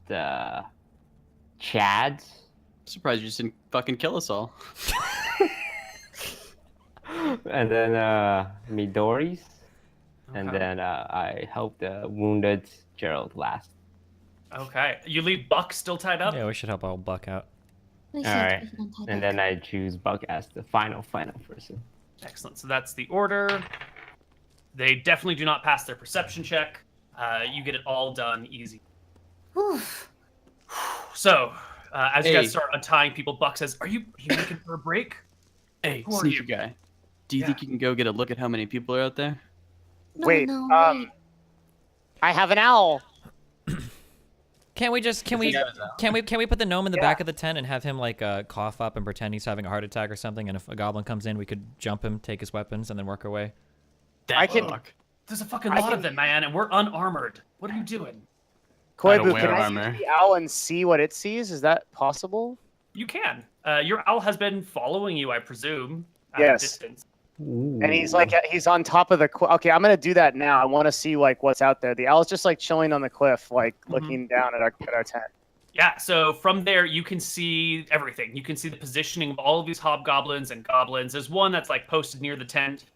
C: Chad.
A: Surprised you just didn't fucking kill us all.
C: And then Midori's, and
D: Okay.
C: then I help the wounded Gerald last.
D: Okay, you leave Buck still tied up.
B: Yeah, we should help old Buck out.
E: We
C: All right,
E: should untie
C: and
E: that.
C: then I choose Buck as the final person.
D: Excellent. So that's the order. They definitely do not pass their perception check. You get it all done easy.
E: Whew.
D: So, as you
A: Hey.
D: guys start untying people, Buck says, "Are you making for a break?"
A: Hey,
D: Who are
A: sneaky
D: you?
A: guy. Do you
D: Yeah.
A: think you can go get a look at how many people are out there?
E: No,
F: Wait,
E: no, wait.
F: I have an owl.
B: Can we put the gnome in the
F: Yeah.
B: back of the tent and have him like cough up and pretend he's having a heart attack or something? And if a goblin comes in, we could jump him, take his weapons, and then work our way.
F: I can.
D: There's a fucking
F: I
D: lot
F: can-
D: of them, man, and we're unarmored. What are you doing?
A: I don't
F: Koibu,
A: wear
F: can I
A: armor.
F: see the owl and see what it sees? Is that possible?
D: You can. Your owl has been following you, I presume. At
F: Yes.
D: A distance.
F: And he's like, he's on top of the. Okay, I'm gonna do that now. I want to see like what's out there. The owl's just like chilling on the cliff, like looking down at our tent.
D: Yeah, so from there you can see everything. You can see the positioning of all of these hobgoblins and goblins. There's one that's like posted near the tent,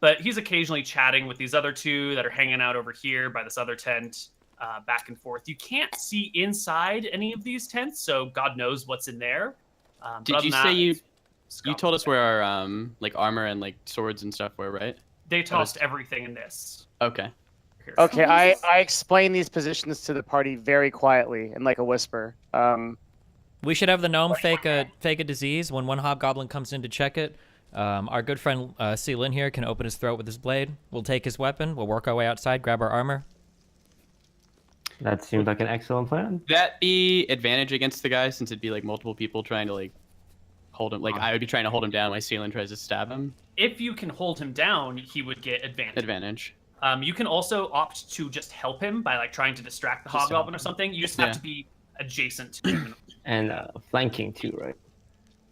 D: but he's occasionally chatting with these other two that are hanging out over here by this other tent. back and forth. You can't see inside any of these tents, so God knows what's in there.
A: Did you say you told us where our like armor and like swords and stuff were, right?
D: They tossed everything in this.
A: Okay.
D: Here.
F: Okay, I explain these positions to the party very quietly in like a whisper.
B: We should have the gnome fake a disease. When one hobgoblin comes in to check it, our good friend Sealin here can open his throat with his blade. We'll take his weapon. We'll work our way outside, grab our armor.
C: That seems like an excellent plan.
A: That be advantage against the guy since it'd be like multiple people trying to like hold him. Like I would be trying to hold him down while Sealin tries to stab him.
D: If you can hold him down, he would get advantage. You can also opt to just help him by like trying to distract the hobgoblin or something. You just have to be adjacent to him.
C: And flanking too, right?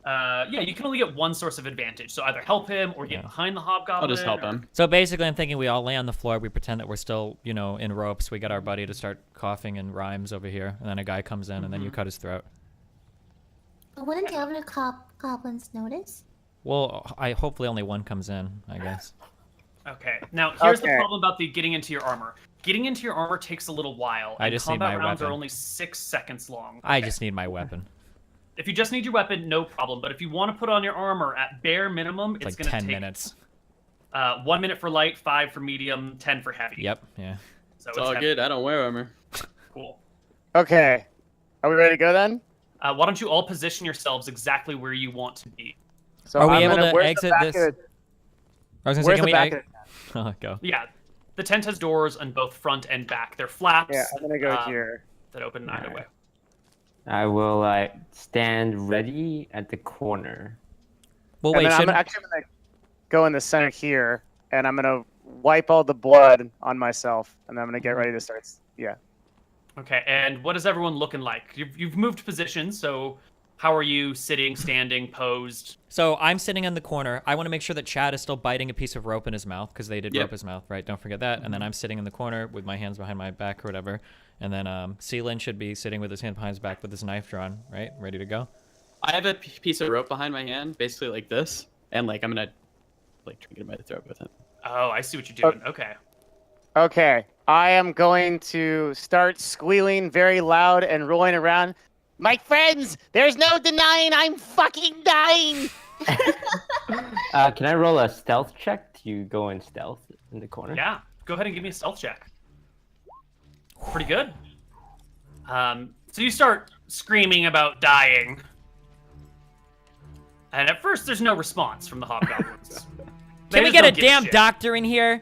D: Yeah, you can only get one source of advantage. So either help him or get behind the hobgoblin.
A: I'll just help him.
B: So basically, I'm thinking we all lay on the floor. We pretend that we're still, you know, in ropes. We get our buddy to start coughing in rhymes over here, and then a guy comes in, and then you cut his throat.
E: But wouldn't the other goblins notice?
B: Well, hopefully only one comes in, I guess.
D: Okay. Now here's the problem about the getting into your armor. Getting into your armor takes a little while.
B: I just need my
D: combat rounds
B: weapon.
D: are only 6 seconds long.
B: I just need my weapon.
D: If you just need your weapon, no problem. But if you want to put on your armor, at bare minimum, it's
B: Like
D: going to
B: 10
D: take
B: minutes.
D: 1 minute for light, 5 for medium, 10 for heavy.
B: Yep, yeah.
D: So
A: It's all good. I don't wear armor.
D: Cool.
F: Okay, are we ready to go then?
D: Why don't you all position yourselves exactly where you want to be?
F: So
B: Are we
F: I'm
B: able
F: gonna-
B: to
F: where's the
B: exit
F: back
B: this?
F: of the-
B: I was gonna say,
F: Where's
B: can
F: the
B: we?
F: back of
B: Oh, go.
D: Yeah, the tent has doors on both front and back. They're flaps
F: Yeah, I'm gonna go here.
D: that open either way.
C: I will stand ready at the corner.
B: Well,
F: And
B: wait,
F: then I'm
B: shouldn't...
F: actually gonna go in the center here, and I'm gonna wipe all the blood on myself, and I'm gonna get ready to start. Yeah.
D: Okay, and what is everyone looking like? You've moved positions, so how are you sitting, standing, posed?
B: So I'm sitting in the corner. I want to make sure that Chad is still biting a piece of rope in his mouth, because they did rope his mouth, right? Don't forget that. And then I'm sitting in the corner with my hands behind my back or whatever. And then Sealin should be sitting with his hand behind his back with his knife drawn, right? Ready to go?
A: I have a piece of rope behind my hand, basically like this, and like I'm gonna like try to get him by the throat with it.
D: Oh, I see what you're doing. Okay.
F: Okay, I am going to start squealing very loud and rolling around. My friends, there's no denying I'm fucking dying.
C: Can I roll a stealth check to go in stealth in the corner?
D: Yeah, go ahead and give me a stealth check. Pretty good. So you start screaming about dying. And at first, there's no response from the hobgoblins. They
B: Can we
D: just
B: get a
D: don't give
B: damn
D: shit.
B: doctor in here?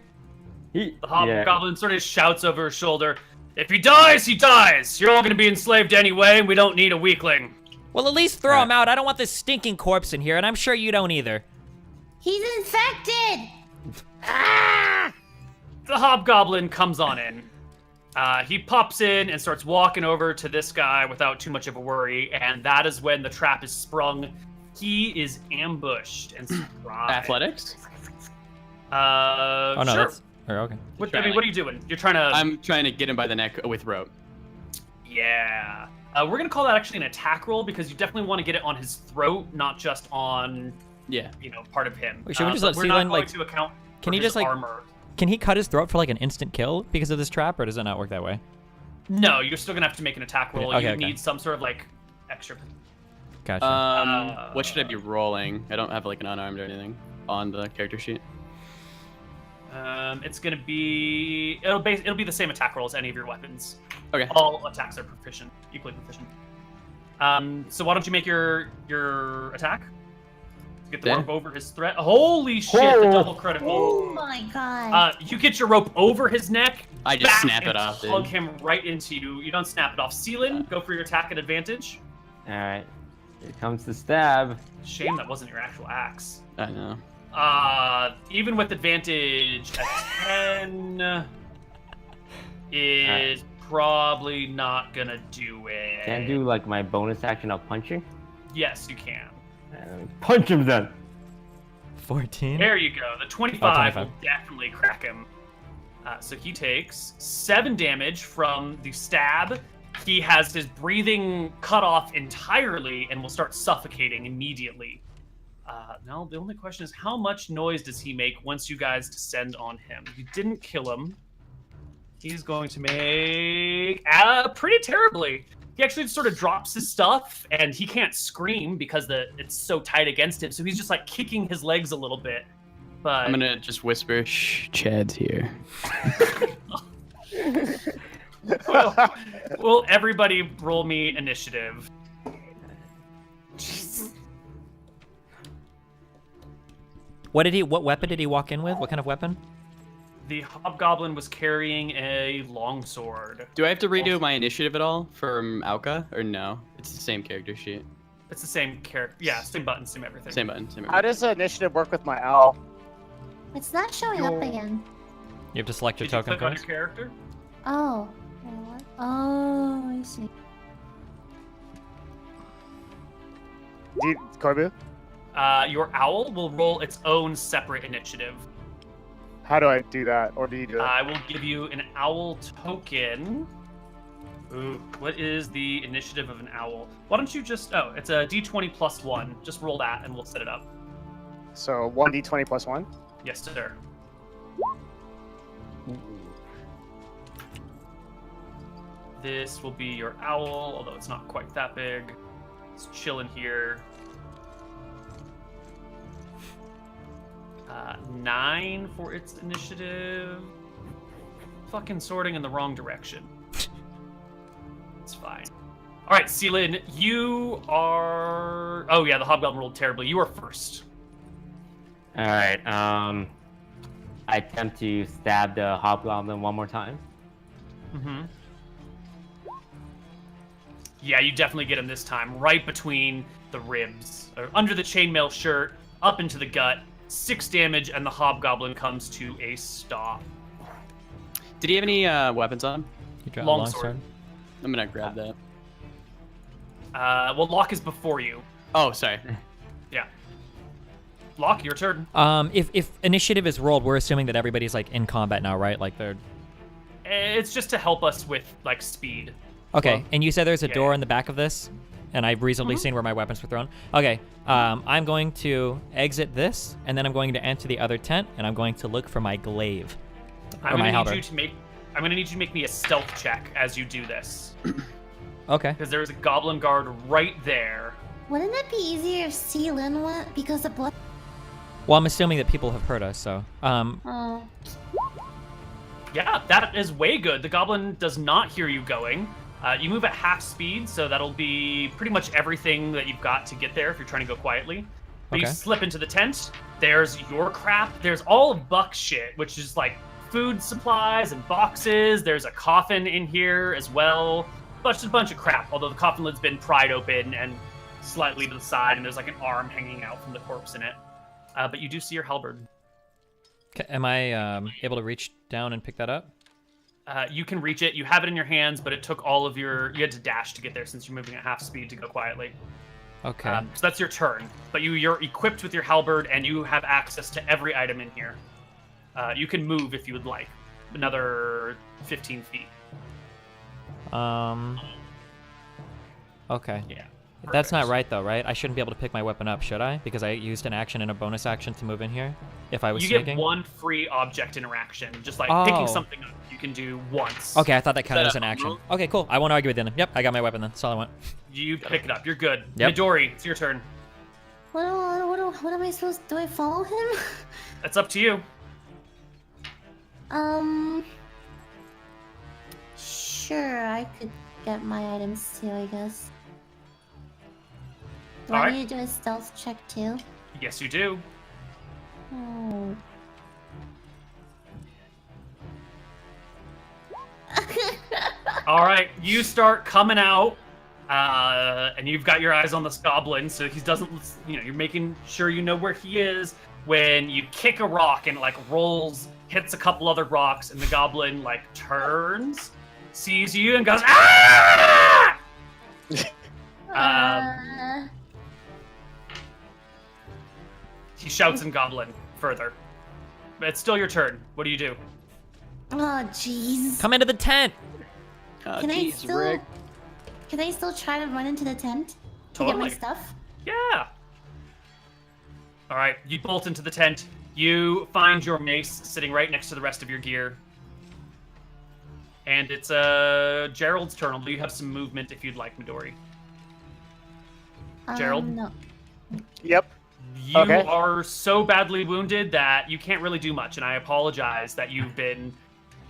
D: The hobgoblin sort of shouts over his shoulder, "If he dies, he dies! You're all gonna be enslaved anyway, and we don't need a weakling."
B: Well, at least throw him out. I don't want this stinking corpse in here, and I'm sure you don't either.
E: He's infected! Ah!
D: The hobgoblin comes on in. He pops in and starts walking over to this guy without too much of a worry, and that is when the trap is sprung. He is ambushed and surprised.
A: Athletics?
B: Oh, no,
D: sure.
B: that's... Or, okay.
D: What are you doing? You're trying to...
A: I'm trying to get him by the neck with rope.
D: Yeah. We're going to call that actually an attack roll because you definitely want to get it on his throat, not just on, part of him.
B: Wait, should we just let
D: we're not
B: Sealin,
D: going
B: like...
D: to account
B: Can
D: for
B: he
D: his
B: just, like...
D: armor.
B: Can he cut his throat for, like, an instant kill because of this trap, or does it not work that way?
D: No, you're still going to have to make an attack roll.
B: Okay,
D: you
B: okay.
D: need some sort of, like, extra...
B: Gotcha.
A: What should I be rolling? I don't have like an unarmed or anything on the character sheet.
D: It's gonna be it'll be the same attack roll as any of your weapons.
A: Okay.
D: All attacks are proficient, equally proficient. So why don't you make your attack? Get the rope over his threat. Holy shit! The double critical.
E: Oh my god.
D: You get your rope over his neck.
A: I just
D: back,
A: snap
D: and
A: it off,
D: Plug
A: dude.
D: him right into you. You don't snap it off. Sealin, go for your attack at advantage.
C: All right. Here comes the stab.
D: Shame that wasn't your actual axe.
A: I know.
D: Even with advantage, a 10 is probably not gonna do it.
C: Can I do like my bonus action of punching?
D: Yes, you can.
C: Punch him then.
B: 14?
D: There you go. The 25 will definitely crack him. So he takes 7 damage from the stab. He has his breathing cut off entirely and will start suffocating immediately. Now, the only question is, how much noise does he make once you guys descend on him? You didn't kill him. He's going to make pretty terribly. He actually just sort of drops his stuff, and he can't scream because it's so tight against him. So he's just like kicking his legs a little bit. But
A: I'm gonna just whisper, "Shh, Chad's here."
D: will everybody roll me initiative?
B: What weapon did he walk in with? What kind of weapon?
D: The hobgoblin was carrying a longsword.
A: Do I have to redo my initiative at all from Auka, or no? It's the same character sheet.
D: It's the same character. Yeah, same button, same everything.
A: Same button. Same
F: How
A: everything.
F: does the initiative work with my owl?
E: It's not showing up again.
B: You have to select your
D: Did you
B: token
D: click on
B: first.
D: your character?
E: Oh. Wait, what? Oh, I see.
F: Corbu?
D: Your owl will roll its own separate initiative.
F: How do I do that? Or do you do it?
D: I will give you an owl token. Ooh, what is the initiative of an owl? Why don't you just... Oh, it's a d20 plus 1. Just roll that and we'll set it up.
F: So 1d20 plus 1?
D: Yes, sir. This will be your owl, although it's not quite that big. It's chilling here. 9 for its initiative. Fucking sorting in the wrong direction. It's fine. All right, Seelin, you are... Oh, yeah, the hobgoblin rolled terribly. You are first.
C: All right. I attempt to stab the hobgoblin one more time.
D: Mm-hmm. Yeah, you definitely get him this time. Right between the ribs. Or under the chainmail shirt, up into the gut. 6 damage, and the hobgoblin comes to a stop.
A: Did he have any weapons on him?
B: You draw a
D: Longsword.
A: I'm gonna grab that.
D: Well, Locke is before you.
A: Oh, sorry.
D: Yeah. Locke, your turn.
B: If initiative is rolled, we're assuming that everybody's like in combat now, right? Like they're.
D: It's just to help us with, like, speed.
B: Okay,
D: Well,
B: and you said there's a
D: yeah,
B: door
D: yeah.
B: in the back of this, and I've reasonably
D: Mm-hmm.
B: seen where my weapons were thrown. Okay, I'm going to exit this, and then I'm going to enter the other tent, and I'm going to look for my glaive.
D: I'm
B: or my
D: gonna need
B: halberd.
D: you to make... I'm gonna need you to make me a stealth check as you do this.
B: Okay.
D: Because there's a goblin guard right there.
E: Wouldn't it be easier if Sealin went? Because the blood.
B: Well, I'm assuming that people have heard us, so.
E: Oh.
D: Yeah, that is way good. The goblin does not hear you going. You move at half speed, so that'll be pretty much everything that you've got to get there if you're trying to go quietly. But you
B: Okay.
D: slip into the tent. There's your crap. There's all of Buck's shit, which is like food supplies and boxes. There's a coffin in here as well. Just a bunch of crap, although the coffin lid's been pried open and slightly to the side, and there's like an arm hanging out from the corpse in it. But you do see your halberd.
B: Am I able to reach down and pick that up?
D: You can reach it. You have it in your hands, but it took all of your... You had to dash to get there since you're moving at half speed to go quietly.
B: Okay.
D: So that's your turn. But you're equipped with your halberd, and you have access to every item in here. You can move if you would like. Another 15 feet.
B: Okay.
D: Yeah.
B: That's not
D: perfect.
B: right, though, right? I shouldn't be able to pick my weapon up, should I? Because I used an action and a bonus action to move in here? If I was
D: You
B: sneaking?
D: get one free object interaction. Just like
B: Oh.
D: picking something up, you can do once.
B: Okay, I thought that counted
A: that
B: as an
A: a
B: action.
A: move?
B: Okay, cool. I won't argue with you then. Yep, I got my weapon then. That's all I want.
D: You pick it up. You're good.
B: Yep.
D: Midori, it's your turn.
E: What am I supposed to do? I follow him?
D: That's up to you.
E: Sure, I could get my items too, I guess. Do I
D: Alright.
E: need to do a stealth check too?
D: Yes, you do.
E: Oh.
D: All right, you start coming out, and you've got your eyes on this goblin, so he doesn't, you're making sure you know where he is. When you kick a rock and it, like, rolls, hits a couple other rocks, and the goblin, like, turns, sees you, and goes, ah! He shouts in goblin further. But it's still your turn. What do you do?
E: Oh, jeez.
B: Come into the tent!
E: Can I still try to run into the tent to get my
D: Totally.
E: stuff?
D: Yeah. All right, you bolt into the tent. You find your mace sitting right next to the rest of your gear. And it's Gerald's turn, although you have some movement if you'd like, Midori. Gerald?
E: No.
F: Yep.
D: You
F: Okay.
D: are so badly wounded that you can't really do much, and I apologize that you've been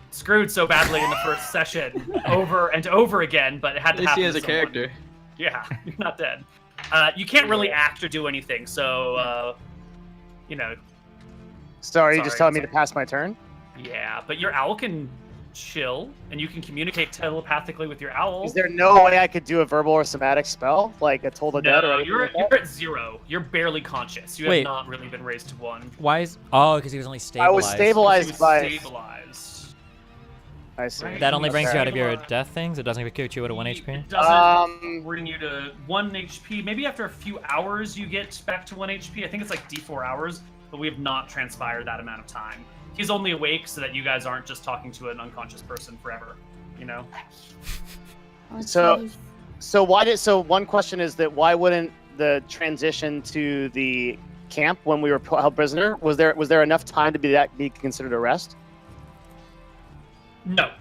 D: screwed so badly in the first session over and over again, but it had
A: At
D: to
A: least
D: happen
A: he has
D: to
A: a
D: someone.
A: character.
D: Yeah, you're not dead. You can't really act or do anything, so, you know,
F: So are you just
D: Sorry,
F: telling me to pass my turn?
D: yeah. But your owl can chill, and you can communicate telepathically with your owl.
F: Is there no way I could do a verbal or somatic spell, like a Toll the Dead or
D: No,
F: anything
D: you're
F: like that?
D: you're at 0. You're barely conscious. You
B: Wait.
D: have not really been raised to 1.
B: Why is? Oh, because he was only
F: I
B: stabilized.
F: was
D: He
F: stabilized
D: was
F: by.
D: stabilized.
F: I see.
D: Right.
B: That only brings you out of your
D: Okay.
B: death things. It doesn't get you at a 1 HP.
D: It doesn't bring you to 1 HP. Maybe after a few hours you get back to 1 HP. I think it's like D4 hours, but we have not transpired that amount of time. He's only awake so that you guys aren't just talking to an unconscious person forever, you know?
E: Oh,
F: So-
E: jeez.
F: So one question is that why wouldn't the transition to the camp when we were held prisoner, was there enough time to be considered a rest?
D: No.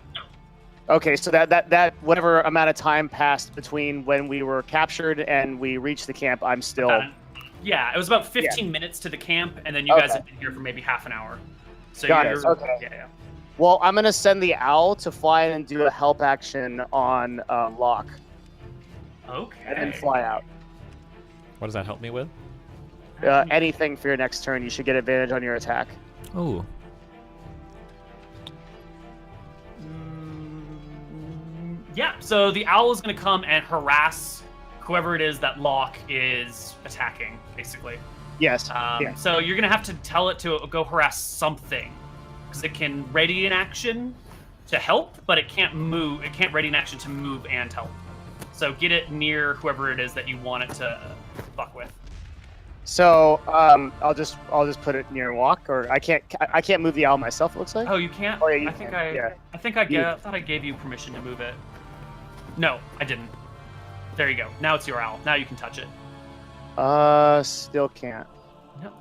F: Okay, so that whatever amount of time passed between when we were captured and we reached the camp, I'm still.
D: Yeah, it was about 15 minutes to the camp, and then you guys
F: Okay.
D: have been here for maybe half an hour. So
F: Got it,
D: you're,
F: okay.
D: Yeah.
F: Well, I'm gonna send the owl to fly in and do a help action on Locke,
D: Okay.
F: and then fly out.
B: What does that help me with?
F: Anything for your next turn, you should get advantage on your attack.
B: Ooh.
D: Yeah, so the owl is going to come and harass whoever it is that Locke is attacking, basically.
F: Yes. Yeah.
D: So you're going to have to tell it to go harass something, because it can ready an action to help, but it can't move. It can't ready an action to move and help. So get it near whoever it is that you want it to fuck with.
F: So I'll just put it near Walk, or I can't move the owl myself. It looks like.
D: Oh, you can't?
F: Oh, yeah, you
D: I think
F: can, yeah.
D: I thought I gave you permission to move it. No, I didn't. There you go. Now it's your owl. Now you can touch it.
F: Still can't.
D: Yep.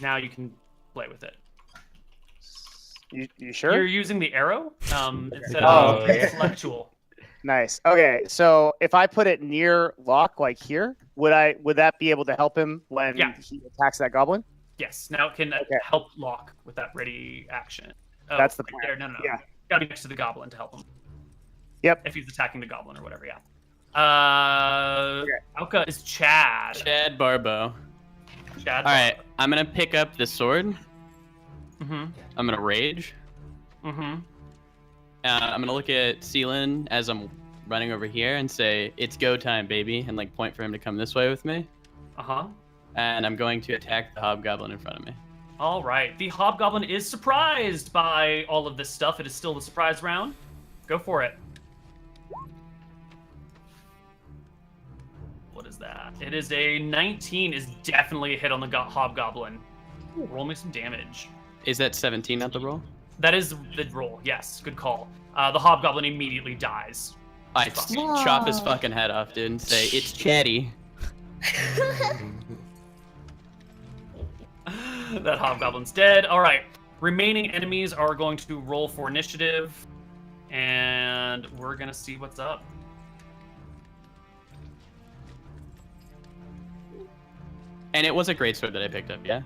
D: Now you can play with it.
F: You sure?
D: You're using the arrow instead
F: Oh,
D: of
C: yeah.
D: intellectual.
F: Nice. Okay, so if I put it near Locke, like here, would that be able to help him when
D: Yeah.
F: he attacks that goblin?
D: Yes. Now it can
F: Okay.
D: help Locke with that ready action. Oh,
F: That's the
D: right there. No.
F: Yeah.
D: Gotta be next to the goblin to help him.
F: Yep.
D: If he's attacking the goblin or whatever, yeah.
F: Okay.
D: Alka is Chad.
A: Chad Barbo.
D: Chad.
A: All right, I'm gonna pick up the sword.
D: Mm-hmm.
A: I'm gonna rage.
D: Mm-hmm.
A: I'm gonna look at Seelan as I'm running over here and say, "It's go time, baby," and like point for him to come this way with me.
D: Uh-huh.
A: And I'm going to attack the hobgoblin in front of me.
D: All right. The hobgoblin is surprised by all of this stuff. It is still the surprise round. Go for it. What is that? It is a 19. Is definitely a hit on the hobgoblin. Ooh, roll me some damage.
A: Is that 17 at the roll?
D: That is the roll. Yes, good call. The hobgoblin immediately dies.
A: I
D: Fuck.
A: chop his
E: Whoa.
A: fucking head off, dude, and say, "It's Chatty."
D: That hobgoblin's dead. All right. Remaining enemies are going to roll for initiative, and we're gonna see what's up.
A: And it was a great sword that I picked up, yeah?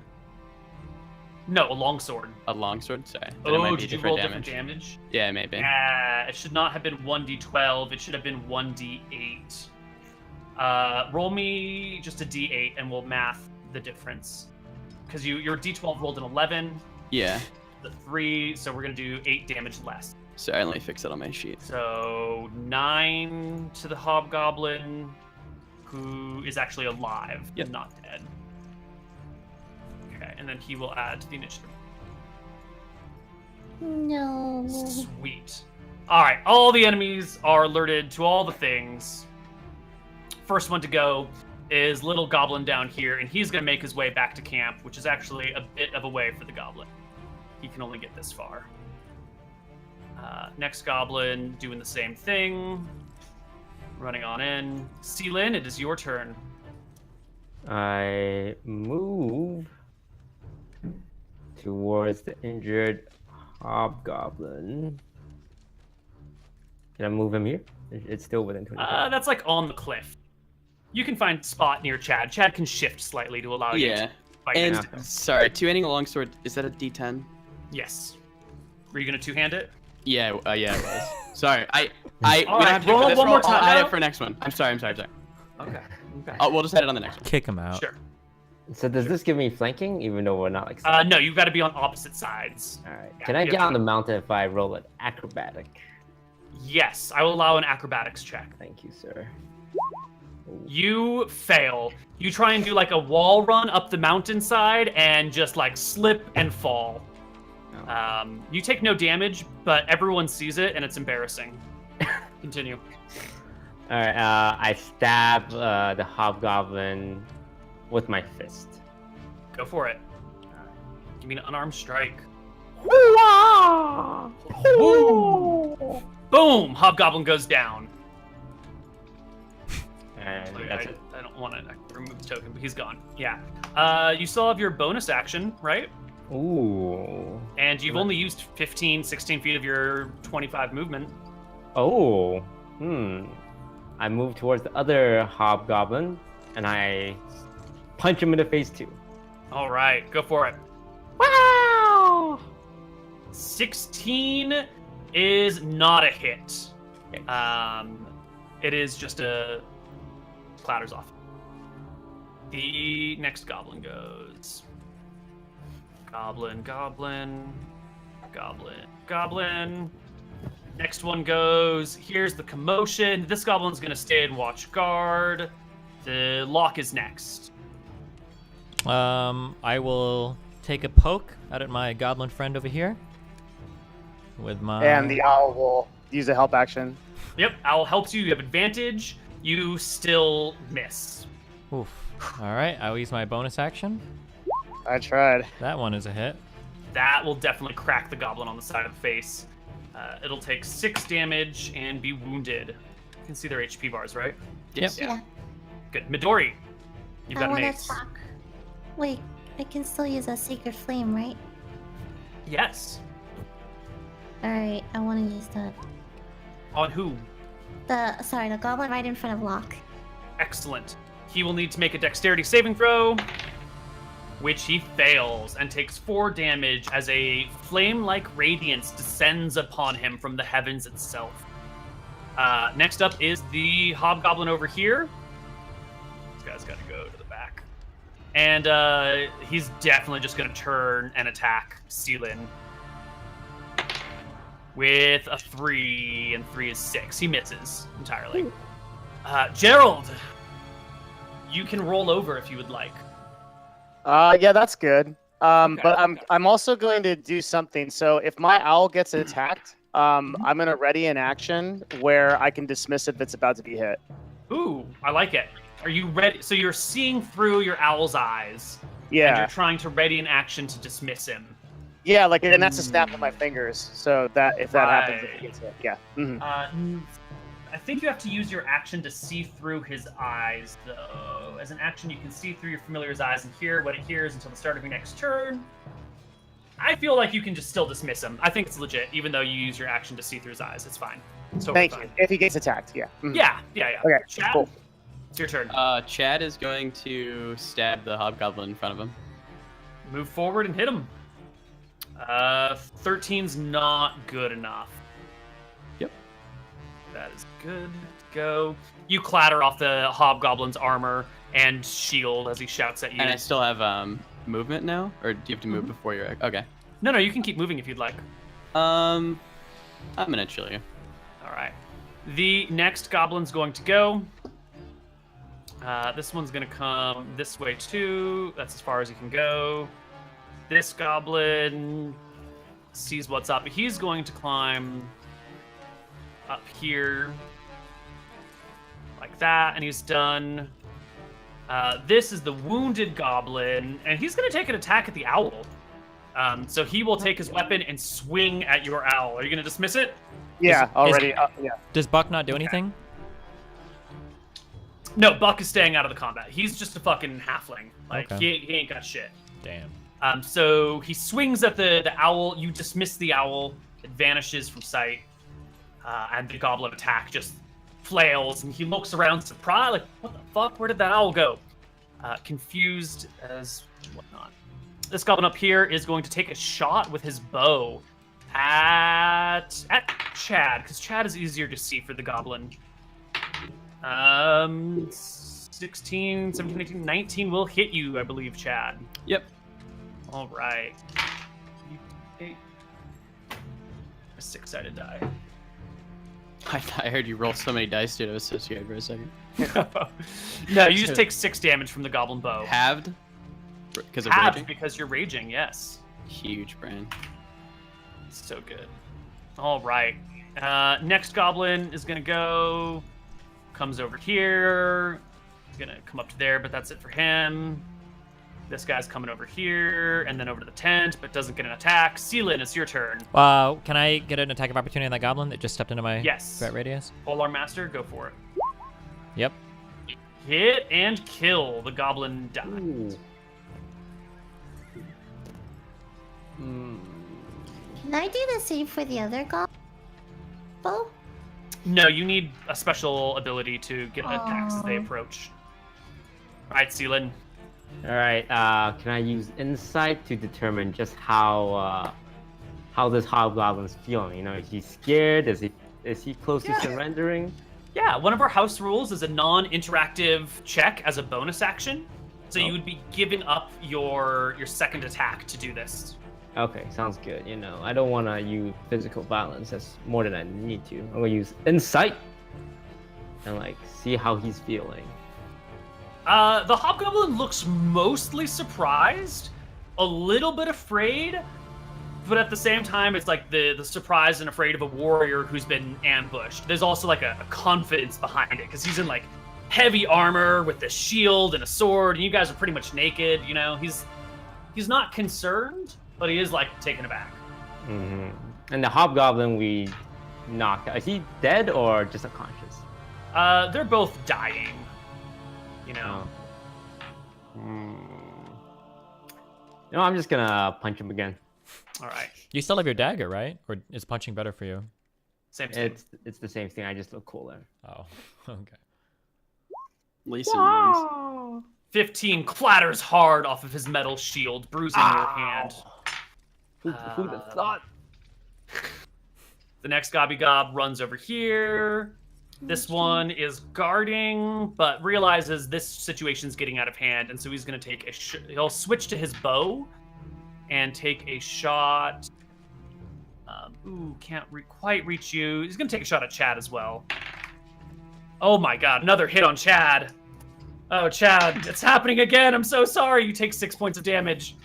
D: No, a longsword.
A: A longsword? Sorry. Then it
D: Oh,
A: might be
D: did you
A: different
D: roll
A: damage.
D: different damage?
A: Yeah, maybe.
D: It should not have been 1d12. It should have been 1d8. Roll me just a d8, and we'll math the difference. Because your d12 rolled an 11,
A: Yeah.
D: the 3, so we're going to do 8 damage less.
A: Sorry, let me fix it on my sheet.
D: So 9 to the hobgoblin, who is actually alive
A: Yep.
D: and not dead. Okay, and then he will add to the initiative.
E: No.
D: Sweet. All right, all the enemies are alerted to all the things. First one to go is little goblin down here, and he's going to make his way back to camp, which is actually a bit of a way for the goblin. He can only get this far. Next goblin doing the same thing. Running on in. Seelin, it is your turn.
C: I move towards the injured Hobgoblin. Can I move him here? It's still within 20 feet.
D: That's like on the cliff. You can find spot near Chad. Chad can shift slightly to allow you to fight
A: And
D: next to him.
A: sorry, two-handing a longsword. Is that a D10?
D: Yes. Were you gonna two-hand it?
A: Yeah, yeah, it was. Sorry, I.
D: All
A: we don't
D: right,
A: have to do
D: roll
A: for this
D: one more
A: roll. I'll
D: time.
A: add it for next one. I'm sorry.
D: Okay.
A: We'll just add it on the next one.
B: Kick him out.
D: Sure.
C: So does this give me flanking, even though we're not like?
D: No, you've got to be on opposite sides.
C: All right.
D: Yeah,
C: Can I
D: you
C: get
D: have
C: on
D: to-
C: the mountain if I roll an acrobatic?
D: Yes, I will allow an acrobatics check.
C: Thank you, sir.
D: You fail. You try and do like a wall run up the mountainside and just like slip and fall. You take no damage, but everyone sees it and it's embarrassing. Continue.
C: All right. I stab the hobgoblin with my fist.
D: Go for it. Give me an unarmed strike. Boom! Hobgoblin goes down.
C: And
D: Wait,
C: that's it.
D: I don't want to remove the token, but he's gone. Yeah. You still have your bonus action, right?
C: Ooh.
D: And you've only used 15, 16 feet of your 25 movement.
C: Oh. I move towards the other hobgoblin, and I punch him in the face too.
D: All right, go for it.
C: Wow!
D: 16 is not a hit.
C: Okay.
D: It is just a clatters off. The next goblin goes. Goblin. Next one goes. Here's the commotion. This goblin's gonna stay and watch guard. The lock is next.
B: I will take a poke out at my goblin friend over here. With my.
F: And the owl will use a help action.
D: Yep, owl helps you. You have advantage. You still miss.
B: Oof. All right, I'll use my bonus action.
F: I tried.
B: That one is a hit.
D: That will definitely crack the goblin on the side of the face. It'll take 6 damage and be wounded. You can see their HP bars, right?
A: Yes.
E: Yeah.
D: Good. Midori, you've
E: I
D: got a
E: want to
D: mace.
E: attack. Wait, I can still use a sacred flame, right?
D: Yes.
E: Alright, I want to use that.
D: On who?
E: The goblin right in front of Locke.
D: Excellent. He will need to make a dexterity saving throw, which he fails and takes 4 damage as a flame-like radiance descends upon him from the heavens itself. Next up is the hobgoblin over here. This guy's got to go to the back. And he's definitely just going to turn and attack Seelin with a 3, and 3 is 6. He misses entirely. Gerald, you can roll over if you would like.
F: Yeah, that's good.
D: Okay.
F: But I'm also going to do something. So if my owl gets attacked, I'm gonna ready an action where I can dismiss if it's about to be hit.
D: Ooh, I like it. Are you ready? So you're seeing through your owl's eyes. And
F: Yeah,
D: you're trying to ready an action to dismiss him.
F: yeah, like, and that's a snap of my fingers. So that if that happens,
D: Right.
F: it gets hit. Yeah. Mhm.
D: I think you have to use your action to see through his eyes, though. As an action, you can see through your familiar's eyes and hear what it hears until the start of your next turn. I feel like you can just still dismiss him. I think it's legit, even though you use your action to see through his eyes. It's fine. It's totally
F: Thank
D: fine.
F: you. If he gets attacked, yeah. Mhm.
D: Yeah.
F: Okay.
D: Chad,
F: Cool.
D: it's your turn.
A: Chad is going to stab the hobgoblin in front of him.
D: Move forward and hit him. 13's not good enough.
A: Yep.
D: That is good. Go. You clatter off the hobgoblin's armor and shield as he shouts at you.
A: And I still have movement now, or do you have to move before you're okay?
D: No, you can keep moving if you'd like.
A: I'm gonna chill you.
D: All right. The next goblin's going to go. This one's going to come this way too. That's as far as he can go. This goblin sees what's up. He's going to climb up here like that, and he's done. This is the wounded goblin, and he's going to take an attack at the owl. So he will take his weapon and swing at your owl. Are you going to dismiss it?
F: Yeah, already. Yeah.
B: Does Buck not do anything?
D: No, Buck is staying out of the combat. He's just a fucking halfling. Like,
B: Okay.
D: he ain't got shit.
B: Damn.
D: So he swings at the owl. You dismiss the owl. It vanishes from sight. And the goblin attack just flails, and he looks around surprised, like, what the fuck? Where did that owl go? Confused as whatnot. This goblin up here is going to take a shot with his bow at Chad, because Chad is easier to see for the goblin. 16, 17, 18, 19 will hit you, I believe, Chad.
A: Yep.
D: All right. A 6-sided die.
A: I heard you roll so many dice, dude. I was so scared for a second.
D: No, you just take 6 damage from the goblin bow.
A: Halved? Because of
D: Halved
A: raging?
D: because you're raging, yes.
A: Huge brain.
D: So good. All right. Next goblin is going to go. Comes over here. Going to come up to there, but that's it for him. This guy's coming over here, and then over to the tent, but doesn't get an attack. Sealin, it's your turn.
B: Can I get an attack of opportunity on that goblin that just stepped into my threat radius?
D: Polar Master, go for it.
B: Yep.
D: Hit and kill. The goblin dies.
E: Can I do the same for the other goblin?
D: No, you need a special ability to get attacks as they approach. All right, Sealin.
C: All right. Can I use insight to determine just how this hobgoblin's feeling? You know, is he scared? Is he close to surrendering?
D: Yeah, one of our house rules is a non-interactive check as a bonus action. So you would be giving up your second attack to do this.
C: Okay, sounds good. You know, I don't want to use physical violence. That's more than I need to. I'm gonna use insight and like see how he's feeling.
D: The hobgoblin looks mostly surprised, a little bit afraid, but at the same time, it's like the surprised and afraid of a warrior who's been ambushed. There's also like a confidence behind it, because he's in like heavy armor with a shield and a sword, and you guys are pretty much naked, you know? He's not concerned, but he is like taken aback.
C: Mm-hmm. And the hobgoblin we knocked out, is he dead or just unconscious?
D: They're both dying. You know.
C: No, I'm just gonna punch him again.
D: All right.
B: You still have your dagger, right? Or is punching better for you?
D: Same thing.
C: It's the same thing. I just look cooler.
B: Oh, okay.
A: Leeson wins.
D: 15 clatters hard off of his metal shield, bruising your hand.
C: Who'd have thought?
D: The next Gobby Gob runs over here. This one is guarding, but realizes this situation's getting out of hand, and so he's going to take he'll switch to his bow and take a shot. Can't quite reach you. He's going to take a shot at Chad as well. Oh my god, another hit on Chad. Oh, Chad, it's happening again. I'm so sorry. You take 6 points of damage.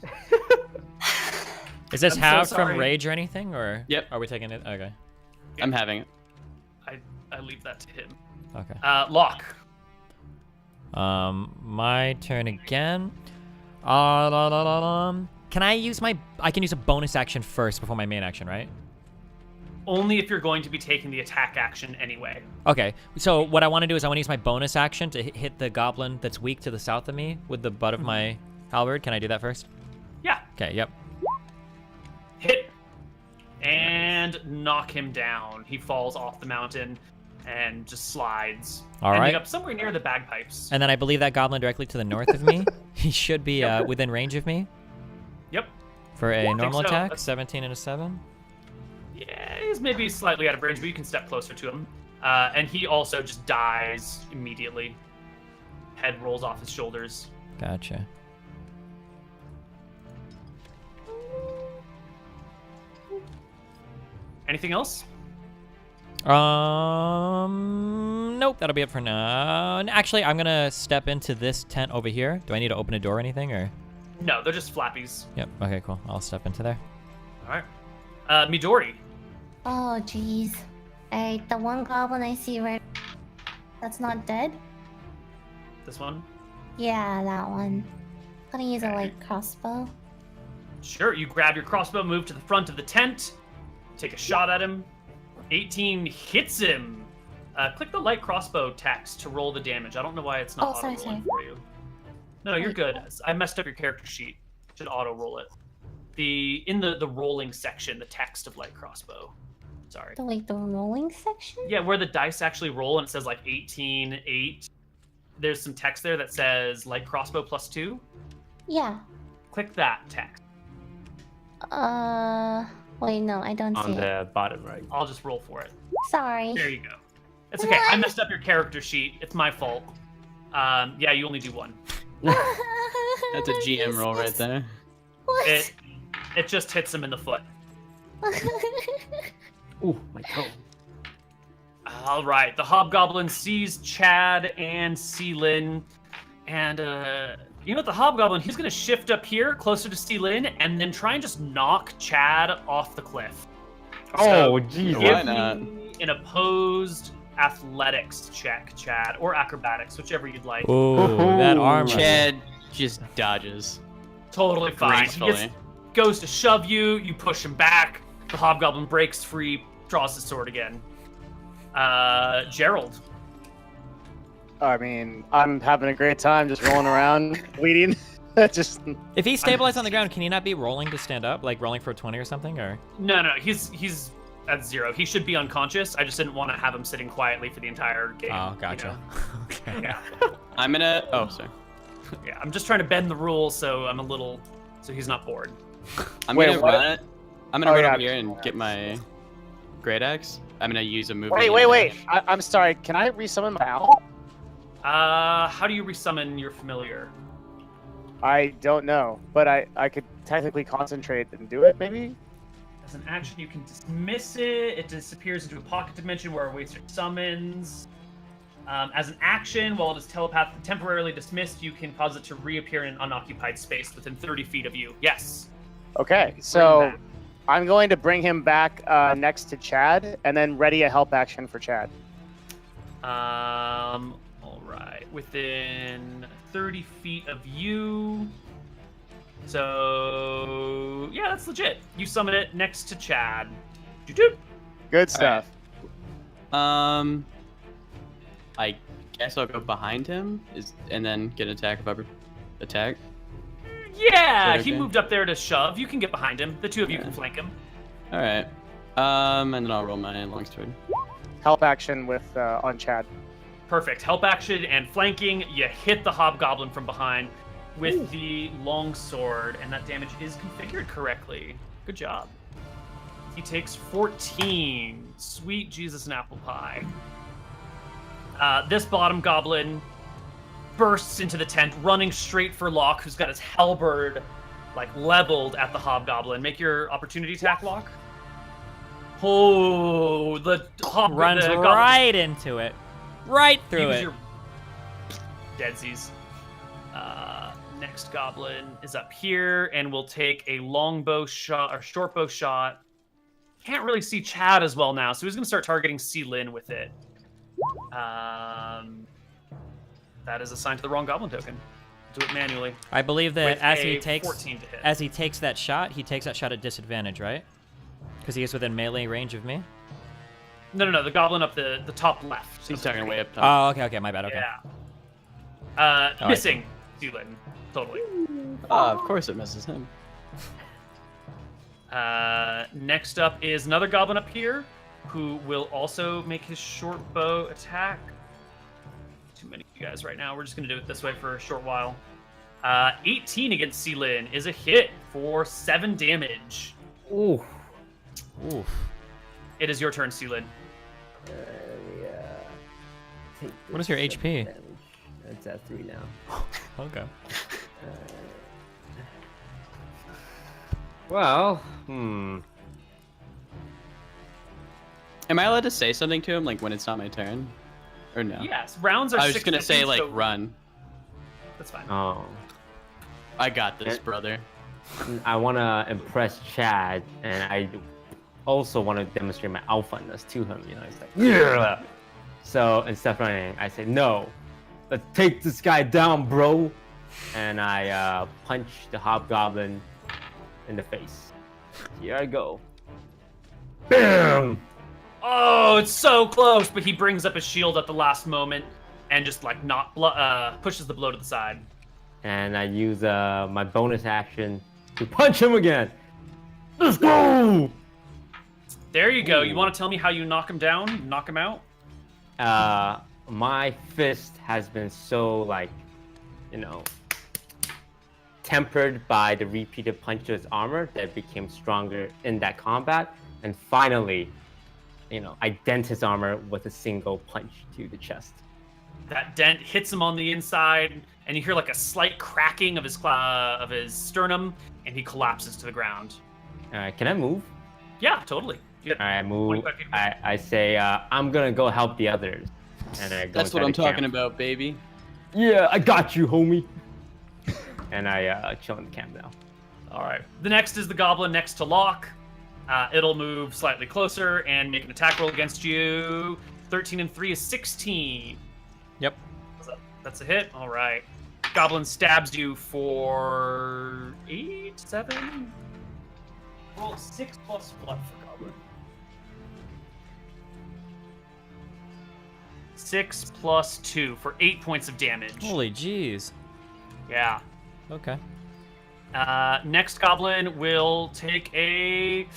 B: Is this
D: I'm
B: halved
D: so
B: from
D: sorry.
B: rage or anything, or
A: Yep.
B: are we taking it? Okay.
A: I'm having it.
D: I leave that to him.
B: Okay.
D: Locke.
B: My turn again. Can I use I can use a bonus action first before my main action, right?
D: Only if you're going to be taking the attack action anyway.
B: Okay, so what I want to do is I want to use my bonus action to hit the goblin that's weak to the south of me with the butt of my halberd. Can I do that first?
D: Yeah.
B: Okay, yep.
D: Hit. And knock him down. He falls off the mountain and just slides.
B: All
D: ending
B: right.
D: up somewhere near the bagpipes.
B: And then I believe that goblin directly to the north of me. He should be within range of me
D: Yep.
B: for a normal
D: so.
B: attack.
D: That's-
B: 17 and a 7.
D: Yeah, he's maybe slightly out of range, but you can step closer to him. And he also just dies immediately. Head rolls off his shoulders.
B: Gotcha.
D: Anything else?
B: Nope, that'll be it for now. Actually, I'm gonna step into this tent over here. Do I need to open a door or anything, or?
D: No, they're just flappies.
B: Yep. Okay, cool. I'll step into there.
D: All right. Midori.
E: Oh, jeez. Alright, the one goblin I see right... That's not dead?
D: This one.
E: Yeah, that one. Gonna use a light crossbow.
D: Sure, you grab your crossbow, move to the front of the tent, take a shot at him. 18 hits him. Click the light crossbow text to roll the damage. I don't know why it's not
E: Oh, sorry,
D: auto-rolling
E: sorry.
D: for you. No, you're good. I messed up your character sheet. Should auto roll it. In the rolling section, the text of light crossbow. Sorry.
E: The rolling section?
D: Yeah, where the dice actually roll and it says like 18, 8. There's some text there that says light crossbow +2.
E: Yeah.
D: Click that text.
E: Wait, no, I don't see
C: On
E: it.
C: the bottom right.
D: I'll just roll for it.
E: Sorry.
D: There you go. It's okay. I messed up your character sheet. It's my fault. Yeah, you only do 1.
A: That's a GM roll right there.
E: What?
D: It just hits him in the foot.
C: Ooh, my toe.
D: All right, the hobgoblin sees Chad and Seelin, and you know what? The hobgoblin, he's gonna shift up here closer to Seelin, and then try and just knock Chad off the cliff.
C: Oh, Jesus.
A: Why not?
D: An opposed athletics check, Chad, or acrobatics, whichever you'd like.
B: Ooh, that armor.
A: Chad just dodges
D: Totally fine. He
A: gracefully.
D: goes to shove you, you push him back. The hobgoblin breaks free, draws his sword again. Gerald.
F: I mean, I'm having a great time just rolling around, bleeding. Just
B: If he's stabilized on the ground, can he not be rolling to stand up? Like rolling for a 20 or something? Or
D: No, he's at 0. He should be unconscious. I just didn't want to have him sitting quietly for the entire game.
B: Oh, gotcha.
D: You know?
B: Okay.
D: Yeah.
A: I'm gonna. Oh, sorry.
D: Yeah, I'm just trying to bend the rules so so he's not bored.
A: I'm
F: Wait,
A: gonna
F: what?
A: run it. I'm gonna
F: Oh,
A: run
F: yeah.
A: over here and get my great axe. I'm gonna use a move.
F: wait. I'm sorry. Can I resummon my owl?
D: How do you resummon your familiar?
F: I don't know, but I could technically concentrate and do it, maybe?
D: As an action, you can dismiss it. It disappears into a pocket dimension where it awaits your summons. As an action, while it is temporarily dismissed, you can cause it to reappear in an unoccupied space within 30 feet of you. Yes.
F: Okay, so I'm going to bring him back next to Chad, and then ready a help action for Chad.
D: All right. Within 30 feet of you. So, yeah, that's legit. You summon it next to Chad. Doop.
F: Good stuff.
A: I guess I'll go behind him, and then get an attack if I attack.
D: Yeah,
A: Okay.
D: he moved up there to shove. You can get behind him. The two of you
A: Yeah.
D: can flank him.
A: All right. And then I'll roll my longsword.
F: Help action with on Chad.
D: Perfect. Help action and flanking. You hit the hobgoblin from behind with the longsword, and that damage is configured correctly. Good job. He takes 14. Sweet Jesus and apple pie. This bottom goblin bursts into the tent, running straight for Locke, who's got his halberd leveled at the hobgoblin. Make your opportunity attack, Locke. Oh, the
B: Runs
D: goblin
B: right into it. Right through
D: Use
B: it.
D: your deadsies. Next goblin is up here, and we'll take a longbow shot or shortbow shot. Can't really see Chad as well now, so he's going to start targeting Seelin with it. That is assigned to the wrong goblin token. Do it manually.
B: I believe that
D: With
B: as
D: a
B: he takes
D: 14 to hit.
B: as he takes that shot at disadvantage, right? Because he is within melee range of me.
D: No. The goblin up the top left.
A: He's talking way up top.
B: Oh, okay, my bad. Okay.
D: Yeah.
B: I
D: Missing Seelin. Totally.
A: Of course it misses him.
D: Next up is another goblin up here, who will also make his short bow attack. Too many of you guys right now. We're just going to do it this way for a short while. 18 against Seelin is a hit for 7 damage.
C: Ooh.
B: Ooh.
D: It is your turn, Seelin.
B: What is your HP?
C: Damage. It's at 3 now.
B: Okay.
C: Well,
A: Am I allowed to say something to him, when it's not my turn? Or no?
D: Yes, rounds are
A: I was just gonna say,
D: 6 so
A: run.
D: That's fine.
C: Oh.
A: I got this,
C: Yeah.
A: brother.
C: I want to impress Chad, and I also want to demonstrate my alphaness to him. It's like, yeah. So instead of running, I say, no, let's take this guy down, bro. And I punch the hobgoblin in the face. Here I go. Bam!
D: Oh, it's so close, but he brings up his shield at the last moment and just pushes the blow to the side.
C: And I use my bonus action to punch him again. Let's go!
D: There you go. You want to tell me how you knock him down? Knock him out?
C: My fist has been so tempered by the repeated punches armor that became stronger in that combat, and finally, I dent his armor with a single punch to the chest.
D: That dent hits him on the inside, and you hear like a slight cracking of his sternum, and he collapses to the ground.
C: Can I move?
D: Yeah, totally.
C: I move. I say, I'm gonna go help the others. And I go
A: That's what
C: inside
A: I'm
C: the camp.
A: talking about, baby.
C: Yeah, I got you, homie. And I chill in the camp now.
D: All right. The next is the goblin next to Locke. It'll move slightly closer and make an attack roll against you. 13 and 3 is 16.
B: Yep.
D: That's a hit. All right. Goblin stabs you for 8, 7. Roll 6 plus blood for goblin. 6 plus 2 for 8 points of damage.
B: Holy jeez.
D: Yeah.
B: Okay.
D: Next goblin will take a...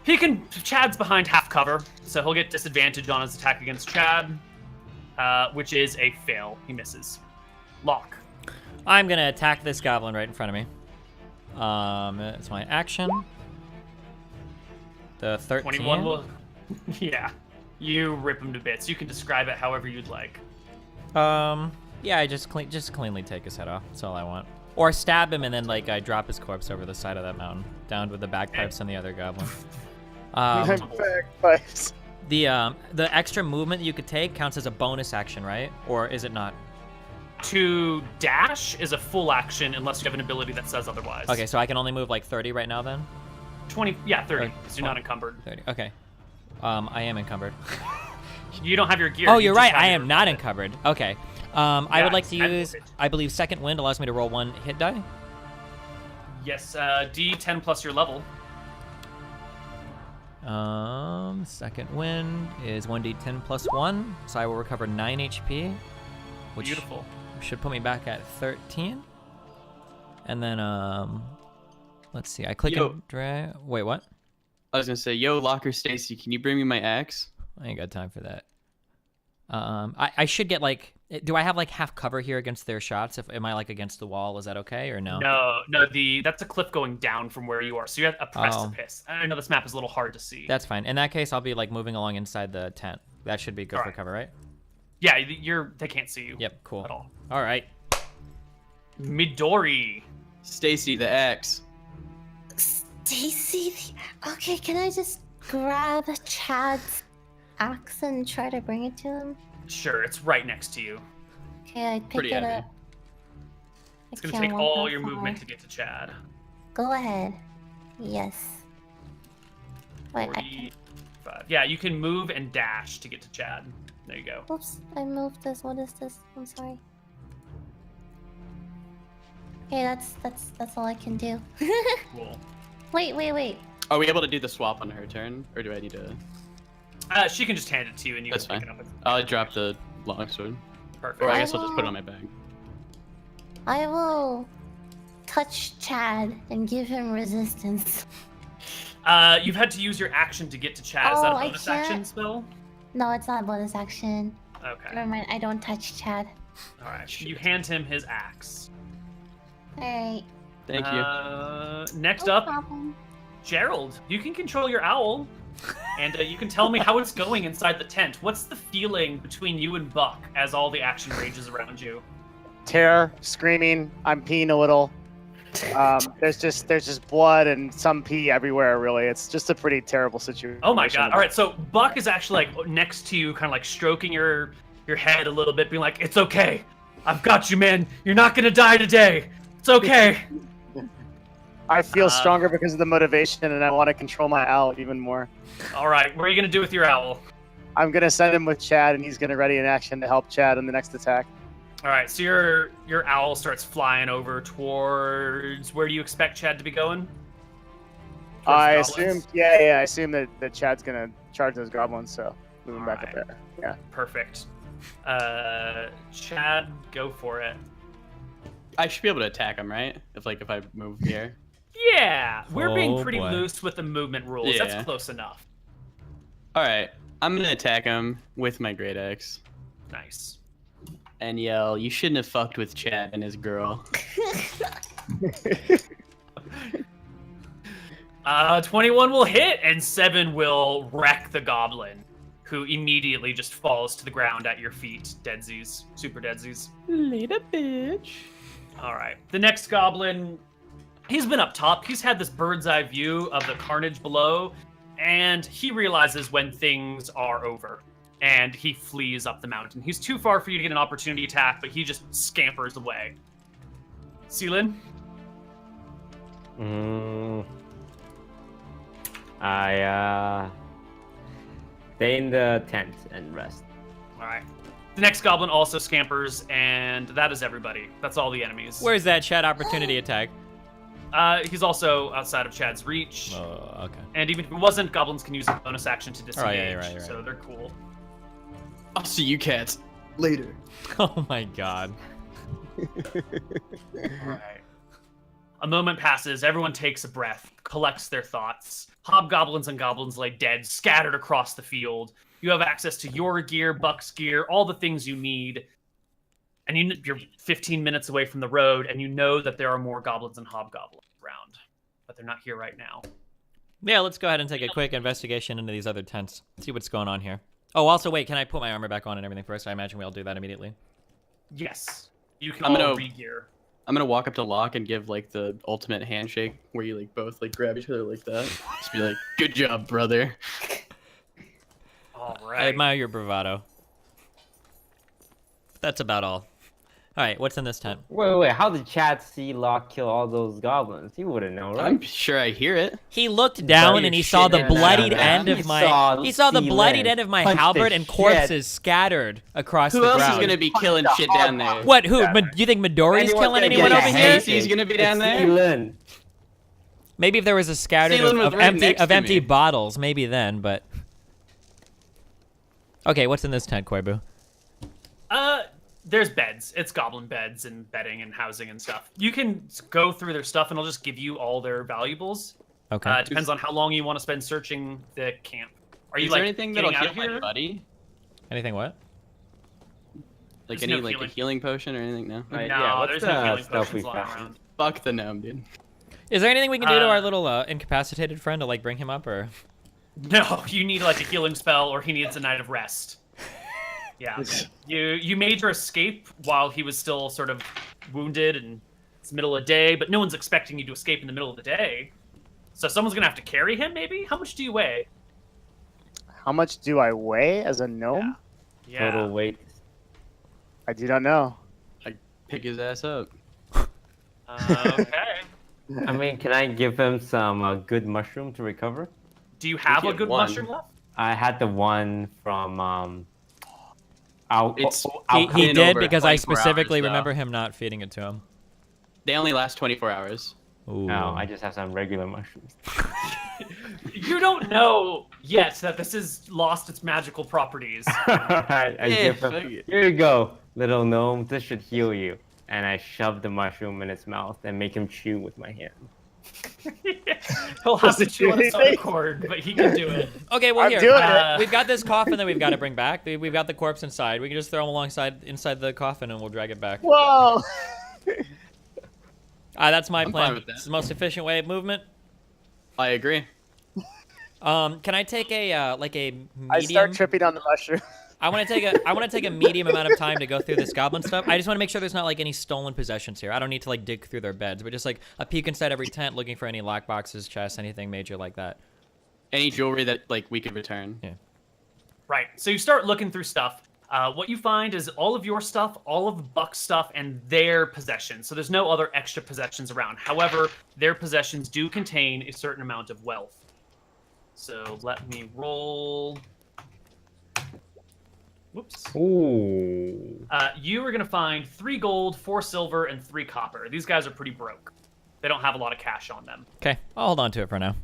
D: Chad's behind half cover, so he'll get disadvantage on his attack against Chad, which is a fail. He misses. Locke.
B: I'm gonna attack this goblin right in front of me. It's my action. The 13.
D: 21 will... Yeah. You rip him to bits. You can describe it however you'd like.
B: Yeah, I just cleanly take his head off. That's all I want. Or stab him and then I drop his corpse over the side of that mountain, down with the bagpipes and the other goblin.
F: Bagpipes.
B: The extra movement you could take counts as a bonus action, right? Or is it not?
D: To dash is a full action unless you have an ability that says otherwise.
B: Okay, so I can only move 30 right now then?
D: 20, yeah, 30,
B: Or
D: because you're not encumbered.
B: 30, okay. I am encumbered.
D: You don't have your gear.
B: Oh,
D: you
B: you're
D: just
B: right,
D: have
B: I
D: your
B: am not
D: movement.
B: encumbered. Okay. I would like to
D: and
B: use,
D: movement.
B: I believe Second Wind allows me to roll 1 hit die.
D: Yes, D10 plus your level.
B: Second Wind is 1d10 plus 1, so I will recover 9 HP, which
D: Beautiful.
B: should put me back at 13. And then, let's see, I click and drag. Wait, what?
A: I was gonna say, yo, Locker Stacy, can you bring me my axe?
B: I ain't got time for that. I should get do I have half cover here against their shots? Am I against the wall? Is that okay or no?
D: No, that's a cliff going down from where you are, so you're at a precipice. I know this map is a little hard to see.
B: That's fine. In that case, I'll be moving along inside the tent. That should be good for
D: Alright.
B: cover, right?
D: Yeah, they can't see you.
B: Yep, cool.
D: At all.
B: All right.
D: Midori.
A: Stacy, the axe.
E: Stacy, okay, can I just grab Chad's axe and try to bring it to him?
D: Sure, it's right next to you.
E: Okay, I pick
A: Pretty
E: it
A: heavy.
E: up.
D: It's gonna take all your movement to get to Chad.
E: Go ahead. Yes. Wait,
D: 45. Yeah, you can move and dash to get to Chad. There you go.
E: Oops, I moved this. What is this? I'm sorry. Okay, that's all I can do.
D: Cool.
E: Wait.
A: Are we able to do the swap on her turn, or do I need to?
D: She can just hand it to you and you
A: That's
D: can pick
A: fine.
D: it up.
A: I'll drop the longsword,
D: Perfect.
A: or I
E: I
A: guess I'll just put it
E: will-
A: on my bag.
E: I will touch Chad and give him resistance.
D: You've had to use your action to get to Chad. Is that a
E: Oh, I
D: bonus action
E: can't-
D: spell?
E: No, it's not bonus action.
D: Okay.
E: Never mind, I don't touch Chad.
D: All right. You hand him his axe.
E: Alright.
A: Thank you.
D: Next
E: No
D: up,
E: problem.
D: Gerald. You can control your owl, and you can tell me how it's going inside the tent. What's the feeling between you and Buck as all the action rages around you?
F: Terror, screaming. I'm peeing a little. There's just blood and some pee everywhere. Really, it's just a pretty terrible situation.
D: Oh my god! All right, so Buck is actually next to you, kind of stroking your head a little bit, being like, "It's okay, I've got you, man. You're not gonna die today. It's okay."
F: I feel stronger because of the motivation, and I want to control my owl even more.
D: All right, what are you gonna do with your owl?
F: I'm gonna send him with Chad, and he's gonna ready an action to help Chad in the next attack.
D: All right, so your owl starts flying over towards where do you expect Chad to be going? Towards
F: I
D: the
F: assume,
D: goblins?
F: I assume that Chad's gonna charge those goblins, so moving back up
D: Alright.
F: there. Yeah.
D: Perfect. Chad, go for it.
A: I should be able to attack him, right? If I move here.
D: Yeah, we're being
B: Oh,
D: pretty
B: boy.
D: loose with the movement rules.
A: Yeah.
D: That's close enough.
A: All right, I'm gonna attack him with my great axe
D: Nice.
A: and yell, "You shouldn't have fucked with Chad and his girl."
D: 21 will hit, and 7 will wreck the goblin, who immediately just falls to the ground at your feet. Deadsies. Super deadsies.
A: Later, bitch.
D: All right. The next goblin, he's been up top. He's had this bird's eye view of the carnage below, and he realizes when things are over, and he flees up the mountain. He's too far for you to get an opportunity attack, but he just scampers away. Seelin?
C: I stay in the tent and rest.
D: All right. The next goblin also scampers, and that is everybody. That's all the enemies.
B: Where's that Chad opportunity attack?
D: He's also outside of Chad's reach.
B: Oh, okay.
D: And even if it wasn't, goblins can use a bonus action to disengage.
B: Oh, yeah, you're right.
D: So they're cool.
A: I'll see you cats later.
B: Oh my god.
D: Alright. A moment passes, everyone takes a breath, collects their thoughts. Hobgoblins and goblins lay dead, scattered across the field. You have access to your gear, Buck's gear, all the things you need. And you're 15 minutes away from the road, and you know that there are more goblins and hobgoblins around. But they're not here right now.
B: Yeah, let's go ahead and take a quick investigation into these other tents. See what's going on here. Oh, also, wait, can I put my armor back on and everything first? I imagine we all do that immediately.
D: Yes. You can
A: I'm
D: all
A: gonna-
D: re-gear.
A: I'm gonna walk up to Locke and give like the ultimate handshake where you like both like grab each other like that. Just be like, "Good job, brother."
D: All
B: I
D: right.
B: admire your bravado. That's about all. All right, what's in this tent?
C: Wait. How did Chad see Locke kill all those goblins? He wouldn't know, right?
A: I'm sure I hear it.
B: He looked down and he saw the
A: shit,
B: bloodied
A: man.
B: end of my. He saw the bloodied end of my halberd and corpses scattered across
A: Who
B: the
A: else
B: ground.
A: is gonna be killing shit down there?
B: What? Who? You think Midori's killing anyone over here?
A: Casey's gonna be down there.
C: Seelin.
B: Maybe if there was a scatter
A: Seelin was
B: of
A: right
B: empty
A: next to
B: empty
A: me.
B: bottles, maybe then. But okay, what's in this tent, Koibu?
D: There's beds. It's goblin beds and bedding and housing and stuff. You can go through their stuff, and I'll just give you all their valuables.
B: Okay.
D: It depends on how long you want to spend searching the camp. Are you
A: Is
D: like
A: there anything that'll
D: getting out
A: heal
D: of
A: my
D: here?
A: buddy?
B: Anything what?
A: Like
D: There's
A: any
D: no
A: like
D: healing.
A: a healing potion or anything? No.
C: Right,
D: No,
C: yeah, what's
D: there's
C: the
D: no healing
C: stuff we
D: potions lying
C: found?
D: around.
A: Fuck the gnome, dude.
B: Is there anything we can do to our
D: Uh,
B: little incapacitated friend to like bring him up or?
D: No, you need like a healing spell, or he needs a night of rest. Yeah, you made your escape while he was still sort of wounded, and it's the middle of the day. But no one's expecting you to escape in the middle of the day, so someone's gonna have to carry him. Maybe. How much do you weigh?
F: How much do I weigh as a gnome?
D: Yeah.
C: Total weight.
F: I do not know.
A: Pick his ass up.
D: Okay.
C: I mean, can I give him some good mushroom to recover?
D: Do you have a
A: get
D: good
A: one.
D: mushroom left?
C: I had the one from
A: It's-
B: He
A: in
B: did
A: over
B: because I
A: 24 hours,
B: specifically
A: though.
B: remember him not feeding it to him.
A: They only last 24 hours.
B: Ooh.
C: No, I just have some regular mushrooms.
D: You don't know yet that this has lost its magical properties.
C: I give
A: fuck
C: him,
A: it.
C: here you go, little gnome. This should heal you. And I shove the mushroom in his mouth and make him chew with my hand.
D: He'll have to
F: Does it
D: chew
F: do
D: on his own
F: anything?
D: accord, but he can do it.
B: Okay, well
F: I'm
B: here
F: doing
D: it.
B: we've got this coffin that we've got to bring back. We've got the corpse inside. We can just throw him inside the coffin and we'll drag it back.
F: Whoa!
B: That's my
A: I'm
B: plan.
A: fine with that.
B: It's the most efficient way of movement.
A: I agree.
B: Can I take a like a medium?
F: I start tripping on the mushroom.
B: I want to take a medium amount of time to go through this goblin stuff. I just want to make sure there's not like any stolen possessions here. I don't need to like dig through their beds, but just like a peek inside every tent, looking for any lockboxes, chests, anything major like that.
A: Any jewelry that like we could return.
B: Yeah.
D: Right. So you start looking through stuff. What you find is all of your stuff, all of Buck's stuff, and their possessions. So there's no other extra possessions around. However, their possessions do contain a certain amount of wealth. So let me roll. Whoops.
C: Ooh.
D: You are going to find 3 gold, 4 silver, and 3 copper. These guys are pretty broke. They don't have a lot of cash on them.
B: Okay, I'll hold on to it for now.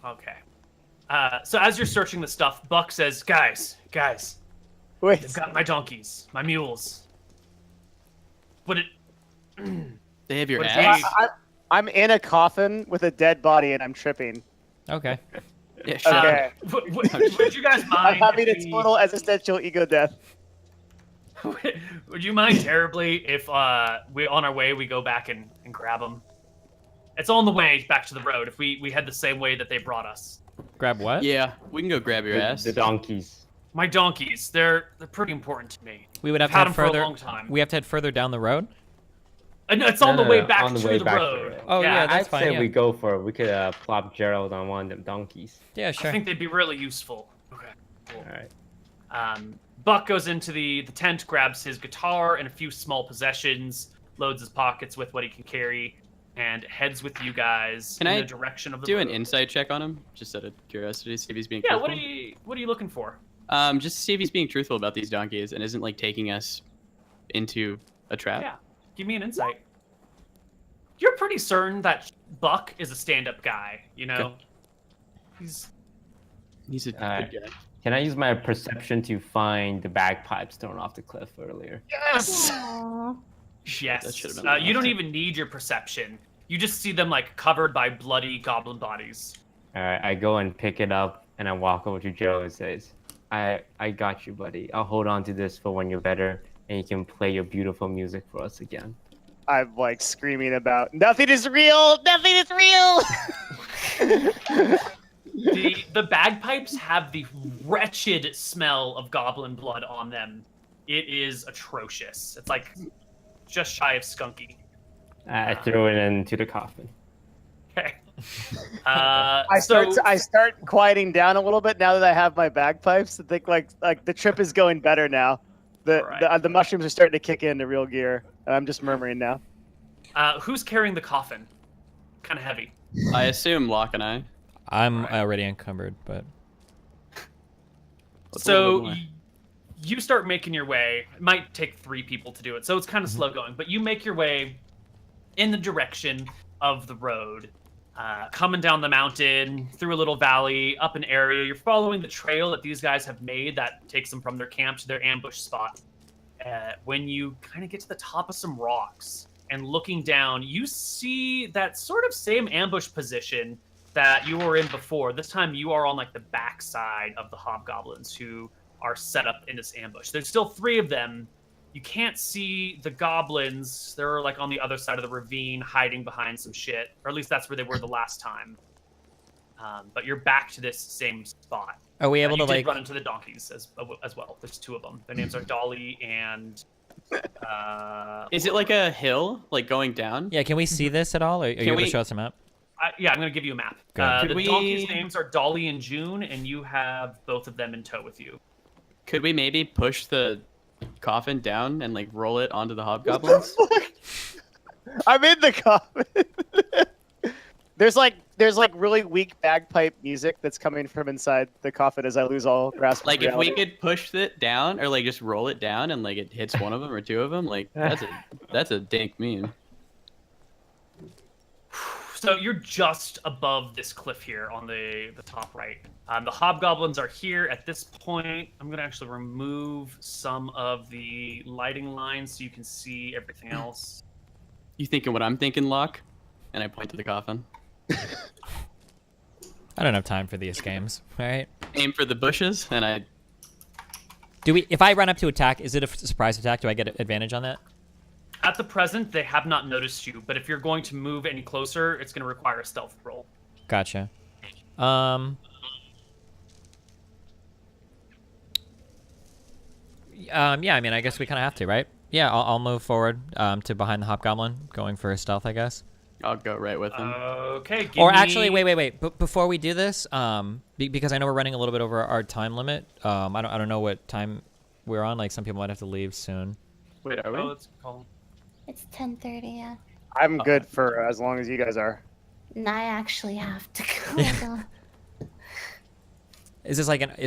D: Okay. So as you're searching the stuff, Buck says, guys,
F: Wait.
D: they've got my donkeys, my mules. Would it?
A: They have your
D: What is
A: ass.
F: I'm in a coffin with a dead body and I'm tripping.
B: Okay.
A: Yeah, sure.
F: Okay.
D: Would you guys
F: I'm
D: mind?
F: having a
D: if we-
F: total existential ego death.
D: Would you mind terribly if we on our way we go back and grab them? It's on the way back to the road. If we head the same way that they brought us.
B: Grab what?
A: Yeah, we can go grab your ass.
C: The donkeys.
D: My donkeys, they're pretty important to me.
B: We would have
D: I've
B: to
D: had
B: head
D: them for a
B: further.
D: long time.
B: We have to head further down the road.
D: And it's on the way back
C: on the
D: to
C: way
D: the
C: back to
D: road.
C: it.
B: Oh, yeah, that's
C: I'd
B: fine,
C: say
B: yeah.
C: we go for it. We could plop Gerald on one of them donkeys.
B: Yeah, sure.
D: I think they'd be really useful. Okay. Cool.
C: All right.
D: Buck goes into the tent, grabs his guitar and a few small possessions, loads his pockets with what he can carry, and heads with you guys
A: Can
D: in
A: I
D: the direction of the
A: Do
D: road.
A: an insight check on him, just out of curiosity, see if he's being
D: Yeah,
A: truthful.
D: what are you looking for?
A: Just to see if he's being truthful about these donkeys and isn't like taking us into a trap.
D: Yeah, give me an insight. You're pretty certain that Buck is a stand-up guy, you know? He's
A: He's a
C: Alright.
A: good guy.
C: Can I use my perception to find the bagpipes thrown off the cliff earlier?
F: Yes!
E: Aw.
A: That
D: yes.
A: should've been
D: You don't
A: enough.
D: even need your perception. You just see them like covered by bloody goblin bodies.
C: All right, I go and pick it up, and I walk over to Joe and says, I got you, buddy. I'll hold on to this for when you're better, and you can play your beautiful music for us again."
F: I'm like screaming about nothing is real. Nothing is real.
D: The bagpipes have the wretched smell of goblin blood on them. It is atrocious. It's like just shy of skunky.
C: I throw it into the coffin.
D: Okay.
F: I start quieting down a little bit now that I have my bagpipes. I think like the trip is going better now. The mushrooms are starting to kick into real gear, and I'm just murmuring now.
D: Who's carrying the coffin? Kind of heavy.
A: I assume Locke and I.
B: I'm
D: Right.
B: already encumbered, but
A: Let's
D: So
A: roll more.
D: you start making your way. It might take 3 people to do it, so it's kind of
B: Mm-hmm.
D: slow going. But you make your way in the direction of the road, coming down the mountain, through a little valley, up an area. You're following the trail that these guys have made that takes them from their camp to their ambush spot. When you kind of get to the top of some rocks and looking down, you see that sort of same ambush position that you were in before. This time you are on like the backside of the hobgoblins who are set up in this ambush. There's still 3 of them. You can't see the goblins. They're like on the other side of the ravine, hiding behind some shit, or at least that's where they were the last time. But you're back to this same spot.
B: are we able
D: You
B: to
D: did
B: like?
D: run into the donkeys as well. There's 2 of them. Their names are Dolly and.
A: Is it like a hill, like going down?
B: Yeah, can we see this at all? Or are you able to
A: we-
B: show us a map?
D: Yeah, I'm going to give you a map.
B: Good.
D: The
A: Could
D: donkeys'
A: we-
D: names are Dolly and June, and you have both of them in tow with you.
A: Could we maybe push the coffin down and like roll it onto the hobgoblins?
F: I'm in the coffin. There's like really weak bagpipe music that's coming from inside the coffin as I lose all grasp.
A: Like
F: of
A: if we
F: reality.
A: could push it down or like just roll it down and like it hits one of them or 2 of them, like that's a dank meme.
D: So you're just above this cliff here on the top right. The hobgoblins are here at this point. I'm going to actually remove some of the lighting lines so you can see everything else.
A: You thinking what I'm thinking, Locke? And I point to the coffin.
B: I don't have time for these games. All right.
A: Aim for the bushes, and I.
B: Do we? If I run up to attack, is it a surprise attack? Do I get advantage on that?
D: At the present, they have not noticed you, but if you're going to move any closer, it's going to require a stealth roll.
B: Gotcha. Yeah, I mean, I guess we kind of have to, right? Yeah, I'll move forward to behind the hobgoblin, going for a stealth, I guess.
A: I'll go right with him.
D: Okay. Give
B: Or
D: me-
B: actually, wait. Before we do this, because I know we're running a little bit over our time limit. I don't know what time we're on. Like some people might have to leave soon.
A: Wait, are we?
D: Oh, let's call.
E: It's 10:30. Yeah.
F: I'm good for as long as you guys are.
E: And I actually have to go.
B: Is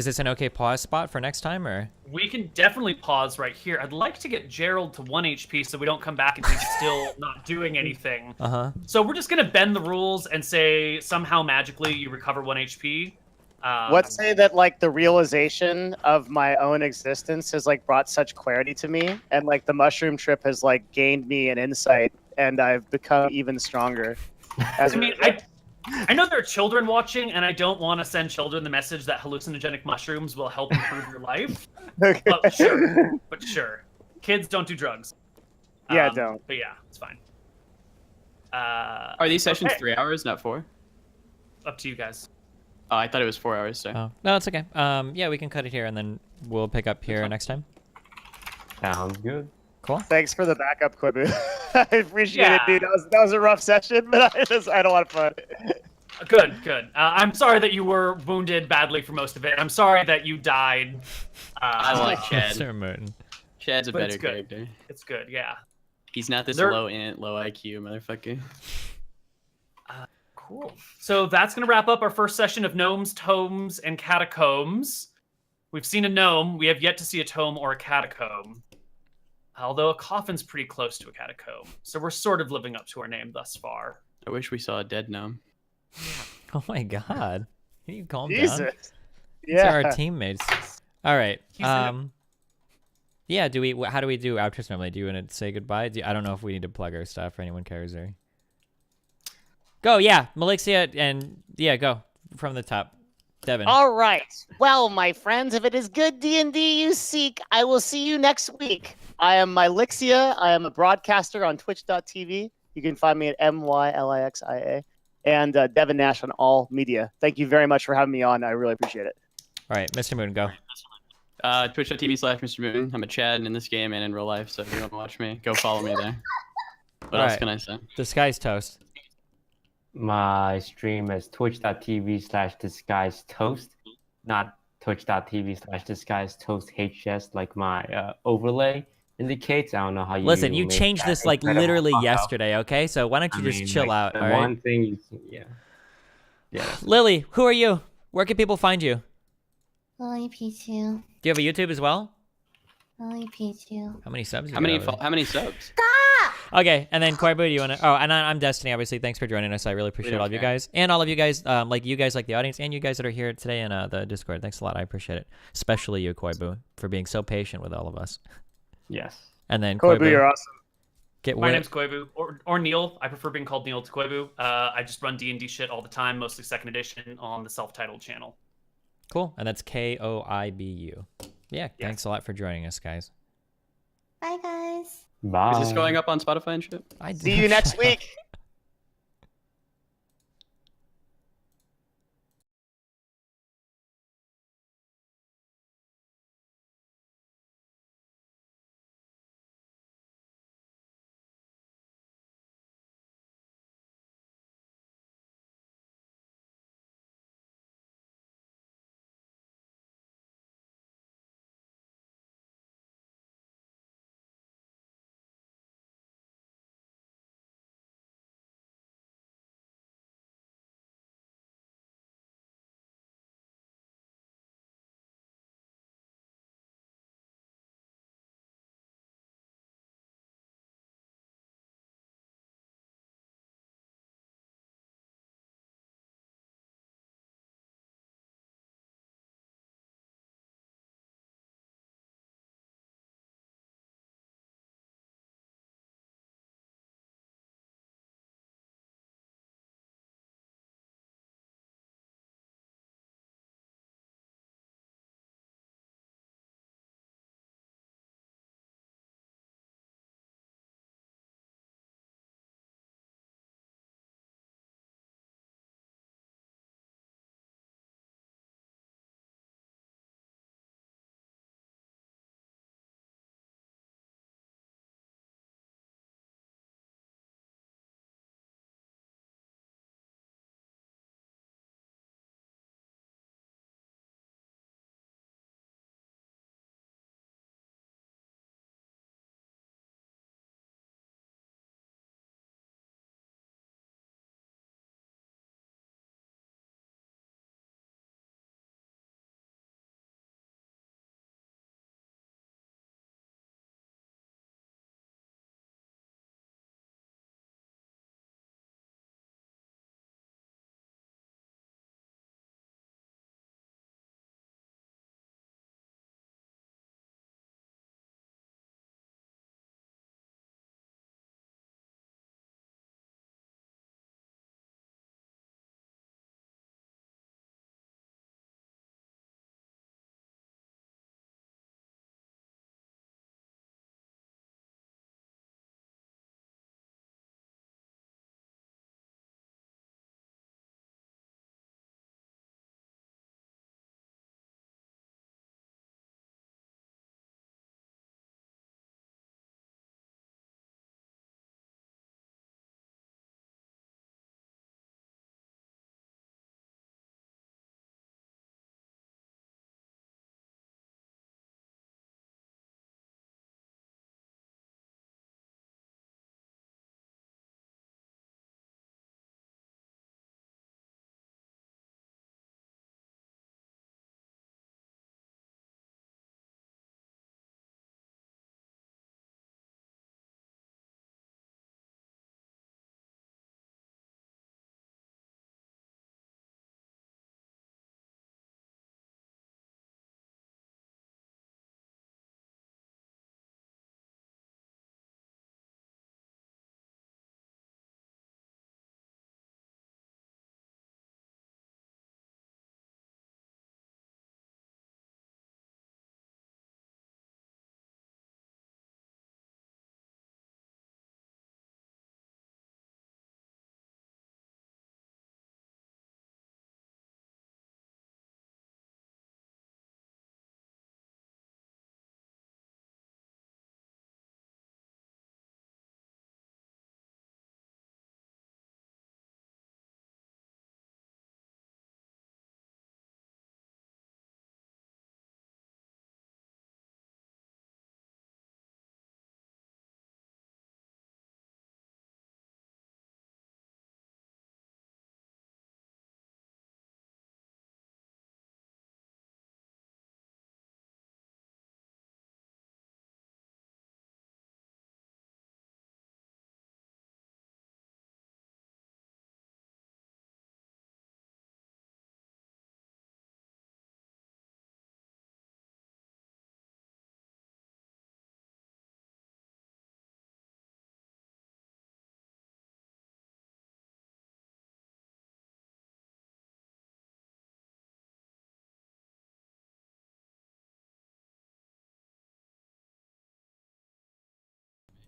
B: this an okay pause spot for next time, or?
D: We can definitely pause right here. I'd like to get Gerald to 1 HP so we don't come back and he's still not doing anything.
B: Uh huh.
D: So we're just gonna bend the rules and say somehow magically you recover 1 HP.
F: Let's say that like the realization of my own existence has like brought such clarity to me, and like the mushroom trip has like gained me an insight, and I've become even stronger. As
D: I mean, I know there are children watching, and I don't want to send children the message that hallucinogenic mushrooms will help improve your life. But sure, kids don't do drugs.
F: Yeah, don't.
D: But yeah, it's fine.
A: Are these sessions 3 hours, not 4?
D: Up to you guys.
A: Oh, I thought it was 4 hours. So.
B: Oh, no, it's okay. Yeah, we can cut it here, and then we'll pick up here next time.
C: Sounds good.
B: Cool.
F: Thanks for the backup, Quibu. I appreciate it,
D: Yeah.
F: dude. That was a rough session, but I had a lot of fun.
D: Good. I'm sorry that you were wounded badly for most of it. I'm sorry that you died.
A: I like Chad.
B: Mr. Merton.
A: Chad's a
D: But
A: better
D: it's good.
A: character.
D: It's good, yeah.
A: He's not this
D: There-
A: low int, low IQ motherfucker.
D: Cool. So that's going to wrap up our first session of Gnomes, Tomes, and Catacombs. We've seen a gnome. We have yet to see a tome or a catacomb. Although a coffin's pretty close to a catacomb. So we're sort of living up to our name thus far.
A: I wish we saw a dead gnome.
B: Oh my God. Can you calm down?
F: Jesus.
B: These are
F: Yeah.
B: our teammates. All right.
D: He's gonna-
B: Yeah. How do we do outros normally? Do you want to say goodbye? I don't know if we need to plug our stuff or anyone cares or. Go. Yeah. Melixia and yeah. Go from the top. Devin.
F: All right. Well, my friends, if it is good D&D you seek, I will see you next week. I am Mylixia. I am a broadcaster on twitch.tv. You can find me at MYLIXIA. And Devin Nash on all media. Thank you very much for having me on. I really appreciate it.
B: All right, Mr. Moon, go.
A: Twitch.tv/Mr. Moon. I'm a Chad in this game and in real life, so if you want to watch me, go follow me there. What else
B: Alright.
A: can I say?
B: Disguise toast.
C: My stream is twitch.tv/disguise toast, not twitch.tv/disguise toast HS like my overlay indicates. I don't know how you
B: Listen, you
C: make
B: changed
C: that
B: this like
C: incredible
B: literally
C: fuck up.
B: yesterday, okay? So why don't you
C: I
B: just
C: mean,
B: chill
C: like,
B: out,
C: the
B: all right?
C: one thing you, yeah.
B: Lily, who are you? Where can people find you?
E: Lily P2.
B: Do you have a YouTube as well?
E: Lily P2.
B: How many subs? You
A: How many?
B: got over
A: How many subs?
B: Okay, and then Koibu, do you want to? Oh, and I'm Destiny. Obviously, thanks for joining us. I really appreciate
A: don't
B: all of you
A: care.
B: guys, and all of you guys, like the audience, and you guys that are here today in the Discord. Thanks a lot. I appreciate it, especially you, Koibu, for being so patient with all of us.
C: Yes.
B: And then
F: Koibu, you're awesome.
B: get
D: My
B: with
D: name's Koibu, or Neil. I prefer being called Neil to Koibu. I just run D&D shit all the time, mostly second edition on the self-titled channel.
B: cool, and that's KOIBU. Yeah, thanks a lot for joining us, guys.
E: Bye, guys.
C: Bye.
A: Is this going up on Spotify and shit?
F: See you next week.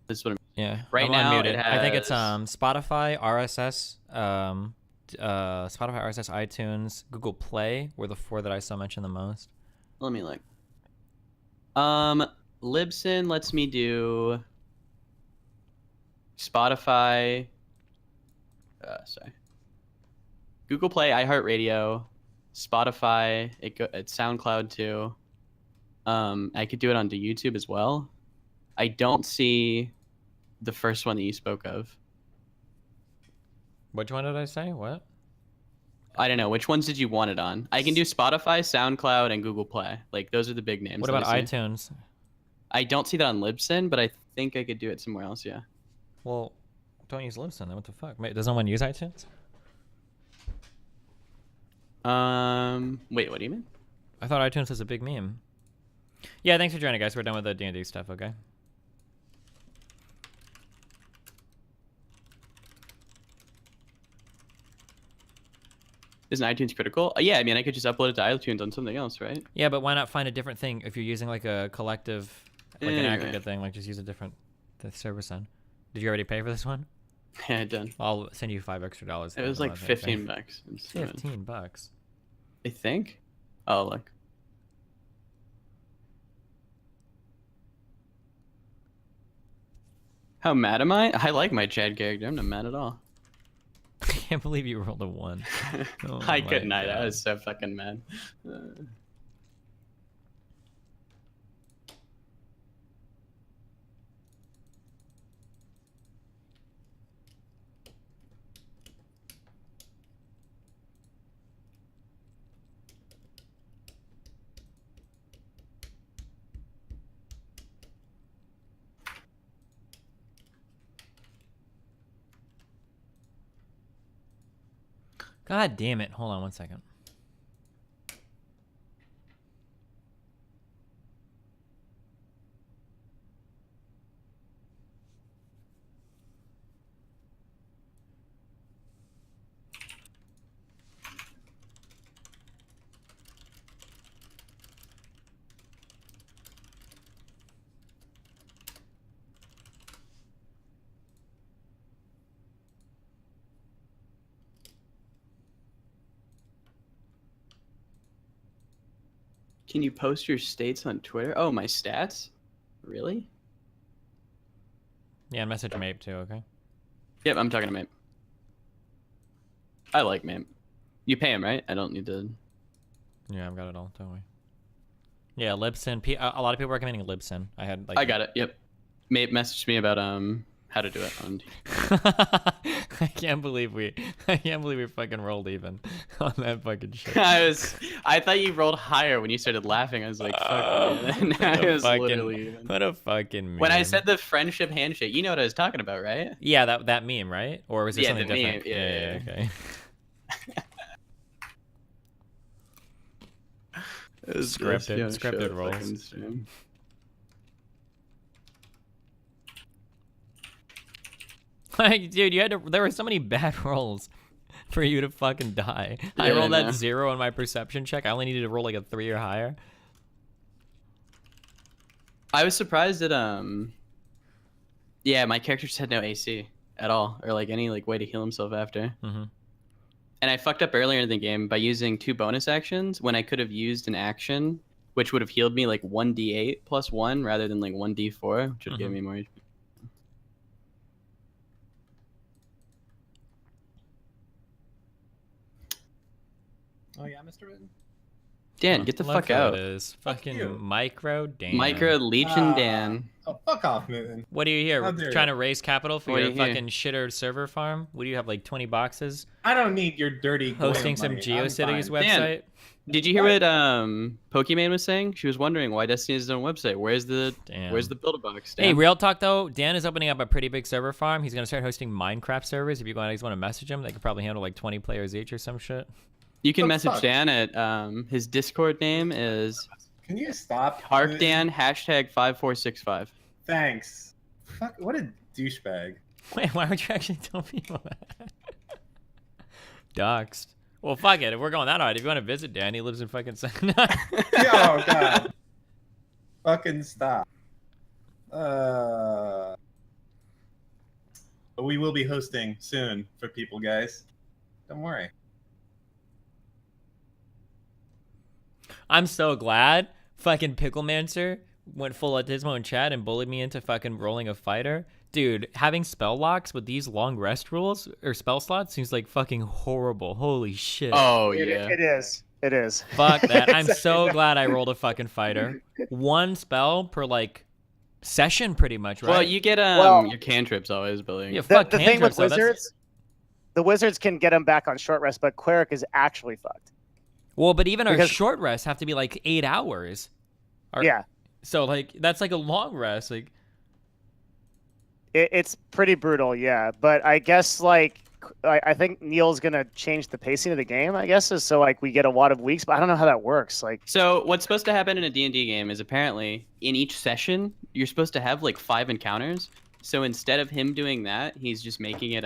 A: This is what I'm.
B: Yeah.
A: Right
B: I'm
A: now,
B: unmuted.
A: it
B: I think it's
A: has-
B: Spotify, RSS, Spotify, RSS, iTunes, Google Play were the 4 that I saw mentioned the most.
A: Let me look. Libsyn lets me do Spotify. Sorry. Google Play, iHeartRadio, Spotify. It's SoundCloud too. I could do it onto YouTube as well. I don't see the first one that you spoke of.
B: Which one did I say? What?
A: I don't know. Which ones did you want it on? I can do Spotify, SoundCloud, and Google Play. Like, those are the big names.
B: What
A: that
B: about
A: I see.
B: iTunes?
A: I don't see that on Libsyn, but I think I could do it somewhere else, yeah.
B: Well, don't use Libsyn then. What the fuck? Does no one use iTunes?
A: Wait, what do you mean?
B: I thought iTunes was a big meme. Yeah, thanks for joining, guys. We're done with the D&D stuff, okay?
A: Isn't iTunes critical? Yeah, I mean, I could just upload it to iTunes on something else, right?
B: Yeah, but why not find a different thing if you're using like a collective, like an
A: Yeah,
B: aggregate
A: right.
B: thing? Like just use a different service then. Did you already pay for this one?
A: Yeah, I did.
B: I'll send you $5 extra.
A: It was like 15 bucks.
B: $15.
A: I think. Oh, look. How mad am I? I like my Chad character. I'm not mad at all.
B: I can't believe you rolled a 1. Oh
A: I
B: my
A: couldn't. I
B: God.
A: was so fucking mad.
B: God damn it. Hold on 1 second.
A: Can you post your states on Twitter? Oh, my stats? Really?
B: Yeah, message Mape too, okay?
A: Yep, I'm talking to Mape. I like Mape. You pay him, right? I don't need to.
B: Yeah, I've got it all. Don't worry. Yeah, Libsyn. A lot of people recommending Libsyn. I had like.
A: I got it. Yep. Mape messaged me about how to do it on.
B: I can't believe we fucking rolled even on that fucking shit.
A: I thought you rolled higher when you started laughing. I was like, fuck, man. I was literally even.
B: What a fucking meme.
A: When I said the friendship handshake, you know what I was talking about, right?
B: Yeah, that meme, right? Or was it
A: Yeah,
B: something
A: the
B: different?
A: meme, yeah.
B: Okay.
A: It was
B: Scripted rolls.
A: fucking stream.
B: Like, dude, there were so many bad rolls for you to fucking die. I
A: Yeah,
B: rolled
A: I
B: that
A: know.
B: 0 on my perception check. I only needed to roll like a 3 or higher.
A: I was surprised that yeah, my character just had no AC at all, or like any like way to heal himself after.
B: Mm-hmm.
A: And I fucked up earlier in the game by using 2 bonus actions when I could have used an action, which would have healed me like 1d8 plus 1 rather than like 1d4, which would give me more HP.
H: Oh yeah, Mr. Mitten?
A: Dan, get the
B: Look
A: fuck
B: who
A: out.
B: It is.
H: Fuck
B: Fucking
H: you.
B: Micro Dan.
A: Micro Legion Dan.
H: Oh, fuck off, Mitten.
B: What are you here?
H: How dare
B: Trying
H: you.
B: to raise capital for
A: What are
B: your
A: you here?
B: fucking shitter server farm? What do you have, like 20 boxes?
H: I don't need your dirty
B: Hosting
H: Goyim
B: some
H: money. I'm
B: GeoCities
H: fine.
B: website?
A: Did you hear what Pokimane was saying? She was wondering why Destiny has its own website. Where's the
B: Damn.
A: Build-A-Box?
B: Hey,
A: Dan?
B: real talk though, Dan is opening up a pretty big server farm. He's gonna start hosting Minecraft servers. If you guys want to message him, they could probably handle like 20 players each or some shit.
A: You can
H: The
A: message
H: fuck?
A: Dan at his Discord name is
H: Can you stop?
A: HarkDan #5465.
H: Thanks. Fuck, what a douchebag.
B: Wait, why would you actually tell people that? Doxed. Well, fuck it. If we're going that hard, if you want to visit Dan, he lives in fucking.
H: Oh, God. Fucking stop. but we will be hosting soon for people, guys. Don't worry.
B: I'm so glad fucking Picklemancer went full autismo in chat and bullied me into fucking rolling a fighter. Dude, having spell locks with these long rest rules or spell slots seems like fucking horrible. Holy shit.
A: Oh yeah.
F: It is. It is.
B: Fuck that. I'm so glad I rolled a fucking fighter. One spell per like session pretty much, right?
A: Well, you get
F: Well-
A: your cantrips always building.
B: Yeah,
F: The,
B: fuck
F: the thing with
B: cantrips, though, that's-
F: wizards, the wizards can get them back on short rest, but cleric is actually fucked.
B: Well, but even our
F: Because-
B: short rests have to be like 8 hours.
F: Yeah,
B: So like that's like a long rest. Like
F: it's pretty brutal. Yeah, but I guess like I think Neil's gonna change the pacing of the game. I guess is so like we get a lot of weeks, but I don't know how that works. Like,
A: So what's supposed to happen in a D&D game is apparently in each session you're supposed to have like 5 encounters. So instead of him doing that, he's just making it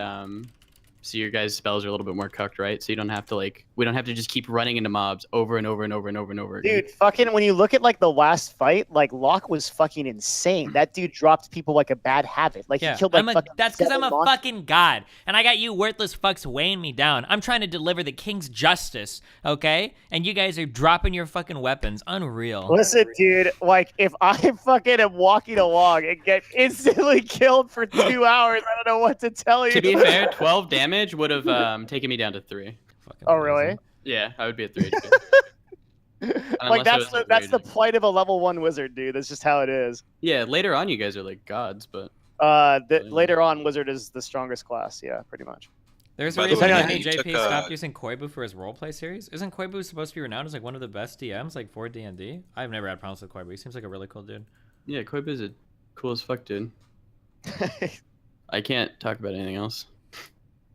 A: so your guys' spells are a little bit more cucked, right? So you don't have to we don't have to just keep running into mobs over and over and over and over and over again.
F: dude, fucking when you look at like the last fight, like Locke was fucking insane. That dude dropped people like a bad habit. Like
B: yeah,
F: he killed like fucking
B: that's because I'm a
F: 7 monsters.
B: fucking god, and I got you worthless fucks weighing me down. I'm trying to deliver the king's justice, okay? And you guys are dropping your fucking weapons. Unreal.
F: Listen, dude, like if I fucking am walking along and get instantly killed for 2 hours, I don't know what to tell you.
A: To be fair, 12 damage would have taken me down to 3.
B: Fucking
F: Oh,
B: amazing.
F: really?
A: Yeah, I would be at 3 HP.
F: Like
A: Unless it
F: that's
A: was,
F: the
A: like,
F: that's the
A: raging.
F: plight of a level 1 wizard, dude. That's just how it is.
A: Yeah, later on you guys are like gods, but
F: Later on, wizard is the strongest class. Yeah, pretty much.
B: There's a
I: By the
B: reason
F: way,
B: that
I: you
B: JP
I: took,
B: stopped using Koibu for his roleplay series. Isn't Koibu supposed to be renowned as like one of the best DMs like for D&D? I've never had problems with Koibu. He seems like a really cool dude.
A: yeah, Koibu's a cool as fuck, dude. I can't talk about anything else.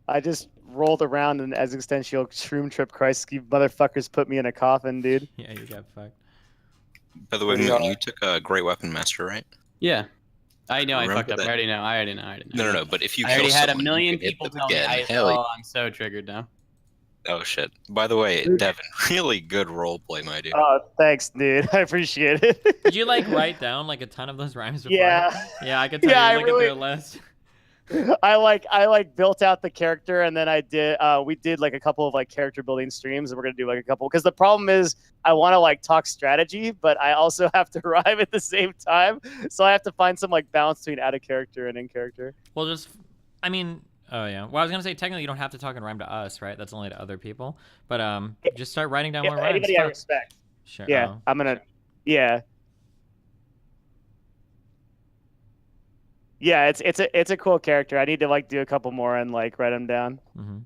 F: I just rolled around in existential shroom trip. Christ, you motherfuckers put me in a coffin, dude.
B: Yeah, you got fucked.
I: By the way, Moon, you took a Great Weapon Master, right?
A: Yeah. I know I
I: Remember
A: fucked up.
I: that-
A: I already know.
I: No. But if you
A: I
I: kill
A: already had a
I: someone,
A: million
I: you can hit
A: people
I: them
A: tell me
I: again. Hell yeah.
A: I'm so triggered now.
I: Oh shit! By the way, Devin, really good roleplay, my dude.
F: Oh, thanks, dude. I appreciate it.
B: Did you like write down like a ton of those rhymes before?
F: Yeah.
B: Yeah, I could tell
F: Yeah, I
B: you're looking
F: really-
B: through a list.
F: I built out the character, and then we did like a couple of like character building streams, and we're gonna do like a couple because the problem is I want to like talk strategy, but I also have to rhyme at the same time, so I have to find some like balance between out of character and in character.
B: Well, just, I mean, oh yeah. Well, I was gonna say technically you don't have to talk and rhyme to us, right? That's only to other people. But just start writing down
F: Yeah,
B: more rhymes.
F: anybody I
B: Fuck.
F: respect.
B: Sure.
F: Yeah,
B: oh.
F: I'm gonna. Yeah. Yeah, it's a cool character. I need to like do a couple more and like write them down.
B: Mhm.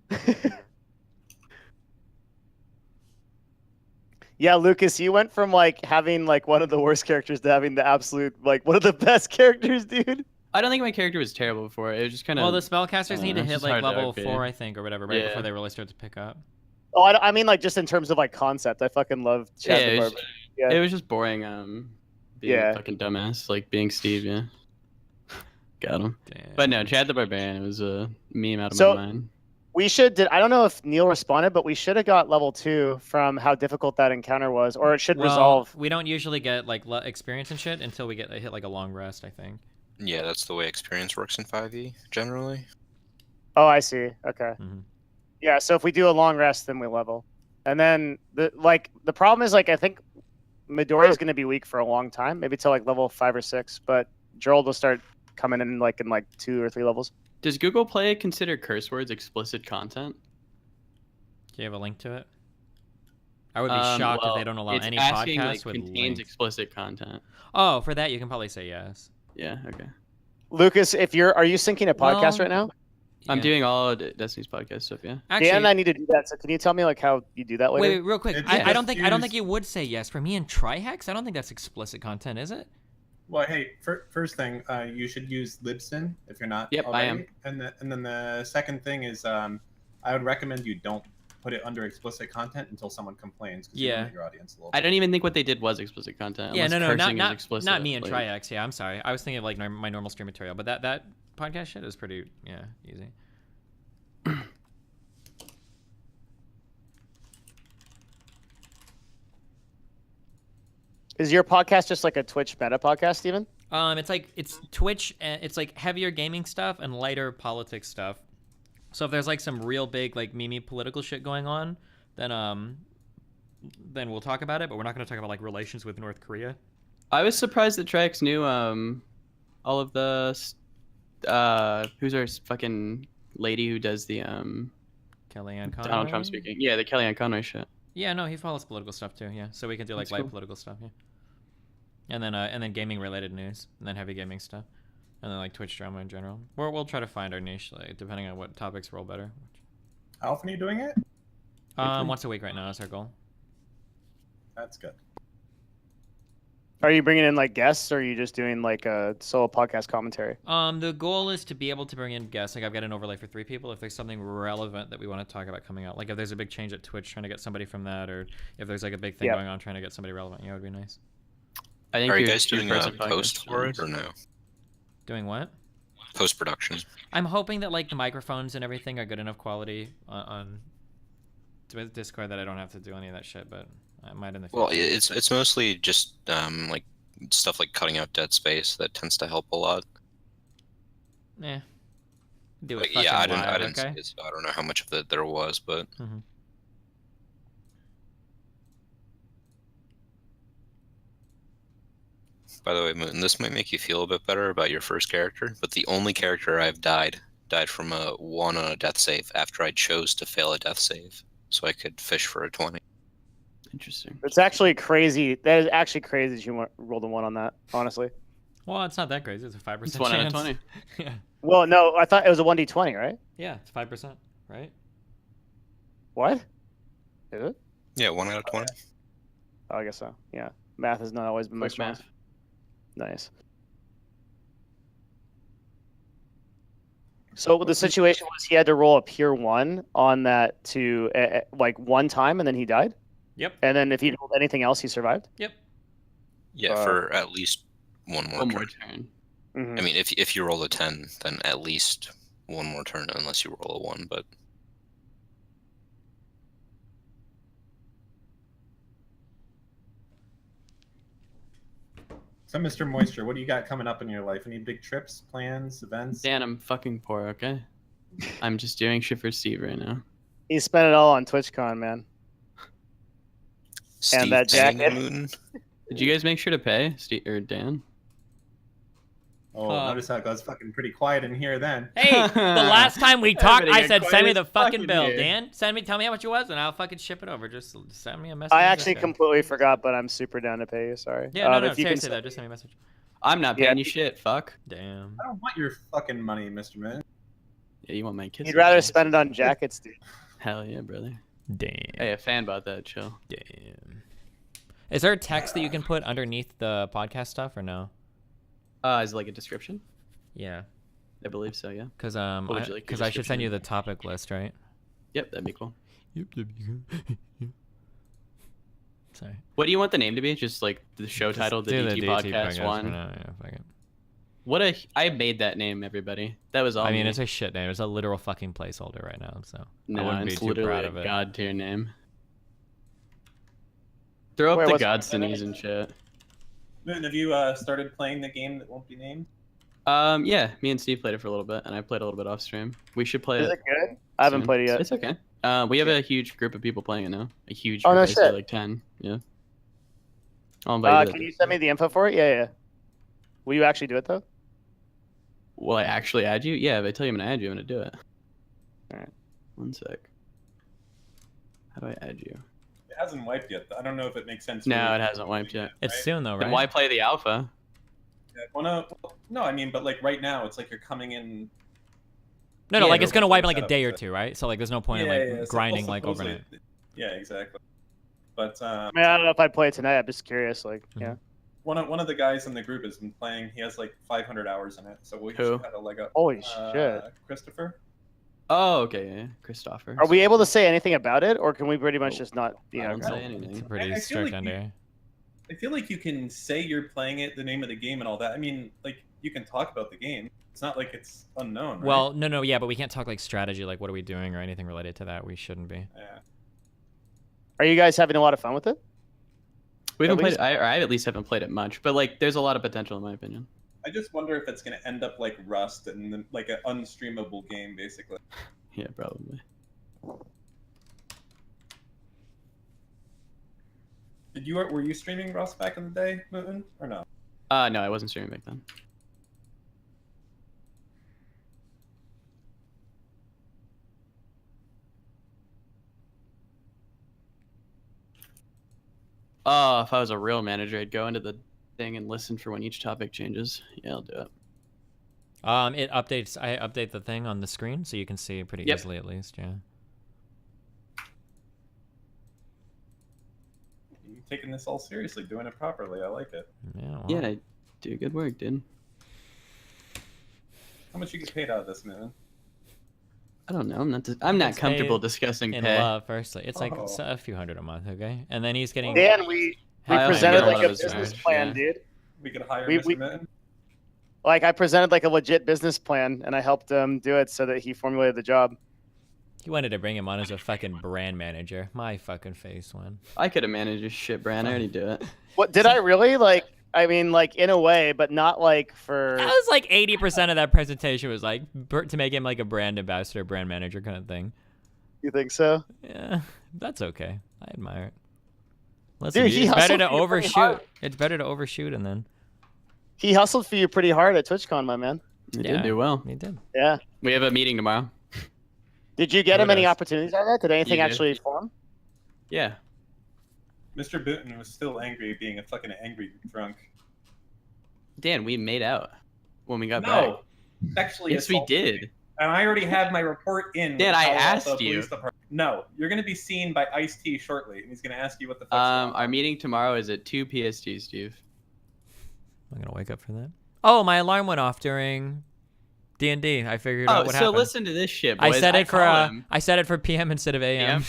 F: Yeah, Lucas, you went from like having like one of the worst characters to having the absolute like one of the best characters, dude.
A: I don't think my character was terrible before. It was just kind of.
B: Well, the spellcasters need to
A: it's
B: hit
A: just
B: like
A: hard to
B: level
A: upgrade.
B: 4, I think, or whatever, right
A: Yeah.
B: before they really start to pick up.
F: Oh, I mean like just in terms of like concept. I fucking love Chad
A: Yeah,
F: the
A: it was,
F: Barbarian. Yeah.
A: it was just boring. Being
F: Yeah.
A: a fucking dumbass, like being Steve. Yeah. Got him.
B: Damn.
A: But no, Chad the Barbarian. It was a meme out of
F: So-
A: my mind.
F: We I don't know if Neil responded, but we should have got level 2 from how difficult that encounter was, or it should
B: well,
F: resolve.
B: we don't usually get like experience and shit until we get hit like a long rest, I think.
I: Yeah, that's the way experience works in 5e generally.
F: Oh, I see. Okay.
B: Mhm.
F: Yeah, so if we do a long rest, then we level. And then the problem is like I think Midori is going to be weak for a long time, maybe till like level 5 or 6, but Gerald will start coming in like 2 or 3 levels.
A: Does Google Play consider curse words explicit content?
B: Do you have a link to it? I would be shocked if they don't allow
A: it's
B: any
A: asking,
B: podcast
A: like,
B: with
A: contains
B: links.
A: explicit content.
B: Oh, for that you can probably say yes.
A: Yeah. Okay.
F: Lucas, are you syncing a podcast
B: Well,
F: right now?
A: I'm
B: Yeah.
A: doing all of Destiny's podcast stuff. Yeah.
B: Actually,
F: Dan and I need to do that. So can you tell me like how you do that later?
B: wait, real quick.
H: It's
B: I don't
H: just
B: think
H: used-
B: you would say yes. For me and Trihex, I don't think that's explicit content, is it?
H: Well, hey, first thing, you should use Libsyn if you're not.
A: Yep, I
H: already.
A: am.
H: And then the second thing is, I would recommend you don't put it under explicit content until someone complains. 'Cause you
B: Yeah.
H: know your audience a little
A: I
H: bit.
A: don't even think what they did was explicit content.
B: Yeah,
A: unless
B: no,
A: cursing is
B: not
A: explicit.
B: me and
A: like-
B: Trihex. Yeah, I'm sorry. I was thinking of like my normal stream material, but that podcast shit is pretty easy.
F: Is your podcast just like a Twitch meta podcast, Steven?
B: It's Twitch. It's like heavier gaming stuff and lighter politics stuff. So if there's like some real big like meme political shit going on, then we'll talk about it. But we're not going to talk about like relations with North Korea.
A: I was surprised that Trax knew all of the who's our fucking lady who does the
B: Kellyanne Conway.
A: Donald Trump speaking. Yeah, the Kellyanne Conway shit.
B: Yeah, no, he follows political stuff too. Yeah, so we can do like light political stuff. Yeah, and then gaming related news, and then heavy gaming stuff, and then like Twitch drama in general. We'll try to find our niche, like depending on what topics roll better.
H: How often are you doing it?
B: Once a week right now is our goal.
H: That's good.
F: Are you bringing in like guests, or are you just doing like a solo podcast commentary?
B: The goal is to be able to bring in guests. Like I've got an overlay for 3 people. If there's something relevant that we want to talk about coming out, like if there's a big change at Twitch, trying to get somebody from that, or if there's like a big thing going on, trying to get somebody relevant, yeah, it would be nice.
A: I think
I: Are you guys doing a post for it or no?
B: Doing what?
I: Post production.
B: I'm hoping that like the microphones and everything are good enough quality on Discord that I don't have to do any of that shit, but I might in the future.
I: Well, it's mostly just like stuff like cutting out dead space that tends to help a lot.
B: Yeah. Do it.
I: Like, yeah, I didn't
B: okay?
I: see it, so I don't know how much of that there was, but.
B: Mm-hmm.
I: By the way, Moon, this might make you feel a bit better about your first character, but the only character I've died from a 1 on a death save after I chose to fail a death save, so I could fish for a 20.
A: Interesting.
F: It's actually crazy. That is actually crazy that you rolled a 1 on that, honestly.
B: Well, it's not that crazy. It's a 5%
A: It's 1 out of 20.
B: Yeah.
F: Well, no, I thought it was a 1d20, right?
B: Yeah, it's 5%, right?
F: What? Is it?
I: Yeah, 1 out of 20.
F: Oh, I guess so. Yeah. Math has not always been my
A: Quick
F: strong.
A: math.
F: Nice. So the situation was he had to roll a pure 1 on that to like 1 time, and then he died?
B: Yep.
F: And then if he rolled anything else, he survived?
B: Yep.
I: Yeah, for at least one more turn.
F: Mm-hmm.
I: I mean, if you roll a 10, then at least 1 more turn, unless you roll a 1, but...
H: So, Mr. Moisture, what do you got coming up in your life? Any big trips, plans, events?
A: Dan, I'm fucking poor, okay? I'm just doing shit for Steve right now.
F: He spent it all on TwitchCon, man.
I: Steve
F: And that jacket.
I: Moon?
A: Did you guys make sure to pay, Steve or Dan?
H: Oh, notice how it goes fucking pretty quiet in here then.
B: Hey, the last time we talked,
A: Everybody
B: I said,
A: got
B: send me
A: quiet
B: the
A: as fuck
B: fucking
A: in
B: bill,
A: here.
B: Dan. Tell me how much it was, and I'll fucking ship it over. Just send me a message.
F: I actually
B: Okay.
F: completely forgot, but I'm super down to pay you. Sorry.
B: Yeah, no,
F: if you can
B: seriously, though. Just send me a message.
A: I'm not paying you shit, fuck.
B: Damn.
H: I don't want your fucking money, Mr. Man.
A: Yeah, you want my kids?
F: You'd rather spend it on jackets, dude.
A: Hell yeah, brother.
B: Damn.
A: Hey, a fan bought that, chill.
B: Damn. Is there a text that you can put underneath the podcast stuff or no?
A: Is it like a description?
B: Yeah.
A: I believe so, yeah.
B: Because
A: would you like your
B: I should send
A: description?
B: you the topic list, right?
A: Yep, that'd be cool.
B: Yep, that'd be good. Yep. Sorry.
A: What do you want the name to be? Just like the show title, the
B: Do
A: DT Podcast
B: for
A: 1?
B: now, yeah, fuck it.
A: What a... I made that name, everybody. That was all
B: I mean,
A: me.
B: it's a shit name. It's a literal fucking placeholder right now, so I
A: No,
B: wouldn't be
A: it's
B: too
A: literally
B: proud
A: a
B: of it.
A: god tier name. Throw up
F: Wait,
A: the
F: what's-
A: Godstonese and shit.
H: Moon, have you started playing the game that won't be named?
A: Yeah, me and Steve played it for a little bit, and I played a little bit off stream. We should play
F: Is
A: it.
F: it good? I haven't
A: soon.
F: played it yet.
A: It's okay. We have a huge group of people playing it now. A huge
F: Oh,
A: group,
F: no
A: I'd say,
F: shit.
A: like 10. Yeah. I'll invite
F: Can you send me the info for it? Yeah. Will you actually do it, though?
A: Will I actually add you? Yeah, if I tell you I'm gonna add you, I'm gonna do it.
F: Alright.
A: 1 sec. How do I add you?
H: It hasn't wiped yet. I don't know if it makes sense.
A: No,
H: for you
A: it
H: to
A: hasn't
H: do
A: wiped
H: it
A: yet.
B: It's
H: right?
B: soon though, right?
A: Then why play the alpha?
H: Yeah, no, I mean, but like right now, it's like you're coming in.
B: No,
H: Yeah,
B: like it's
H: no,
B: gonna wipe in like a
H: setup,
B: day or
H: but-
B: two, right? So like, there's no point in
H: Yeah,
B: like
H: yeah, so
B: grinding like
H: supposedly-
B: overnight.
H: Yeah, exactly. But
F: I mean, I don't know if I'd play it tonight. I'm just curious. Like,
B: Mhm.
F: yeah.
H: one of the guys in the group has been playing. He has like 500 hours in it, so we
A: Who?
H: should have a leg up.
F: Holy shit.
H: Christopher.
A: Oh, okay, yeah. Christopher.
F: Are we able to say anything about it, or can we pretty much just not?
A: I don't say anything.
B: It's a pretty
H: I feel
B: strict
H: like
B: NDA.
H: I feel like you can say you're playing it, the name of the game, and all that. I mean, like you can talk about the game. It's not like it's unknown. Right?
B: Well, no, yeah, but we can't talk like strategy, like what are we doing or anything related to that. We shouldn't be.
H: Yeah.
F: Are you guys having a lot of fun with it?
A: We haven't
F: At
A: played
F: least-
A: it. I at least haven't played it much, but like, there's a lot of potential in my opinion.
H: I just wonder if it's gonna end up like Rust and then, like an unstreamable game, basically.
A: Yeah, probably.
H: Were you streaming Rust back in the day, Moon, or no?
A: No, I wasn't streaming back then. Oh, if I was a real manager, I'd go into the thing and listen for when each topic changes. Yeah, I'll do it.
B: It updates. I update the thing on the screen so you can see it pretty easily, at least. Yeah.
H: You're taking this all seriously, doing it properly. I like it.
B: Yeah. Well.
A: Yeah, I do good work, dude.
H: How much you get paid out of this, Moon?
A: I don't know. I'm not
B: It's
A: comfortable
B: paid
A: discussing
B: in
A: pay.
B: love, firstly, it's like a few hundred a month, okay? And then he's getting.
F: Dan, we
A: I also
F: presented
A: get a lot
F: like a
A: of his
F: business
A: marriage,
F: plan,
A: yeah.
F: dude.
H: We could hire
F: We-
H: Mr. Moon.
F: Like I presented like a legit business plan, and I helped him do it so that he formulated the job.
B: He wanted to bring him on as a fucking brand manager. My fucking face went.
A: I could have managed a shit brand. I already do it.
F: What did I really like? I mean, like in a way, but not like for.
B: That was like 80% of that presentation was like to make him like a brand ambassador, brand manager kind of thing.
F: You think so?
B: Yeah, that's okay. I admire it. Listen,
F: Dude, he
B: it's better
F: hustled
B: to
F: for you pretty hard.
B: overshoot. It's better to overshoot and then.
F: He hustled for you pretty hard at TwitchCon, my man.
A: You
B: Yeah.
A: did do well.
B: He did.
F: Yeah.
A: We have a meeting tomorrow.
F: Did you get him any
A: Kudos.
F: opportunities out of that? Did anything
A: You did.
F: actually form?
A: Yeah.
H: Mr. Booten was still angry, being a fucking angry drunk.
A: Dan, we made out when we got back.
H: No, sexually
A: Yes, we
H: assaulted me.
A: did.
H: And I already have my report in. with
A: Dan, I
H: Palo Alto
A: asked you.
H: Police Department. No, you're gonna be seen by Ice-T shortly, and he's gonna ask you what the fuck's
A: Our meeting tomorrow is at 2 PST, Steve.
B: I'm gonna wake up for that. Oh, my alarm went off during D&D. I figured out
A: Oh,
B: what
A: so
B: happened.
A: listen to this shit,
B: I
A: boys.
B: set it for
A: call him.
B: I set it for PM instead of AM.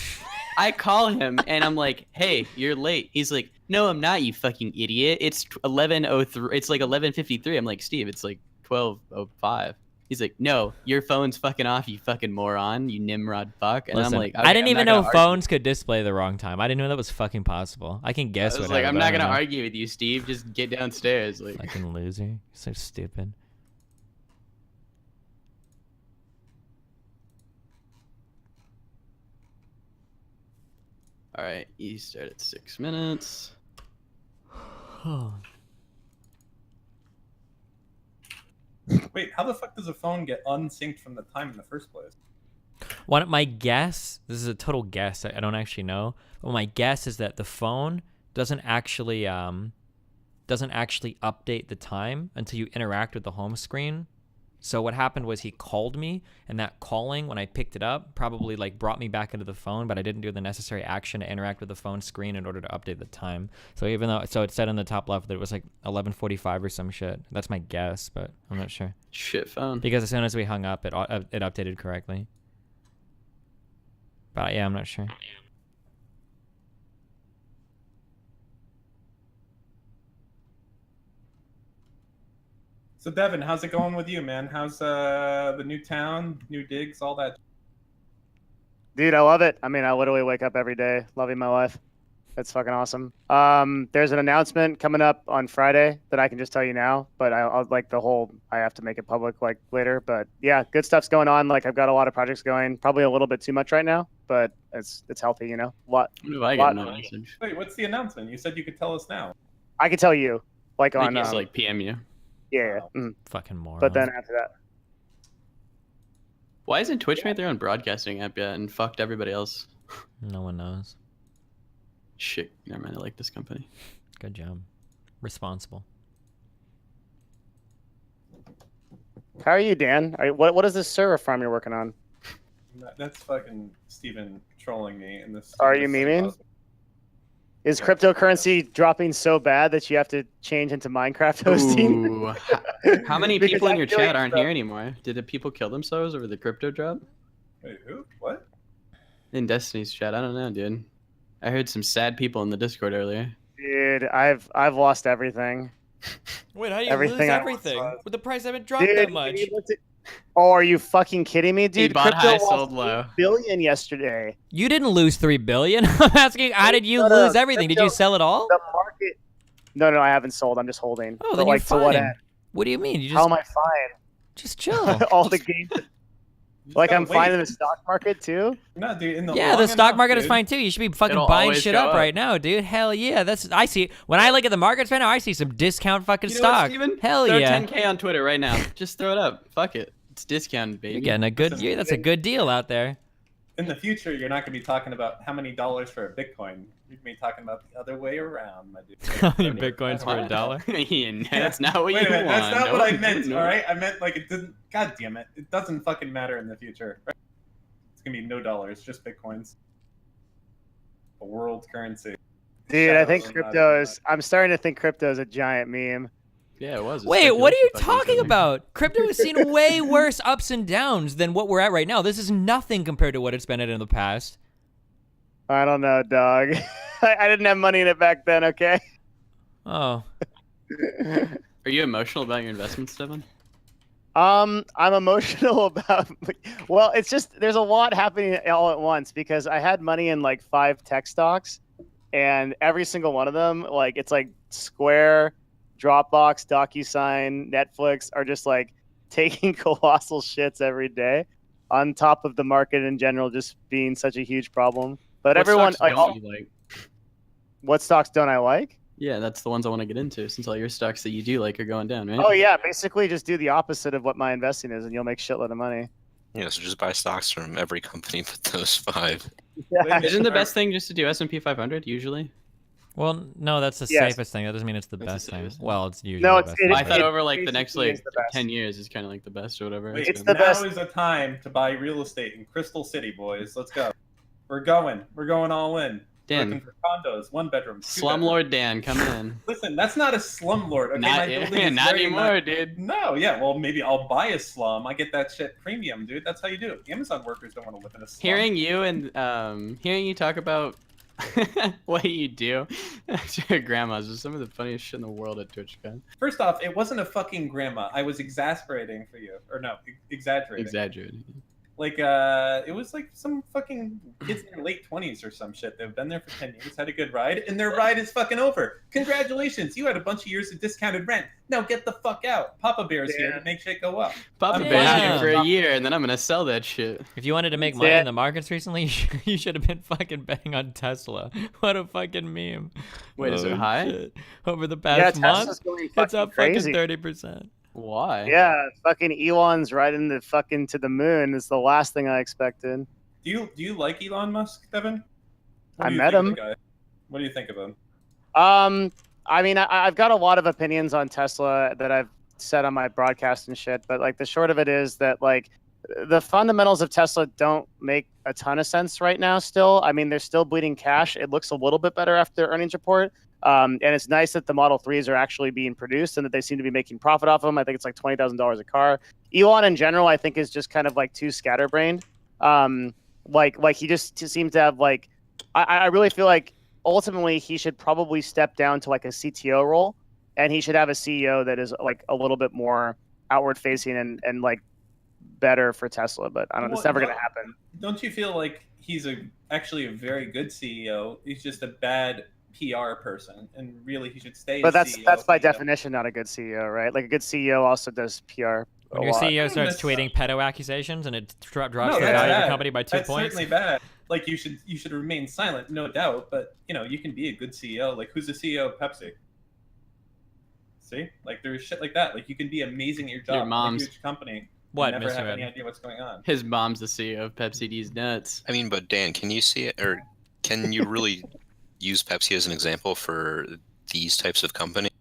A: I call him and I'm like, "Hey, you're late." He's like, "No, I'm not, you fucking idiot. It's 11:03. It's like 11:53." I'm like, "Steve, it's like 12:05." He's like, "No, your phone's fucking off, you fucking moron, you Nimrod fuck." And
B: Listen,
A: I'm like,
B: I
A: "Okay,
B: didn't
A: I'm
B: even
A: not
B: know
A: gonna argue."
B: phones could display the wrong time. I didn't know that was fucking possible. I can guess
A: I was
B: what
A: like,
B: happened,
A: "I'm
B: but I
A: not
B: don't
A: gonna
B: know.
A: argue with you, Steve. Just get downstairs." Like,
B: Fucking loser. So stupid.
A: all right, you start at 6 minutes.
H: Wait, how the fuck does a phone get unsynced from the time in the first place?
B: My guess, this is a total guess, I don't actually know, but my guess is that the phone doesn't actually update the time until you interact with the home screen. So what happened was he called me, and that calling, when I picked it up, probably like brought me back into the phone, but I didn't do the necessary action to interact with the phone screen in order to update the time. So even though, so it said on the top left that it was like 11:45 or some shit. That's my guess, but I'm not sure.
A: Shit phone.
B: Because as soon as we hung up, it updated correctly. But yeah, I'm not sure.
H: So Devin, how's it going with you, man? How's the new town, new digs, all that?
F: Dude, I love it. I mean, I literally wake up every day loving my life. It's fucking awesome. There's an announcement coming up on Friday that I can just tell you now, but I'll like I have to make it public like later. But yeah, good stuff's going on. Like I've got a lot of projects going, probably a little bit too much right now, but it's healthy, you know.
A: What do I get no message?
H: Wait, what's the announcement? You said you could tell us now.
F: I can tell you, like
A: I
F: on
A: think it's like PM you.
F: yeah.
B: Fucking moron.
F: But then after that,
A: Why isn't Twitch made their own broadcasting app yet and fucked everybody else?
B: No one knows.
A: Shit, never mind. I like this company.
B: Good job. Responsible.
F: how are you, Dan? What is this server farm you're working on?
H: That's fucking Steven trolling me in this.
F: Are you memeing? Is cryptocurrency dropping so bad that you have to change into Minecraft hosting?
A: Ooh, how many
F: Because
A: people in
F: I
A: your
F: feel
A: chat
F: like
A: aren't
F: the-
A: here anymore? Did the people kill themselves over the crypto drop?
H: Wait, who? What?
A: In Destiny's chat, I don't know, dude. I heard some sad people in the Discord earlier.
F: Dude, I've lost everything.
B: Wait, how do
F: you Everything lose I-
B: everything? With the price haven't dropped
F: Dude, oh, are you fucking kidding me, dude?
A: He bought
F: Crypto
A: high,
F: lost
A: sold low.
F: $1 billion yesterday.
B: You didn't lose $3 billion. I'm asking, how did you
F: No,
B: lose everything? Did you
F: crypto-
B: sell it all?
F: The market. No, I haven't sold. I'm just holding.
B: Oh,
F: But,
B: then
F: like
B: you're
F: to what
B: fine.
F: end?
B: What do you mean? You just
F: How am I fine?
B: just chill.
F: All the games. Like
H: gotta
F: I'm fine
H: wait.
F: in the stock market too.
H: No, dude. In the
B: Yeah,
H: long
B: the stock
H: enough,
B: market is
H: dude.
B: fine too. You should be fucking
A: It'll
B: buying
A: always
B: shit
A: go
B: up
A: up.
B: right now, dude. Hell yeah. I see when I look at the markets right now, I see some discount fucking
A: You know what,
B: stock.
A: Steven?
B: Hell
A: Throw
B: yeah.
A: 10K on Twitter right now. Just throw it up. Fuck it. It's discounted, baby.
B: You're getting a good.
H: Listen,
B: That's a good deal out there.
H: In the future, you're not going to be talking about how many dollars for a Bitcoin. You're going to be talking about the other way around, my dude.
B: How many bitcoins for
A: What?
B: $1?
A: Ian, that's not what
H: Wait
A: you
H: a minute,
A: want.
H: that's not
A: No,
H: what I meant,
A: no.
H: alright? I meant like it didn't. God damn it. It doesn't fucking matter in the future. Right? It's going to be no dollars, just Bitcoins. A world currency.
F: Dude, I think
H: Shadows are not
F: crypto
H: even
F: is. I'm starting to think crypto is a giant meme.
A: Yeah, it was. a
B: Wait, what are you
A: speculation fucking
B: talking
A: thing.
B: about? Crypto has seen way worse ups and downs than what we're at right now. This is nothing compared to what it's been at in the past.
F: I don't know, dog. I didn't have money in it back then. Okay.
B: Oh.
A: Are you emotional about your investments, Stefan?
F: I'm emotional about. Well, it's just there's a lot happening all at once because I had money in like 5 tech stocks, and every single one of them, like it's like Square, Dropbox, DocuSign, Netflix, are just like taking colossal shits every day, on top of the market in general just being such a huge problem. But
A: What
F: everyone,
A: stocks
F: like,
A: don't you like?
F: what stocks don't I like?
A: Yeah, that's the ones I want to get into since all your stocks that you do like are going down, right?
F: Oh yeah, basically just do the opposite of what my investing is, and you'll make shitload of money.
I: Yeah, so just buy stocks from every company but those 5.
F: Yeah.
A: Isn't the best thing just to do S&P 500 usually?
B: Well, no, that's the
F: Yes.
B: safest thing. That doesn't mean it's the
A: That's the
B: best thing.
A: safest.
B: Well, it's usually
F: No,
B: the
F: it's-
B: best
F: it-
B: thing,
A: I thought
B: but-
A: over like the next
F: basically
A: like
F: is the best.
A: 10 years is kind of like the best or whatever.
H: Wait,
F: It's the
H: now
F: best.
H: is the time to buy real estate in Crystal City, boys. Let's go. We're going. We're going all in.
A: Dan.
H: Looking for condos, 1 bedroom. 2
A: Slumlord Dan, come in.
H: Listen, that's not a slumlord. Okay,
A: Not,
H: my building is
A: not
H: very
A: anymore, dude.
H: No, yeah, well, maybe I'll buy a slum. I get that shit premium, dude. That's how you do it. Amazon workers don't want to live in a slum.
A: Hearing you and hearing you talk about what you do to your grandma's is some of the funniest shit in the world at TwitchCon.
H: First off, it wasn't a fucking grandma. I was exasperating for you. Or no, exaggerating.
A: Exaggerated.
H: Like, it was like some fucking kids in their late 20s or some shit. They've been there for 10 years, had a good ride, and their ride is fucking over. Congratulations, you had a bunch of years of discounted rent. Now get the fuck out. Papa Bear's here to make shit go up.
A: Papa
H: I'm
A: Bear's
B: fine.
A: here for a year, and then I'm gonna sell that shit.
B: If you wanted to make money
F: Yeah.
B: in the markets recently, you should have been fucking betting on Tesla. What a fucking meme.
A: Wait, is it
B: Oh,
A: high?
B: shit. Over the
F: Yeah,
B: past month,
F: Tesla's going
B: it's
F: fucking
B: up
F: crazy.
B: fucking 30%.
A: Why?
F: Yeah, fucking Elon's right in the fucking to the moon is the last thing I expected.
H: Do you like Elon Musk, Devin? What
F: I
H: do you
F: met
H: think of
F: him.
H: the guy? What do you think of him?
F: I mean, I've got a lot of opinions on Tesla that I've said on my broadcast and shit, but like the short of it is that like the fundamentals of Tesla don't make a ton of sense right now still. I mean, they're still bleeding cash. It looks a little bit better after their earnings report. And it's nice that the Model 3s are actually being produced and that they seem to be making profit off of them. I think it's like $20,000 a car. Elon in general, I think, is just kind of like too scatterbrained. Like he just seems to have like, I really feel like ultimately he should probably step down to like a CTO role, and he should have a CEO that is like a little bit more outward facing and like better for Tesla. But I don't know, it's
H: Well,
F: never
H: no.
F: going to happen.
H: Don't you feel like he's actually a very good CEO? He's just a bad PR person, and really he should stay.
F: But
H: as
F: that's by
H: CEO.
F: definition not a good CEO, right? Like a good CEO also does PR.
B: When
F: a
B: your
F: lot.
B: CEO starts
H: That's-
B: tweeting pedo accusations and it drops
H: No,
B: the
H: that's
B: value of
H: bad.
B: your company by 2
H: That's
B: points.
H: certainly bad. Like you should remain silent, no doubt. But you know you can be a good CEO. Like who's the CEO of Pepsi? See, like there's shit like that. Like you can be amazing at your job.
A: Your
H: in
A: mom's-
H: a huge company.
B: What,
H: and never
B: Mr.
H: have any
B: Ed?
H: idea what's going on.
A: His mom's the CEO of Pepsi. D's nuts.
I: I mean, but Dan, can you see it, or can you really use Pepsi as an example for these types of companies?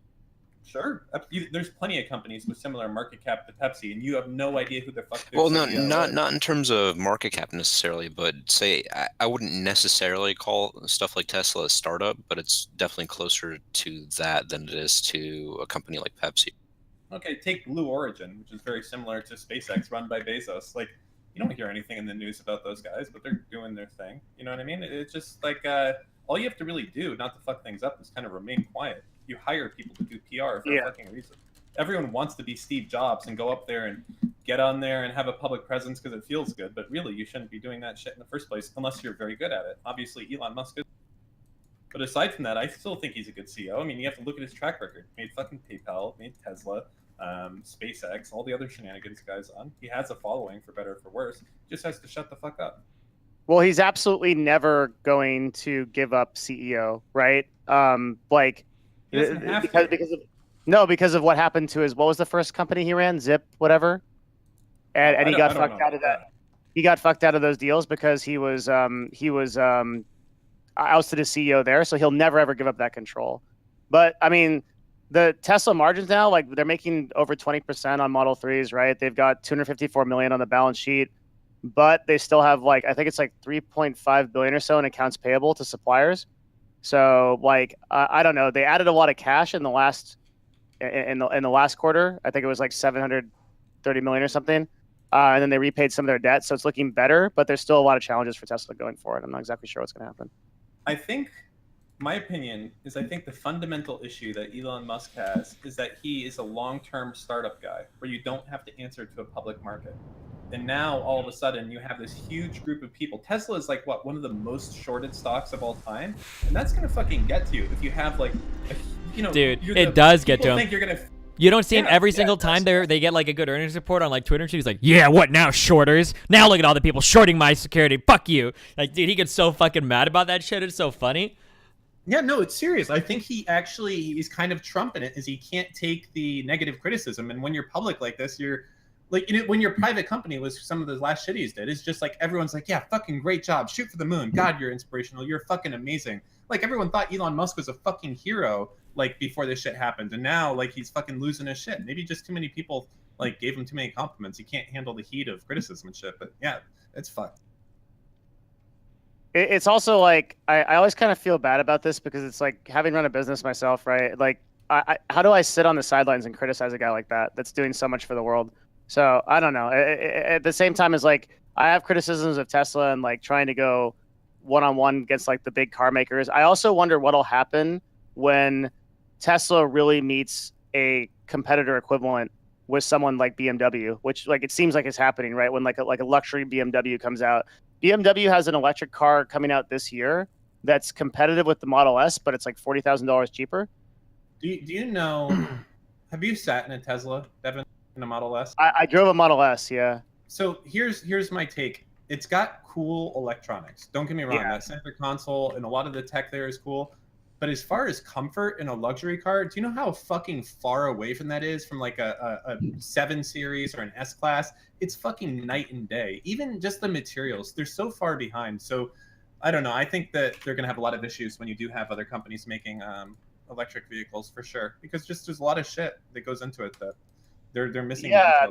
H: Sure, there's plenty of companies with similar market cap to Pepsi, and you have no idea who the fuck. their
I: Well, no,
H: CEO is.
I: not in terms of market cap necessarily, but say I wouldn't necessarily call stuff like Tesla a startup, but it's definitely closer to that than it is to a company like Pepsi.
H: Okay, take Blue Origin, which is very similar to SpaceX, run by Bezos. Like, you don't hear anything in the news about those guys, but they're doing their thing. You know what I mean? It's just like all you have to really do, not to fuck things up, is kind of remain quiet. You hire people to do PR for a fucking reason. Everyone wants to be Steve Jobs and go up there and get on there and have a public presence because it feels good, but really, you shouldn't be doing that shit in the first place unless you're very good at it. Obviously, Elon Musk is. But aside from that, I still think he's a good CEO. I mean, you have to look at his track record. Made fucking PayPal, made Tesla, SpaceX, all the other shenanigans guy's on. He has a following, for better or for worse. He just has to shut the fuck up.
F: Well, he's absolutely never going to give up CEO, right? Like
H: He doesn't have
F: because of what happened to his, what was the first company he ran? Zip, whatever. And he got fucked out of that. He got fucked out of those deals because he was ousted as CEO there, so he'll never ever give up that control. But I mean, the Tesla margins now, like they're making over 20% on Model 3s, right? They've got 254 million on the balance sheet, but they still have like, I think it's like 3.5 billion or so in accounts payable to suppliers. So like, I don't know. They added a lot of cash in the last quarter. I think it was like 730 million or something. And then they repaid some of their debt. So it's looking better, but there's still a lot of challenges for Tesla going forward. I'm not exactly sure what's going to happen.
H: I think my opinion is I think the fundamental issue that Elon Musk has is that he is a long-term startup guy where you don't have to answer to a public market. And now all of a sudden you have this huge group of people. Tesla is like one of the most shorted stocks of all time, and that's gonna fucking get to you if you have like,
B: dude, it does get to
H: think
B: him.
H: You're gonna.
B: You don't see him every single time they get like a good earnings report on like Twitter and shit. He's like, yeah, what now, shorters? Now look at all the people shorting my security. Fuck you. Like, dude, he gets so fucking mad about that shit. It's so funny.
J: Yeah, no, it's serious. I think he actually is kind of Trump in it, is he can't take the negative criticism. And when you're public like this, you're like, when your private company was some of the last shit he's did, it's just like everyone's like, yeah, fucking great job, shoot for the moon. God, you're inspirational. You're fucking amazing. Like everyone thought Elon Musk was a fucking hero like before this shit happened, and now like he's fucking losing his shit. Maybe just too many people like gave him too many compliments. He can't handle the heat of criticism and shit. But yeah, it's fucked.
F: It's also like I always kind of feel bad about this because it's like having run a business myself, right? Like, how do I sit on the sidelines and criticize a guy like that that's doing so much for the world? So I don't know. At the same time as like I have criticisms of Tesla and like trying to go one-on-one against like the big car makers. I also wonder what'll happen when Tesla really meets a competitor equivalent with someone like BMW, which like it seems like is happening, right? When like a luxury BMW comes out. BMW has an electric car coming out this year that's competitive with the Model S, but it's like $40,000 cheaper.
J: Do you know? Have you sat in a Tesla, Devin, in a Model S?
F: I drove a Model S, yeah.
J: So here's my take. It's got cool electronics. Don't get me wrong. Yeah. That center console and a lot of the tech there is cool. But as far as comfort in a luxury car, do you know how fucking far away from that is from like a 7 Series or an S-Class? It's fucking night and day. Even just the materials, they're so far behind. So I don't know. I think that they're going to have a lot of issues when you do have other companies making electric vehicles for sure. Because just there's a lot of shit that goes into it that they're missing.
F: Yeah,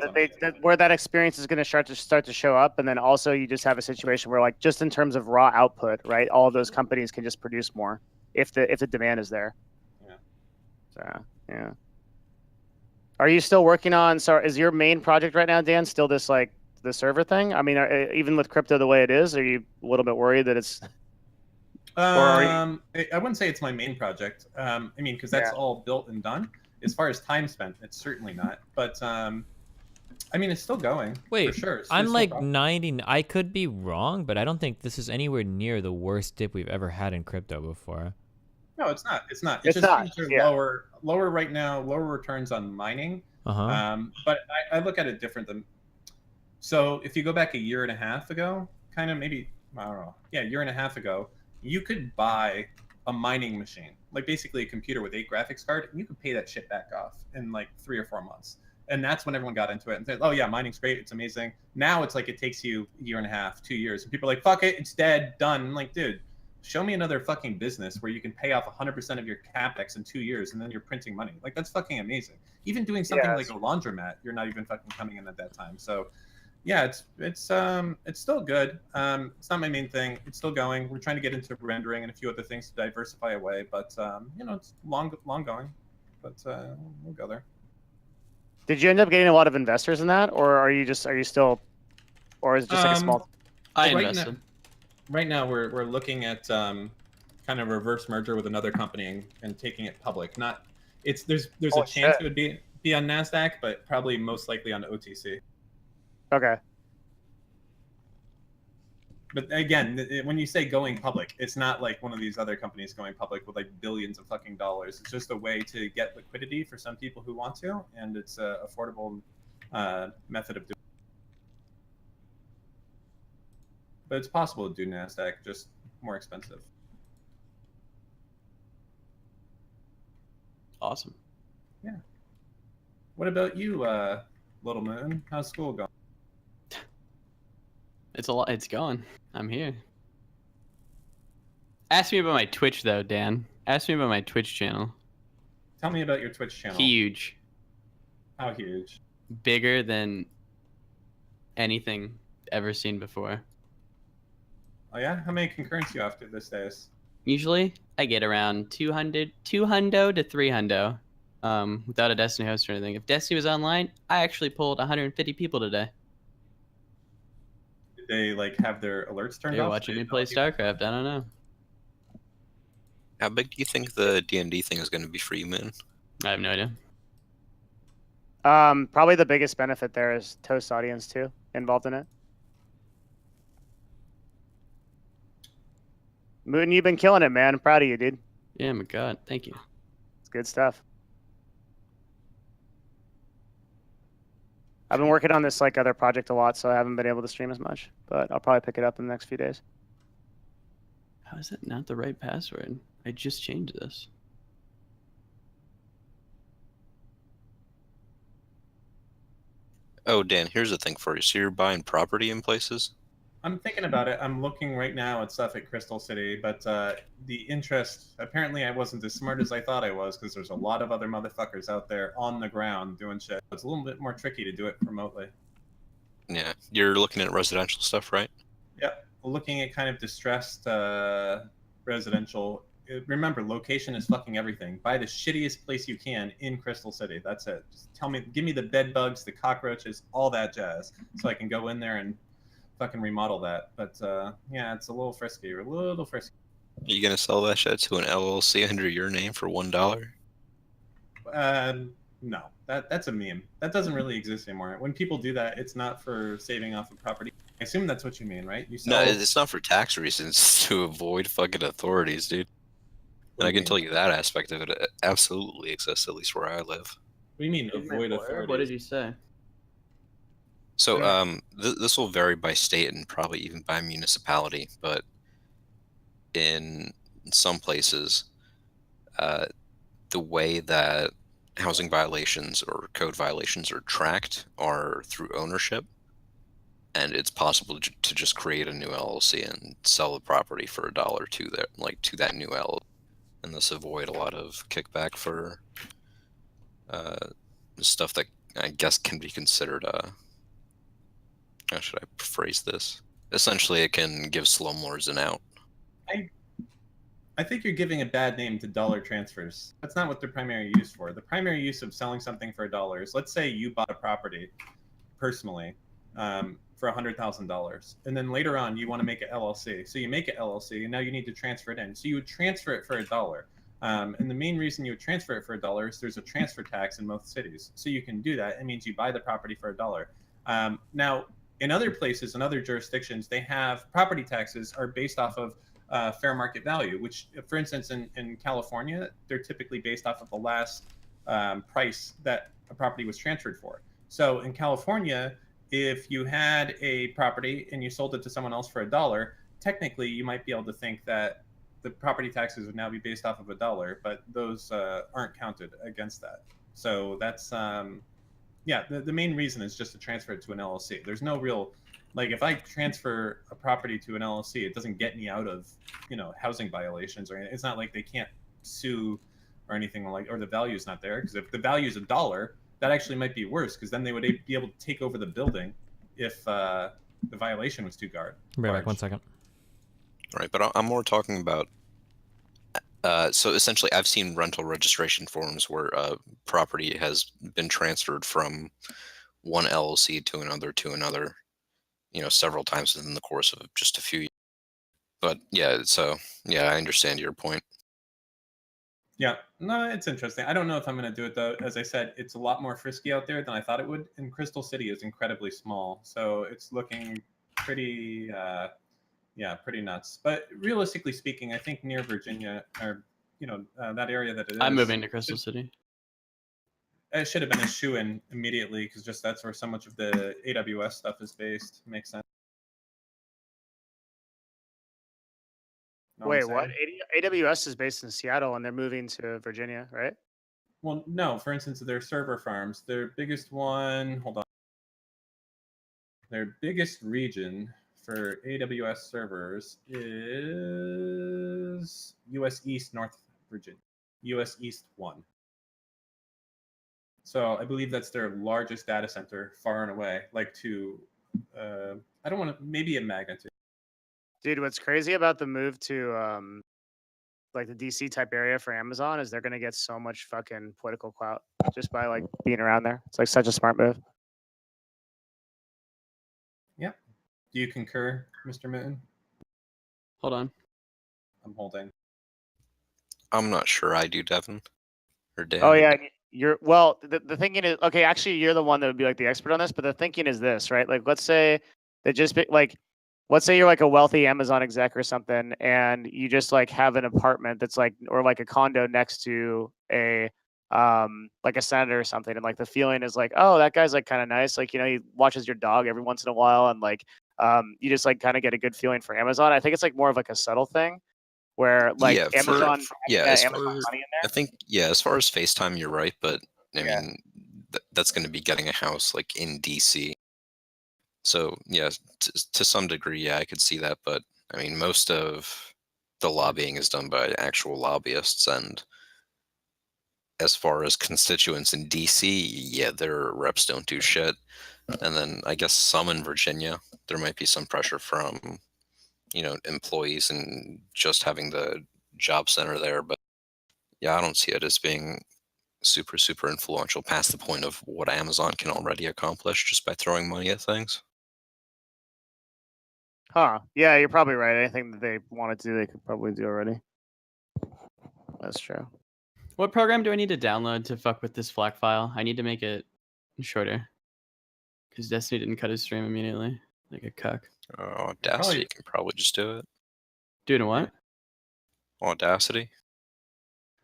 F: where that experience is going to start to show up. And then also you just have a situation where like just in terms of raw output, right? All of those companies can just produce more. If the demand is there.
J: Yeah.
F: So, yeah. Are you still working on? So, is your main project right now, Dan, still this like the server thing? I mean, even with crypto the way it is, are you a little bit worried that it's?
J: I wouldn't say it's my main project. I mean, because that's all built and done. As far as time spent, it's certainly not. But I mean, it's still going.
B: Wait,
J: for sure.
B: I'm like 90. I could be wrong, but I don't think this is anywhere near the worst dip we've ever had in crypto before.
J: No, it's not. It's not.
F: It's just
J: lower right now, lower returns on mining. But I look at it different than. So if you go back a year and a half ago, kind of maybe, I don't know. Yeah, a year and a half ago, you could buy a mining machine, like basically a computer with 8 graphics card, and you could pay that shit back off in like 3 or 4 months. And that's when everyone got into it and said, oh yeah, mining's great, it's amazing. Now it's like it takes you a year and a half, 2 years. And people are like, fuck it, it's dead, done. I'm like, dude, show me another fucking business where you can pay off 100% of your capex in 2 years and then you're printing money. Like, that's fucking amazing. Even doing something like a laundromat, you're not even fucking coming in at that time. So yeah, it's still good. It's not my main thing. It's still going. We're trying to get into rendering and a few other things to diversify away, but it's long going. But we'll go there.
F: Did you end up getting a lot of investors in that, or are you still, or is it just like a small?
A: I invested.
J: Right now, we're looking at kind of reverse merger with another company and taking it public. Not, there's a chance it would be on NASDAQ, but probably most likely on OTC.
F: Okay.
J: But again, when you say going public, it's not like one of these other companies going public with like billions of fucking dollars. It's just a way to get liquidity for some people who want to, and it's an affordable method of doing it. But it's possible to do NASDAQ, just more expensive.
A: Awesome.
J: Yeah. What about you, Little Moon? How's school going?
A: It's a lot. It's going. I'm here. Ask me about my Twitch though, Dan. Ask me about my Twitch channel.
J: Tell me about your Twitch channel.
A: Huge.
J: How huge?
A: Bigger than anything ever seen before.
J: Oh yeah? How many concurrents you have to these days?
A: Usually, I get around 200 to 300 without a Destiny host or anything. If Destiny was online, I actually pulled 150 people today.
J: Did they like have their alerts turned
A: They were
J: off?
A: watching me play StarCraft. I don't know.
I: How big do you think the D&D thing is going to be for you, man?
A: I have no idea.
F: Probably the biggest benefit there is Toast audience too involved in it. Moon, you've been killing it, man. I'm proud of you, dude.
A: Yeah, my God. Thank you.
F: It's good stuff. I've been working on this like other project a lot, so I haven't been able to stream as much. But I'll probably pick it up in the next few days.
A: How is that not the right password? I just changed this.
I: Oh, Dan, here's the thing for you. So you're buying property in places?
J: I'm thinking about it. I'm looking right now at stuff at Crystal City, but the interest, apparently I wasn't as smart as I thought I was, because there's a lot of other motherfuckers out there on the ground doing shit. It's a little bit more tricky to do it remotely.
I: Yeah. You're looking at residential stuff, right?
J: Yep. Looking at kind of distressed residential. Remember, location is fucking everything. Buy the shittiest place you can in Crystal City. That's it. Just give me the bed bugs, the cockroaches, all that jazz, so I can go in there and fucking remodel that. But yeah, it's a little frisky. A little frisky.
I: Are you going to sell that shit to an LLC under your name for $1?
J: No, that's a meme. That doesn't really exist anymore. When people do that, it's not for saving off of property. I assume that's what you mean, right? You
I: No,
J: sell...
I: it's not for tax reasons. It's to avoid fucking authorities, dude. And I can tell you that aspect of it absolutely exists, at least where I live.
J: What do you mean, avoid authorities?
A: What did you say?
I: So this will vary by state and probably even by municipality, but in some places, the way that housing violations or code violations are tracked are through ownership, and it's possible to just create a new LLC and sell the property for $1 to that new LLC, and thus avoid a lot of kickback for stuff that I guess can be considered how should I phrase this? Essentially, it can give slumlords an out.
J: I think you're giving a bad name to dollar transfers. That's not what they're primarily used for. The primary use of selling something for $1 is, let's say you bought a property personally for $100,000, and then later on you want to make an LLC. So you make an LLC, and now you need to transfer it in. So you would transfer it for $1. And the main reason you would transfer it for $1 is there's a transfer tax in most cities. So you can do that. It means you buy the property for $1. Now, in other places, in other jurisdictions, they have property taxes are based off of fair market value, which, for instance, in California, they're typically based off of the last price that a property was transferred for. So in California, if you had a property and you sold it to someone else for $1, technically you might be able to think that the property taxes would now be based off of $1, but those aren't counted against that. So that's yeah, the main reason is just to transfer it to an LLC. There's no real, like, if I transfer a property to an LLC, it doesn't get me out of, housing violations or anything. It's not like they can't sue or anything like, or the value's not there. Because if the value's $1, that actually might be worse, because then they would be able to take over the building if the violation was too large.
B: Be right back, 1 second.
I: All right, but I'm more talking about. So essentially, I've seen rental registration forms where property has been transferred from one LLC to another, several times within the course of just a few years. But yeah, so yeah, I understand your point.
J: Yeah, no, it's interesting. I don't know if I'm going to do it, though. As I said, it's a lot more frisky out there than I thought it would. And Crystal City is incredibly small, so it's looking pretty Yeah, pretty nuts. But realistically speaking, I think near Virginia, or that area that it is.
A: I'm moving to Crystal City.
J: It should have been a shoe-in immediately because just that's where so much of the AWS stuff is based. Makes sense. Know
F: Wait,
J: I'm
F: what?
J: saying?
F: AWS is based in Seattle and they're moving to Virginia, right?
J: Well, no. For instance, their server farms. Their biggest one. Hold on. Their biggest region for AWS servers is US East, North Virginia. US East 1. So I believe that's their largest data center, far and away. Like I don't want to, maybe a magnitude.
F: Dude, what's crazy about the move to like the DC type area for Amazon is they're gonna get so much fucking political clout just by like being around there. It's like such a smart move.
J: Yeah. Do you concur, Mr. Mitten?
A: Hold on.
J: I'm holding.
I: I'm not sure I do, Devin. Or Dan.
F: Oh yeah, the thinking is okay. Actually, you're the one that would be like the expert on this, but the thinking is this, right? Like, let's say they just like, let's say you're like a wealthy Amazon exec or something, and you just like have an apartment that's like, or like a condo next to a like a senator or something, and like the feeling is like, oh, that guy's like kind of nice, like he watches your dog every once in a while, and like you just like kind of get a good feeling for Amazon. I think it's like more of like a subtle thing where like Amazon, Amazon money in there.
I: I think as far as FaceTime, you're right, but I mean that's going to be getting a house like in DC. So yeah, to some degree, I could see that, but I mean most of the lobbying is done by actual lobbyists, and as far as constituents in DC, their reps don't do shit. And then I guess some in Virginia, there might be some pressure from employees and just having the job center there, but I don't see it as being super influential past the point of what Amazon can already accomplish just by throwing money at things.
F: Huh. Yeah, you're probably right. Anything that they wanted to do, they could probably do already. That's true.
A: What program do I need to download to fuck with this FLAC file? I need to make it shorter. Because Destiny didn't cut his stream immediately. Like a cuck.
I: Audacity can probably just do it.
A: Doing what?
I: Audacity?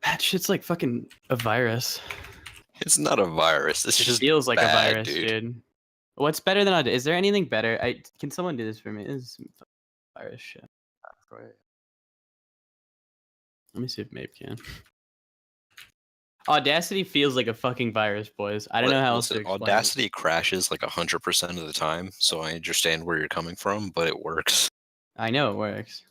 A: That shit's like fucking a virus.
I: It's not a virus. It just
A: feels like
I: bad,
A: a virus, dude. What's better than Audacity? Is there anything better? Can someone do this for me? This is some virus shit. Let me see if Mape can. Audacity feels like a fucking virus, boys. I don't know how else to explain
I: Audacity crashes like 100% of the time, so I understand where you're coming from, but it works.
A: I know it works.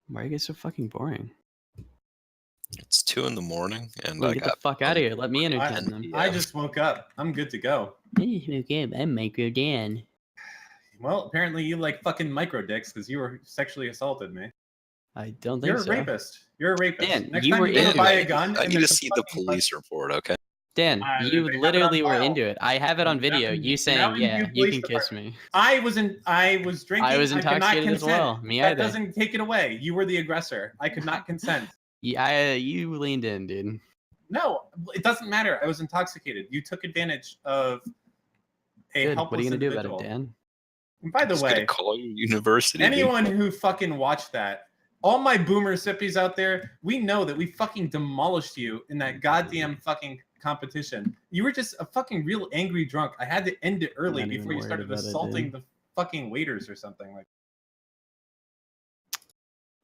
A: Why are you guys so fucking boring?
I: It's 2 in the morning, and
A: Well, get the fuck out of here. Let me entertain them.
J: I just woke up. I'm good to go.
A: I'm Micro Dan.
J: Well, apparently you like fucking micro dicks because you were sexually assaulted me.
A: I don't think
J: You're
A: so.
J: a rapist. You're a rapist.
A: Dan,
J: Next
A: you
J: time
A: were
J: you
A: into
J: buy
A: it.
J: a gun.
I: I need to see the police report, okay?
A: Dan, you literally were into it. I have it on video. You saying, yeah, you can kiss me.
J: I was drinking.
A: I was
J: could not
A: intoxicated as
J: consent.
A: well. Me
J: That
A: either.
J: doesn't take it away. You were the aggressor. I could not consent.
A: Yeah, you leaned in, dude.
J: No, it doesn't matter. I was intoxicated. You took advantage of a
A: Good.
J: helpless
A: What are you gonna do
J: individual.
A: about it, Dan?
J: And by the
I: Just
J: way,
I: gonna call you university.
J: anyone who fucking watched that, all my boomer sippies out there, we know that we fucking demolished you in that goddamn fucking competition. You were just a fucking real angry drunk. I had to end it early
A: Not even
J: before you
A: worried
J: started
A: about it,
J: assaulting
A: dude.
J: the fucking waiters or something like.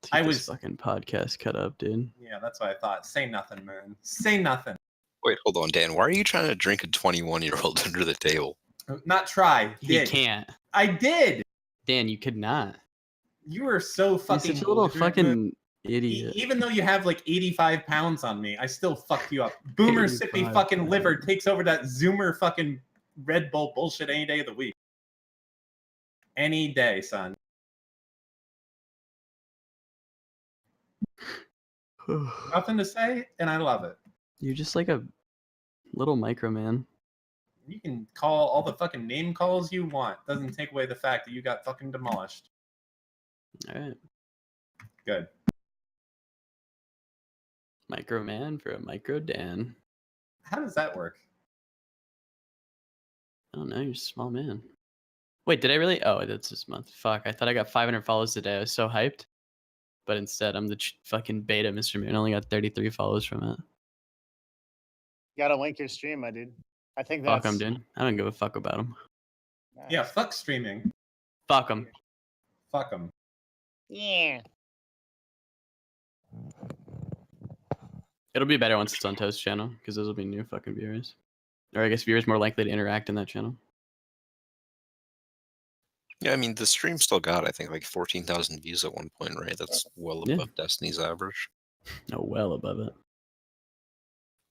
A: Keep this fucking podcast cut up, dude.
J: Yeah, that's what I thought. Say nothing, man. Say nothing.
I: Wait, hold on, Dan. Why are you trying to drink a 21-year-old under the table?
J: Not try.
A: He
J: Did.
A: can't.
J: I did.
A: Dan, you could not.
J: You were so
A: He's
J: fucking.
A: such a little
J: belligerent.
A: fucking idiot.
J: Even though you have like 85 pounds on me, I still fucked you up. Boomer sippy
A: 85
J: fucking
A: pounds.
J: liver takes over that Zoomer fucking Red Bull bullshit any day of the week. Any day, son. Nothing to say, and I love it.
A: You're just like a little micro man.
J: You can call all the fucking name calls you want. Doesn't take away the fact that you got fucking demolished.
A: All right.
J: Good.
A: Micro man for a micro Dan.
J: How does that work?
A: I don't know. You're a small man. Wait, did I really? Oh, that's this month. Fuck. I thought I got 500 follows today. I was so hyped. But instead, I'm the fucking beta Mr. Moon. I only got 33 follows from it.
F: You gotta link your stream, my dude. I think
A: Fuck
F: that's.
A: him, dude. I don't give a fuck about him.
J: Yeah, fuck streaming.
A: Fuck him.
J: Fuck them.
F: Yeah.
A: It'll be better once it's on Toast channel because those will be new fucking viewers. Or I guess viewers more likely to interact in that channel.
I: Yeah, I mean, the stream still got, I think, like 14,000 views at one point, right? That's well above
A: Yeah.
I: Destiny's average.
A: No, well above it.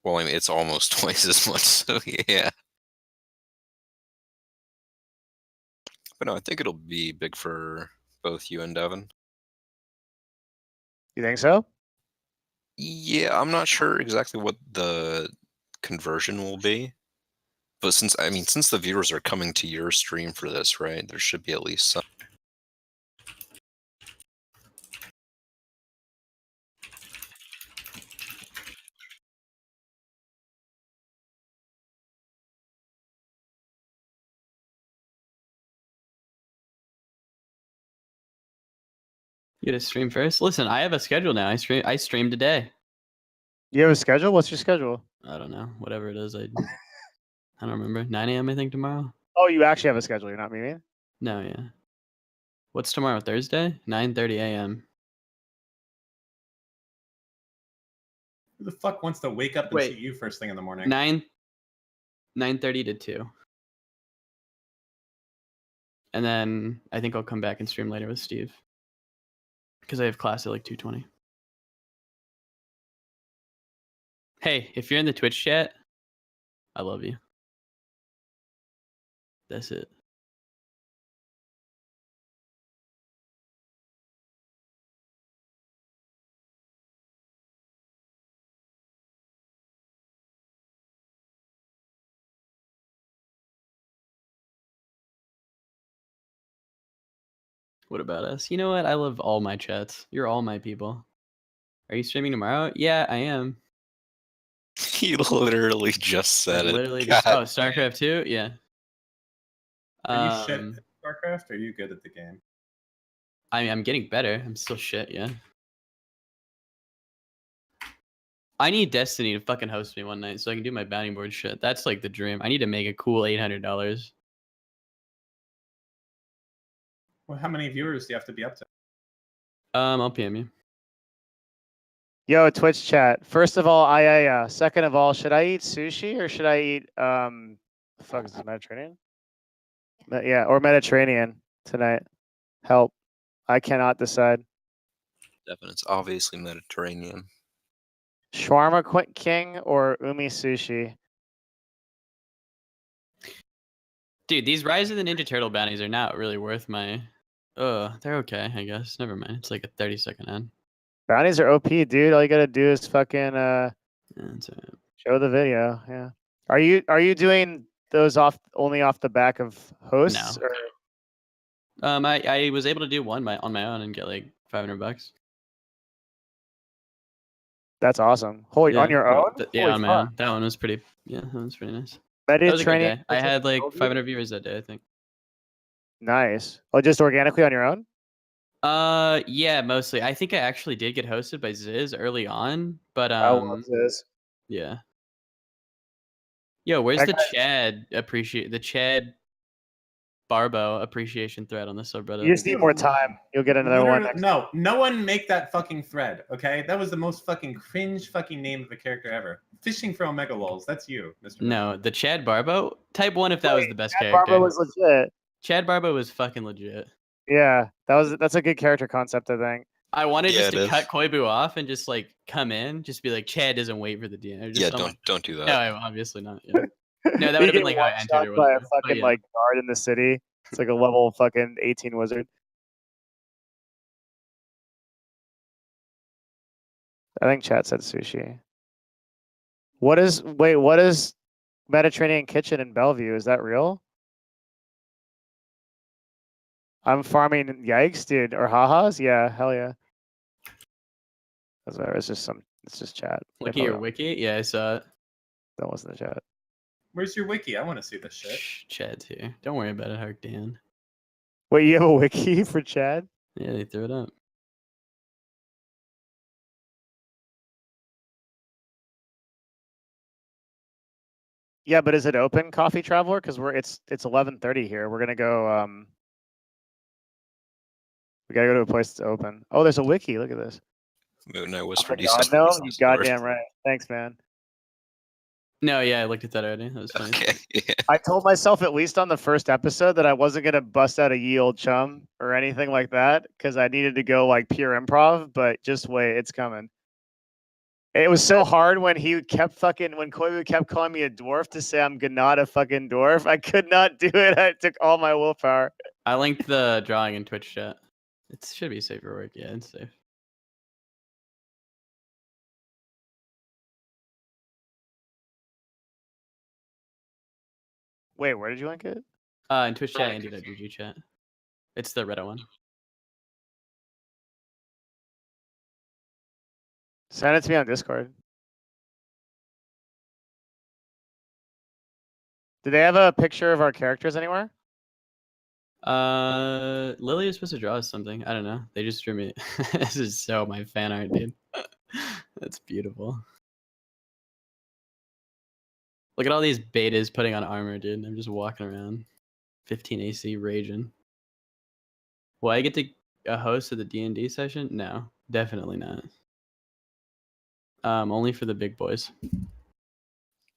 I: Well, I mean, it's almost twice as much, so yeah. But no, I think it'll be big for both you and Devin.
F: You think so?
I: Yeah, I'm not sure exactly what the conversion will be. But since the viewers are coming to your stream for this, right, there should be at least some.
A: You gotta stream first. Listen, I have a schedule now. I stream today.
F: You have a schedule? What's your schedule?
A: I don't know. Whatever it is, I don't remember. 9 a.m. I think tomorrow.
F: Oh, you actually have a schedule. You're not memeing?
A: No, yeah. What's tomorrow? Thursday? 9:30 a.m.
J: Who the fuck wants to wake up and
A: Wait.
J: see you first thing in the morning?
A: 9:30 to 2. And then I think I'll come back and stream later with Steve. Because I have class at like 2:20. Hey, if you're in the Twitch chat, I love you. That's it. What about us? You know what? I love all my chats. You're all my people. Are you streaming tomorrow? Yeah, I am.
I: He literally just said it.
A: Literally
I: God.
A: just. Oh, StarCraft 2? Yeah.
J: Are you shit at StarCraft or are you good at the game?
A: I mean, I'm getting better. I'm still shit, yeah. I need Destiny to fucking host me one night so I can do my bounty board shit. That's like the dream. I need to make a cool $800.
J: Well, how many viewers do you have to be up to?
A: I'll PM you.
F: Yo, Twitch chat. First of all, second of all, should I eat sushi or should I eat the fuck is this, Mediterranean? Yeah, or Mediterranean tonight. Help. I cannot decide.
I: Devin, it's obviously Mediterranean.
F: Shawarma King or Umi Sushi?
A: Dude, these Rise of the Ninja Turtle bounties are not really worth my... they're okay, I guess. Never mind. It's like a 30-second ad.
F: Bounties are OP, dude. All you gotta do is fucking
A: Yeah, that's all right.
F: show the video. Yeah. Are you doing those only off the back of hosts?
A: No.
F: Or...
A: I was able to do one on my own and get like $500.
F: That's awesome. Holy,
A: Yeah,
F: on your own?
A: yeah,
F: Holy
A: on my
F: fuck.
A: own. That one was pretty. Yeah, that was pretty nice. That was a good
F: Mediterranean.
A: day. I had like 500 viewers that day, I think.
F: Nice. Oh, just organically on your own?
A: Yeah, mostly. I think I actually did get hosted by Ziz early on, but
F: I love this.
A: yeah. Yo, where's
F: That
A: the
F: guy-
A: Chad Barbo appreciation thread on the subreddit?
F: You just need more time. You'll get another one.
J: No one make that fucking thread, okay? That was the most fucking cringe fucking name of a character ever. fishing for omega lulls. That's you, Mr.
A: No, the Chad Barbo. Type 1 if that was the best
F: Chad
A: character.
F: Barbo was legit.
A: Chad Barbo was fucking legit.
F: Yeah, that's a good character concept, I think.
A: I wanted
I: Yeah,
A: just
I: it
A: to
I: is.
A: cut Koibu off and just like come in, just be like Chad doesn't wait for the DM. Or just
I: Yeah,
A: someone.
I: don't do that.
A: No, obviously not. Yeah. No, that
F: You
A: would have been
F: get
A: like how I
F: one-shot
A: entered or
F: by a
A: whatever. But
F: fucking
A: yeah.
F: like guard in the city. It's like a level fucking 18 wizard. I think chat said sushi. What is Mediterranean Kitchen in Bellevue? Is that real? I'm farming yikes, dude, or ha-has? Yeah, hell yeah. That's whatever. It's just chat. They
A: Wiki or
F: probably-
A: wiki? Yeah, I saw it.
F: That wasn't the chat.
J: Where's your wiki? I want to see this shit.
A: Shh, Chad's here. Don't worry about it, Hark Dan.
F: Wait, you have a wiki for Chad?
A: Yeah, they threw it up.
F: Yeah, but is it open, Coffee Traveler? Because it's 11:30 here. We're gonna go. We gotta go to a place that's open. Oh, there's a wiki. Look at this.
I: Moon Knight Whisper
F: Oh,
I: DC.
F: no, you goddamn right. Thanks, man.
A: No, yeah, I looked at that already. That was funny.
I: Okay. Yeah.
F: I told myself at least on the first episode that I wasn't gonna bust out a ye old chum or anything like that because I needed to go like pure improv. But just wait, it's coming. It was so hard when he kept when Koibu kept calling me a dwarf to say I'm not a fucking dwarf. I could not do it. I took all my willpower.
A: I linked the drawing in Twitch chat. It should be safe for work. Yeah, it's safe.
F: Wait, where did you link it?
A: In Twitch chat and GG chat. It's the Reddit one.
F: Send it to me on Discord. Do they have a picture of our characters anywhere?
A: Lily is supposed to draw us something. I don't know. They just drew me. This is so my fan art, dude. That's beautiful. Look at all these betas putting on armor, dude. I'm just walking around. 15 AC raging. Will I get to a host of the D&D session? No, definitely not. Only for the big boys.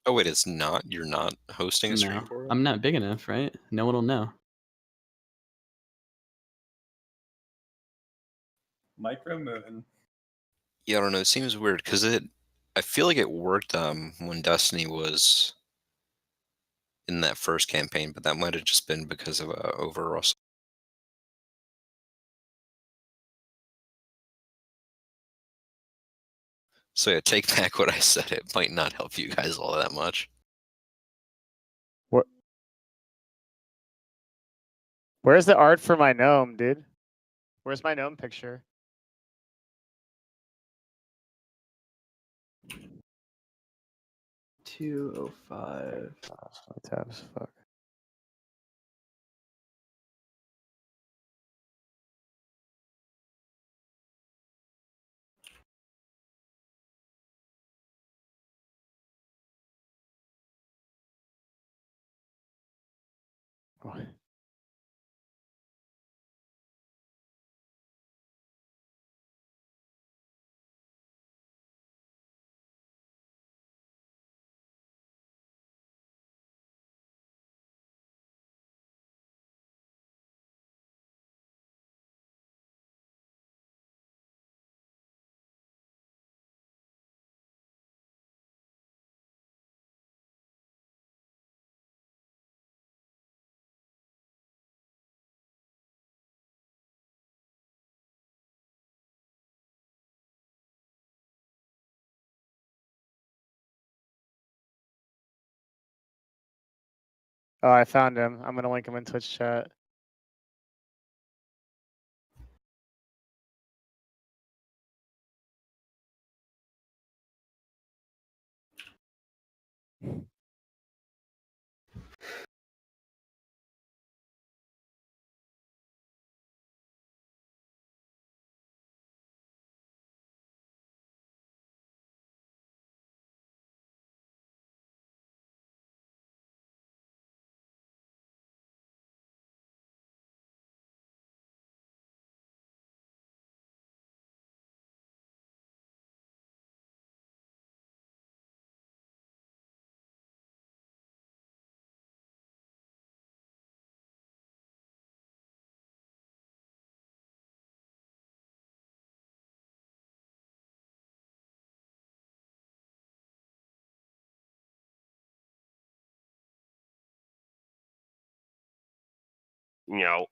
I: Oh wait, it's not. You're not hosting a stream
A: No,
I: for it.
A: I'm not big enough, right? No one will know.
H: Micro Moon.
I: Yeah, I don't know. It seems weird because I feel like it worked when Destiny was in that first campaign, but that might have just been because of overall. So yeah, take back what I said. It might not help you guys all that much.
F: Where's the art for my gnome, dude? Where's my gnome picture?
A: $205.
F: Tabs, fuck. Oh. Oh, I found him. I'm gonna link him in Twitch chat.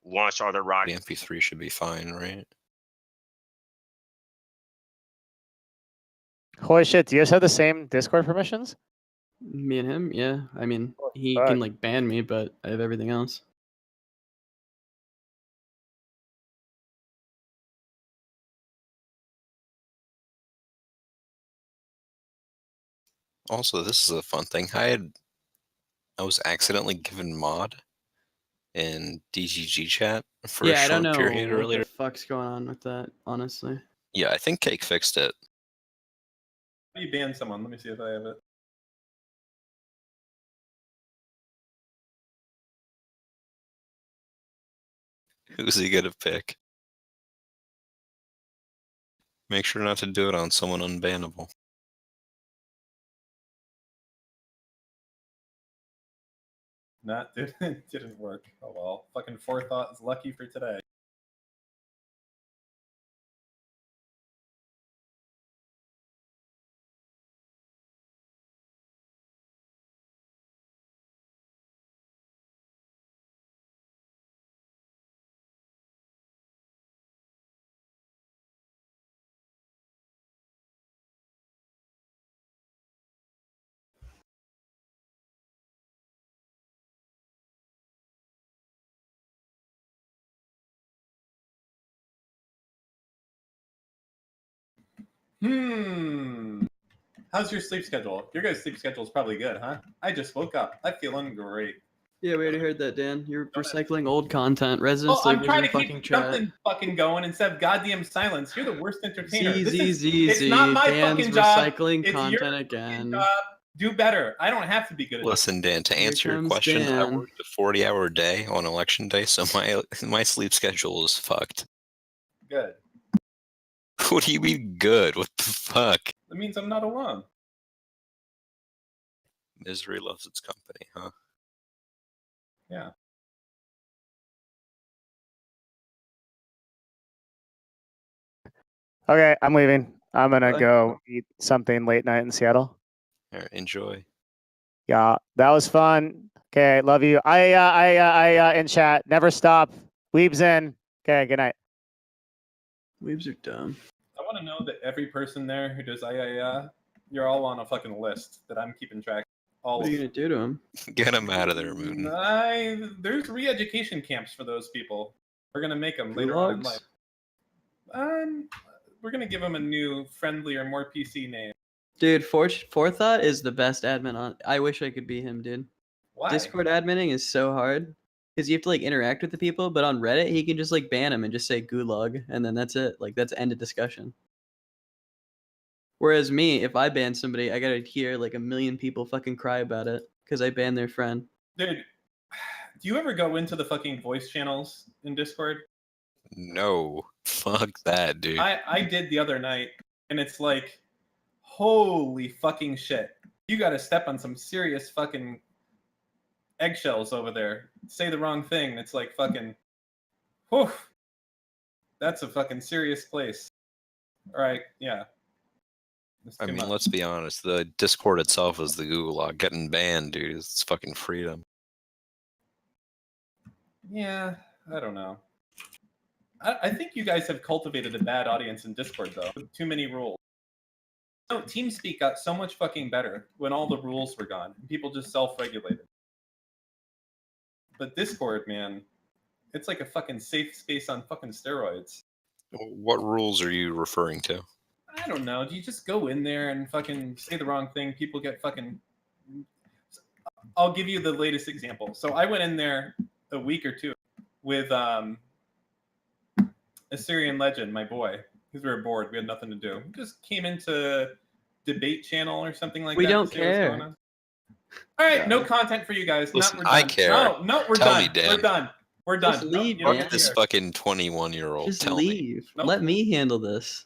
K: launch other
I: The
K: rockets.
I: MP3 should be fine, right?
F: Holy shit! Do you guys have the same Discord permissions?
A: Me and him, yeah. I mean, he
F: fuck.
A: can like ban me, but I have everything else.
I: Also, this is a fun thing. I was accidentally given mod in DGG chat for a
A: Yeah, I don't
I: short
A: know
I: period
A: what
I: earlier.
A: the fuck's going on with that, honestly.
I: Yeah, I think Cake fixed it.
H: How do you ban someone? Let me see if I have it.
I: Who's he gonna pick? Make sure not to do it on someone unbannable.
H: That didn't work. Oh well. Fucking forethought is lucky for today. How's your sleep schedule? Your guys' sleep schedule is probably good, huh? I just woke up. I'm feeling great.
A: Yeah, we already heard that, Dan. You're recycling old content. Resident
H: Well, I'm
A: Sleepers
H: trying
A: in
H: to
A: fucking
H: keep
A: chat.
H: something fucking going instead of goddamn silence. You're the worst entertainer.
A: It's
H: not my
A: Dan's
H: fucking job.
A: recycling
H: It's
A: content
H: your fucking
A: again.
H: job. Do better. I don't have to be good at
I: Listen, Dan, to
A: Here
I: answer your
A: comes
I: question, I
A: Dan.
I: worked a 40-hour day on election day, so my sleep schedule is fucked.
H: Good.
I: What do you mean good? What the fuck?
H: That means I'm not alone.
I: Misery loves its company, huh?
H: Yeah.
F: Okay, I'm leaving. I'm gonna
A: Okay.
F: go eat something late night in Seattle.
I: All right, enjoy.
F: Yeah, that was fun. Okay, love you. I in chat. Never stop. Weebs in. Okay, good night.
A: Weebs are dumb.
H: I want to know that every person there who does you're all on a fucking list that I'm keeping track of. All
A: What are
H: of
A: you gonna do to him?
I: Get him out of there, Mooten.
H: There's re-education camps for those people. We're gonna make them later on in life. We're gonna give them a new, friendlier, more PC name.
A: Dude, Forethought is the best admin on. I wish I could be him, dude.
H: Why?
A: Discord adminning is so hard because you have to like interact with the people. But on Reddit, he can just like ban them and just say gulag, and then that's it. Like that's end of discussion. Whereas me, if I ban somebody, I gotta hear like a million people fucking cry about it because I banned their friend.
H: Dude, do you ever go into the fucking voice channels in Discord?
I: No. Fuck that, dude.
H: I did the other night, and it's like, holy fucking shit. You gotta step on some serious fucking eggshells over there. Say the wrong thing, it's like fucking, whew. That's a fucking serious place. Alright, yeah.
I: I mean, let's be honest. The Discord itself is the gulag. Getting banned, dude, it's fucking freedom.
H: Yeah, I don't know. I think you guys have cultivated a bad audience in Discord, though. With too many rules. No, TeamSpeak got so much fucking better when all the rules were gone. And people just self-regulated. But Discord, man, it's like a fucking safe space on fucking steroids.
I: What rules are you referring to?
H: I don't know. Do you just go in there and fucking say the wrong thing? People get fucking... I'll give you the latest example. So I went in there a week or two with Assyrian Legend, my boy, because we were bored. We had nothing to do. We just came into debate channel or something like
A: We
H: that.
A: don't
H: to see what's
A: care.
H: going on. All right,
A: Yeah.
H: no content for you guys.
I: Listen,
H: we're done.
I: I care.
H: No, we're
I: Tell
H: done.
I: me, Dan.
H: We're done. We're done.
A: Just leave,
H: you don't
A: Dan.
H: get
I: Fuck this
H: here.
I: fucking 21-year-old.
A: Just
I: Tell me.
A: leave.
H: Nope.
A: Let me handle this.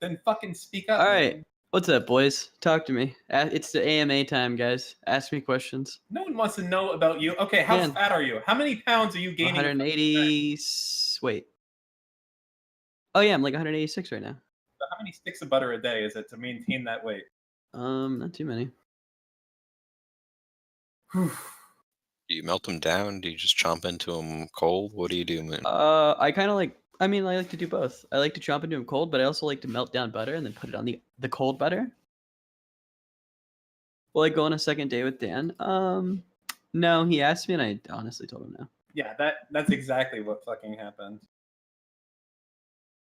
H: Then fucking speak up.
A: All
H: man.
A: right. What's up, boys? Talk to me. It's the AMA time, guys. Ask me questions.
H: No one wants to know about you. Okay, how
A: Dan.
H: fat are you? How many pounds are you gaining?
A: 180. Wait. Oh yeah, I'm like 186 right now.
H: How many sticks of butter a day is it to maintain that weight?
A: Not too many.
I: Do you melt them down? Do you just chomp into them cold? What do you do, man?
A: I kind of like. I mean, I like to do both. I like to chomp into them cold, but I also like to melt down butter and then put it on the cold butter. Will I go on a second date with Dan? No. He asked me, and I honestly told him no.
H: Yeah, that's exactly what fucking happened.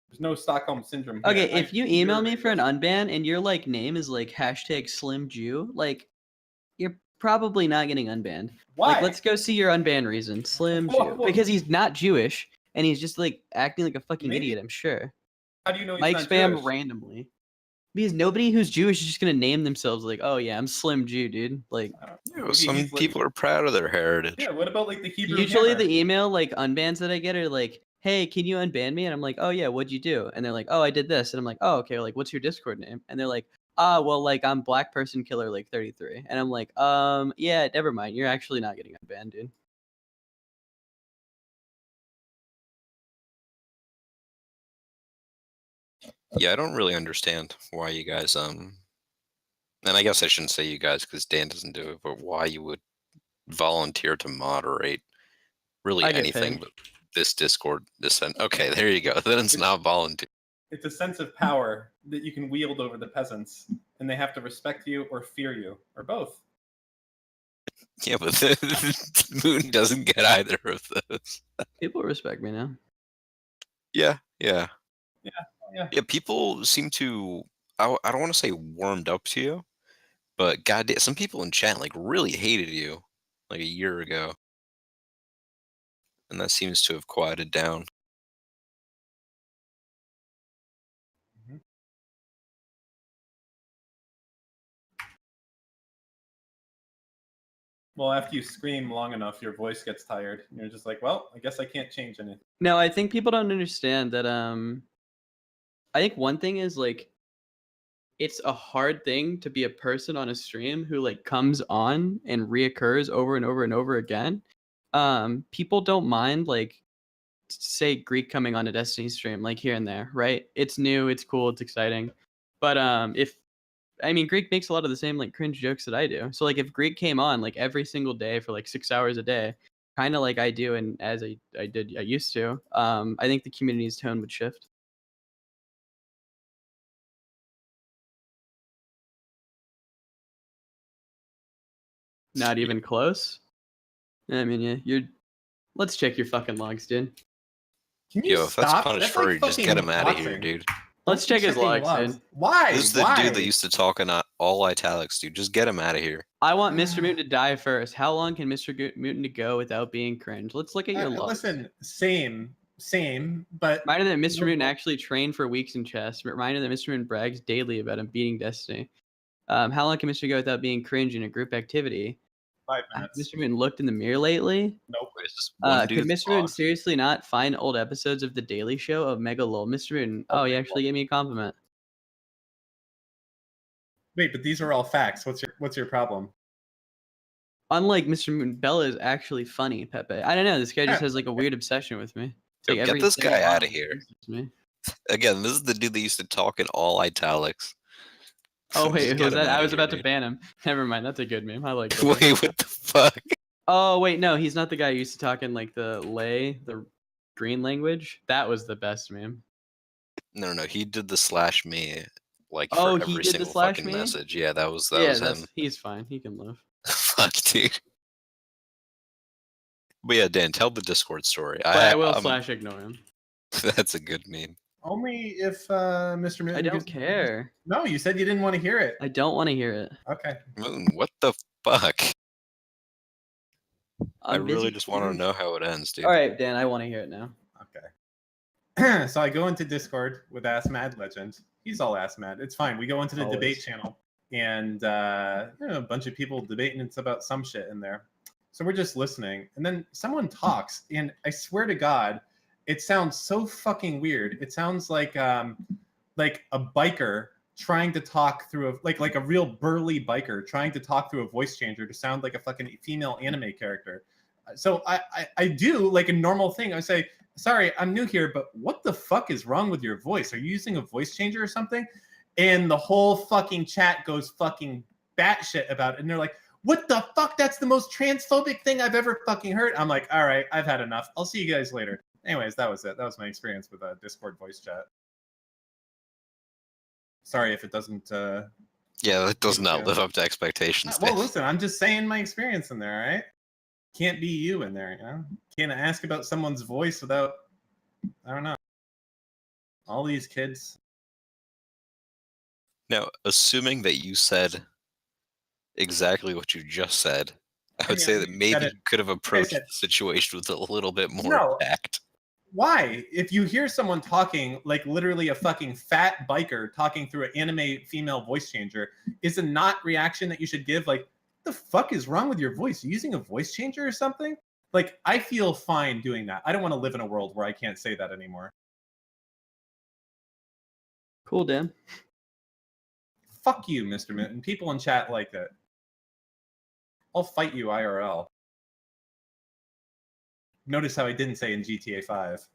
H: There's no Stockholm syndrome here.
A: Okay, if you email me for an unban and your like name is like #SlimJew, like you're probably not getting unbanned.
H: Why?
A: Like, let's go see your unban reason, Slim
H: Whoa,
A: Jew,
H: whoa.
A: because he's not Jewish and he's just like acting like a fucking
H: Maybe.
A: idiot. I'm sure.
H: How do you know he's
A: Mike
H: not
A: spam
H: Jewish?
A: randomly. Because nobody who's Jewish is just gonna name themselves like, oh yeah, I'm Slim Jew, dude. Like,
H: Maybe
I: Some
H: he's, like-
I: people are proud of their heritage.
H: Yeah, what about like the Hebrew
A: usually
H: hammer?
A: the email like unbans that I get are like, hey, can you unban me? And I'm like, oh yeah, what'd you do? And they're like, oh, I did this. And I'm like, oh, okay, like what's your Discord name? And they're like, well, like I'm Black Person Killer like 33. And I'm like, yeah, never mind. You're actually not getting unbanned, dude.
I: Yeah, I don't really understand why you guys and I guess I shouldn't say you guys because Dan doesn't do it, but why you would volunteer to moderate really
A: I get
I: anything
A: paid.
I: but this Discord. Okay, there you go. Then it's not volunteer.
H: It's a sense of power that you can wield over the peasants, and they have to respect you or fear you, or both.
I: Yeah, but the Moon doesn't get either of those.
A: People respect me now.
I: Yeah.
H: Yeah.
I: Yeah, people seem to. I don't want to say warmed up to you, but goddamn, some people in chat like really hated you like a year ago, and that seems to have quieted down.
H: Well, after you scream long enough, your voice gets tired. And you're just like, well, I guess I can't change anything.
A: No, I think people don't understand that. I think one thing is like, it's a hard thing to be a person on a stream who like comes on and reoccurs over and over and over again. People don't mind like, say Greek coming on a Destiny stream like here and there, right? It's new, it's cool, it's exciting. But Greek makes a lot of the same like cringe jokes that I do. So like if Greek came on like every single day for like 6 hours a day, kind of like I do and as I used to, I think the community's tone would shift. Not even close. I mean, yeah, let's check your fucking logs, dude.
H: Can you
I: Yo, if that's
H: stop?
I: punished
H: like
I: for you, just get
H: fucking
I: him out of here,
H: boxing.
I: dude.
A: Let's check his
H: Checking
A: logs, dude.
H: Why?
I: This is the
H: Why?
I: dude that used to talk in all italics, dude. Just get him out of here.
A: I want Mr. Mutant to die first. How long can Mr. Mutant to go without being cringe? Let's look at your logs.
J: Listen, same, but
A: Reminder that Mr. Mutant actually trained for weeks in chess. Reminder that Mr. Mutant brags daily about him beating Destiny. How long can Mr. go without being cringe in a group activity?
J: 5
A: Has
J: minutes.
A: Mr. Mutant looked in the mirror lately?
J: Nope.
I: Wait, is this one
A: Could
I: dude
A: Mr. Mutant seriously not find old episodes of The Daily Show of Mega Lol? Mr. Mutant, oh, he actually gave me a compliment.
J: Wait, but these are all facts. What's your problem?
A: Unlike Mr. Mutant, Bella is actually funny, Pepe. I don't know, this guy just has like a weird obsession with me. It's
I: Yo,
A: like
I: get
A: every
I: this
A: single
I: guy
A: line
I: outta
A: he
I: here.
A: messages me.
I: Again, this is the dude that used to talk in all italics.
A: Oh
I: Just
A: wait,
I: get
A: was
I: him
A: that?
I: outta
A: I was
I: here,
A: about to
I: dude.
A: ban him. Never mind, that's a good meme. I like that.
I: Wait, what the fuck?
A: Oh wait, no, he's not the guy who used to talk in like the green language. That was the best meme.
I: No, he did the /me like
A: Oh,
I: for
A: he
I: every
A: did the
I: single fucking
A: /me?
I: message. Yeah, that was him.
A: He's fine. He can live.
I: Fuck, dude. But yeah, Dan, tell the Discord story.
A: But I will /ignore him.
I: That's a good meme.
J: Only if Mr. Mutant.
A: I don't care.
J: No, you said you didn't want to hear it.
A: I don't want to hear it.
J: Okay.
I: Moon, what the fuck? I
A: I'm
I: really
A: busy.
I: just want to know how it ends, dude.
A: All right, Dan, I want to hear it now.
J: Okay. So I go into Discord with Ass Mad Legend. He's all Ass Mad. It's fine. We go into the
A: Always.
J: debate channel, and a bunch of people debating. It's about some shit in there. So we're just listening, and then someone talks, and I swear to God, it sounds so fucking weird. It sounds like a biker trying to talk through like a real burly biker trying to talk through a voice changer to sound like a fucking female anime character. So I do like a normal thing. I say, sorry, I'm new here, but what the fuck is wrong with your voice? Are you using a voice changer or something? And the whole fucking chat goes fucking batshit about it. And they're like, what the fuck? That's the most transphobic thing I've ever fucking heard. I'm like, all right, I've had enough. I'll see you guys later. Anyways, that was it. That was my experience with Discord voice chat. Sorry if it doesn't.
I: Yeah, that does not live up to expectations.
J: Well, listen, I'm just saying my experience in there, all right? Can't be you in there, you know? Can't ask about someone's voice without, I don't know. All these kids.
I: Now, assuming that you said exactly what you just said, I would say that maybe you could have approached the situation with a little bit more tact.
J: Why? If you hear someone talking, like literally a fucking fat biker talking through an anime female voice changer, is a not reaction that you should give? Like, the fuck is wrong with your voice? Are you using a voice changer or something? Like, I feel fine doing that. I don't want to live in a world where I can't say that anymore.
A: Cool, Dan.
J: Fuck you, Mr. Minton. People in chat like that. I'll fight you IRL. Notice how I didn't say in GTA 5.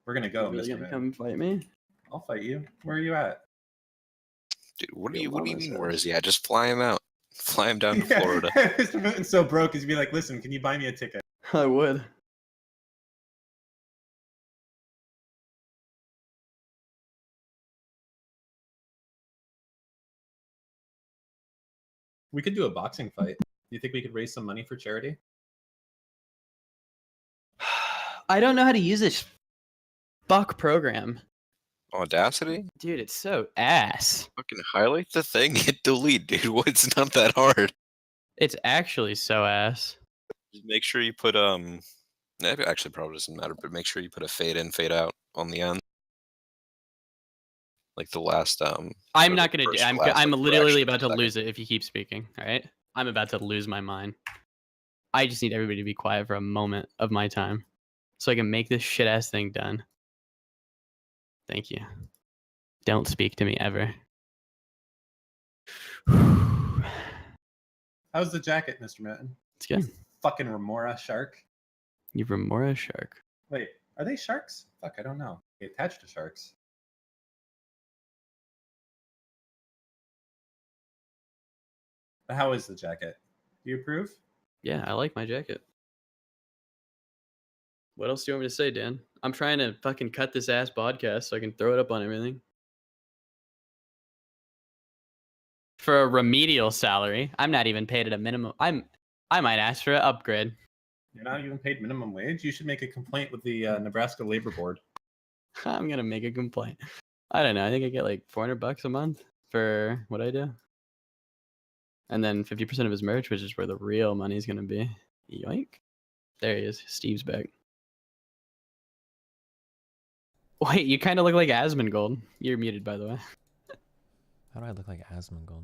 J: We're gonna go,
A: You're really
J: Mr.
A: gonna
J: Minton.
A: come fight me?
J: I'll fight you. Where are you at?
I: Dude, what do you mean? Where is he at? Just fly him out. Fly him down to Florida.
J: Mr. Minton's so broke, he'd be like, listen, can you buy me a ticket?
A: I would.
J: We could do a boxing fight. Do you think we could raise some money for charity?
A: I don't know how to use this fuck program.
I: Audacity?
A: Dude, it's so ass.
I: Fucking highlight the thing, hit delete, dude. It's not that hard.
A: It's actually so ass.
I: Just make sure you put it actually probably doesn't matter, but make sure you put a fade in, fade out on the end. Like the last
A: I'm not gonna do. I'm literally about to
I: second.
A: lose it if you keep speaking. All right, I'm about to lose my mind. I just need everybody to be quiet for a moment of my time, so I can make this shit ass thing done. Thank you. Don't speak to me ever.
J: How's the jacket, Mr. Minton?
A: It's good.
J: Fucking Remora shark.
A: You Remora shark.
J: Wait, are they sharks? Fuck, I don't know. They attached to sharks. But how is the jacket? Do you approve?
A: Yeah, I like my jacket. What else do you want me to say, Dan? I'm trying to fucking cut this ass podcast so I can throw it up on everything. For a remedial salary, I'm not even paid at a minimum. I might ask for an upgrade.
J: You're not even paid minimum wage? You should make a complaint with the Nebraska Labor Board.
A: I'm gonna make a complaint. I don't know. I think I get like $400 a month for what I do. And then 50% of his merch, which is where the real money's gonna be. Yoink. There he is. Steve's back. Wait, you kind of look like Asmongold. You're muted, by the way.
B: How do I look like Asmongold?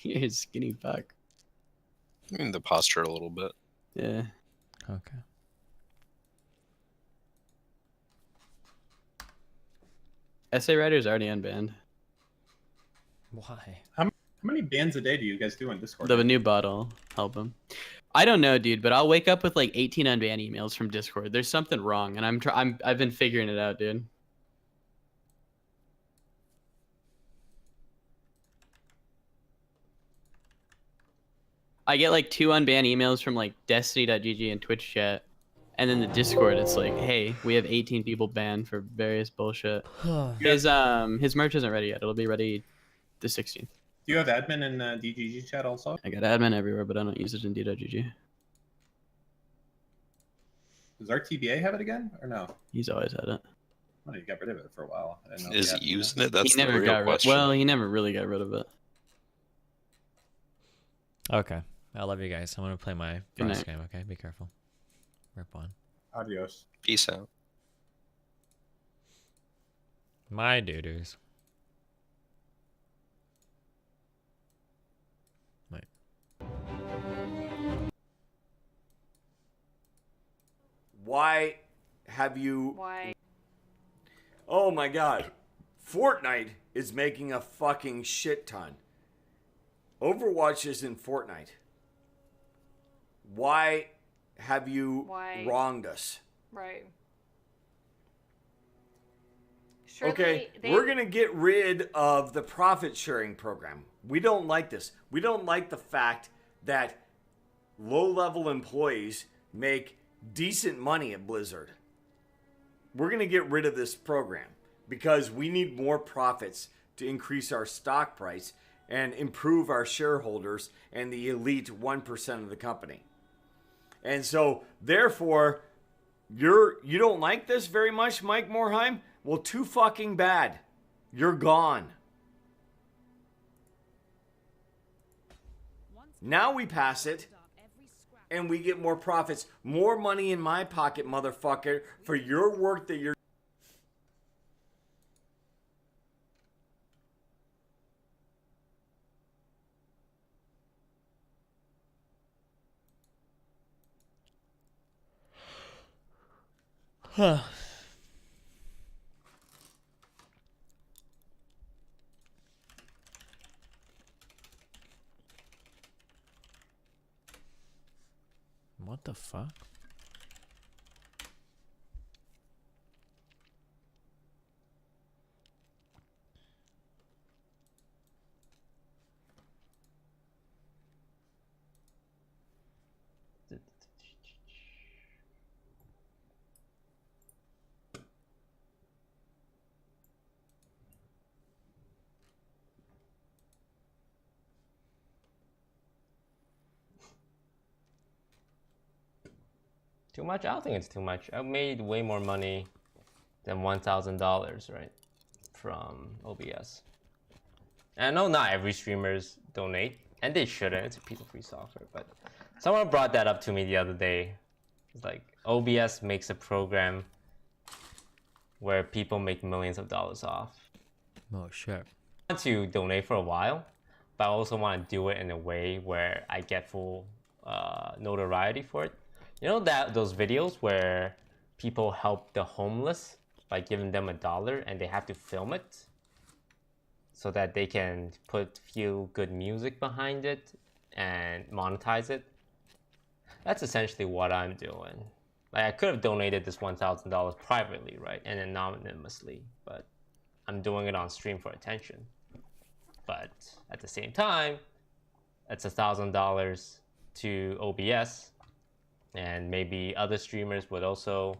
A: You're a skinny fuck.
I: I mean, the posture a little bit.
A: Yeah.
B: Okay.
A: Essay writer's already unbanned.
B: Why?
J: How many bans a day do you guys do on Discord?
A: The new bot will help him. I don't know, dude, but I'll wake up with like 18 unbanned emails from Discord. There's something wrong, and I've been figuring it out, dude. I get like 2 unbanned emails from like Destiny.gg and Twitch chat, and then the Discord. It's like, hey, we have 18 people banned for various bullshit. His merch isn't ready yet. It'll be ready the 16th.
J: Do you have admin in DGG chat also?
A: I got admin everywhere, but I don't use it in D.gg.
J: Does RTBA have it again, or no?
A: He's always had it.
J: Oh, you got rid of it for a while. I didn't know
I: Is
J: had
I: he using it? That's
A: He
I: the
A: never
I: real
A: got
I: question.
A: Well, he never really got rid of it.
B: Okay. I love you guys. I'm gonna play my
A: Good
B: first
A: night.
B: game. Okay, be careful. Rip on.
J: Adios.
I: Peace out.
B: My doo-doos. Wait.
K: Why have you...
G: Why?
K: Oh my god. Fortnite is making a fucking shit ton. Overwatch is in Fortnite. Why have you wronged us?
G: Right. Surely
K: Okay, we're going to get rid of the profit sharing program. We don't like this. We don't like the fact that low-level employees make decent money at Blizzard. We're going to get rid of this program because we need more profits to increase our stock price and improve our shareholders and the elite 1% of the company. And so, therefore, you don't like this very much, Mike Morheim? Well, too fucking bad. You're gone. Now we pass it, and we get more profits. More money in my pocket, motherfucker, for your work that you're...
B: Huh. What the fuck?
C: Too much? I don't think it's too much. I made way more money than $1,000, right, from OBS. And I know not every streamers donate, and they shouldn't. It's a piece of free software. But someone brought that up to me the other day. It's like OBS makes a program where people make millions of dollars off.
B: Oh shit.
C: I want to donate for a while, but I also want to do it in a way where I get full notoriety for it. You know that those videos where people help the homeless by giving them $1 and they have to film it so that they can put feel good music behind it and monetize it? That's essentially what I'm doing. Like, I could have donated this $1,000 privately, right, and anonymously, but I'm doing it on stream for attention. But at the same time, it's $1,000 to OBS, and maybe other streamers would also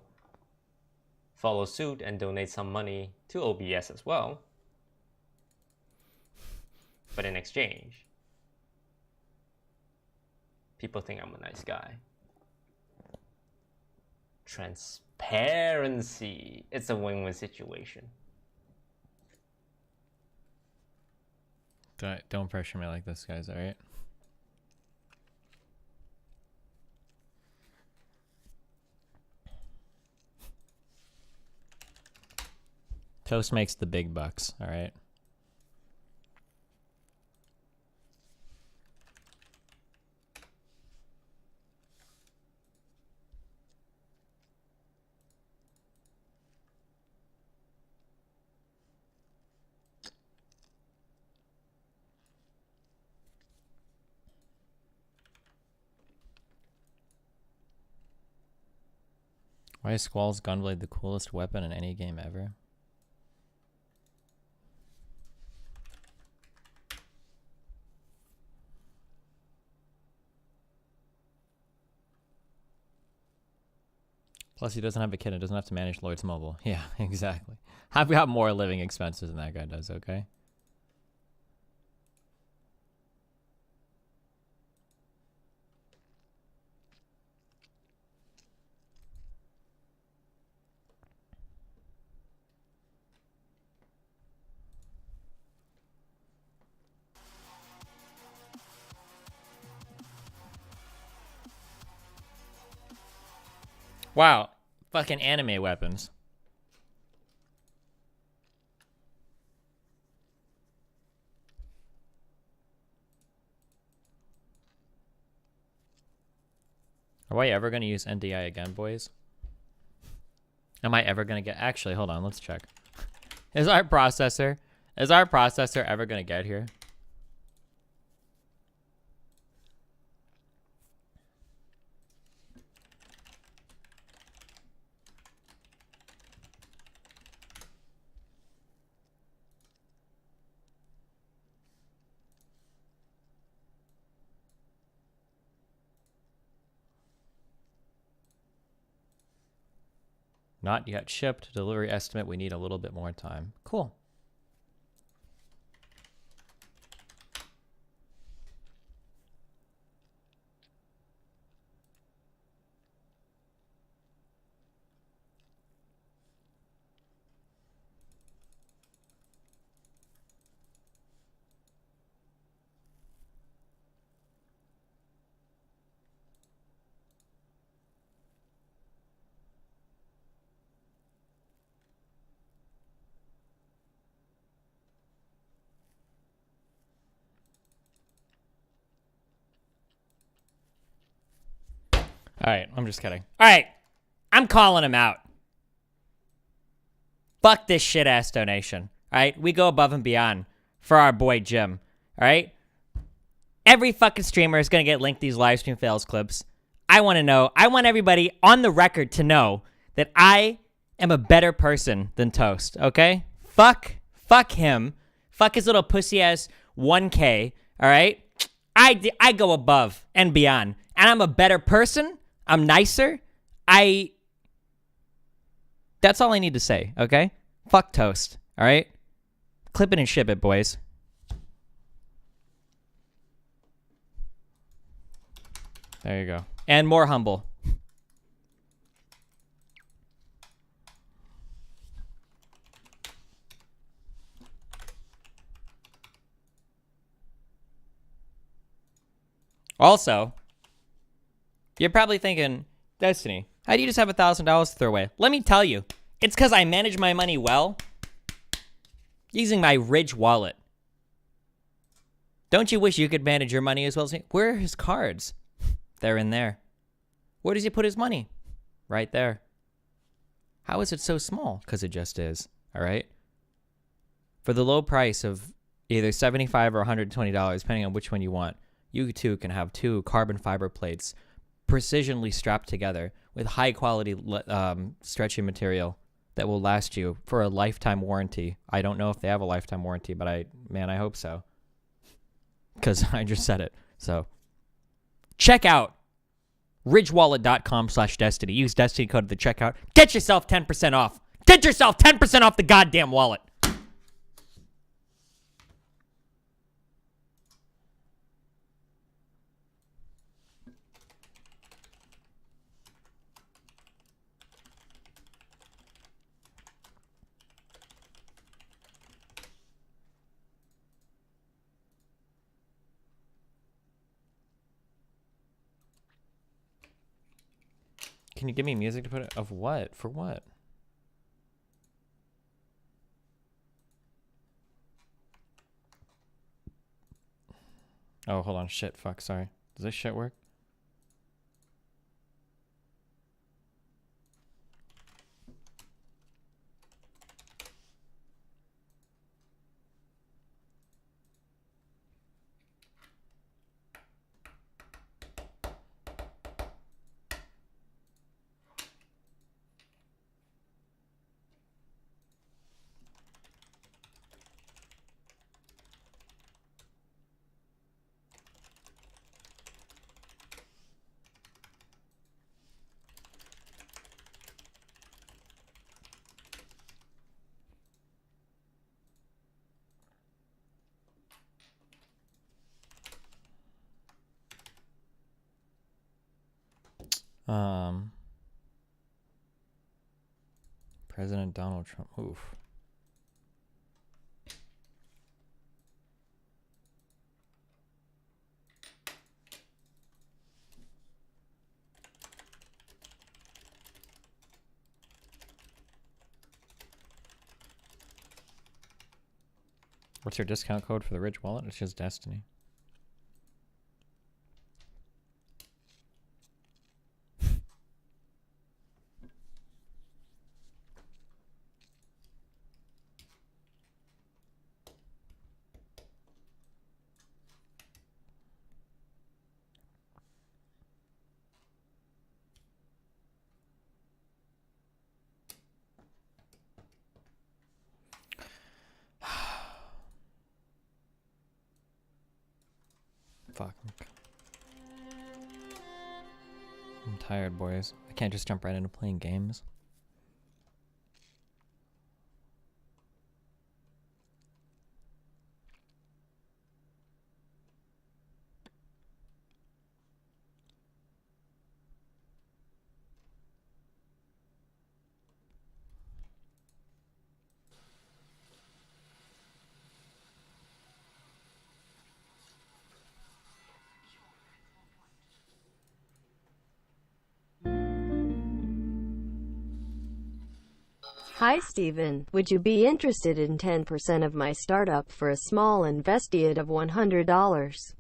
C: follow suit and donate some money to OBS as well. But in exchange, people think I'm a nice guy. Transparency. It's a win-win situation.
B: Don't pressure me like this, guys, alright? Toast makes the big bucks, alright? Why is Squall's Gunblade the coolest weapon in any game ever? Plus, he doesn't have a kid and doesn't have to manage Lloyd's Mobile. Yeah, exactly. I've got more living expenses than that guy does, okay? Wow, fucking anime weapons. Are I ever going to use NDI again, boys? Am I ever going to get... Actually, hold on, let's check. Is our processor ever going to get here? Not yet shipped. Delivery estimate. We need a little bit more time. Cool. All right, I'm just kidding. All right, I'm calling him out. Fuck this shit-ass donation. All right, we go above and beyond for our boy Jim. All right? Every fucking streamer is going to get linked these live stream fails clips. I want to know. I want everybody on the record to know that I am a better person than Toast, okay? Fuck him. Fuck his little pussy-ass 1K, all right? I go above and beyond. And I'm a better person. I'm nicer. That's all I need to say, okay? Fuck Toast, all right? Clip it and ship it, boys. There you go. And more humble. Also, you're probably thinking, Destiny, how do you just have $1,000 to throw away? Let me tell you, it's because I manage my money well using my Ridge wallet. Don't you wish you could manage your money as well as me? Where are his cards? They're in there. Where does he put his money? Right there. How is it so small? Because it just is, all right? For the low price of either $75 or $120, depending on which one you want, you too can have 2 carbon fiber plates precisionally strapped together with high quality stretchy material that will last you for a lifetime warranty. I don't know if they have a lifetime warranty, but I hope so. Because I just said it. So check out ridgewallet.com/Destiny. Use Destiny code at the checkout. Get yourself 10% off. Get yourself 10% off the goddamn wallet. Can you give me music to put it? Of what? For what? Oh, hold on. Shit. Fuck. Sorry. Does this shit work? President Donald Trump. Oof. What's your discount code for the Ridge wallet? It's just Destiny. Fuck. I'm tired, boys. I can't just jump right into playing games.
L: Hi Steven, would you be interested in 10% of my startup for a small investment of $100?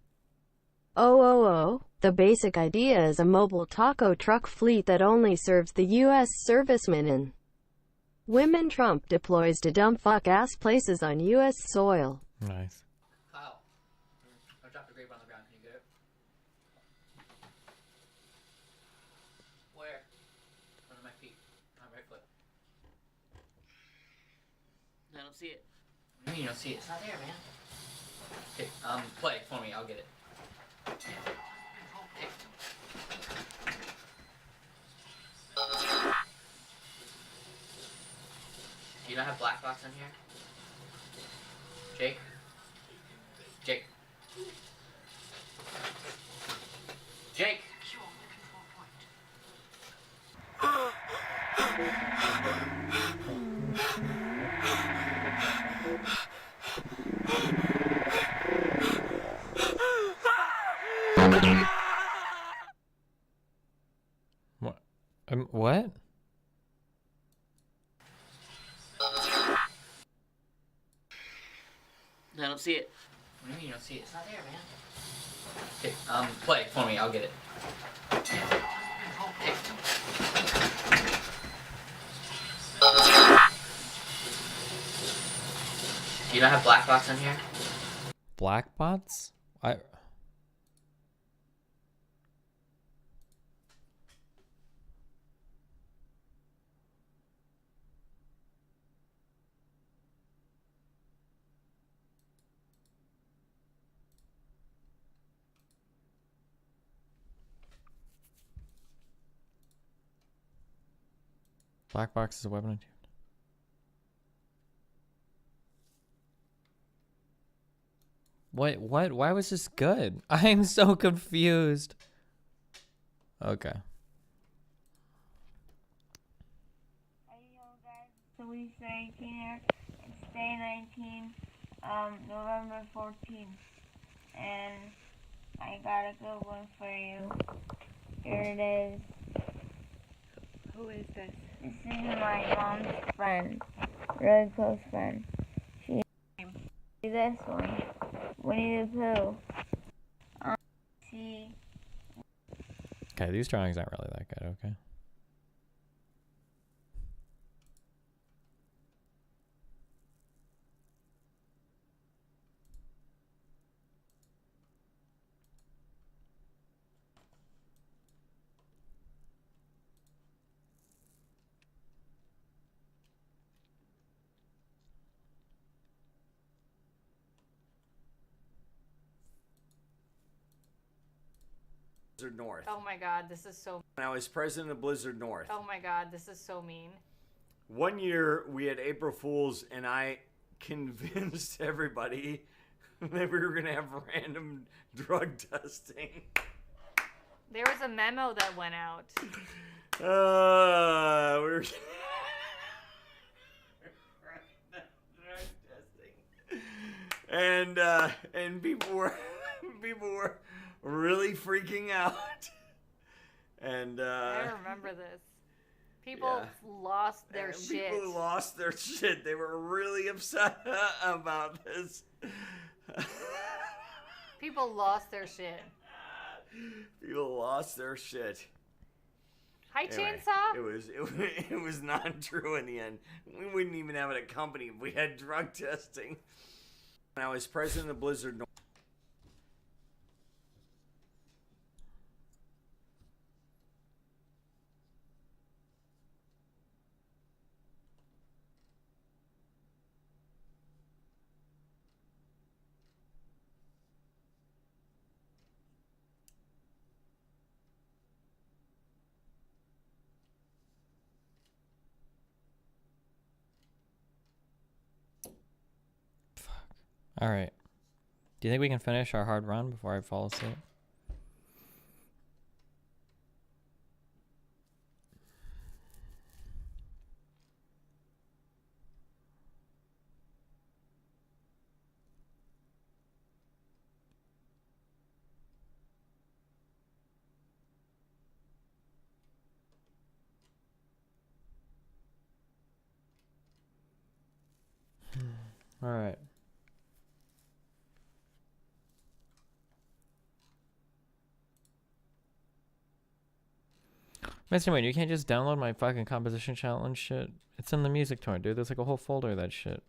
L: Oh, the basic idea is a mobile taco truck fleet that only serves the U.S. servicemen and women Trump deploys to dump fuck-ass places on U.S. soil.
B: Nice.
M: Kyle, I dropped a grape on the ground. Can you get it? Where? Under my feet. On my right foot. I don't see it. What do you mean you don't see it? It's not there, man. Okay, play for me. I'll get it. Okay. Do you not have black box on here? Jake? Jake? Jake!
B: What? What?
M: I don't see it. What do you mean you don't see it? It's not there, man. Okay, play for me. I'll get it. Okay. Do you not have black box on here?
B: Black bots? Black box is a weapon. What? Why was this good? I'm so confused. Okay.
N: So we say 18 here. It's day 19, November 14th. And I got a good one for you. Here it is. Who is this? This is my mom's friend. Really close friend. She this one. Winnie the Pooh. See.
B: Okay, these drawings aren't really that good, okay?
K: Blizzard North.
O: Oh my god, this is so...
K: When I was president of Blizzard North.
O: Oh my god, this is so mean.
K: One year we had April Fools and I convinced everybody that we were going to have random drug testing.
O: There was a memo that went out.
K: We were and people were really freaking out. And
O: I remember this. People lost their shit.
K: People lost their shit. They were really upset about this.
O: People lost their shit.
K: People lost their shit.
O: Hi,
K: Anyway,
O: Chainsaw.
K: It was not true in the end. We wouldn't even have it at company if we had drug testing. When I was president of Blizzard North.
B: All right. Do you think we can finish our hard run before I fall asleep? All right. Mr. Wayne, you can't just download my fucking composition challenge shit. It's in the music torrent, dude. There's like a whole folder of that shit.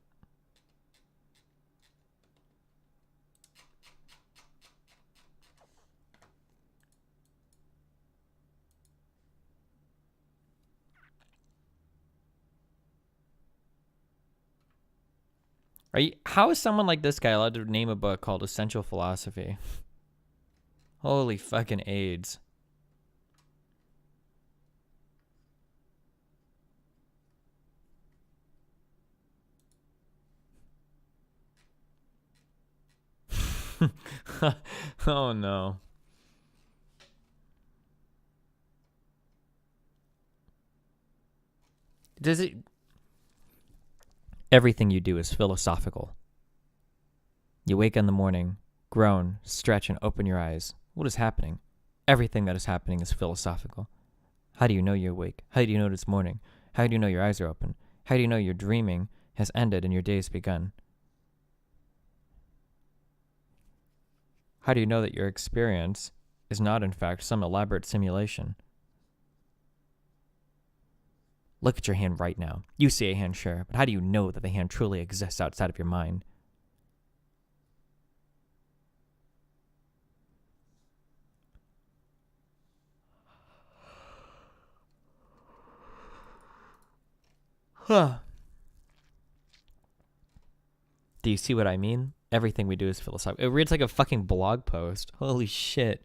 B: How is someone like this guy allowed to name a book called Essential Philosophy? Holy fucking AIDS. Oh no. Does it... Everything you do is philosophical. You wake in the morning, groan, stretch, and open your eyes. What is happening? Everything that is happening is philosophical. How do you know you're awake? How do you know it's morning? How do you know your eyes are open? How do you know your dreaming has ended and your day has begun? How do you know that your experience is not, in fact, some elaborate simulation? Look at your hand right now. You see a hand, sure, but how do you know that the hand truly exists outside of your mind? Huh. Do you see what I mean? Everything we do is philosophical. It reads like a fucking blog post. Holy shit.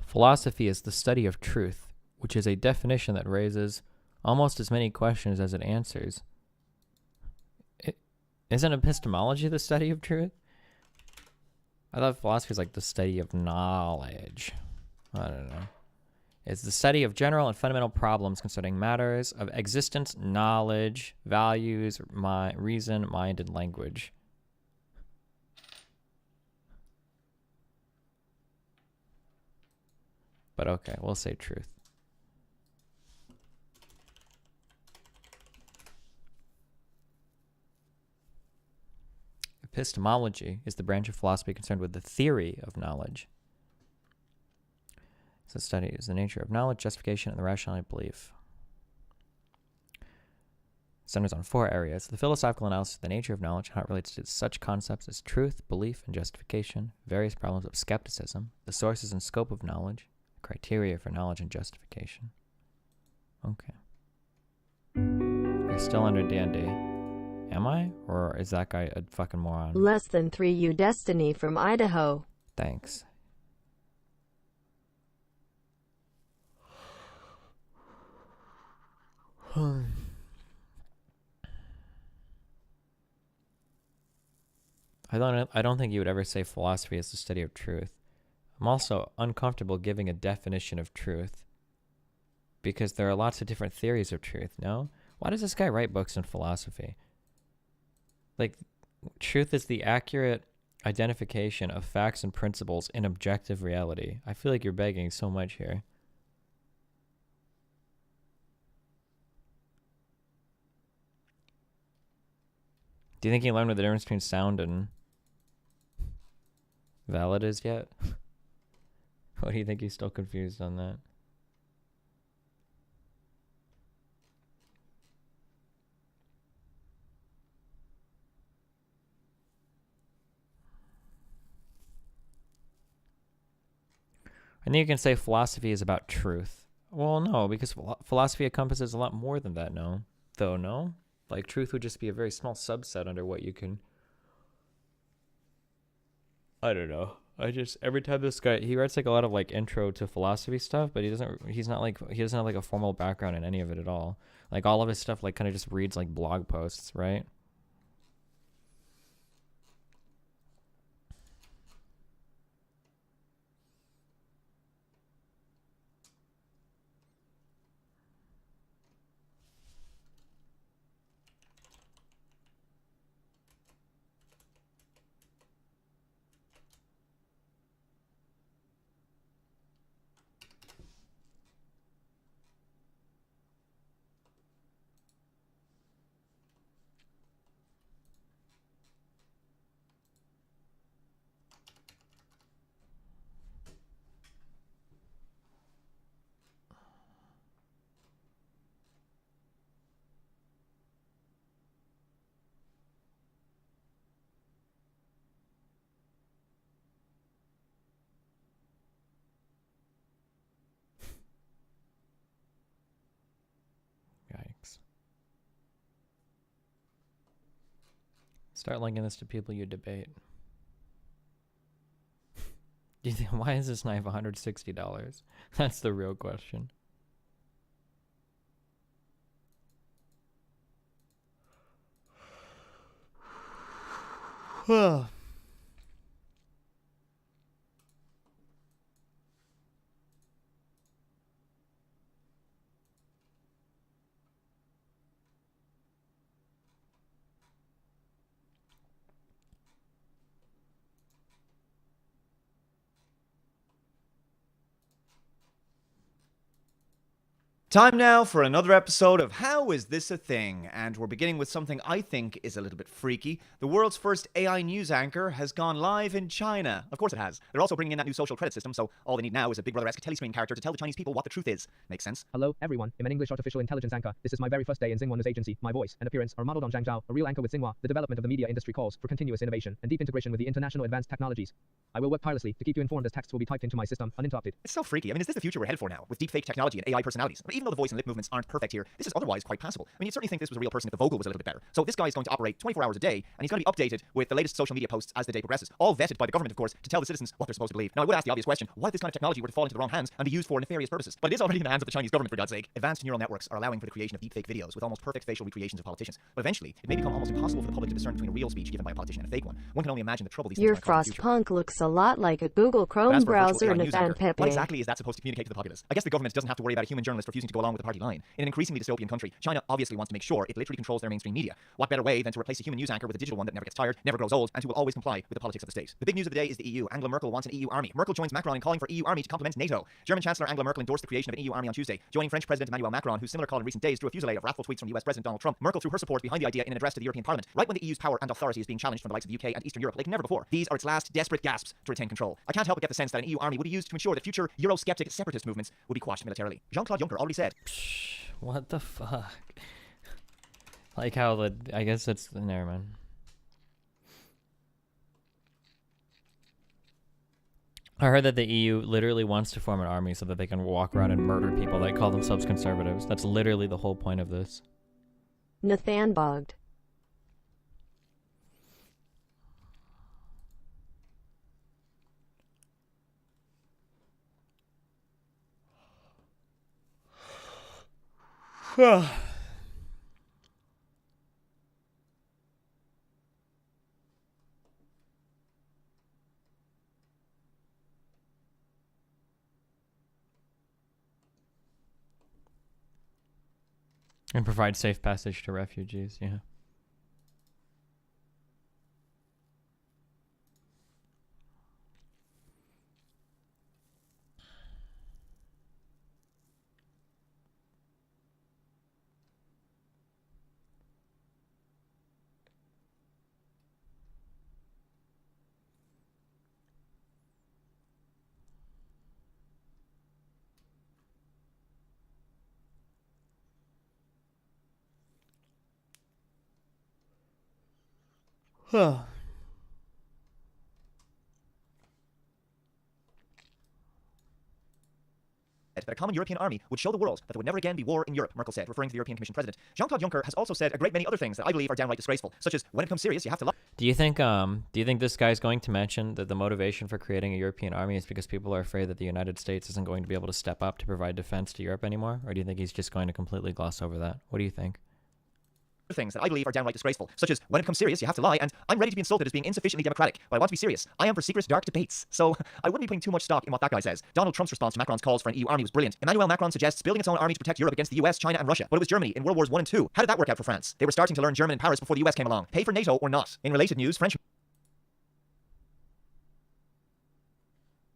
B: Philosophy is the study of truth, which is a definition that raises almost as many questions as it answers. Isn't epistemology the study of truth? I thought philosophy is like the study of knowledge. I don't know. It's the study of general and fundamental problems concerning matters of existence, knowledge, values, reason, mind, and language. But okay, we'll say truth. Epistemology is the branch of philosophy concerned with the theory of knowledge. So studies the nature of knowledge, justification, and the rationality of belief. It centers on 4 areas: the philosophical analysis of the nature of knowledge, how it relates to such concepts as truth, belief, and justification, various problems of skepticism, the sources and scope of knowledge, criteria for knowledge and justification. Okay. You're still under D&D. Am I? Or is that guy a fucking moron?
L: Less than 3 U Destiny from Idaho.
B: Thanks. I don't think you would ever say philosophy is the study of truth. I'm also uncomfortable giving a definition of truth because there are lots of different theories of truth, no? Why does this guy write books in philosophy? Like, truth is the accurate identification of facts and principles in objective reality. I feel like you're begging so much here. Do you think you learned what the difference between sound and valid is yet? What do you think he's still confused on that? I think you can say philosophy is about truth. Well, no, because philosophy encompasses a lot more than that, no? Though, no? Like, truth would just be a very small subset under what you can... I don't know. Every time this guy, he writes like a lot of like intro to philosophy stuff, but he doesn't have like a formal background in any of it at all. Like all of his stuff like kind of just reads like blog posts, right? Start linking this to people you debate. Do you think, why is this knife $160? That's the real question.
P: Time now for another episode of How Is This a Thing? And we're beginning with something I think is a little bit freaky. The world's first AI news anchor has gone live in China. Of course it has. They're also bringing in that new social credit system, so all they need now is a Big Brother-esque telescreen character to tell the Chinese people what the truth is. Makes sense?
Q: Hello, everyone. I'm an English artificial intelligence anchor. This is my very first day in Xinhua News Agency. My voice and appearance are modeled on Zhang Zhao, a real anchor with Xinhua. The development of the media industry calls for continuous innovation and deep integration with the international advanced technologies. I will work tirelessly to keep you informed as texts will be typed into my system, uninterrupted.
P: It's so freaky. I mean, is this the future we're headed for now, with deepfake technology and AI personalities? But even though the voice and lip movements aren't perfect here, this is otherwise quite passable. I mean, you'd certainly think this was a real person if the vocal was a little bit better. So this guy is going to operate 24 hours a day, and he's going to be updated with the latest social media posts as the day progresses, all vetted by the government, of course, to tell the citizens what they're supposed to believe. Now, I would ask the obvious question, what if this kind of technology were to fall into the wrong hands and be used for nefarious purposes? But it is already in the hands of the Chinese government, for God's sake. Advanced neural networks are allowing for the creation of deepfake videos with almost perfect facial recreations of politicians. But eventually, it may become almost impossible for the public to discern between a real speech given by a politician and a fake one. One can only imagine the trouble these
L: Your
P: things might cause in the future.
L: Frostpunk looks a lot like a Google Chrome browser and a fan Pepe.
P: What exactly is that supposed to communicate to the populace? I guess the government doesn't have to worry about a human journalist refusing to go along with the party line. In an increasingly dystopian country, China obviously wants to make sure it literally controls their mainstream media. What better way than to replace a human news anchor with a digital one that never gets tired, never grows old, and who will always comply with the politics of the state? The big news of the day is the EU. Angela Merkel wants an EU army. Merkel joins Macron in calling for EU army to complement NATO. German Chancellor Angela Merkel endorsed the creation of an EU army on Tuesday, joining French President Emmanuel Macron, whose similar call in recent days drew a fusillade of wrathful tweets from US President Donald Trump. Merkel threw her support behind the idea in an address to the European Parliament, right when the EU's power and authority is being challenged from the likes of the UK and Eastern Europe like never before. These are its last desperate gasps to retain control. I can't help but get the sense that an EU army would be used to ensure that future Eurosceptic separatist movements would be quashed militarily. Jean-Claude Juncker already said.
B: What the fuck? Like how the, I guess that's, never mind. I heard that the EU literally wants to form an army so that they can walk around and murder people that call themselves conservatives. That's literally the whole point of this.
L: Nathan Bogged.
B: And provide safe passage to refugees, yeah.
P: That a common European army would show the world that there would never again be war in Europe, Merkel said, referring to the European Commission president. Jean-Claude Juncker has also said a great many other things that I believe are downright disgraceful, such as, when it comes serious, you have to love.
B: Do you think this guy's going to mention that the motivation for creating a European army is because people are afraid that the United States isn't going to be able to step up to provide defense to Europe anymore? Or do you think he's just going to completely gloss over that? What do you think?
P: Things that I believe are downright disgraceful, such as, when it comes serious, you have to lie, and I'm ready to be insulted as being insufficiently democratic, but I want to be serious. I am for secret, dark debates. So I wouldn't be putting too much stock in what that guy says. Donald Trump's response to Macron's calls for an EU army was brilliant. Emmanuel Macron suggests building its own army to protect Europe against the US, China, and Russia. But it was Germany in World Wars I and II. How did that work out for France? They were starting to learn German in Paris before the US came along. Pay for NATO or not. In related news, French...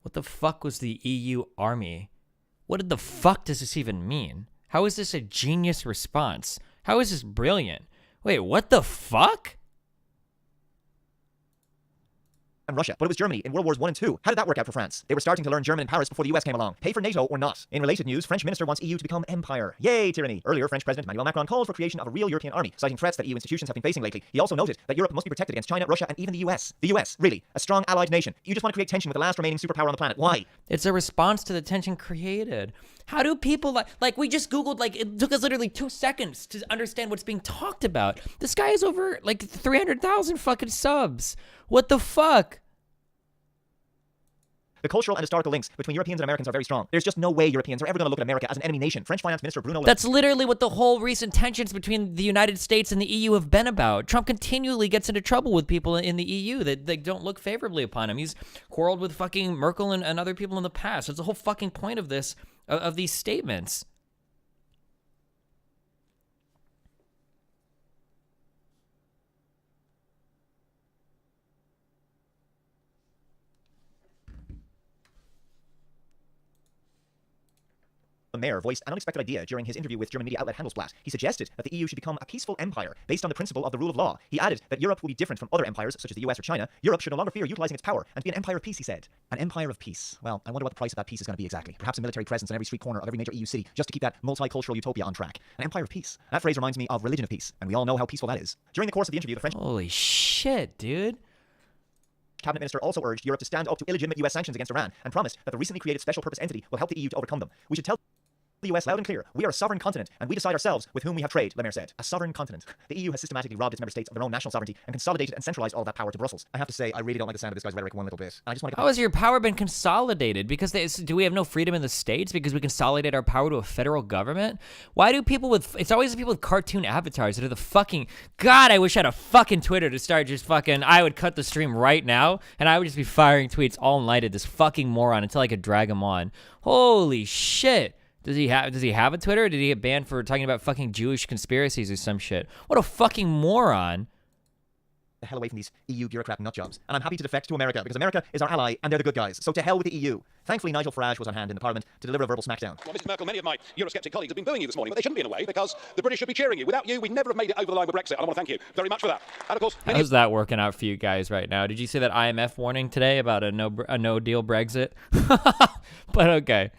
B: What the fuck was the EU army? What did the fuck does this even mean? How is this a genius response? How is this brilliant? Wait, what the fuck?
P: and Russia, but it was Germany in World Wars I and II. How did that work out for France? They were starting to learn German in Paris before the US came along. Pay for NATO or not. In related news, French minister wants EU to become empire. Yay, tyranny. Earlier, French President Emmanuel Macron called for creation of a real European army, citing threats that EU institutions have been facing lately. He also noted that Europe must be protected against China, Russia, and even the US. The US, really, a strong allied nation. You just want to create tension with the last remaining superpower on the planet. Why?
B: It's a response to the tension created. How do people like we just Googled, like it took us literally 2 seconds to understand what's being talked about. This guy is over like 300,000 fucking subs. What the fuck?
P: The cultural and historical links between Europeans and Americans are very strong. There's just no way Europeans are ever going to look at America as an enemy nation. French Finance Minister Bruno Le...
B: That's literally what the whole recent tensions between the United States and the EU have been about. Trump continually gets into trouble with people in the EU that they don't look favorably upon him. He's quarreled with fucking Merkel and other people in the past. That's the whole fucking point of this, of these statements.
P: The mayor voiced an unexpected idea during his interview with German media outlet Handelsblatt. He suggested that the EU should become a peaceful empire based on the principle of the rule of law. He added that Europe will be different from other empires such as the US or China. Europe should no longer fear utilizing its power and be an empire of peace, he said. An empire of peace. Well, I wonder what the price of that peace is going to be exactly. Perhaps a military presence in every street corner of every major EU city just to keep that multicultural utopia on track. An empire of peace. That phrase reminds me of religion of peace, and we all know how peaceful that is. During the course of the interview, the French...
B: Holy shit, dude.
P: Cabinet Minister also urged Europe to stand up to illegitimate US sanctions against Iran and promised that the recently created special purpose entity will help the EU to overcome them. We should tell the US loud and clear, we are a sovereign continent, and we decide ourselves with whom we have trade, Le Maire said. A sovereign continent. The EU has systematically robbed its member states of their own national sovereignty and consolidated and centralized all that power to Brussels. I have to say, I really don't like the sound of this guy's rhetoric one little bit. I just want to...
B: How has your power been consolidated? Because do we have no freedom in the states because we consolidate our power to a federal government? Why do people with... It's always the people with cartoon avatars that are the fucking... God, I wish I had a fucking Twitter to start just fucking... I would cut the stream right now, and I would just be firing tweets all night at this fucking moron until I could drag him on. Holy shit. Does he have a Twitter, or did he get banned for talking about fucking Jewish conspiracies or some shit? What a fucking moron.
P: The hell away from these EU bureaucrat nutjobs. And I'm happy to defect to America because America is our ally and they're the good guys. So to hell with the EU. Thankfully, Nigel Farage was on hand in the Parliament to deliver a verbal smackdown.
R: Well, Mrs. Merkel, many of my Eurosceptic colleagues have been booing you this morning, but they shouldn't be in a way because the British should be cheering you. Without you, we'd never have made it over the line with Brexit. And I want to thank you very much for that. And of course,
B: how's that working out for you guys right now? Did you see that IMF warning today about a no deal Brexit? But okay.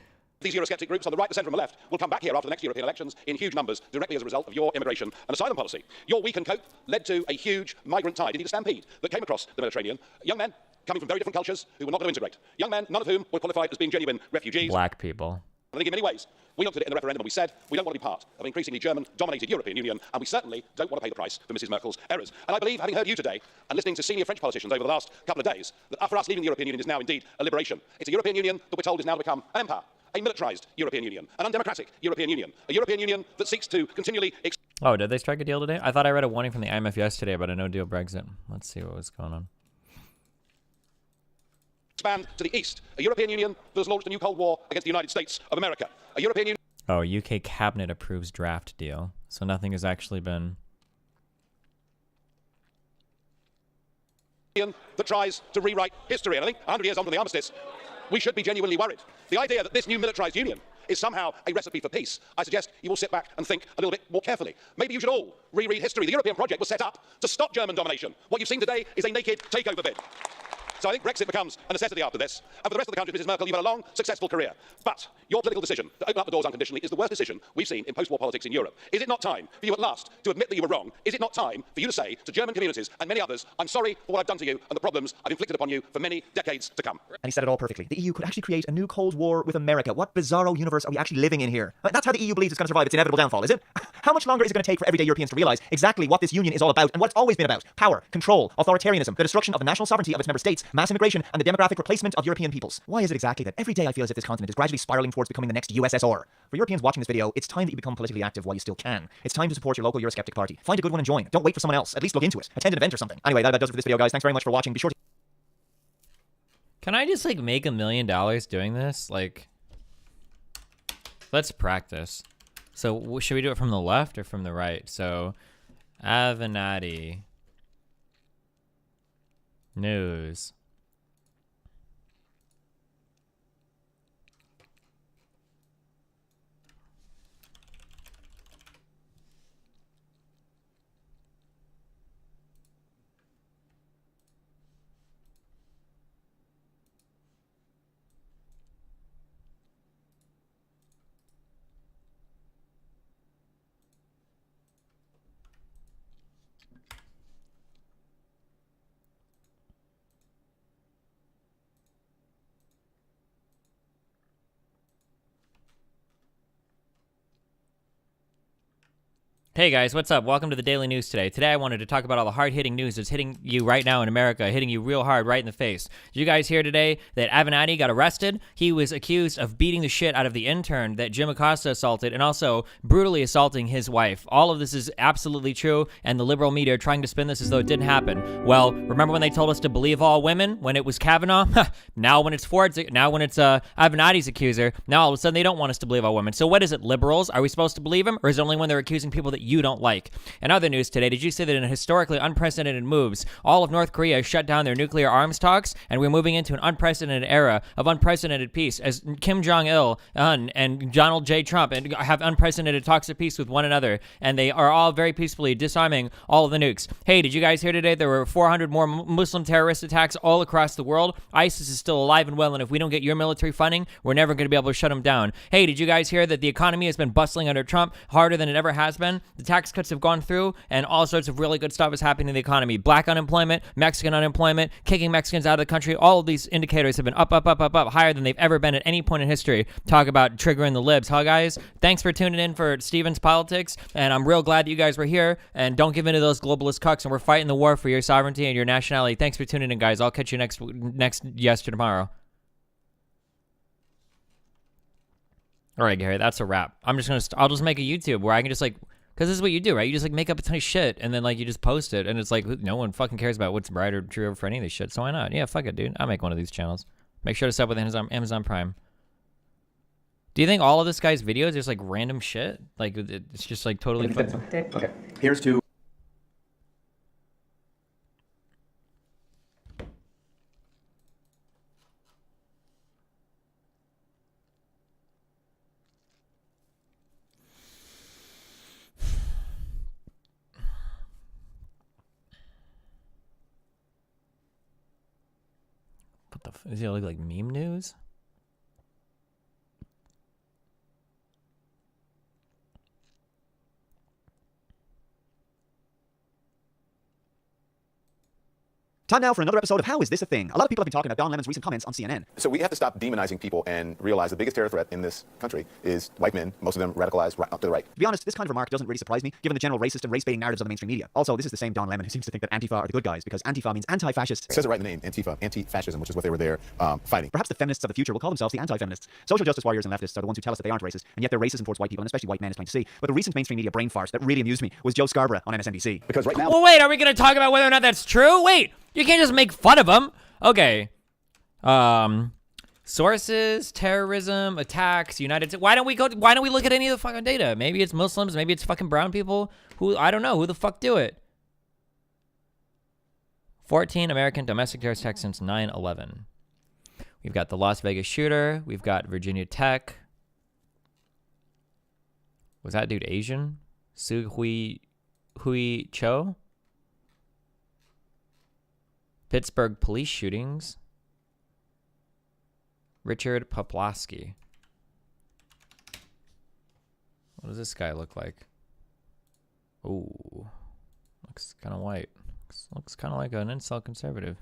R: These Eurosceptic groups on the right, the centre and the left will come back here after the next European elections in huge numbers directly as a result of your immigration and asylum policy. Your weak and cope led to a huge migrant tide, indeed a stampede, that came across the Mediterranean. Young men coming from very different cultures who were not going to integrate. Young men, none of whom were qualified as being genuine refugees.
B: Black people.
R: I think in many ways, we looked at it in the referendum and we said we don't want to be part of an increasingly German-dominated European Union, and we certainly don't want to pay the price for Mrs. Merkel's errors. And I believe, having heard you today and listening to senior French politicians over the last couple of days, that for us leaving the European Union is now indeed a liberation. It's a European Union that we're told is now to become an empire. A militarized European Union, an undemocratic European Union, a European Union that seeks to continually...
B: Oh, did they strike a deal today? I thought I read a warning from the IMF yesterday about a no-deal Brexit. Let's see what was going on.
R: Expand to the east, a European Union that has launched a new Cold War against the United States of America, a European Union...
B: Oh, UK cabinet approves draft deal, so nothing has actually been...
R: that tries to rewrite history, and I think 100 years on from the armistice, we should be genuinely worried. The idea that this new militarized union is somehow a recipe for peace, I suggest you will sit back and think a little bit more carefully. Maybe you should all reread history. The European project was set up to stop German domination. What you've seen today is a naked takeover bid. So I think Brexit becomes a necessity after this. And for the rest of the country, Mrs. Merkel, you've had a long, successful career. But your political decision to open up the doors unconditionally is the worst decision we've seen in post-war politics in Europe. Is it not time for you at last to admit that you were wrong? Is it not time for you to say to German communities and many others, I'm sorry for what I've done to you and the problems I've inflicted upon you for many decades to come?
P: And he said it all perfectly. The EU could actually create a new Cold War with America. What bizarro universe are we actually living in here? That's how the EU believes it's going to survive its inevitable downfall, is it? How much longer is it going to take for everyday Europeans to realize exactly what this union is all about and what it's always been about? Power, control, authoritarianism, the destruction of the national sovereignty of its member states, mass immigration, and the demographic replacement of European peoples. Why is it exactly that every day I feel as if this continent is gradually spiraling towards becoming the next USSR? For Europeans watching this video, it's time that you become politically active while you still can. It's time to support your local Eurosceptic party. Find a good one and join. Don't wait for someone else. At least look into it. Attend an event or something. Anyway, that does it for this video, guys. Thanks very much for watching. Be sure to...
B: Can I just, like, make $1 million doing this? Like, let's practice. So, should we do it from the left or from the right? So, Avenatti News. Hey guys, what's up? Welcome to the Daily News today. Today I wanted to talk about all the hard-hitting news that's hitting you right now in America, hitting you real hard right in the face. Did you guys hear today that Avenatti got arrested? He was accused of beating the shit out of the intern that Jim Acosta assaulted and also brutally assaulting his wife. All of this is absolutely true, and the liberal media are trying to spin this as though it didn't happen. Well, remember when they told us to believe all women when it was Kavanaugh? Now when it's Avenatti's accuser, now all of a sudden they don't want us to believe all women. So what is it, liberals? Are we supposed to believe him, or is it only when they're accusing people that you don't like? In other news today, did you see that in historically unprecedented moves, all of North Korea shut down their nuclear arms talks, and we're moving into an unprecedented era of unprecedented peace as Kim Jong-il and Donald J. Trump have unprecedented talks of peace with one another, and they are all very peacefully disarming all of the nukes. Hey, did you guys hear today there were 400 more Muslim terrorist attacks all across the world? ISIS is still alive and well, and if we don't get your military funding, we're never going to be able to shut them down. Hey, did you guys hear that the economy has been bustling under Trump harder than it ever has been? The tax cuts have gone through, and all sorts of really good stuff is happening in the economy. Black unemployment, Mexican unemployment, kicking Mexicans out of the country. All of these indicators have been up, higher than they've ever been at any point in history. Talk about triggering the libs, huh, guys? Thanks for tuning in for Steven's Politics, and I'm real glad that you guys were here, and don't give in to those globalist cucks, and we're fighting the war for your sovereignty and your nationality. Thanks for tuning in, guys. I'll catch you next tomorrow. All right, Gary, that's a wrap. I'll just make a YouTube where I can just because this is what you do, right? You just make up a ton of shit and then you just post it, and it's no one fucking cares about what's right or true for any of this shit. So why not? Yeah, fuck it, dude. I'll make one of these channels. Make sure to sub with Amazon Prime. Do you think all of this guy's videos is random shit? It's just totally.
P: Okay. Here's to.
B: Does it look like meme news?
P: Time now for another episode of How Is This a Thing? A lot of people have been talking about Don Lemon's recent comments on CNN.
S: So we have to stop demonizing people and realize the biggest terror threat in this country is white men, most of them radicalized right up to the right.
P: To be honest, this kind of remark doesn't really surprise me, given the general racist and race-baiting narratives of the mainstream media. Also, this is the same Don Lemon who seems to think that Antifa are the good guys, because Antifa means anti-fascist.
S: It says it right in the name, Antifa, anti-fascism, which is what they were there fighting.
P: Perhaps the feminists of the future will call themselves the anti-feminists. Social justice warriors and leftists are the ones who tell us that they aren't racist, and yet their racism towards white people, and especially white men, is plain to see. But the recent mainstream media brain farce that really amused me was Joe Scarborough on MSNBC.
S: Because right now...
B: Well, wait, are we going to talk about whether or not that's true? Wait! You can't just make fun of them. Okay. Sources, terrorism, attacks, United States. Why don't we look at any of the fucking data? Maybe it's Muslims, maybe it's fucking brown people. I don't know. Who the fuck do it? 14 American domestic terrorist attacks since 9/11. We've got the Las Vegas shooter. We've got Virginia Tech. Was that dude Asian? Hui Cho? Pittsburgh police shootings. Richard Poplawski. What does this guy look like? Ooh. Looks kind of white. Looks kind of like an incel conservative.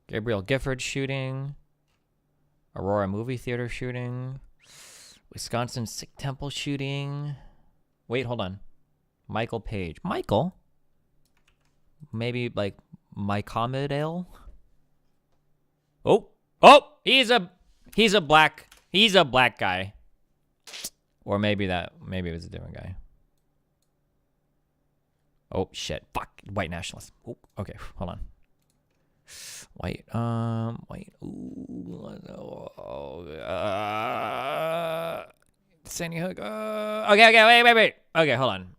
B: Gabriel Gifford shooting. Aurora movie theater shooting. Wisconsin Sikh temple shooting. Wait, hold on. Michael Page. Michael? Maybe Mike Hamidale? Oh, he's a black guy. Or maybe it was a different guy. Oh shit. Fuck. White nationalist. Oh, okay, hold on. White. Ooh. Sandy Hook. Okay, wait. Okay, hold on.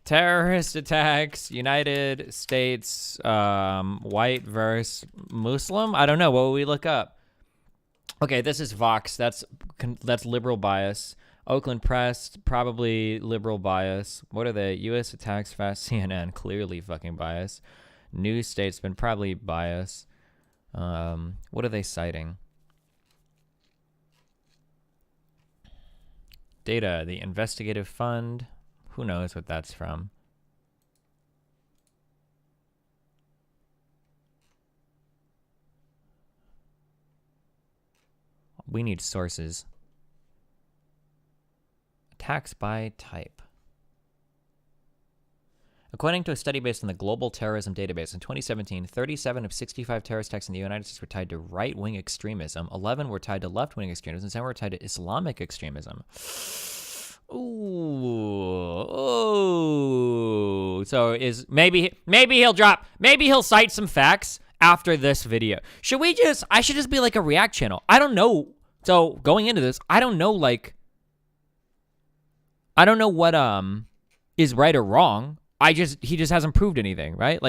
B: Terrorist attacks, United States, white versus Muslim? I don't know. What will we look up? Okay, this is Vox. That's liberal bias. Oakland Press, probably liberal bias. What are they? U.S. attacks fast. CNN, clearly fucking bias. New Statesman, probably bias. What are they citing? Data, the Investigative Fund. Who knows what that's from? We need sources. Attacks by type. According to a study based on the Global Terrorism Database in 2017, 37 of 65 terrorist attacks in the United States were tied to right-wing extremism, 11 were tied to left-wing extremism, and 7 were tied to Islamic extremism. Ooh. So maybe he'll cite some facts after this video. I should just be like a react channel. I don't know. So going into this, I don't know what is right or wrong. He just hasn't proved anything, right?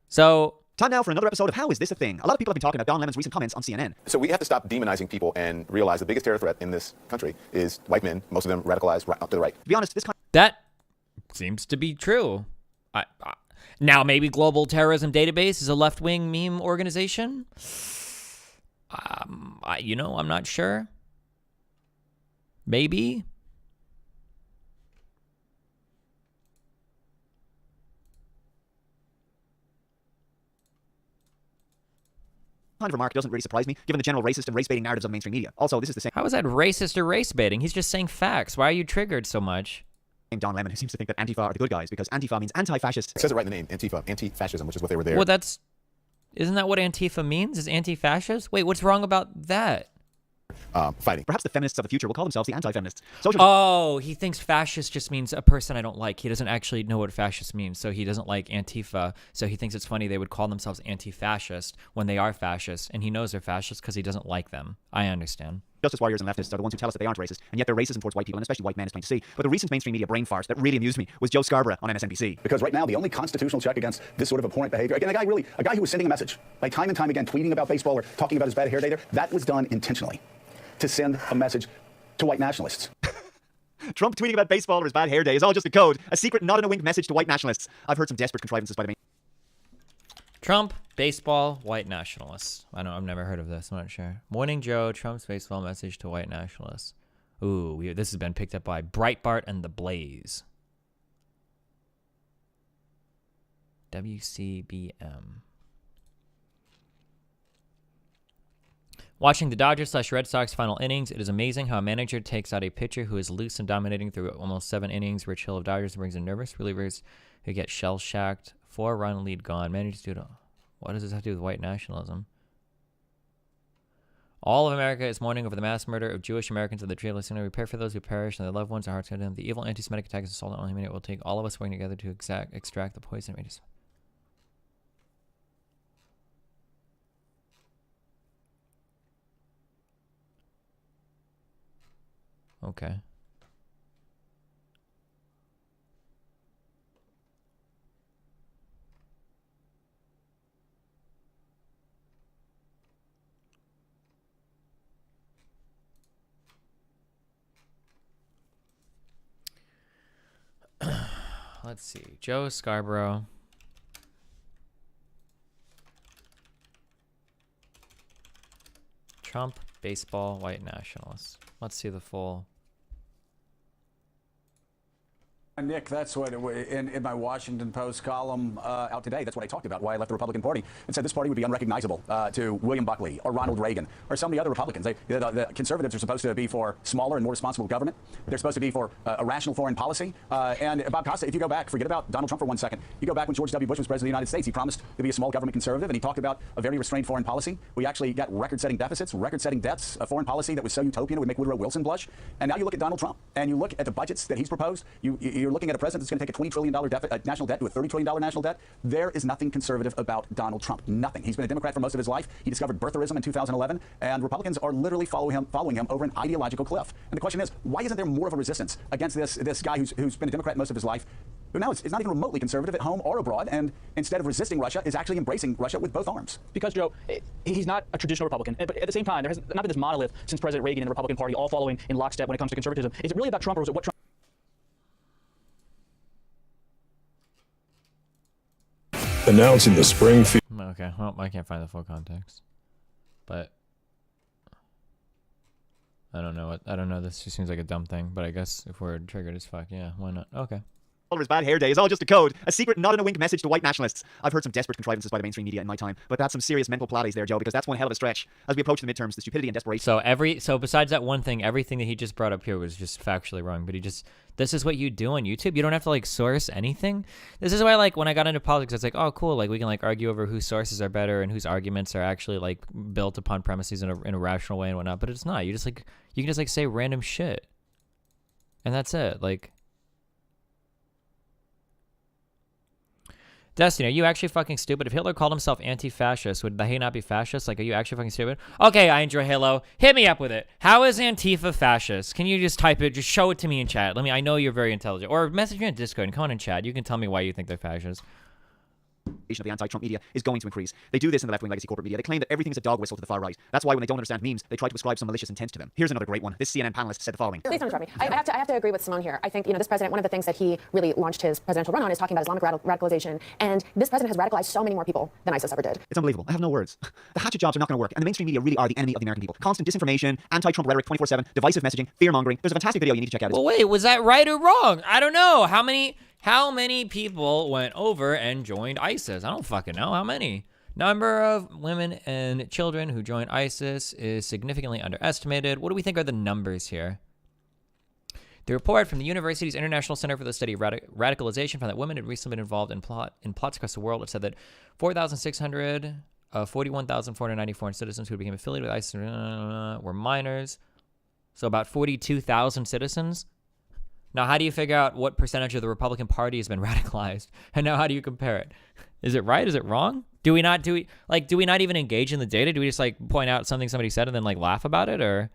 B: So
P: time now for another episode of How Is This a Thing? A lot of people have been talking about Don Lemon's recent comments on CNN.
S: So we have to stop demonizing people and realize the biggest terror threat in this country is white men, most of them radicalized up to the right.
P: To be honest,
B: that seems to be true. Now maybe Global Terrorism Database is a left-wing meme organization. I'm not sure. Maybe.
P: Kind of remark doesn't really surprise me, given the general racist and race-baiting narratives of mainstream media. Also, this is the same.
B: How is that racist or race-baiting? He's just saying facts. Why are you triggered so much?
P: Don Lemon, who seems to think that Antifa are the good guys because Antifa means anti-fascist.
S: It says it right in the name, Antifa, anti-fascism, which is what they were there.
B: Well, isn't that what Antifa means? Is anti-fascist? Wait, what's wrong about that?
S: Fighting.
P: Perhaps the feminists of the future will call themselves the anti-feminists.
B: Oh, he thinks fascist just means a person I don't like. He doesn't actually know what fascist means, so he doesn't like Antifa. So he thinks it's funny they would call themselves anti-fascist when they are fascist, and he knows they're fascist because he doesn't like them. I understand.
P: Justice warriors and leftists are the ones who tell us that they aren't racist, and yet they're racism towards white people, and especially white men is plain to see. But the recent mainstream media brain farce that really amused me was Joe Scarborough on MSNBC.
T: Because right now, the only constitutional check against this sort of abhorrent behavior, again, a guy who was sending a message, like time and time again, tweeting about baseball or talking about his bad hair day there, that was done intentionally to send a message to white nationalists.
P: Trump tweeting about baseball or his bad hair day is all just a code, a secret nod and a wink message to white nationalists. I've heard some desperate contrivances by the
B: Trump, baseball, white nationalists. I've never heard of this. I'm not sure. Morning Joe, Trump's baseball message to white nationalists. Ooh, this has been picked up by Breitbart and The Blaze. WCBM. Watching the Dodgers/Red Sox final innings, it is amazing how a manager takes out a pitcher who is loose and dominating through almost 7 innings. Rich Hill of Dodgers brings in nervous relievers who get shell-shocked. 4-run lead gone. Managers do it. What does this have to do with white nationalism? All of America is mourning over the mass murder of Jewish Americans in the Tree of Listener. We pray for those who perished and their loved ones. Our hearts go to them. The evil anti-Semitic attack is assault on humanity. It will take all of us working together to extract the poison. Okay. Let's see. Joe Scarborough. Trump, baseball, white nationalists. Let's see the full.
T: Nick, that's what in my Washington Post column out today, that's what I talked about, why I left the Republican Party, and said this party would be unrecognizable to William Buckley or Ronald Reagan or some of the other Republicans. The conservatives are supposed to be for smaller and more responsible government. They're supposed to be for a rational foreign policy. And Bob Costa, if you go back, forget about Donald Trump for 1 second. You go back when George W. Bush was president of the United States, he promised to be a small government conservative, and he talked about a very restrained foreign policy. We actually got record-setting deficits, record-setting debts, a foreign policy that was so utopian it would make Woodrow Wilson blush. And now you look at Donald Trump, and you look at the budgets that he's proposed. You're looking at a president that's going to take a $20 trillion national debt to a $30 trillion national debt. There is nothing conservative about Donald Trump. Nothing. He's been a Democrat for most of his life. He discovered birtherism in 2011, and Republicans are literally following him over an ideological cliff. And the question is, why isn't there more of a resistance against this guy who's been a Democrat most of his life, who now is not even remotely conservative at home or abroad, and instead of resisting Russia, is actually embracing Russia with both arms?
U: Because, Joe, he's not a traditional Republican, but at the same time, there has not been this monolith since President Reagan and the Republican Party all following in lockstep when it comes to conservatism. Is it really about Trump, or is it what Trump...
V: Announcing the Springfield.
B: Okay, well, I can't find the full context, but I don't know. This just seems like a dumb thing, but I guess if we're triggered as fuck, yeah, why not? Okay.
P: Oliver's bad hair day is all just a code, a secret nod and a wink message to white nationalists. I've heard some desperate contrivances by the mainstream media in my time, but that's some serious mental Pilates there, Joe, because that's one hell of a stretch. As we approach the midterms, the stupidity and desperation.
B: So besides that one thing, everything that he just brought up here was just factually wrong. But this is what you do on YouTube. You don't have to like source anything. This is why like when I got into politics, it's like, oh cool, like we can like argue over whose sources are better and whose arguments are actually like built upon premises in a rational way and whatnot. But it's not. You can just like say random shit, and that's it. Like. Destiny, are you actually fucking stupid? If Hitler called himself anti-fascist, would he not be fascist? Like, are you actually fucking stupid? Okay, I enjoy Halo. Hit me up with it. How is Antifa fascist? Can you just type it? Just show it to me in chat. I know you're very intelligent. Or message me on Discord and come on in chat. You can tell me why you think they're fascist.
P: Of the anti-Trump media is going to increase. They do this in the left-wing legacy corporate media. They claim that everything is a dog whistle to the far right. That's why when they don't understand memes, they try to ascribe some malicious intent to them. Here's another great one. This CNN panelist said the following.
D: Please don't interrupt me. I have to agree with Simone here. I think, this president, one of the things that he really launched his presidential run on is talking about Islamic radicalization. And this president has radicalized so many more people than ISIS ever did.
P: It's unbelievable. I have no words. The hatchet jobs are not going to work, and the mainstream media really are the enemy of the American people. Constant disinformation, anti-Trump rhetoric 24/7, divisive messaging, fear-mongering. There's a fantastic video you need to check out.
B: Well, wait, was that right or wrong? I don't know. How many people went over and joined ISIS? I don't fucking know. How many? Number of women and children who joined ISIS is significantly underestimated. What do we think are the numbers here? The report from the university's International Center for the Study of Radicalization found that women had recently been involved in plots across the world. It said that 41,494 citizens who became affiliated with ISIS were minors. So about 42,000 citizens. Now, how do you figure out what percentage of the Republican Party has been radicalized? And now how do you compare it? Is it right? Is it wrong? Do we not even engage in the data? Do we just like point out something somebody said and then like laugh about it, or?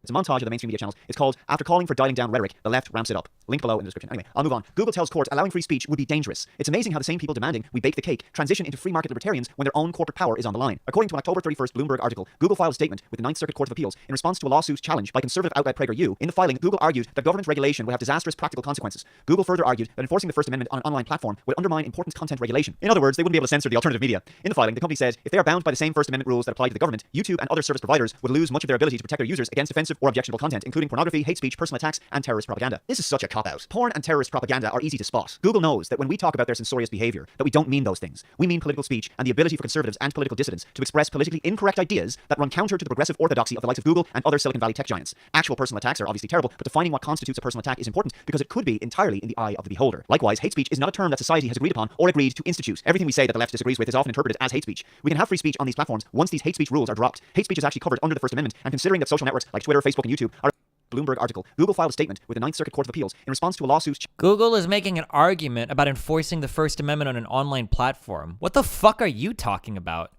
P: It's a montage of the mainstream media channels. It's called After Calling for Dialing Down Rhetoric, the Left Ramps It Up. Link below in the description. Anyway, I'll move on. Google tells courts allowing free speech would be dangerous. It's amazing how the same people demanding we bake the cake transition into free market libertarians when their own corporate power is on the line. According to an October 31st Bloomberg article, Google filed a statement with the Ninth Circuit Court of Appeals in response to a lawsuit challenged by conservative outlet PragerU. In the filing, Google argued that government regulation would have disastrous practical consequences. Google further argued that enforcing the First Amendment on an online platform would undermine important content regulation. In other words, they wouldn't be able to censor the alternative media. In the filing, the company says if they are bound by the same First Amendment rules that apply to the government, YouTube and other service providers would lose much of their ability to protect their users against offensive or objectionable content, including pornography, hate speech, personal attacks, and terrorist propaganda. This is such a cop-out. Porn and terrorist propaganda are easy to spot. Google knows that when we talk about their censorious behavior, that we don't mean those things. We mean political speech and the ability for conservatives and political dissidents to express politically incorrect ideas that run counter to the progressive orthodoxy of the likes of Google and other Silicon Valley tech giants. Actual personal attacks are obviously terrible, but defining what constitutes a personal attack is important because it could be entirely in the eye of the beholder. Likewise, hate speech is not a term that society has agreed upon or agreed to institute. Everything we say that the left disagrees with is often interpreted as hate speech. We can have free speech on these platforms once these hate speech rules are dropped. Hate speech is actually covered under the First Amendment, and considering that social networks like Twitter, Facebook, and YouTube are Bloomberg article. Google filed a statement with the Ninth Circuit Court of Appeals in response to a lawsuit.
B: Google is making an argument about enforcing the First Amendment on an online platform. What the fuck are you talking about?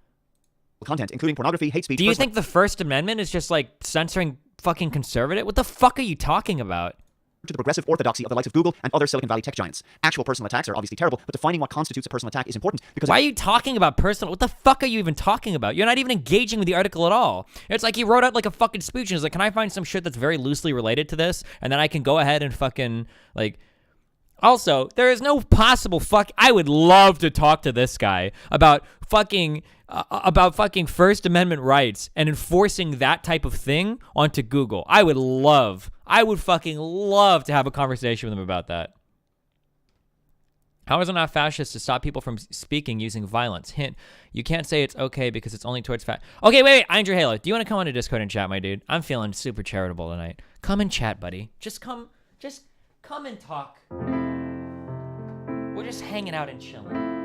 P: Content, including pornography, hate speech.
B: Do you think the First Amendment is just like censoring fucking conservative? What the fuck are you talking about?
P: To the progressive orthodoxy of the likes of Google and other Silicon Valley tech giants. Actual personal attacks are obviously terrible, but defining what constitutes a personal attack is important because—
B: Why are you talking about personal? What the fuck are you even talking about? You're not even engaging with the article at all. It's like he wrote out like a fucking speech and he's like, can I find some shit that's very loosely related to this? And then I can go ahead and fucking like— Also, there is no possible I would love to talk to this guy about fucking First Amendment rights and enforcing that type of thing onto Google. I would fucking love to have a conversation with him about that. How is it not fascist to stop people from speaking using violence? Hint, you can't say it's okay because it's only towards Okay, wait, Andrew Halo, do you want to come on to Discord and chat, my dude? I'm feeling super charitable tonight. Come and chat, buddy. Just come and talk. We're just hanging out and chilling.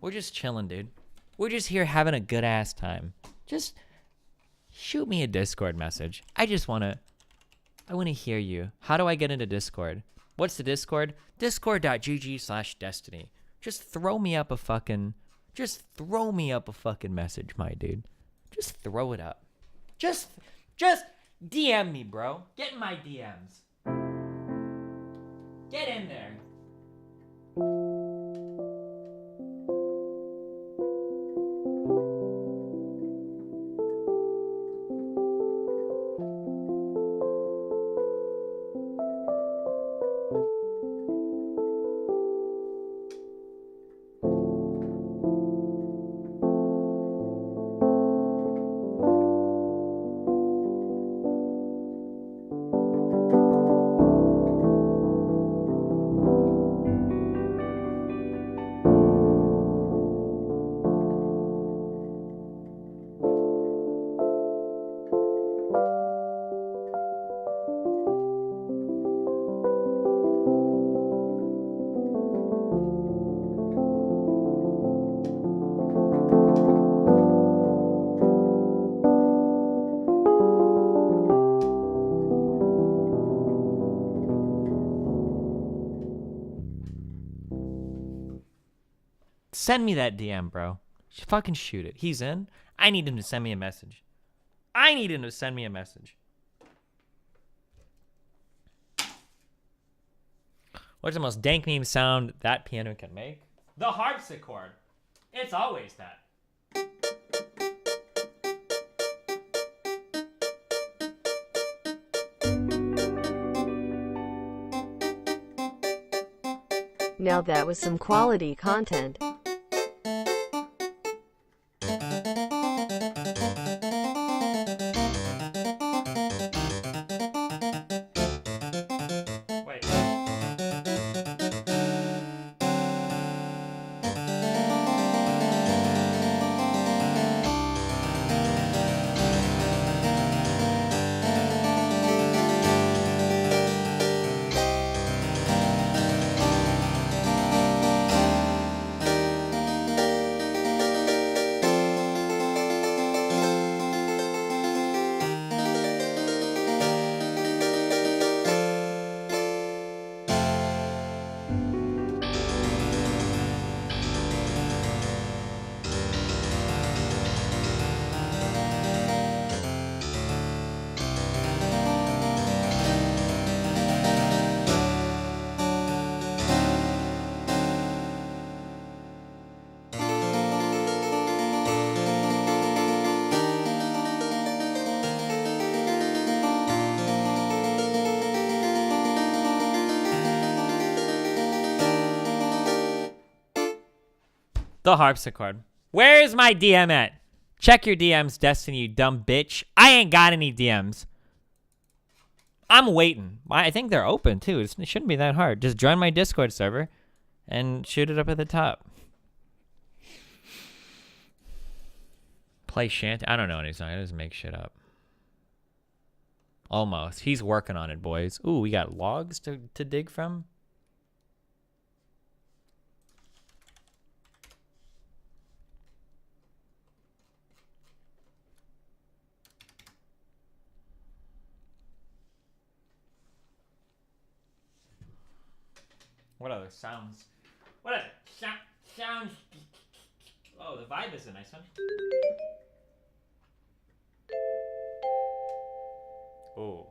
B: We're just chilling, dude. We're just here having a good ass time. Just shoot me a Discord message. I want to hear you. How do I get into Discord? What's the Discord? Discord.gg/destiny. Just throw me up a fucking message, my dude. Just throw it up. Just DM me, bro. Get in my DMs. Get in there. Send me that DM, bro. Fucking shoot it. He's in. I need him to send me a message. I need him to send me a message. What's the most dank meme sound that piano can make? The harpsichord. It's always that.
L: Now that was some quality content.
B: The harpsichord. Where is my DM at? Check your DMs, Destiny, you dumb bitch. I ain't got any DMs. I'm waiting. I think they're open, too. It shouldn't be that hard. Just join my Discord server and shoot it up at the top. Play shanty. I don't know any song. I just make shit up. Almost. He's working on it, boys. Ooh, we got logs to dig from. What other sounds? What other sounds? Oh, the vibe is a nice one. Oh.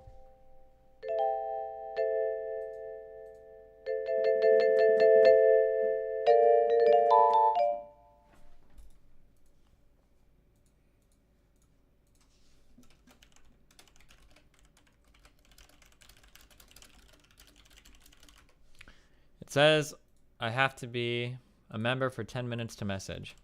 B: It says I have to be a member for 10 minutes to message.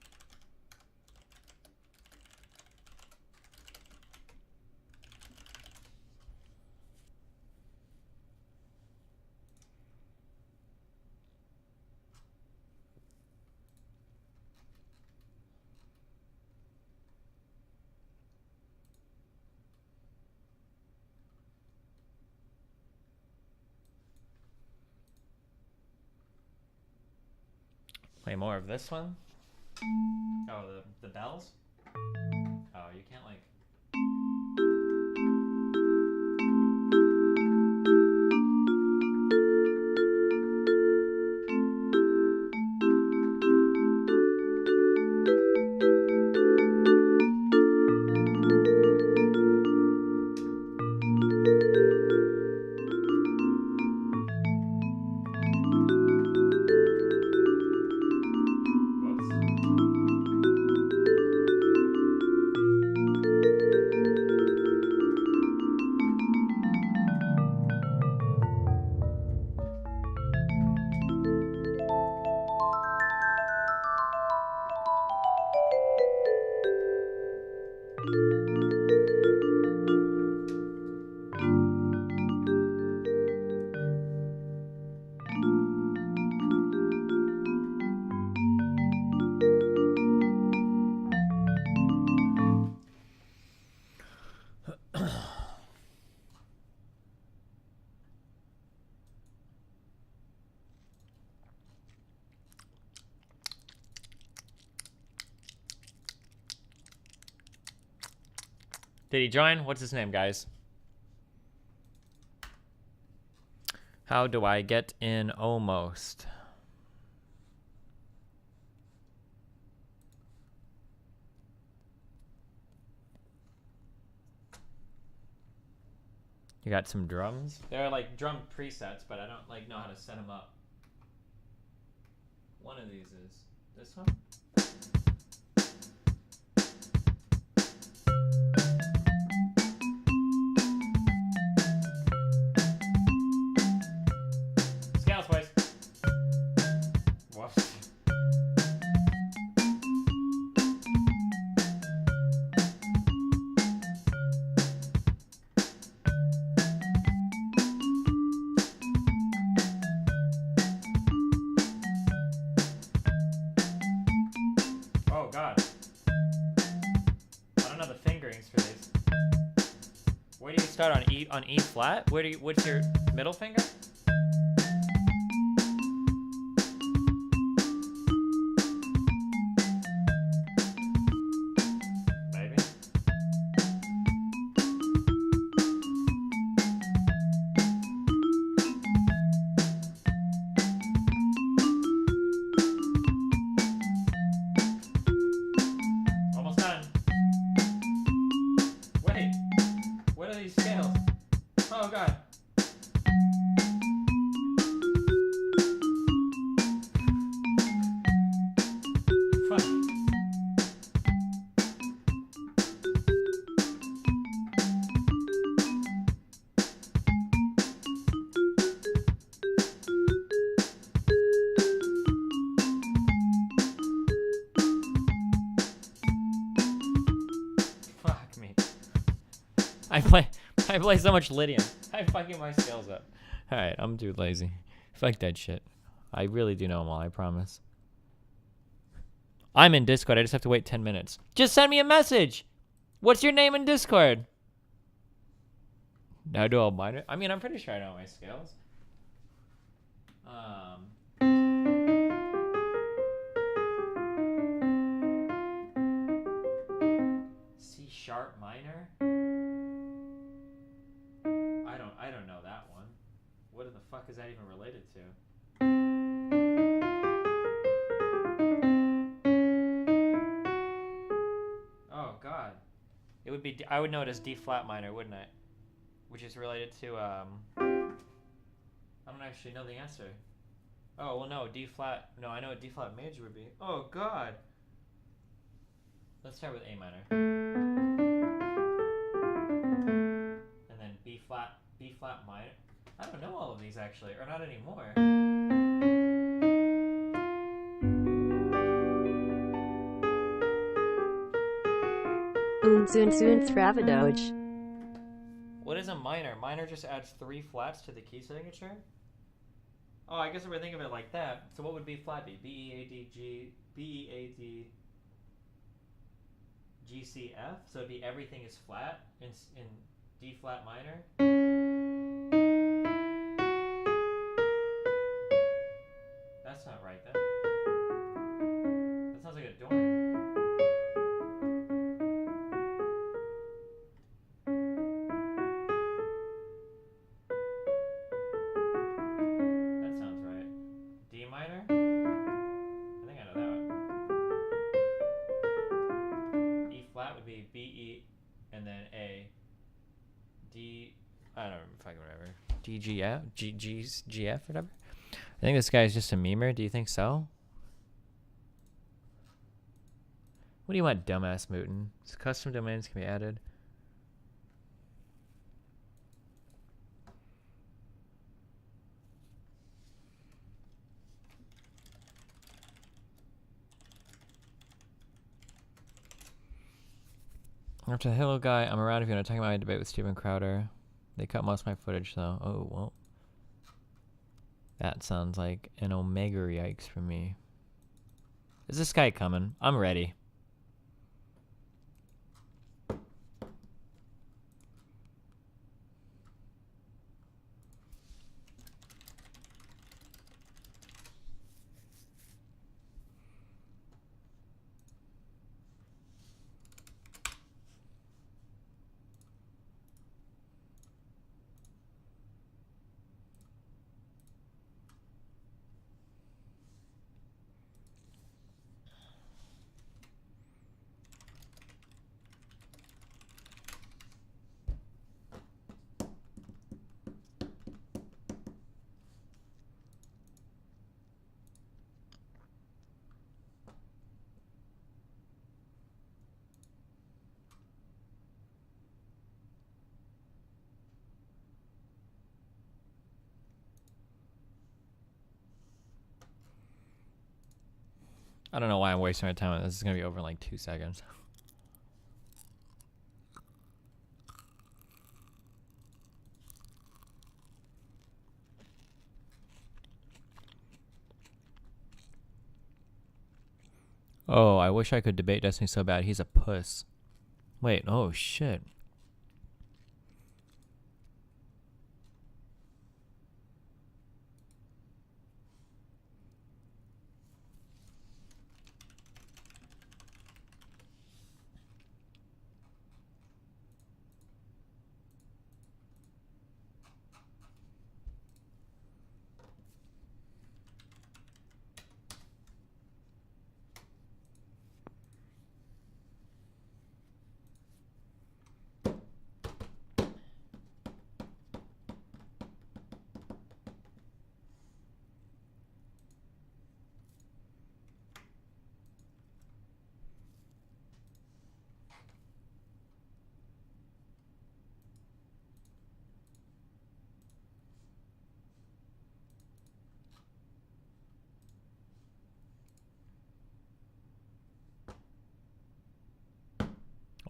B: Play more of this one. Oh, the bells? Oh, you can't like... Did he join? What's his name, guys? How do I get in almost? You got some drums? They're like drum presets, but I don't like know how to set them up. One of these is this one. Scales, boys. Whoops. Oh god. I don't know the fingerings for these. Where do you start on E flat? What's your middle finger? Maybe. Almost done. Wait, what are these scales? Oh god. Fuck. Fuck me. I play so much Lydian. I'm fucking my scales up. Alright, I'm too lazy. Fuck that shit. I really do know them all, I promise. I'm in Discord, I just have to wait 10 minutes. Just send me a message! What's your name in Discord? Now do all minor? I mean, I'm pretty sure I know my scales. C sharp minor? I don't know that one. What the fuck is that even related to? Oh god. It would be I would know it as D flat minor, wouldn't I? Which is related to I don't actually know the answer. Oh, well no, D flat. No, I know what D flat major would be. Oh god. Let's start with A minor. And then B flat minor. I don't know all of these actually, or not anymore.
L: Soon Thravidoge.
B: What is a minor? Minor just adds 3 flats to the key signature? Oh, I guess if we're thinking of it like that, so what would B flat be? B-E-A-D, G-C-F? So it'd be everything is flat in D flat minor? That's not right then. That sounds like a dorm. That sounds right. D minor? I think I know that one. E flat would be B-E and then A. D, I don't know, fucking whatever. D, G, F, G, F, whatever. I think this guy's just a memer. Do you think so? What do you want, dumbass Mootin? Custom domains can be added. After the Hello guy, I'm around if you want to talk about my debate with Steven Crowder. They cut most of my footage though. Oh, well. That sounds like an omega yikes for me. Is this guy coming? I'm ready. I don't know why I'm wasting my time on this. This is gonna be over in like 2 seconds. Oh, I wish I could debate Destiny so bad. He's a puss. Wait, oh shit.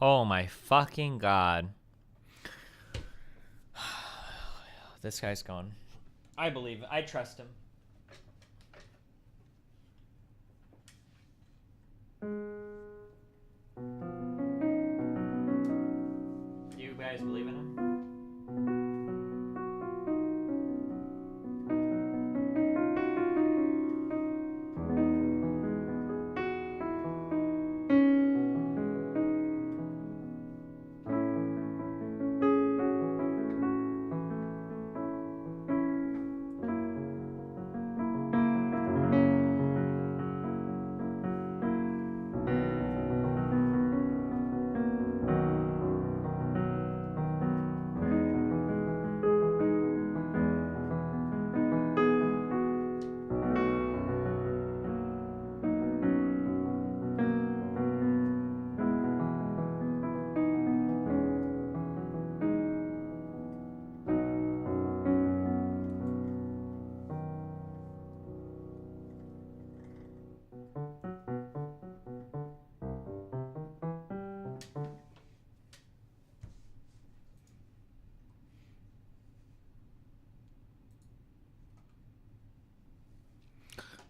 B: Oh my fucking god. This guy's gone. I believe it. I trust him. You guys believe in him?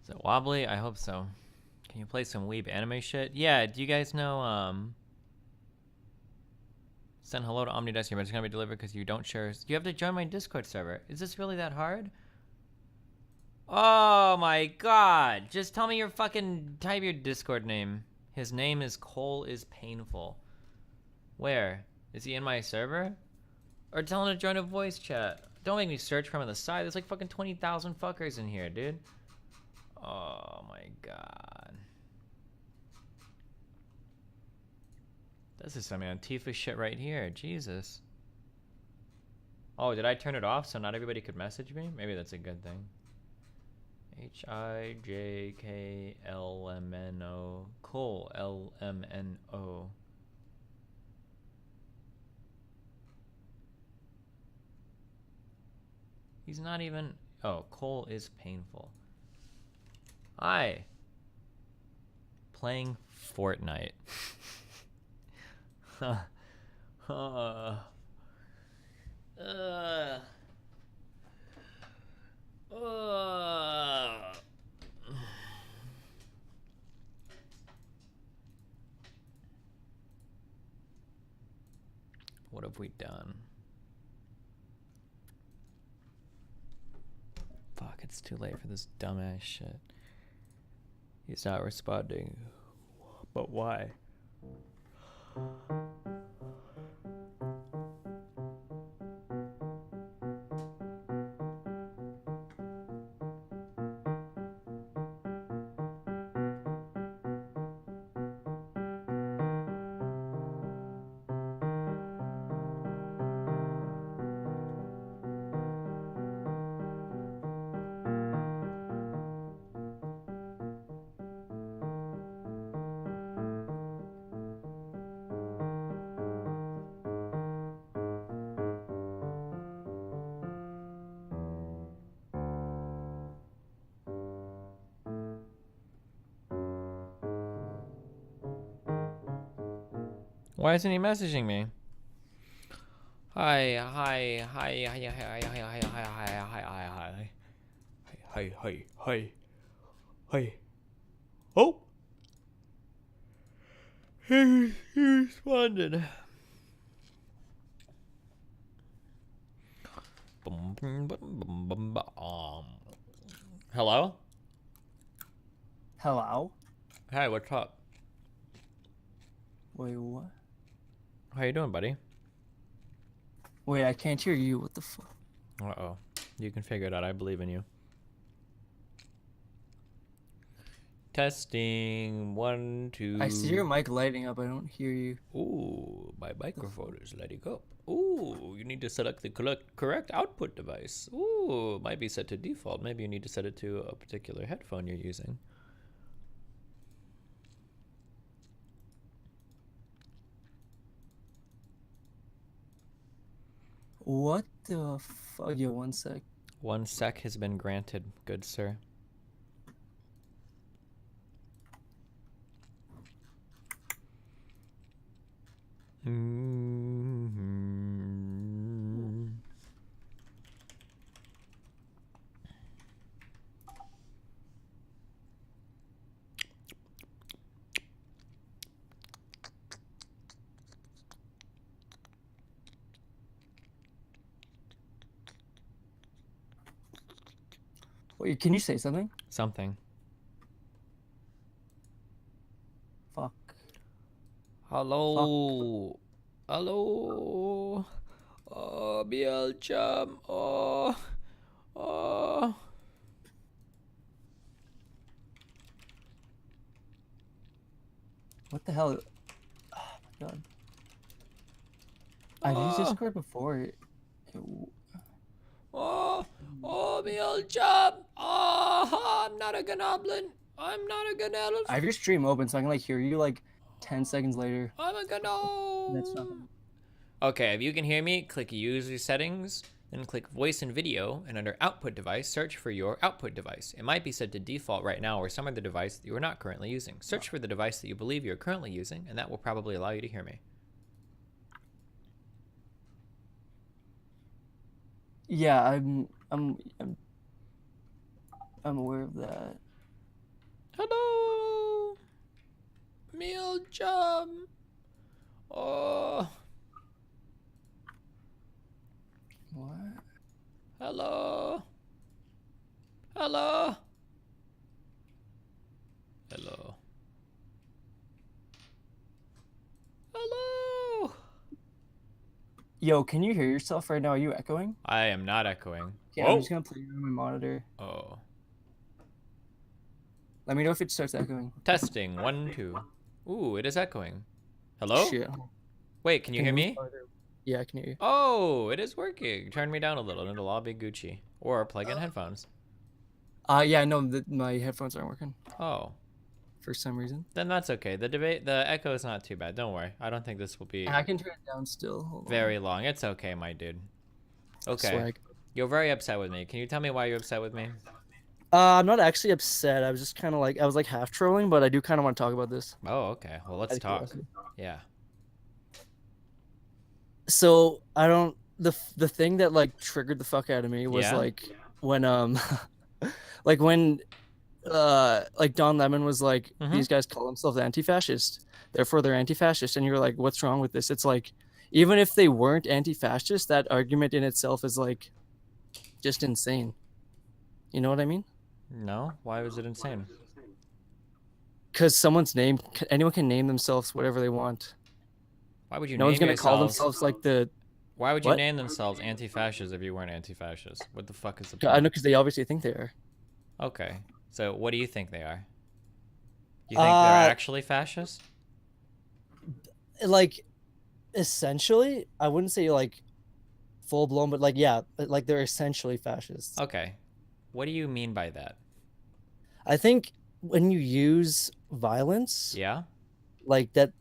B: Is it wobbly? I hope so. Can you play some weeb anime shit? Yeah, do you guys know, send hello to Omnidesk, but it's gonna be delivered because you don't share. You have to join my Discord server. Is this really that hard? Oh my god. Just tell me your fucking, type your Discord name. His name is Cole is Painful. Where? Is he in my server? Or tell him to join a voice chat. Don't make me search for him on the side. There's like fucking 20,000 fuckers in here, dude. Oh my god. This is some Antifa shit right here. Jesus. Oh, did I turn it off so not everybody could message me? Maybe that's a good thing. HIJKLMNO. Cole LMNO. He's not even. Oh, Cole is Painful. Hi. Playing Fortnite. What have we done? Fuck, it's too late for this dumbass shit. He's not responding. But why? Why isn't he messaging me? Hi. Oh! He responded. Hello?
E: Hello?
B: Hi, what's up?
E: Wait, what?
B: How you doing, buddy?
E: Wait, I can't hear you. What the fuck?
B: Uh-oh. You can figure it out. I believe in you. Testing. 1, 2.
E: I see your mic lighting up. I don't hear you.
B: Ooh, my microphone is lighting up. Ooh, you need to select the correct output device. Ooh, it might be set to default. Maybe you need to set it to a particular headphone you're using.
E: What the fuck? Yo, 1 sec.
B: 1 sec has been granted, good sir.
E: Wait, can you say something?
B: Something.
E: Fuck.
B: Hello. Hello. Oh, Bielcham. Oh. Oh.
E: What the hell? Oh my god. I've used Discord before.
B: Oh, Bielcham. Oh, I'm not a goblin. I'm not a gnome.
E: I have your stream open so I can like hear you like 10 seconds later.
B: I'm a gnome.
E: That's not.
B: Okay, if you can hear me, click user settings, then click voice and video, and under output device, search for your output device. It might be set to default right now or some other device that you are not currently using. Search for the device that you believe you're currently using, and that will probably allow you to hear me.
E: Yeah, I'm aware of that.
B: Hello, meal job. Oh.
E: What?
B: Hello. Hello. Hello. Hello.
E: Yo, can you hear yourself right now? Are you echoing?
B: I am not echoing.
E: Yeah, I'm just gonna play it on my monitor.
B: Oh.
E: Let me know if it starts echoing.
B: Testing 1, 2. Ooh, it is echoing. Hello?
E: Shit.
B: Wait, can you hear me?
E: Yeah, I can hear you.
B: Oh, it is working. Turn me down a little and it'll all be Gucci. Or plug in headphones.
E: Yeah, no, my headphones aren't working.
B: Oh.
E: For some reason.
B: Then that's okay. The echo is not too bad. Don't worry. I don't think this will be
E: I can turn it down still. Hold
B: very long. It's okay, my dude. Okay.
E: Swag.
B: You're very upset with me. Can you tell me why you're upset with me?
E: I'm not actually upset. I was just kind of like, I was like half trolling, but I do kind of want to talk about this.
B: Oh, okay. Well, let's talk. Yeah.
E: So I don't, the thing that like triggered the fuck out of me was like when like when like Don Lemon was like, these guys call themselves anti-fascist, therefore they're anti-fascist, and you're like, what's wrong with this? It's like, even if they weren't anti-fascist, that argument in itself is like just insane. You know what I mean?
B: No. Why was it insane?
E: Because anyone can name themselves whatever they want.
B: Why would you
E: no
B: name
E: one's gonna
B: yourselves...
E: call themselves like the...
B: Why would you name themselves anti-fascist if you weren't anti-fascist? What the fuck is the point?
E: I know, because they obviously think they are.
B: Okay. So what do you think they are? You think they're actually fascist?
E: Like, essentially, I wouldn't say like full-blown, but like, yeah, like they're essentially fascists.
B: Okay. What do you mean by that?
E: I think when you use violence... Like that...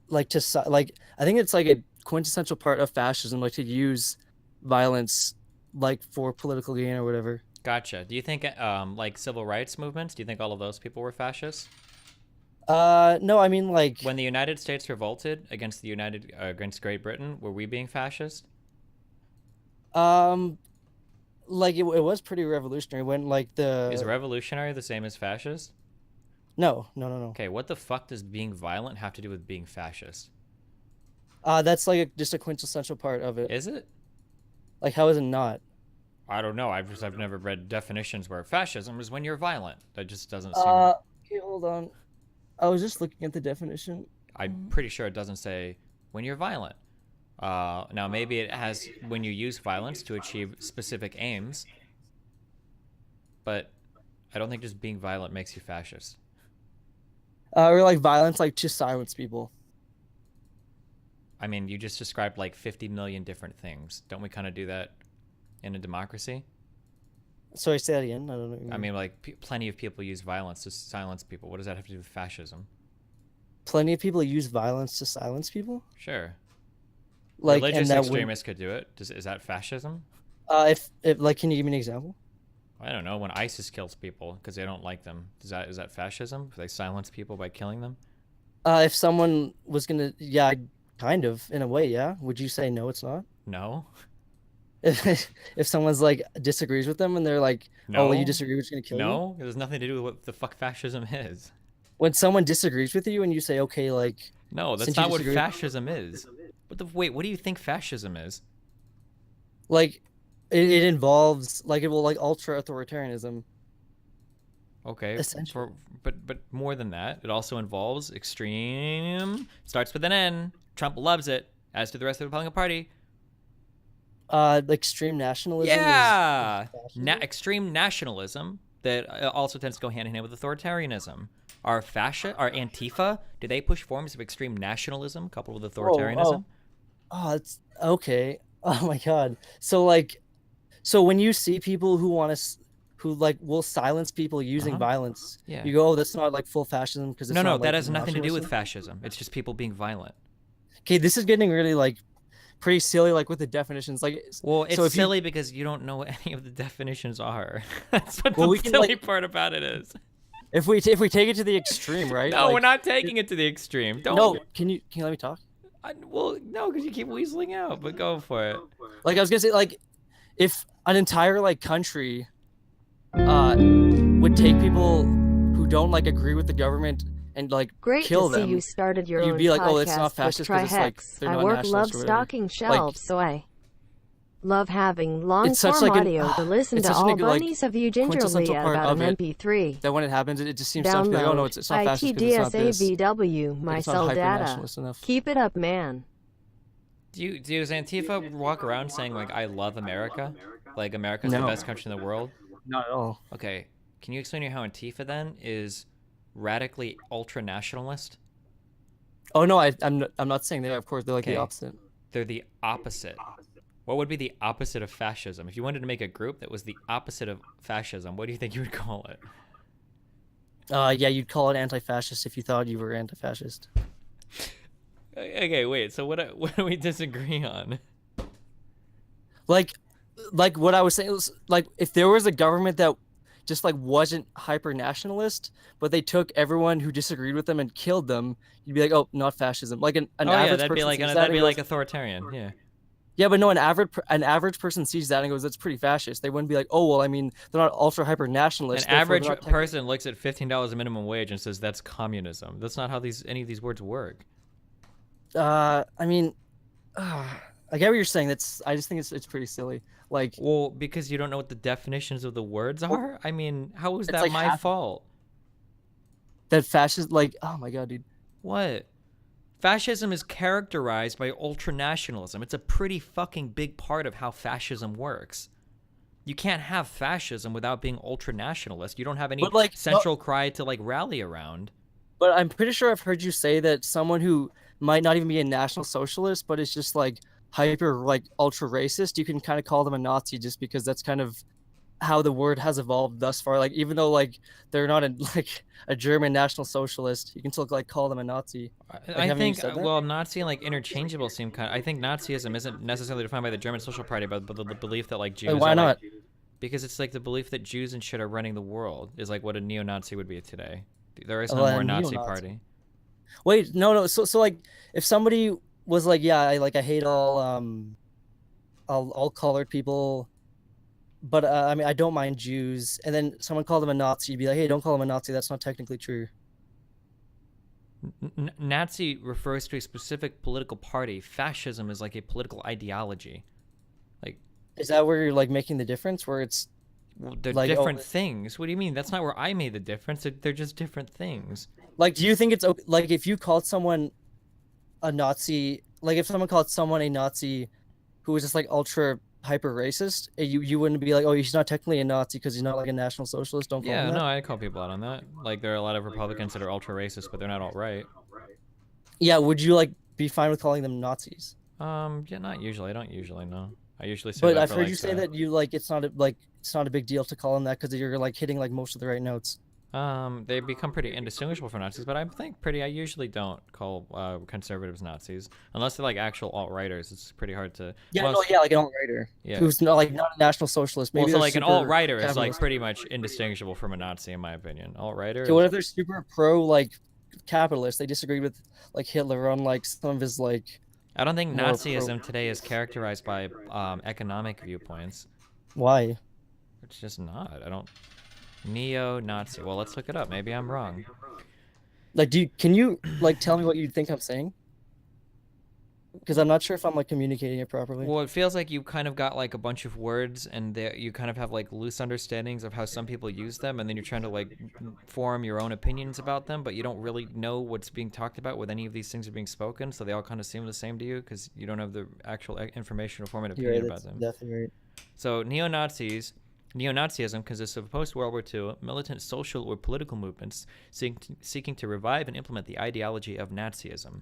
E: Like to... Like, I think it's like a quintessential part of fascism, like to use violence like for political gain or whatever.
B: Gotcha. Do you think like civil rights movements, do you think all of those people were fascists?
E: No, I mean like
B: when the United States revolted against against Great Britain, were we being fascist?
E: Like it was pretty revolutionary when like the
B: Is revolutionary the same as fascist?
E: No.
B: Okay, what the fuck does being violent have to do with being fascist?
E: That's like just a quintessential part of it.
B: Is it?
E: Like, how is it not?
B: I don't know. I've never read definitions where fascism is when you're violent. That just doesn't seem.
E: Okay, hold on. I was just looking at the definition.
B: I'm pretty sure it doesn't say when you're violent. Now maybe it has when you use violence to achieve specific aims, but I don't think just being violent makes you fascist.
E: Or like violence, like to silence people.
B: I mean, you just described like 50 million different things. Don't we kind of do that in a democracy?
E: Sorry, say that again. I don't know.
B: I mean, like plenty of people use violence to silence people. What does that have to do with fascism?
E: Plenty of people use violence to silence people?
B: Sure.
E: Like,
B: religious
E: and
B: extremists could do it. Is that fascism?
E: If like, can you give me an example?
B: I don't know. When ISIS kills people because they don't like them, is that fascism? If they silence people by killing them?
E: If someone was gonna, yeah, kind of in a way, yeah. Would you say no? It's not.
B: No.
E: If someone's like disagrees with them and they're like,
B: no.
E: oh, well, you disagree, we're just gonna kill you.
B: No, it has nothing to do with what the fuck fascism is.
E: When someone disagrees with you and you say, okay, like,
B: no, that's not what fascism is. Wait, what do you think fascism is?
E: Like, it involves like it will like ultra authoritarianism.
B: Okay, but more than that, it also involves extreme. Starts with an N. Trump loves it, as do the rest of the Republican Party.
E: Extreme nationalism.
B: Yeah, extreme nationalism that also tends to go hand in hand with authoritarianism. Are Antifa? Do they push forms of extreme nationalism coupled with authoritarianism?
E: Oh, it's okay. Oh my god. So like, so when you see people who want to, who like will silence people using violence,
B: yeah,
E: you go, oh, that's not like full fascism because it's
B: no,
E: not,
B: that
E: like,
B: has nothing to do with fascism. It's just people being violent.
E: Okay, this is getting really like pretty silly, like with the definitions. Like,
B: well, it's
E: so
B: silly because you don't know what any of the definitions are. That's what the silly part about it is.
E: If we take it to the extreme, right?
B: No,
E: like,
B: we're not taking it to the extreme. Don't.
E: No, can you let me talk?
B: Well, no, because you keep weaseling out. But go for it.
E: Like I was gonna say, like if an entire like country would take people who don't like agree with the government and like kill them,
L: you started your
E: you'd
L: own
E: be like, oh, it's
L: podcast
E: not fascist
L: with
E: because it's like
L: Trihex.
E: they're
L: I
E: not
L: love
E: nationalist or whatever.
L: stocking shelves, so I love having
E: It's such
L: long-form
E: like
L: audio to listen
E: it's
L: to
E: such
L: all
E: like,
L: bunnies of you gingerly
E: quintessential
L: at
E: part
L: about
E: of
L: an
E: it,
L: MP3.
E: that when it happens, it just seems to be like, oh no, it's not fascist because it's not this.
L: ITDSAVW, my
E: it's not
L: cell data.
E: hyper-nationalist enough.
L: Keep it up, man.
B: Does Antifa walk around saying like I love America? Like America's the best country in the world?
E: Not at all.
B: Okay. Can you explain to me how Antifa then is radically ultra nationalist?
E: Oh no, I'm not saying that. Of course, they're like the opposite.
B: They're the opposite. What would be the opposite of fascism? If you wanted to make a group that was the opposite of fascism, what do you think you would call it?
E: Yeah, you'd call it anti-fascist if you thought you were anti-fascist.
B: Okay, wait. So what do we disagree on?
E: Like what I was saying was like if there was a government that just like wasn't hyper nationalist, but they took everyone who disagreed with them and killed them, you'd be like, oh, not fascism. Like an average
B: that'd
E: person
B: be like authoritarian. Yeah.
E: Yeah, but no, an average person sees that and goes, that's pretty fascist. They wouldn't be like, oh well, I mean, they're not ultra hyper nationalist.
B: An average person looks at $15 minimum wage and says that's communism. That's not how any of these words work.
E: I mean, I get what you're saying. I just think it's pretty silly. Like,
B: well, because you don't know what the definitions of the words are. I mean, how is that
E: like
B: my fault?
E: That fascist, like, oh my god, dude.
B: What? Fascism is characterized by ultranationalism. It's a pretty fucking big part of how fascism works. You can't have fascism without being ultranationalist. You don't have any central cry to like rally around.
E: But I'm pretty sure I've heard you say that someone who might not even be a national socialist, but is just like hyper like ultra racist, you can kind of call them a Nazi just because that's kind of how the word has evolved thus far. Like even though like they're not a German national socialist, you can still like call them a Nazi. Like,
B: I think well, Nazi and like interchangeable seem kind of, I think Nazism isn't necessarily defined by the German Social Party, but the belief that like Jews.
E: Why not?
B: Because it's like the belief that Jews and shit are running the world is like what a neo-Nazi would be today. There is no more Nazi party.
E: Wait, no. So like, if somebody was like, yeah, I hate all colored people, but I mean, I don't mind Jews, and then someone called them a Nazi, you'd be like, hey, don't call them a Nazi. That's not technically true.
B: Nazi refers to a specific political party. Fascism is like a political ideology. Like,
E: is that where you're like making the difference? Where it's
B: they're
E: like,
B: different things. What do you mean? That's not where I made the difference. They're just different things.
E: Like, do you think it's like if you called someone a Nazi, like if someone called someone a Nazi who was just like ultra hyper racist, you wouldn't be like, oh, he's not technically a Nazi because he's not like a National Socialist. Don't call him that.
B: No, I call people out on that. Like, there are a lot of Republicans that are ultra racist, but they're not alt right.
E: Yeah, would you like be fine with calling them Nazis?
B: Yeah, not usually. I don't usually know. I usually say.
E: But I've heard you say that you like it's not a big deal to call them that because you're like hitting like most of the right notes.
B: They become pretty indistinguishable from Nazis, but I usually don't call conservatives Nazis unless they're like actual alt-righters. It's pretty hard to.
E: Yeah, like an alt-righter.
B: Yeah.
E: Who's not a National Socialist. Maybe
B: so like an alt-righter is like pretty much indistinguishable from a Nazi in my opinion. Alt-righter.
E: Okay, what if they're super pro like capitalist? They disagree with like Hitler on like some of his like.
B: I don't think Nazism today is characterized by economic viewpoints.
E: Why?
B: It's just not. I don't. Neo-Nazi. Well, let's look it up. Maybe I'm wrong.
E: Like, can you like tell me what you think I'm saying? Because I'm not sure if I'm like communicating it properly.
B: Well, it feels like you kind of got like a bunch of words, and you kind of have like loose understandings of how some people use them, and then you're trying to like form your own opinions about them, but you don't really know what's being talked about when any of these things are being spoken, so they all kind of seem the same to you because you don't have the actual information to form an opinion about them.
E: Definitely right.
B: So Neo-Nazism consists of post-World War II militant social or political movements seeking to revive and implement the ideology of Nazism.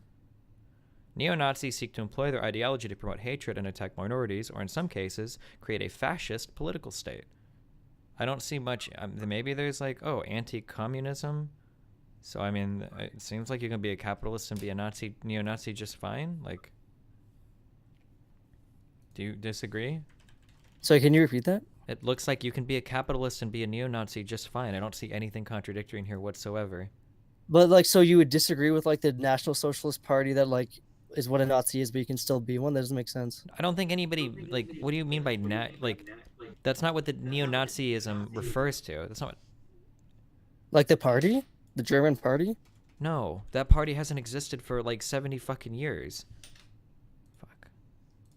B: Neo-Nazis seek to employ their ideology to promote hatred and attack minorities, or in some cases, create a fascist political state. I don't see much. Maybe there's like, anti-communism. So I mean, it seems like you can be a capitalist and be a neo-Nazi just fine. Like, do you disagree?
E: So can you repeat that?
B: It looks like you can be a capitalist and be a neo-Nazi just fine. I don't see anything contradictory in here whatsoever.
E: But like, so you would disagree with like the National Socialist Party that like is what a Nazi is, but you can still be one? That doesn't make sense.
B: I don't think anybody like. What do you mean by like? That's not what the neo-Nazism refers to. That's not what.
E: Like the party, the German party.
B: No, that party hasn't existed for like 70 fucking years. Fuck.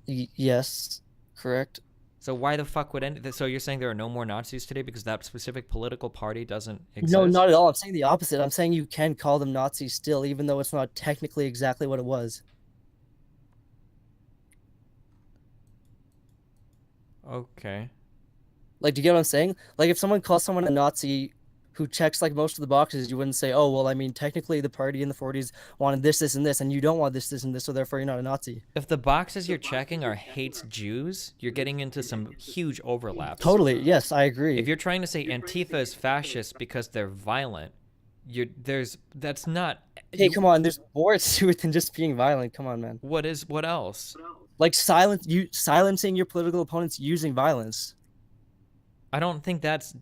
E: Yes, correct.
B: So why the fuck would so you're saying there are no more Nazis today because that specific political party doesn't exist?
E: No, not at all. I'm saying the opposite. I'm saying you can call them Nazis still, even though it's not technically exactly what it was.
B: Okay.
E: Like, do you get what I'm saying? Like, if someone calls someone a Nazi who checks like most of the boxes, you wouldn't say, oh, well, I mean, technically the party in the 40s wanted this, this, and this, and you don't want this, this, and this, so therefore you're not a Nazi.
B: If the boxes you're checking are hates Jews, you're getting into some huge overlaps.
E: Totally, yes, I agree.
B: If you're trying to say Antifa is fascist because they're violent, that's not...
E: Hey, come on, there's more to it than just being violent. Come on, man.
B: What else?
E: Like silencing your political opponents using violence.
B: I don't think that's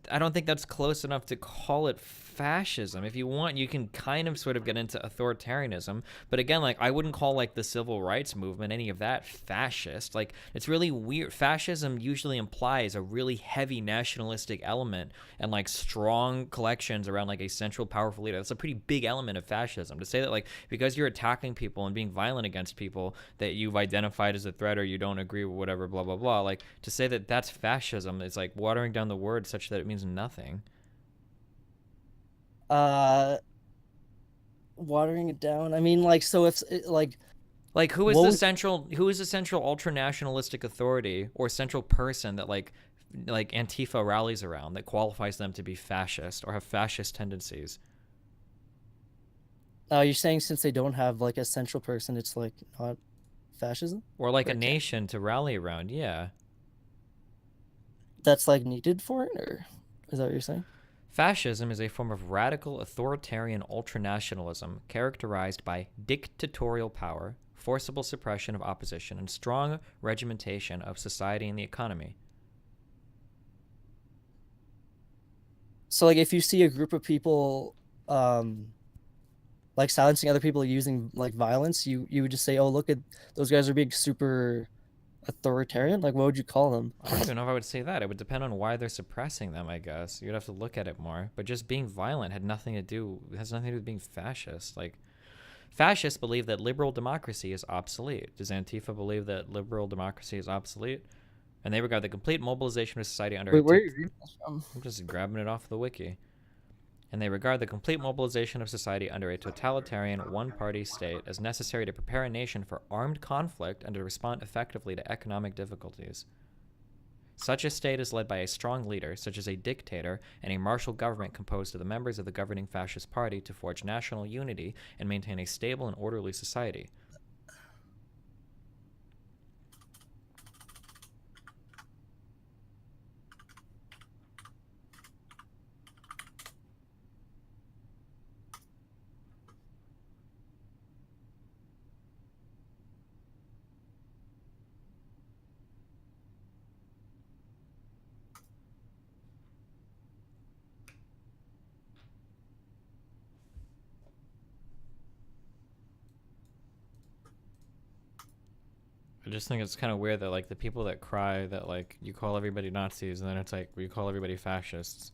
B: close enough to call it fascism. If you want, you can kind of sort of get into authoritarianism, but again, like I wouldn't call like the civil rights movement, any of that, fascist. Like it's really weird. Fascism usually implies a really heavy nationalistic element and like strong collections around like a central powerful leader. That's a pretty big element of fascism. To say that like because you're attacking people and being violent against people that you've identified as a threat or you don't agree with whatever, blah blah blah, like to say that that's fascism is like watering down the word such that it means nothing.
E: Watering it down. I mean, like, so if like
B: who is the central ultra nationalistic authority or central person that like Antifa rallies around that qualifies them to be fascist or have fascist tendencies?
E: You're saying since they don't have like a central person, it's like not fascism,
B: or like a nation to rally around? Yeah,
E: that's like needed for it, or is that what you're saying?
B: Fascism is a form of radical authoritarian ultranationalism characterized by dictatorial power, forcible suppression of opposition, and strong regimentation of society and the economy.
E: So, like, if you see a group of people like silencing other people using like violence, you would just say, oh, look at those guys are being super authoritarian. Like, what would you call them?
B: I don't even know if I would say that. It would depend on why they're suppressing them, I guess. You'd have to look at it more. But just being violent has nothing to do with being fascist. Like, fascists believe that liberal democracy is obsolete. Does Antifa believe that liberal democracy is obsolete? And they regard the complete mobilization of society under...
E: Wait, where are you reading this from?
B: I'm just grabbing it off the wiki. And they regard the complete mobilization of society under a totalitarian one-party state as necessary to prepare a nation for armed conflict and to respond effectively to economic difficulties. Such a state is led by a strong leader, such as a dictator, and a martial government composed of the members of the governing fascist party to forge national unity and maintain a stable and orderly society. I just think it's kind of weird that, like, the people that cry that, like, you call everybody Nazis, and then it's like, you call everybody fascists.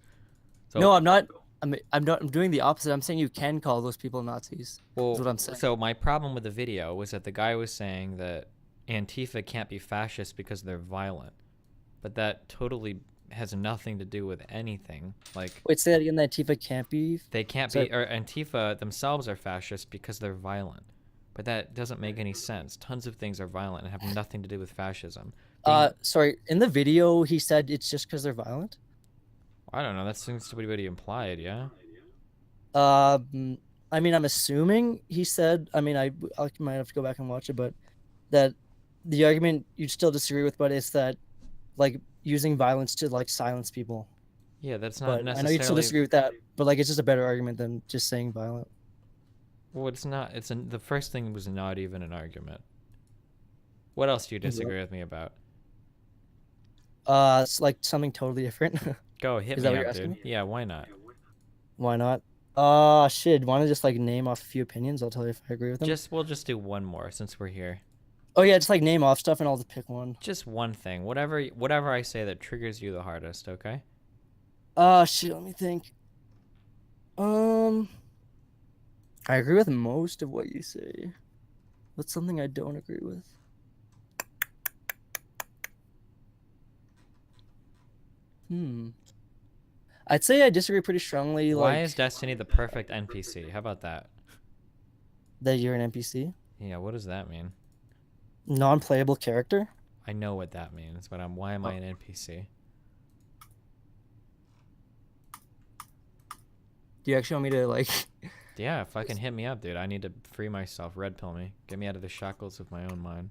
B: So,
E: No, I'm not. I'm not. I'm doing the opposite. I'm saying you can call those people Nazis.
B: well,
E: That's what I'm saying.
B: so my problem with the video was that the guy was saying that Antifa can't be fascist because they're violent. But that totally has nothing to do with anything. Like,
E: Wait, say that again. That Antifa can't be.
B: they can't
E: So-
B: be, or Antifa themselves are fascist because they're violent. But that doesn't make any sense. Tons of things are violent and have nothing to do with fascism.
E: Sorry. In the video, he said it's just because they're violent.
B: I don't know. That seems to be what he implied, yeah?
E: I mean, I'm assuming he said. I mean, I might have to go back and watch it, but that the argument you'd still disagree with, but it's that like using violence to like silence people.
B: Yeah, that's not
E: But I know
B: necessarily...
E: you'd still disagree with that, but like it's just a better argument than just saying violent.
B: Well, it's not. The first thing was not even an argument. What else do you disagree with me about?
E: It's like something totally different.
B: Go, hit
E: Is
B: me
E: that what
B: up,
E: you're asking
B: dude. Yeah, why not?
E: Why not? Shit. Want to just like name off a few opinions? I'll tell you if I agree with them.
B: We'll just do one more since we're here.
E: Oh yeah, just like name off stuff and I'll just pick one.
B: Just one thing. Whatever I say that triggers you the hardest, okay?
E: Shit. Let me think. I agree with most of what you say. What's something I don't agree with? I'd say I disagree pretty strongly.
B: Why is Destiny the perfect NPC? How about that?
E: That you're an NPC?
B: Yeah, what does that mean?
E: Non-playable character?
B: I know what that means, but why am I an NPC?
E: Do you actually want me to like...
B: Yeah, fucking hit me up, dude. I need to free myself. Red pill me. Get me out of the shackles of my own mind.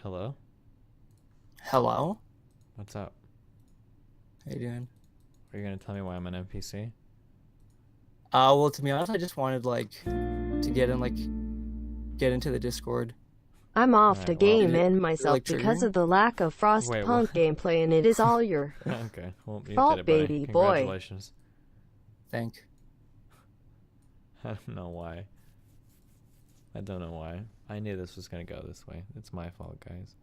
B: Hello?
E: Hello?
B: What's up?
E: How you doing?
B: Are you gonna tell me why I'm an NPC?
E: Well, to be honest, I just wanted like to get into the Discord.
L: I'm off
B: Alright,
L: to
B: well,
L: game in myself
E: like
L: because
E: triggering?
L: of the lack of
B: Wait,
L: Frostpunk gameplay, and it is all your
B: Okay, well, you
L: fault,
B: did it, buddy.
L: baby boy.
B: Congratulations.
E: Thank.
B: I don't know why. I don't know why. I knew this was gonna go this way. It's my fault, guys.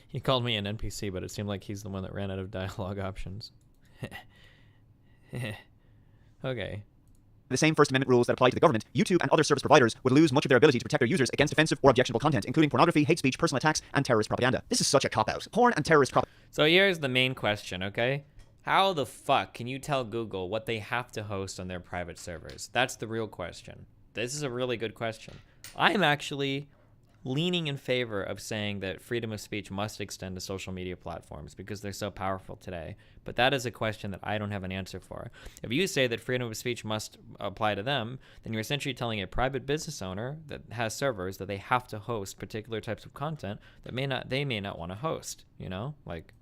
B: He called me an NPC, but it seemed like he's the one that ran out of dialogue options. Okay.
P: The same First Amendment rules that apply to the government, YouTube and other service providers would lose much of their ability to protect their users against offensive or objectionable content, including pornography, hate speech, personal attacks, and terrorist propaganda. This is such a cop-out. Porn and terrorist propaganda.
B: So here's the main question, okay? How the fuck can you tell Google what they have to host on their private servers? That's the real question. This is a really good question. I'm actually leaning in favor of saying that freedom of speech must extend to social media platforms because they're so powerful today. But that is a question that I don't have an answer for. If you say that freedom of speech must apply to them, then you're essentially telling a private business owner that has servers that they have to host particular types of content that they may not want to host, you know? Like,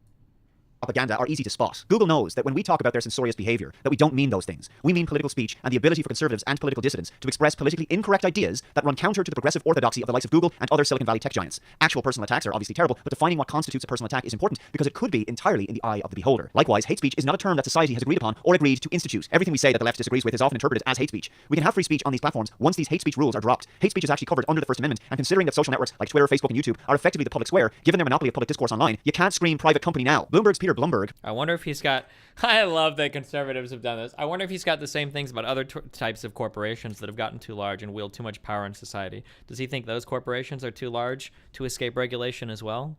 P: propaganda are easy to spot. Google knows that when we talk about their censorious behavior, that we don't mean those things. We mean political speech and the ability for conservatives and political dissidents to express politically incorrect ideas that run counter to the progressive orthodoxy of the likes of Google and other Silicon Valley tech giants. Actual personal attacks are obviously terrible, but defining what constitutes a personal attack is important because it could be entirely in the eye of the beholder. Likewise, hate speech is not a term that society has agreed upon or agreed to institute. Everything we say that the left disagrees with is often interpreted as hate speech. We can have free speech on these platforms once these hate speech rules are dropped. Hate speech is actually covered under the First Amendment, and considering that social networks like Twitter, Facebook, and YouTube are effectively the public square, given their monopoly of public discourse online, you can't scream private company now. Bloomberg's Peter Blumberg.
B: I wonder if he's got, I love that conservatives have done this. I wonder if he's got the same things about other types of corporations that have gotten too large and wield too much power in society. Does he think those corporations are too large to escape regulation as well?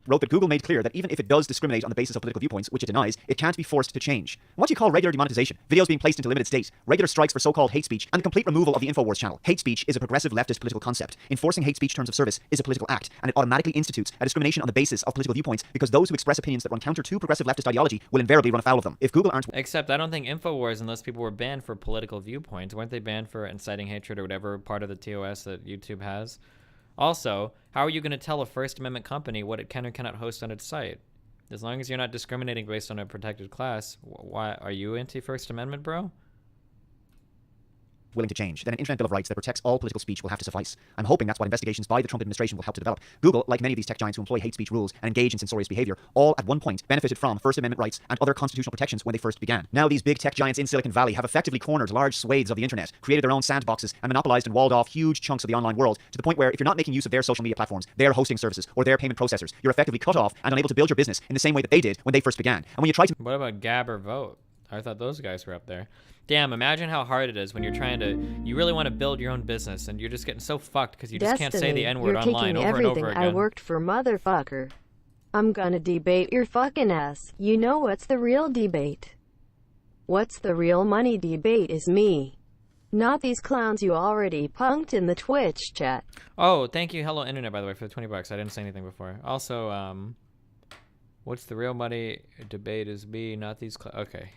P: Wrote that Google made clear that even if it does discriminate on the basis of political viewpoints, which it denies, it can't be forced to change. What do you call regular demonetization? Videos being placed into limited state, regular strikes for so-called hate speech, and the complete removal of the InfoWars channel. Hate speech is a progressive leftist political concept. Enforcing hate speech terms of service is a political act, and it automatically institutes a discrimination on the basis of political viewpoints because those who express opinions that run counter to progressive leftist ideology will invariably run afoul of them. If Google aren't...
B: Except I don't think InfoWars and those people were banned for political viewpoints. Weren't they banned for inciting hatred or whatever part of the TOS that YouTube has? Also, how are you going to tell a First Amendment company what it can or cannot host on its site? As long as you're not discriminating based on a protected class, why are you anti-First Amendment, bro?
P: Willing to change, then an Internet Bill of Rights that protects all political speech will have to suffice. I'm hoping that's what investigations by the Trump administration will help to develop. Google, like many of these tech giants who employ hate speech rules and engage in censorious behavior, all at one point benefited from First Amendment rights and other constitutional protections when they first began. Now these big tech giants in Silicon Valley have effectively cornered large swathes of the internet, created their own sandboxes, and monopolized and walled off huge chunks of the online world to the point where if you're not making use of their social media platforms, their hosting services, or their payment processors, you're effectively cut off and unable to build your business in the same way that they did when they first began. And when you try to...
B: What about Gab or Vote? I thought those guys were up there. Damn, imagine how hard it is when you're trying to, you really want to build your own business and you're just getting so fucked because you just can't say the N-word online over and over again.
L: I worked for, motherfucker. I'm gonna debate your fucking ass. You know what's the real debate? What's the real money debate is me. Not these clowns you already punked in the Twitch chat.
B: Oh, thank you, Hello Internet, by the way, for the $20. I didn't say anything before. Also, what's the real money debate is me, not these okay.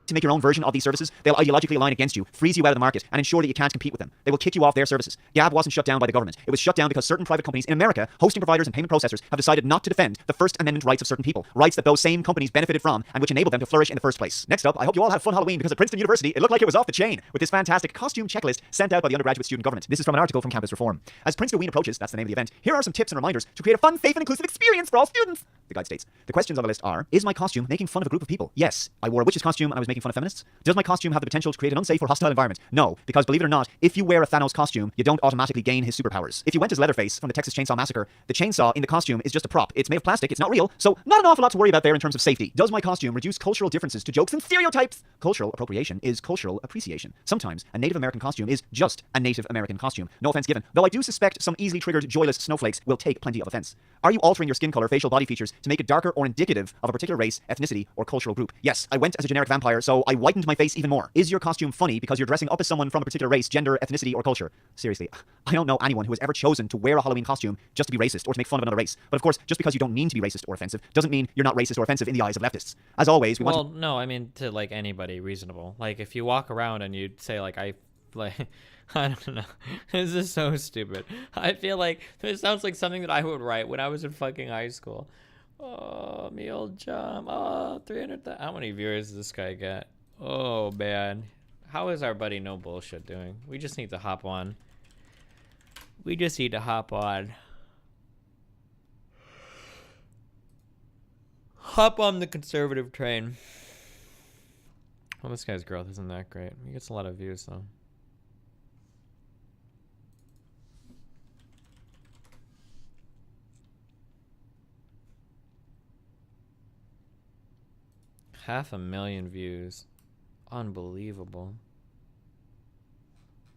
P: To make your own version of these services, they'll ideologically align against you, freeze you out of the market, and ensure that you can't compete with them. They will kick you off their services. Gab wasn't shut down by the government. It was shut down because certain private companies in America, hosting providers and payment processors, have decided not to defend the First Amendment rights of certain people, rights that those same companies benefited from and which enabled them to flourish in the first place. Next up, I hope you all had a fun Halloween because at Princeton University, it looked like it was off the chain with this fantastic costume checklist sent out by the undergraduate student government. This is from an article from Campus Reform. As Prince Halloween approaches, that's the name of the event, here are some tips and reminders to create a fun, safe, and inclusive experience for all students. The guide states, the questions on the list are, is my costume making fun of a group of people? Yes. I wore a witch's costume and I was making fun of feminists. Does my costume have the potential to create an unsafe or hostile environment? No, because believe it or not, if you wear a Thanos costume, you don't automatically gain his superpowers. If you went as Leatherface from the Texas Chainsaw Massacre, the chainsaw in the costume is just a prop. It's made of plastic, it's not real, so not an awful lot to worry about there in terms of safety. Does my costume reduce cultural differences to jokes and stereotypes? Cultural appropriation is cultural appreciation. Sometimes a Native American costume is just a Native American costume. No offense given, though I do suspect some easily triggered joyless snowflakes will take plenty of offense. Are you altering your skin color, facial body features to make it darker or indicative of a particular race, ethnicity, or cultural group? Yes, I went as a generic vampire, so I whitened my face even more. Is your costume funny because you're dressing up as someone from a particular race, gender, ethnicity, or culture? Seriously, I don't know anyone who has ever chosen to wear a Halloween costume just to be racist or to make fun of another race. But of course, just because you don't mean to be racist or offensive doesn't mean you're not racist or offensive in the eyes of leftists. As always, we want to...
B: no, I mean to like anybody reasonable. Like if you walk around and you say like I don't know. This is so stupid. I feel like this sounds like something that I would write when I was in fucking high school. Oh, me old chum. Oh, 300,000. How many viewers does this guy get? Oh, man. How is our buddy No Bullshit doing? We just need to hop on. We just need to hop on. Hop on the conservative train. Well, this guy's growth isn't that great. He gets a lot of views, though. $500,000 views. Unbelievable.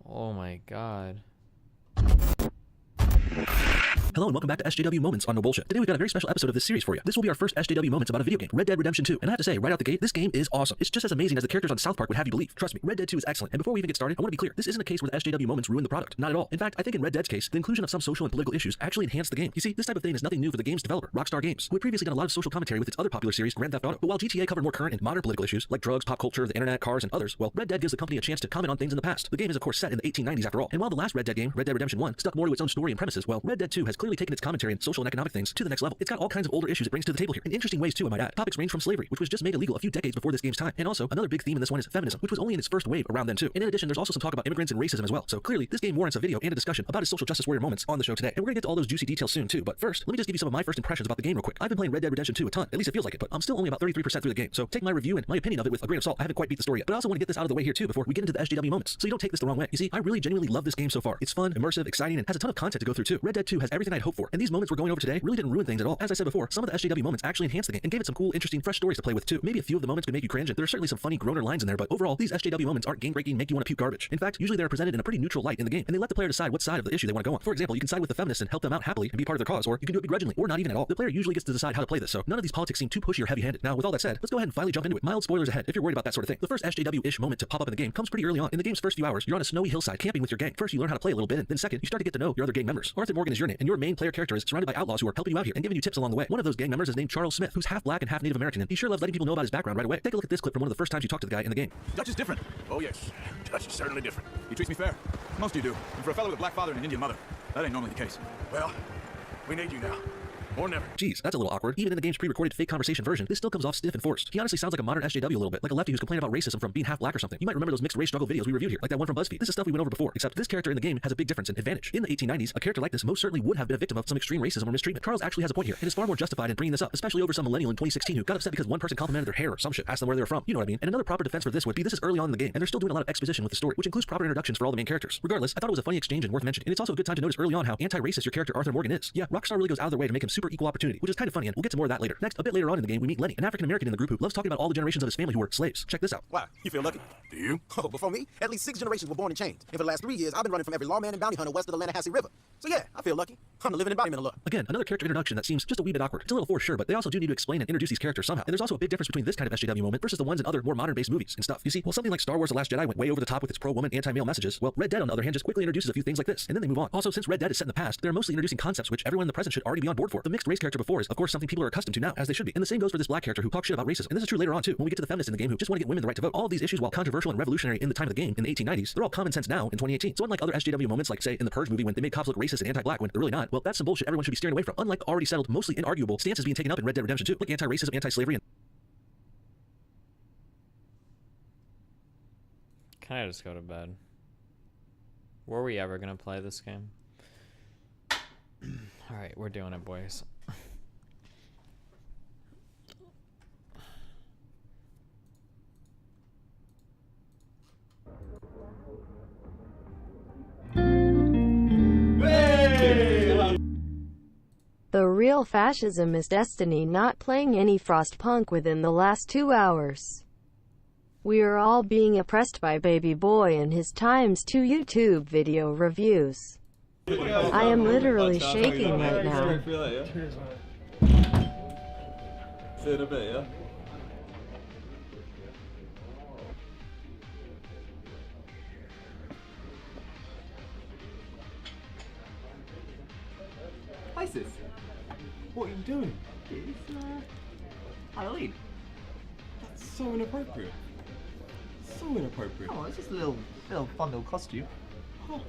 B: Oh my god.
F: Hello and welcome back to SJW Moments on No Bullshit. Today we've got a very special episode of this series for you. This will be our first SJW Moments about a video game, Red Dead Redemption 2. And I have to say, right out the gate, this game is awesome. It's just as amazing as the characters on South Park would have you believe. Trust me, Red Dead 2 is excellent. And before we even get started, I want to be clear, this isn't a case where the SJW Moments ruin the product. Not at all. In fact, I think in Red Dead's case, the inclusion of some social and political issues actually enhanced the game. You see, this type of thing is nothing new for the game's developer, Rockstar Games, who had previously done a lot of social commentary with its other popular series, Grand Theft Auto. But while GTA covered more current and modern political issues, like drugs, pop culture, the internet, cars, and others, well, Red Dead gives the company a chance to comment on things in the past. The game is of course set in the 1890s after all. And while the last Red Dead game, Red Dead Redemption 1, stuck more to its own story and premises, well, Red Dead 2 has clearly taken its commentary and social and economic things to the next level. It's got all kinds of older issues it brings to the table here, in interesting ways too, I might add. Topics range from slavery, which was just made illegal a few decades before this game's time, and also another big theme in this one is feminism, which was only in its first wave around then too. And in addition, there's also some talk about immigrants and racism as well. So clearly, this game warrants a video and a discussion about its social justice warrior moments on the show today. And we're gonna get to all those juicy details soon too. But first, let me just give you some of my first impressions about the game real quick. I've been playing Red Dead Redemption 2 a ton, at least it feels like it, but I'm still only about 33% through the game. So take my review and my opinion of it with a grain of salt. I haven't quite beat the story yet, but I also want to get this out of the way here too before we get into the SJW moments. So you don't take this the wrong way. You see, I really genuinely love this game so far. It's fun, immersive, exciting, and has a ton of content to go through too. Red Dead 2 has everything I'd hope for, and these moments we're going over today really didn't ruin things at all. As I said before, some of the SJW moments actually enhanced the game and gave it some cool, interesting, fresh stories to play with too. Maybe a few of the moments could make you cringe, and there are certainly some funny groaner lines in there, but overall, these SJW moments aren't game-breaking, make you want to puke garbage. In fact, usually they're presented in a pretty neutral light in the game, and they let the player decide what side of the issue they want to go on. For example, you can side with the feminists and help them out happily and be part of their cause, or you can do it begrudgingly, or not even at all. The player usually gets to decide how to play this, so none of these politics seem too pushy or heavy-handed. Now, with all that said, let's go ahead and finally jump into it. Mild spoilers ahead, if you're worried about that sort of thing. The first SJW-ish moment to pop up in the game comes pretty early on. In the game's first few hours, you're on a snowy hillside camping with your gang. First, you learn how to play a little bit, and then second, you start to get to know your other gang members. Arthur Morgan is your name, and your main player character is surrounded by outlaws who are helping you out here and giving you tips along the way. One of those gang members is named Charles Smith, who's half black and half Native American, and he sure loves letting people know about his background right away. Take a look at this clip from one of the first times you talk to the guy in the game.
H: Dutch is different. Oh yes, Dutch is certainly different. He treats me fair. Most of you do. And for a fellow with a black father and an Indian mother, that ain't normally the case. Well, we need you now. Or never.
F: Geez, that's a little awkward. Even in the game's pre-recorded fake conversation version, this still comes off stiff and forced. He honestly sounds like a modern SJW a little bit, like a lefty who's complaining about racism from being half black or something. You might remember those mixed race struggle videos we reviewed here, like that one from BuzzFeed. This is stuff we went over before, except this character in the game has a big difference and advantage. In the 1890s, a character like this most certainly would have been a victim of some extreme racism or mistreatment. Charles actually has a point here, and is far more justified in bringing this up, especially over some millennial in 2016 who got upset because one person complimented their hair or some shit, asked them where they were from. You know what I mean? And another proper defense for this would be this is early on in the game, and they're still doing a lot of exposition with the story, which includes proper introductions for all the main characters. Regardless, I thought it was a funny exchange and worth mentioning. And it's also a good time to notice early on how anti-racist your character Arthur Morgan is. Yeah, Rockstar really goes out of their way to make him super equal opportunity, which is kind of funny, and we'll get to more of that later. Next, a bit later on in the game, we meet Lenny, an African-American in the group who loves talking about all the generations of his family who were slaves. Check this out.
W: Wow, you feel lucky?
H: Do you?
W: Oh, before me, at least 6 generations were born and chained. And for the last 3 years, I've been running from every lawman and bounty hunter west of the Lannahechee River. So yeah, I feel lucky. I'm the living embodiment of luck.
F: Again, another character introduction that seems just a wee bit awkward. It's a little forced, sure, but they also do need to explain and introduce these characters somehow. And there's also a big difference between this kind of SJW moment versus the ones in other more modern-based movies and stuff. You see, while something like Star Wars: The Last Jedi went way over the top with its pro-woman, anti-male messages, well, Red Dead on the other hand just quickly introduces a few things like this, and then they move on. Also, since Red Dead is set in the past, they're mostly introducing concepts which everyone in the present should already be on board for. The mixed race character before is, of course, something people are accustomed to now, as they should be. And the same goes for this black character who talks shit about racism. And this is true later on too, when we get to the feminists in the game who just want to get women the right to vote. All of these issues, while controversial and revolutionary in the time of the game in the 1890s, they're all common sense now in 2018. So unlike other SJW moments like, say, in the Purge movie when they made cops look racist and anti-black when they're really not, well, that's some bullshit everyone should be steering away from. Unlike already settled, mostly inarguable stances being taken up in Red Dead Redemption 2, like anti-racism, anti-slavery, and
B: Can I just go to bed? Were we ever gonna play this game? Alright, we're doing it, boys.
L: The real fascism is Destiny not playing any Frostpunk within the last 2 hours. We are all being oppressed by Baby Boy and his ×2 YouTube video reviews. I am literally shaking right now.
X: See you in a bit, yeah?
Y: ISIS, what are you doing? It's Halloween.
X: That's so inappropriate. So inappropriate.
Y: Oh, it's just a little fun little costume.
X: Oh.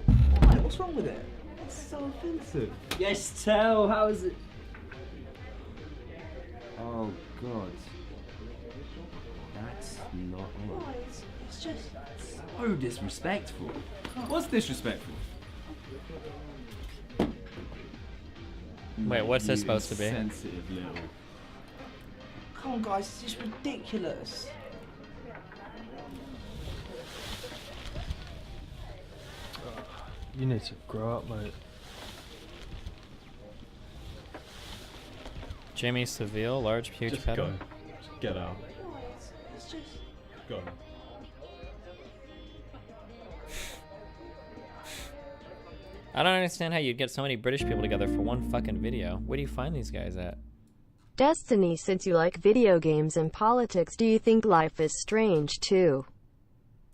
Y: Why? What's wrong with it?
X: It's so offensive.
Y: Yes, tell. How is it?
X: Oh God. That's not on.
Y: Oh, it's just so disrespectful.
X: What's disrespectful?
B: Wait, what's this supposed to be?
X: Sensitive little.
Y: Come on, guys, it's just ridiculous.
X: You need to grow up, mate.
B: Jimmy Seville, large, huge
X: Just
B: pedal.
X: go. Just get out.
Y: It's just...
X: Go.
B: I don't understand how you'd get so many British people together for one fucking video. Where do you find these guys at?
L: Destiny, since you like video games and politics, do you think Life is Strange 2,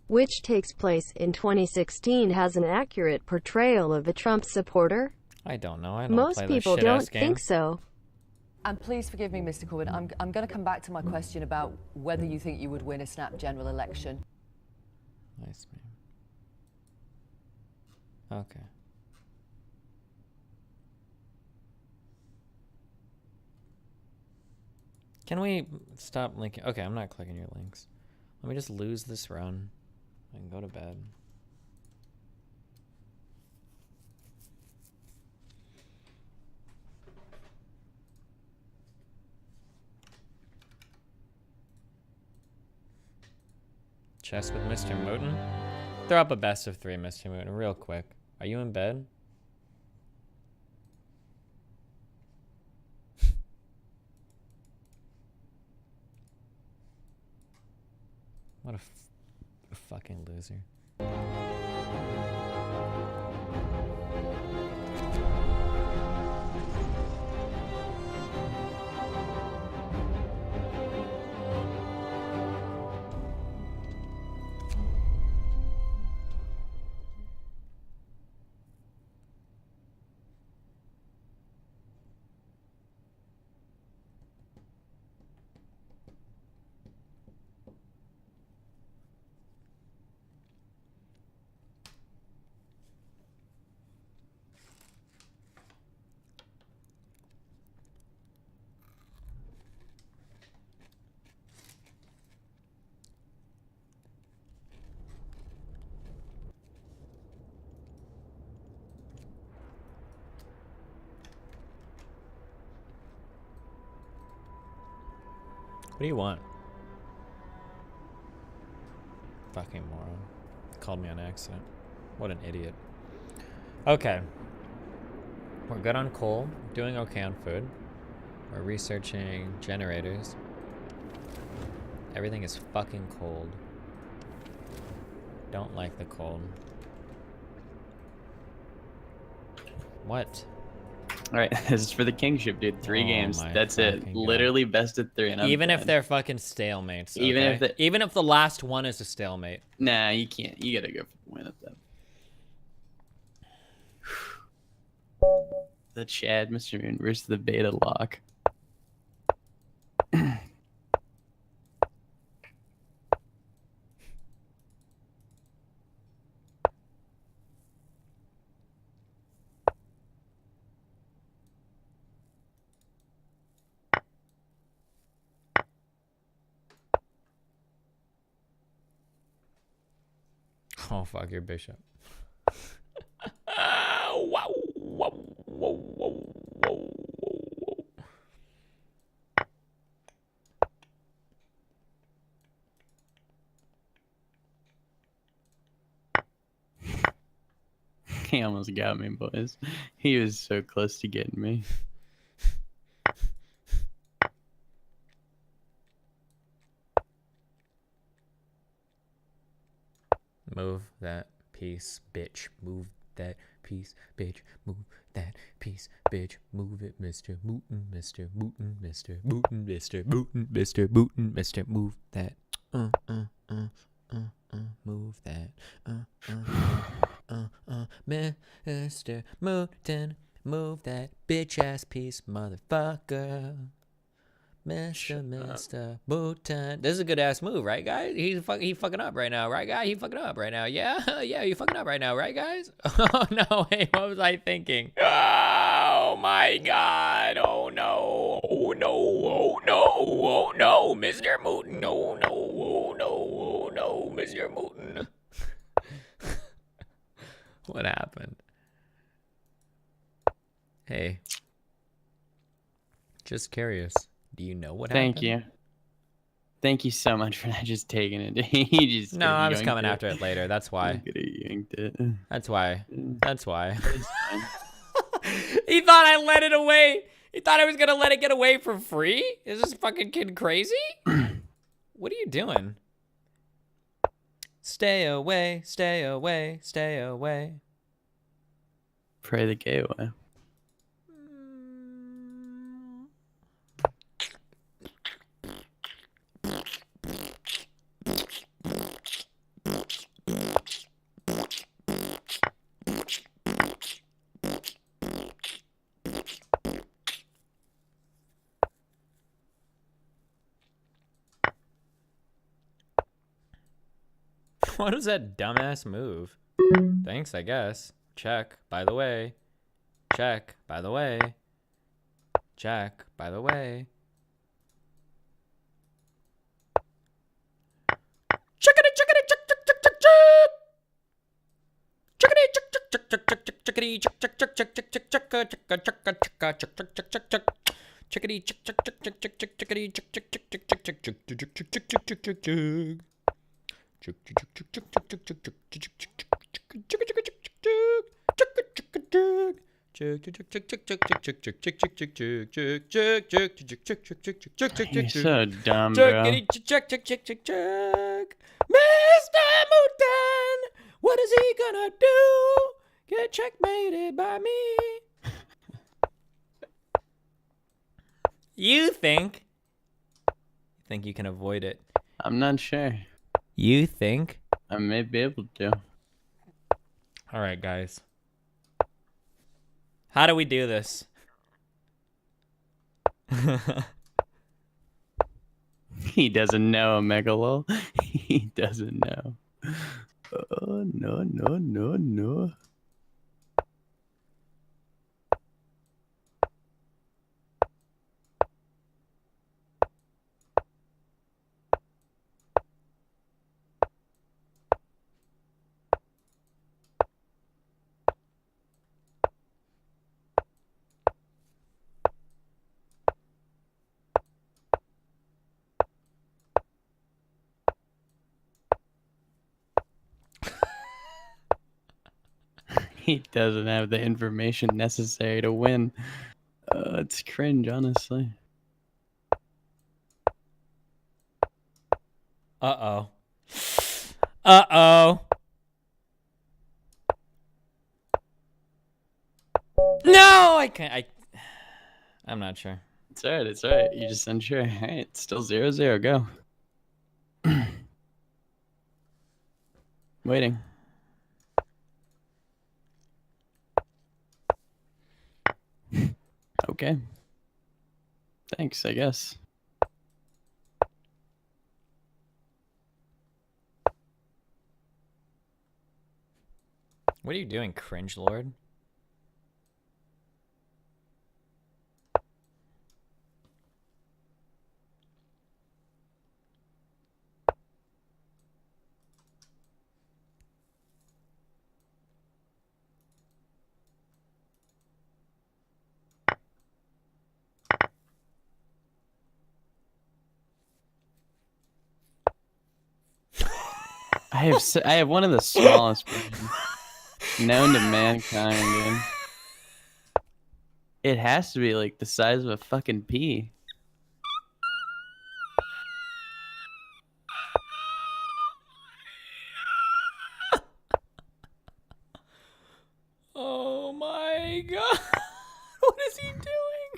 L: which takes place in 2016, has an accurate portrayal of a Trump supporter?
B: I don't know. I don't
L: Most
B: play
L: people
B: those
L: don't
B: shit-ass
L: think
B: games.
L: so.
A: And please forgive me, Mr. Corbyn, I'm going to come back to my question about whether you think you would win a snap general election.
B: Nice, man. Okay. Can we stop linking? Okay, I'm not clicking your links. Let me just lose this run and go to bed. Chess with Mr. Mooten? Throw up a best of 3, Mr. Mooten, real quick. Are you in bed? What a fucking loser. What do you want? Fucking moron. Called me on accident. What an idiot. Okay. We're good on coal. Doing okay on food. We're researching generators. Everything is fucking cold. Don't like the cold. What?
C: Alright, this is for the kingship, dude. 3 games. That's it. Literally best of 3. And
B: Even if they're fucking stalemates.
C: Okay?
B: Even if the last one is a stalemate.
C: Nah, you can't. You gotta go for the win at that. The Chad, Mr. Moon versus the Beta Lock.
B: Oh, fuck your bishop. Wow.
C: He almost got me, boys. He was so close to getting me.
B: Move that piece, bitch. Move that piece, bitch. Move that piece, bitch. Move it, Mr. Mooten, Mr. Mooten, Mr. Mooten, Mr. Mooten, Mr. Mooten, Mr. Move that. Move that. Mr. Mooten, move that bitch ass piece, motherfucker. Mr. Mooten. This is a good ass move, right, guys? He fucking up right now, right, guy? He fucking up right now. Yeah, yeah, you fucking up right now, right, guys? Oh no, hey, what was I thinking? Oh my God! Oh no! Oh no! Oh no! Oh no, Mr. Mooten! Oh no! Oh no! Oh no, Mr. Mooten! What happened? Hey, just curious. Do you know what happened?
C: Thank you. Thank you so much for not just taking it. He just
B: No, I was coming after it later. That's why.
C: Yanked it.
B: That's why. That's why. He thought I let it away. He thought I was gonna let it get away for free? Is this fucking kid crazy? What are you doing? Stay away, stay away, stay away.
C: Pray the gay away.
B: What is that dumbass move? Thanks, I guess. Check, by the way. Check, by the way. Check, by the way. Chickity, chickity, chick, chick, chick, chick, chick. Chickity, chick, chick, chick, chick, chick, chick, chickity, chick, chick, chick, chick, chick, chick, chick, chick, chick, chick, chick, chick, chick, chick, chick, chick. Chickity, chick, chick, chick, chick, chick, chick, chickity, chick, chick, chick, chick, chick, chick, chick, chick, chick, chick, chick, chick, chick, chick.
C: You're so dumb, bro.
B: Mr. Mutan, what is he gonna do? Get checkmated by me. You think you can avoid it?
C: I'm not sure.
B: You think?
C: I may be able to.
B: All right, guys. How do we do this?
C: He doesn't know, Megalol. He doesn't know. Oh, no, no, no, no. He doesn't have the information necessary to win. It's cringe, honestly.
B: Uh-oh. Uh-oh. No, I can't. I'm not sure.
C: It's alright, it's alright. You're just unsure. Alright, it's still 0-0. Go. Waiting. Okay. Thanks, I guess.
B: What are you doing, cringe lord?
C: I have one of the smallest brains known to mankind, dude. It has to be like the size of a fucking pea.
B: Oh my god. What is he doing?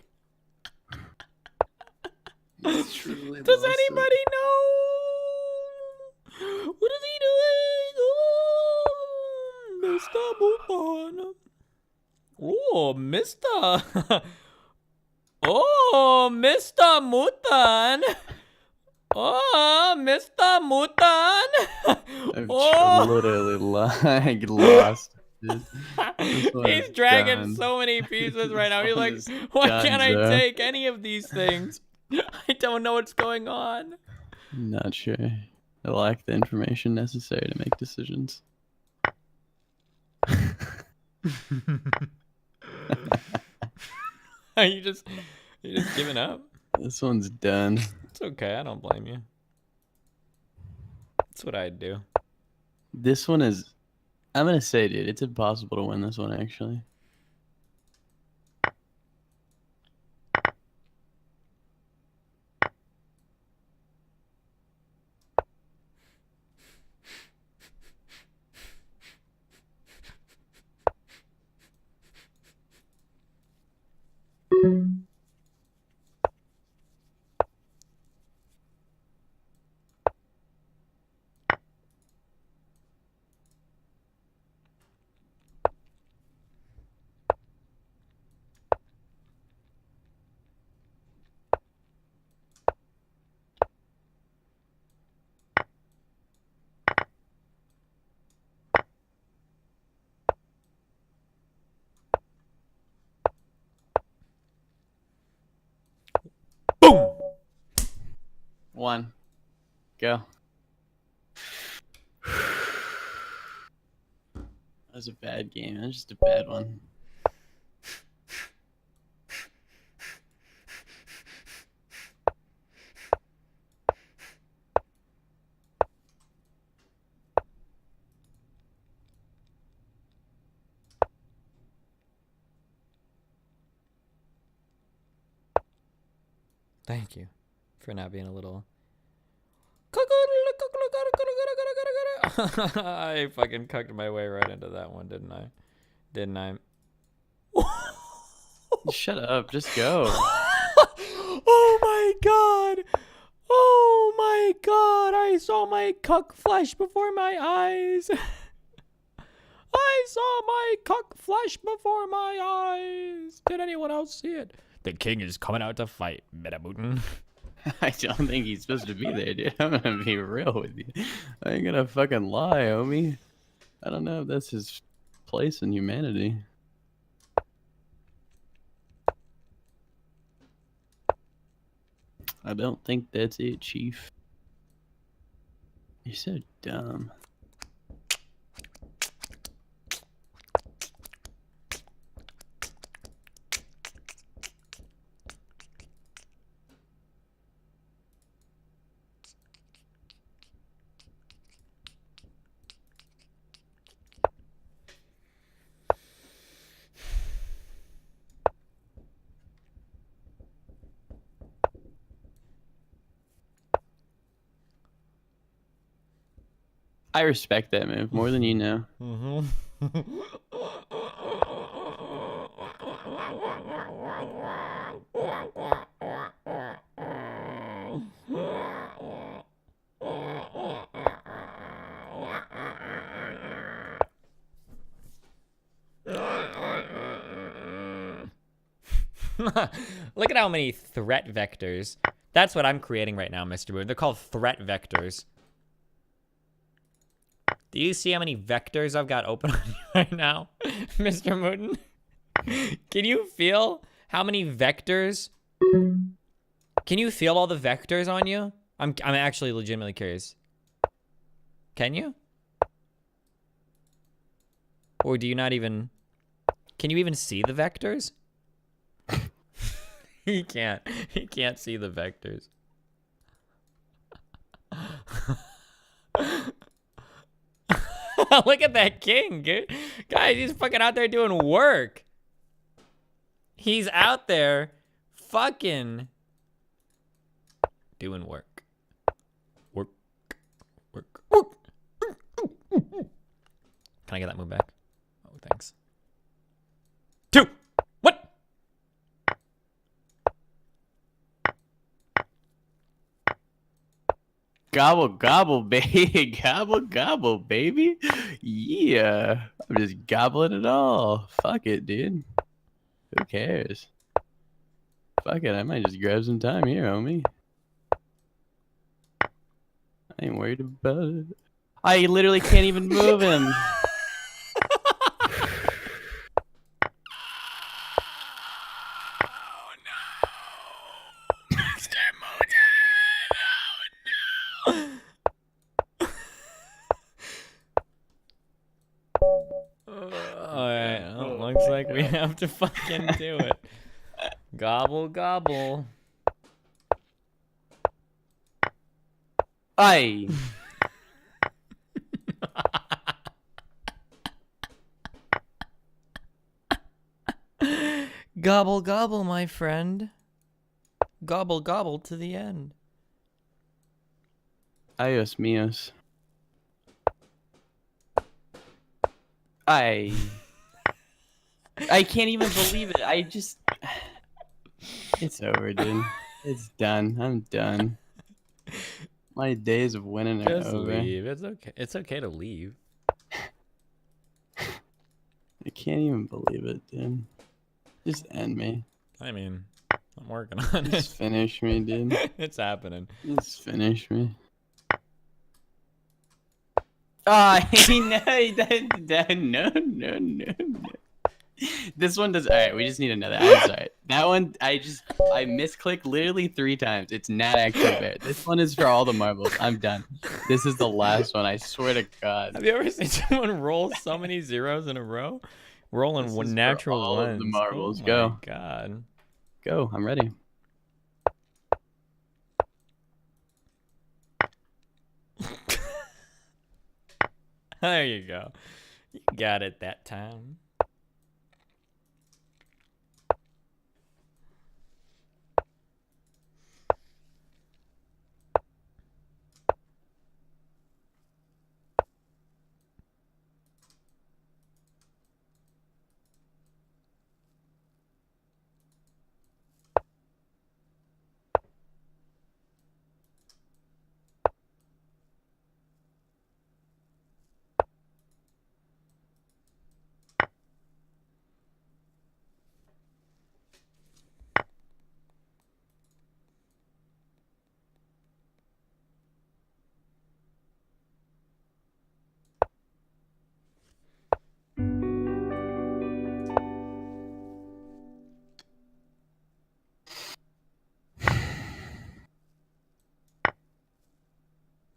B: Does anybody know? What is he doing? Oh, Mr. Mutan. Oh, Mr. Oh, Mr. Mutan. Oh, Mr. Mutan.
C: I'm literally lost.
B: He's dragging so many pieces right now. He's like, why can't I take any of these things? I don't know what's going on.
C: Not sure. I lack the information necessary to make decisions.
B: Are you just giving up?
C: This one's done.
B: It's okay. I don't blame you. That's what I'd do.
C: This one is... I'm gonna say, dude, it's impossible to win this one, actually. 1. Go. That was a bad game. That was just a bad one.
B: Thank you for not being a little. I fucking cucked my way right into that one, didn't I? Didn't I?
C: Shut up. Just go.
B: Oh my god! Oh my god! I saw my cuck flash before my eyes. I saw my cuck flash before my eyes. Did anyone else see it? The king is coming out to fight, Metamutin.
C: I don't think he's supposed to be there, dude. I'm gonna be real with you. I ain't gonna fucking lie, homie. I don't know if that's his place in humanity. I don't think that's it, Chief. You're so dumb. I respect that move more than you know.
B: Look at how many threat vectors. That's what I'm creating right now, Mr. Moon. They're called threat vectors. Do you see how many vectors I've got open on you right now, Mr. Mooten? Can you feel how many vectors? Can you feel all the vectors on you? I'm actually legitimately curious. Can you? Or do you not even... Can you even see the vectors? He can't. He can't see the vectors. Look at that king, dude. Guys, he's fucking out there doing work. He's out there fucking doing work. Work. Can I get that move back? Oh, thanks. 2, 1.
C: Gobble, gobble, baby. Gobble, gobble, baby. Yeah. I'm just gobbling it all. Fuck it, dude. Who cares? Fuck it. I might just grab some time here, homie. I ain't worried about it. I literally can't even move him.
B: Alright, well, looks like we have to fucking do it. Gobble, gobble.
C: Aye.
B: Gobble, gobble, my friend. Gobble, gobble to the end.
C: Adios, mios. I can't even believe it. I just... It's over, dude. It's done. I'm done. My days of winning are
B: Just
C: over.
B: leave. It's okay. It's okay to leave.
C: I can't even believe it, dude. Just end me.
B: I mean, I'm working on it.
C: Just finish me, dude.
B: It's happening.
C: Just finish me. Oh, no, no. This one does. All right, we just need another. I'm sorry. That one, I misclicked literally 3 times. It's not actually there. This one is for all the marbles. I'm done. This is the last one. I swear to God.
B: Have you ever seen someone roll so many zeros in a row? Rolling one natural
C: all
B: ones.
C: of the marbles.
B: Oh
C: Go.
B: my God.
C: Go. I'm ready.
B: There you go. You got it that time.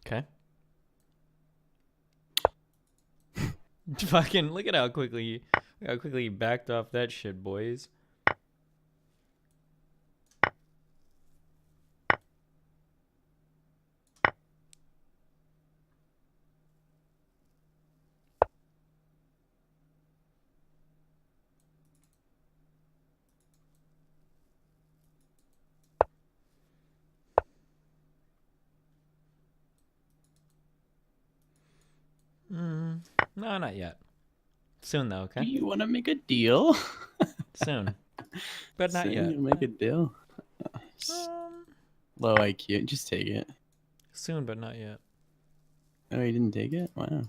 B: Okay. Fucking look at how quickly you backed off that shit, boys. No, not yet. Soon though, okay?
C: You want to make a deal?
B: Soon. But not
C: Soon
B: yet.
C: you'll make a deal. Low IQ. Just take it.
B: Soon, but not yet.
C: Oh, you didn't take it? Wow.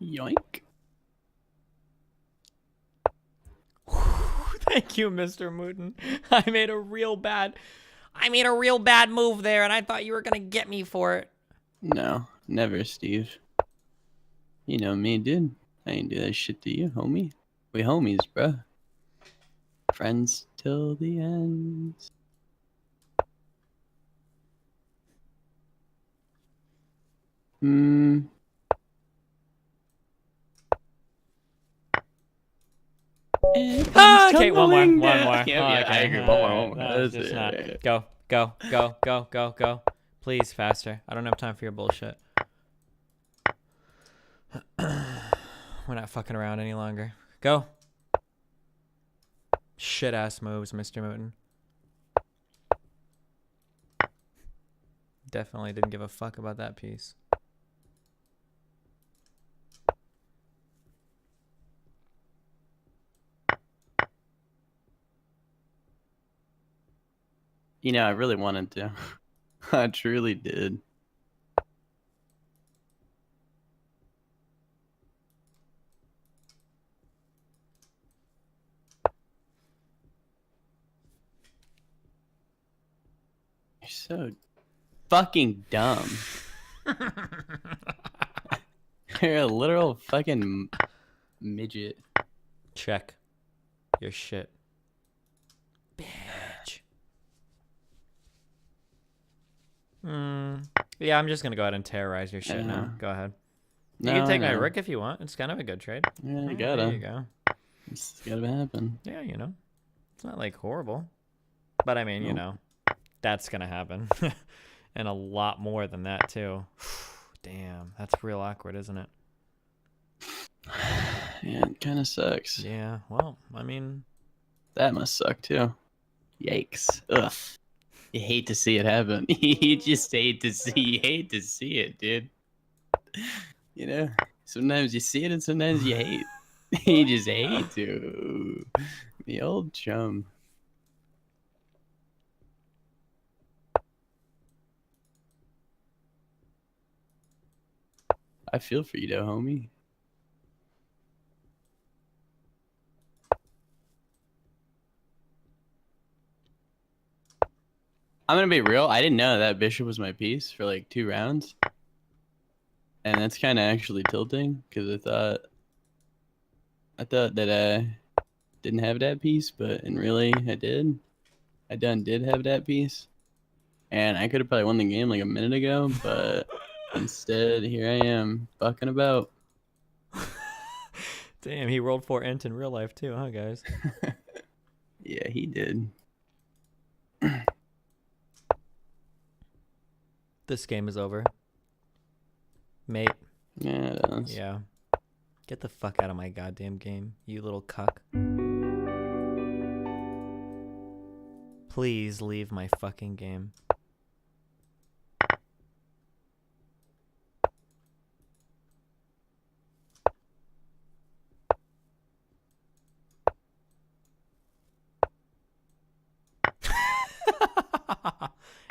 C: Yoink.
B: Thank you, Mr. Mooten. I made a real bad move there, and I thought you were gonna get me for it.
C: No, never, Steve. You know me, dude. I ain't do that shit to you, homie. We homies, bruh. Friends till the end.
B: Okay, one more.
C: Yeah, I agree. One more.
B: No, just not. Go. Please, faster. I don't have time for your bullshit. We're not fucking around any longer. Go. Shit-ass moves, Mr. Mooten. Definitely didn't give a fuck about that piece.
C: You know, I really wanted to. I truly did. You're so fucking dumb. You're a literal fucking midget.
B: Check your shit. Bitch. Yeah, I'm just gonna go ahead and terrorize your shit now. Go ahead. You can take my rook if you want. It's kind of a good trade.
C: Yeah, you
B: There you go.
C: It's gotta happen.
B: Yeah, you know. It's not like horrible. But I mean, you know, that's gonna happen. And a lot more than that too. Damn, that's real awkward, isn't it?
C: Yeah, it kind of sucks.
B: Yeah, well, I mean,
C: that must suck too. Yikes. Ugh. You hate to see it happen. You just hate to see it, dude. You know, sometimes you see it and sometimes you hate. You just hate to. The old chum. I feel for you, though, homie. I'm gonna be real. I didn't know that bishop was my piece for like 2 rounds, and that's kind of actually tilting because I thought that I didn't have that piece, but and really I did. I did have that piece, and I could have probably won the game like a minute ago, but instead here I am fucking about.
B: Damn, he rolled 4 int in real life too, huh, guys?
C: Yeah, he did.
B: This game is over. Mate.
C: Yeah, it is.
B: Yeah. Get the fuck out of my goddamn game, you little cuck. Please leave my fucking game.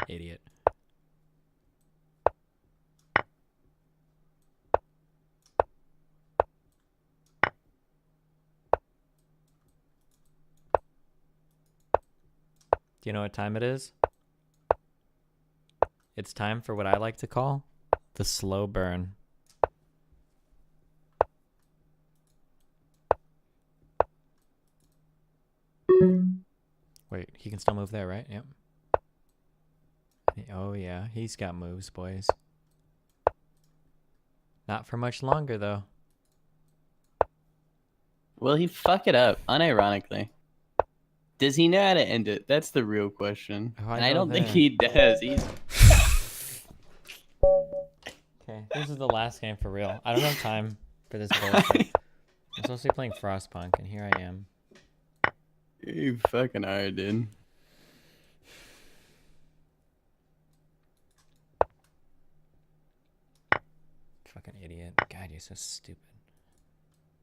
B: Idiot. Do you know what time it is? It's time for what I like to call the slow burn. Wait, he can still move there, right? Yep. Oh yeah, he's got moves, boys. Not for much longer, though.
C: Will he fuck it up, unironically? Does he know how to end it? That's the real question.
B: Oh,
C: and I don't think he does. He's...
B: Okay, this is the last game for real. I don't have time for this bullshit. I'm supposed to be playing Frostpunk, and here I am.
C: You fucking are, dude.
B: Fucking idiot. God, you're so stupid.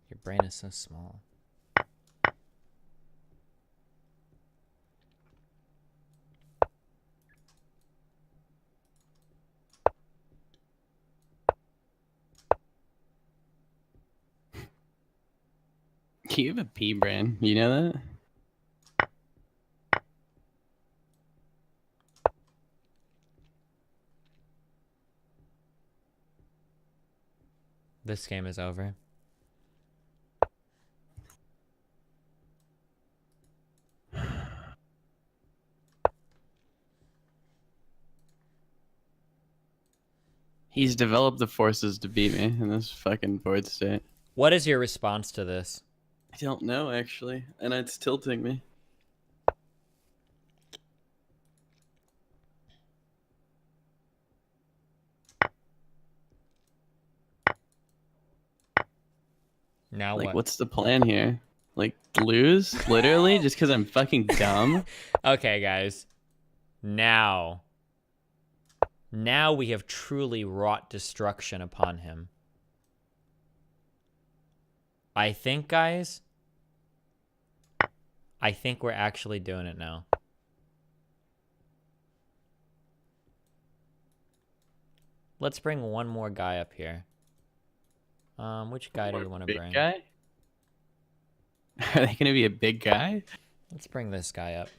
B: Your brain is so small.
C: You have a pea brain. You know that?
B: This game is over.
C: He's developed the forces to beat me in this fucking board state.
B: What is your response to this?
C: I don't know, actually. And it's tilting me.
B: Now
C: like,
B: what?
C: What's the plan here? Like, lose? Literally? Just because I'm fucking dumb?
B: Okay, guys. Now we have truly wrought destruction upon him. I think, guys, I think we're actually doing it now. Let's bring one more guy up here. Which guy do we want to bring?
C: Big guy? Are they going to be a big guy?
B: Let's bring this guy up.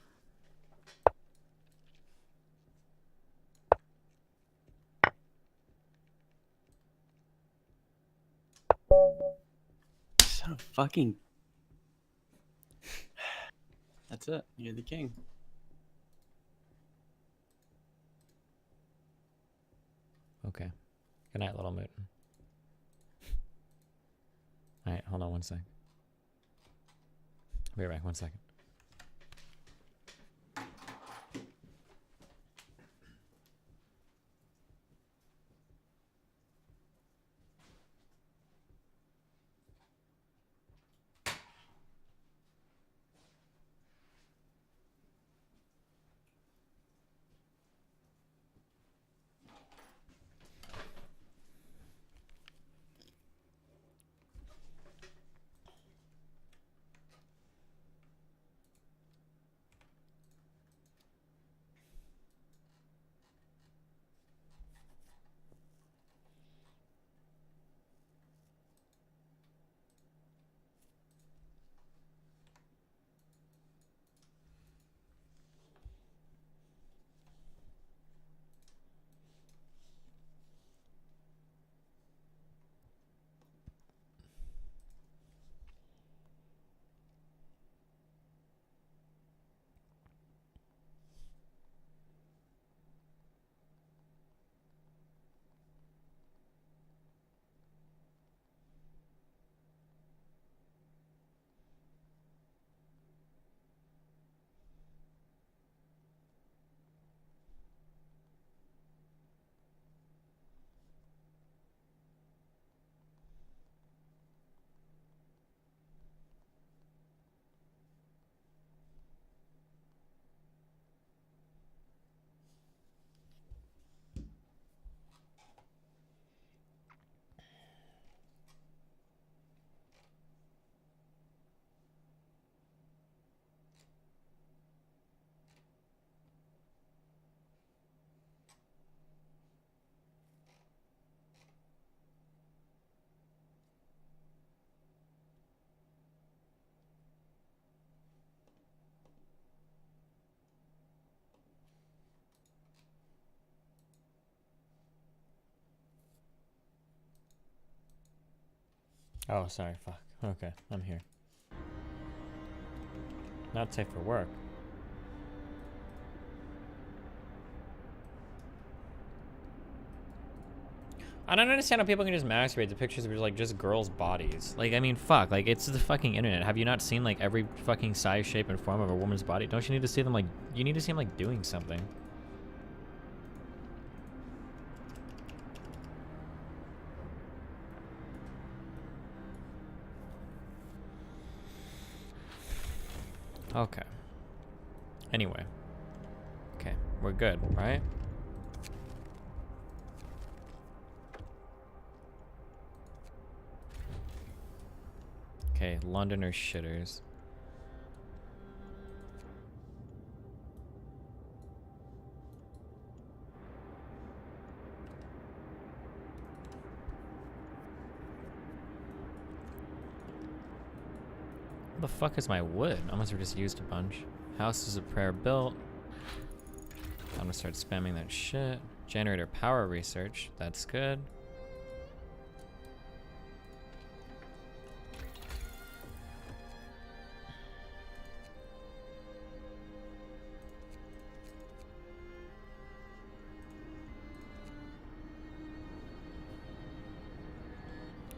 C: So fucking... That's it. You're the king.
B: Okay. Good night, little Mootin. Alright, hold on one sec. I'll be right back, 1 second. Oh, sorry. Fuck. Okay, I'm here. Not safe for work. I don't understand how people can just masturbate to pictures of like just girls' bodies. Like, I mean, fuck. Like, it's the fucking internet. Have you not seen like every fucking size, shape, and form of a woman's body? Don't you need to see them like? You need to see them like doing something. Okay. Anyway. Okay, we're good, right? Okay, Londoners shitters. What the fuck is my wood? I must have just used a bunch. House is a prayer built. I'm gonna start spamming that shit. Generator power research. That's good.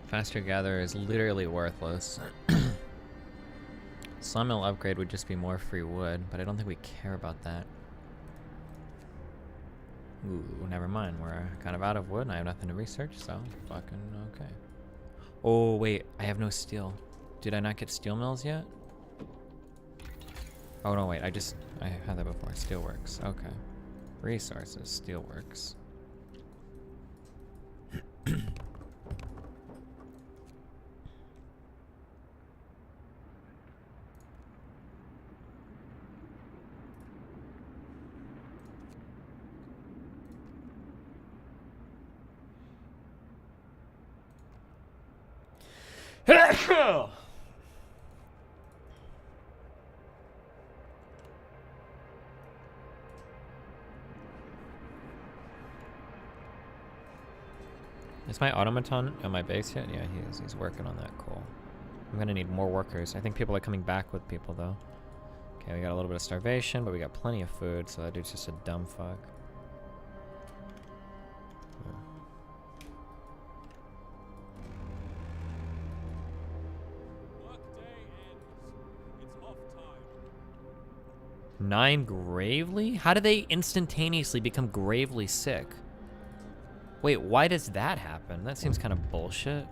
B: Faster Gatherer is literally worthless. Sawmill upgrade would just be more free wood, but I don't think we care about that. Ooh, never mind. We're kind of out of wood and I have nothing to research, so fucking okay. Oh, wait. I have no steel. Did I not get steel mills yet? Oh, no, wait. I had that before. Steelworks. Okay. Resources. Steelworks. Is my automaton at my base yet? Yeah, he is. He's working on that. Cool. I'm gonna need more workers. I think people are coming back with people, though. Okay, we got a little bit of starvation, but we got plenty of food, so that dude's just a dumb fuck. Yeah. 9 gravely? How do they instantaneously become gravely sick? Wait, why does that happen? That seems kind of bullshit.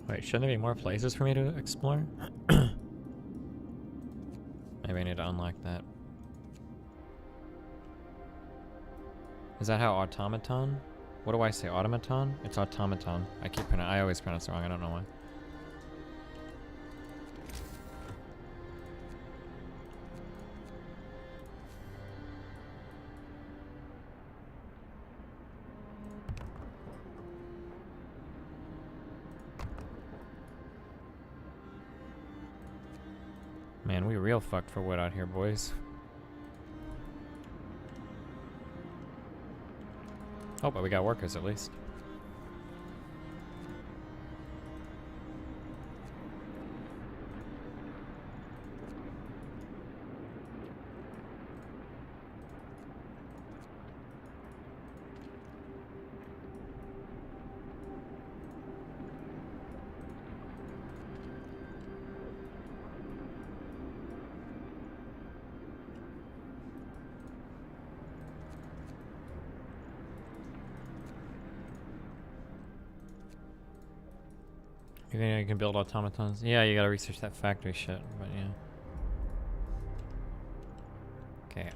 B: Wait, shouldn't there be more places for me to explore? Maybe I need to unlock that. Is that how automaton? What do I say? Automaton? It's automaton. I always pronounce it wrong. I don't know why. Man, we real fucked for wood out here, boys. Oh, but we got workers at least. You think I can build automatons? Yeah, you gotta research that factory shit, but yeah. Okay.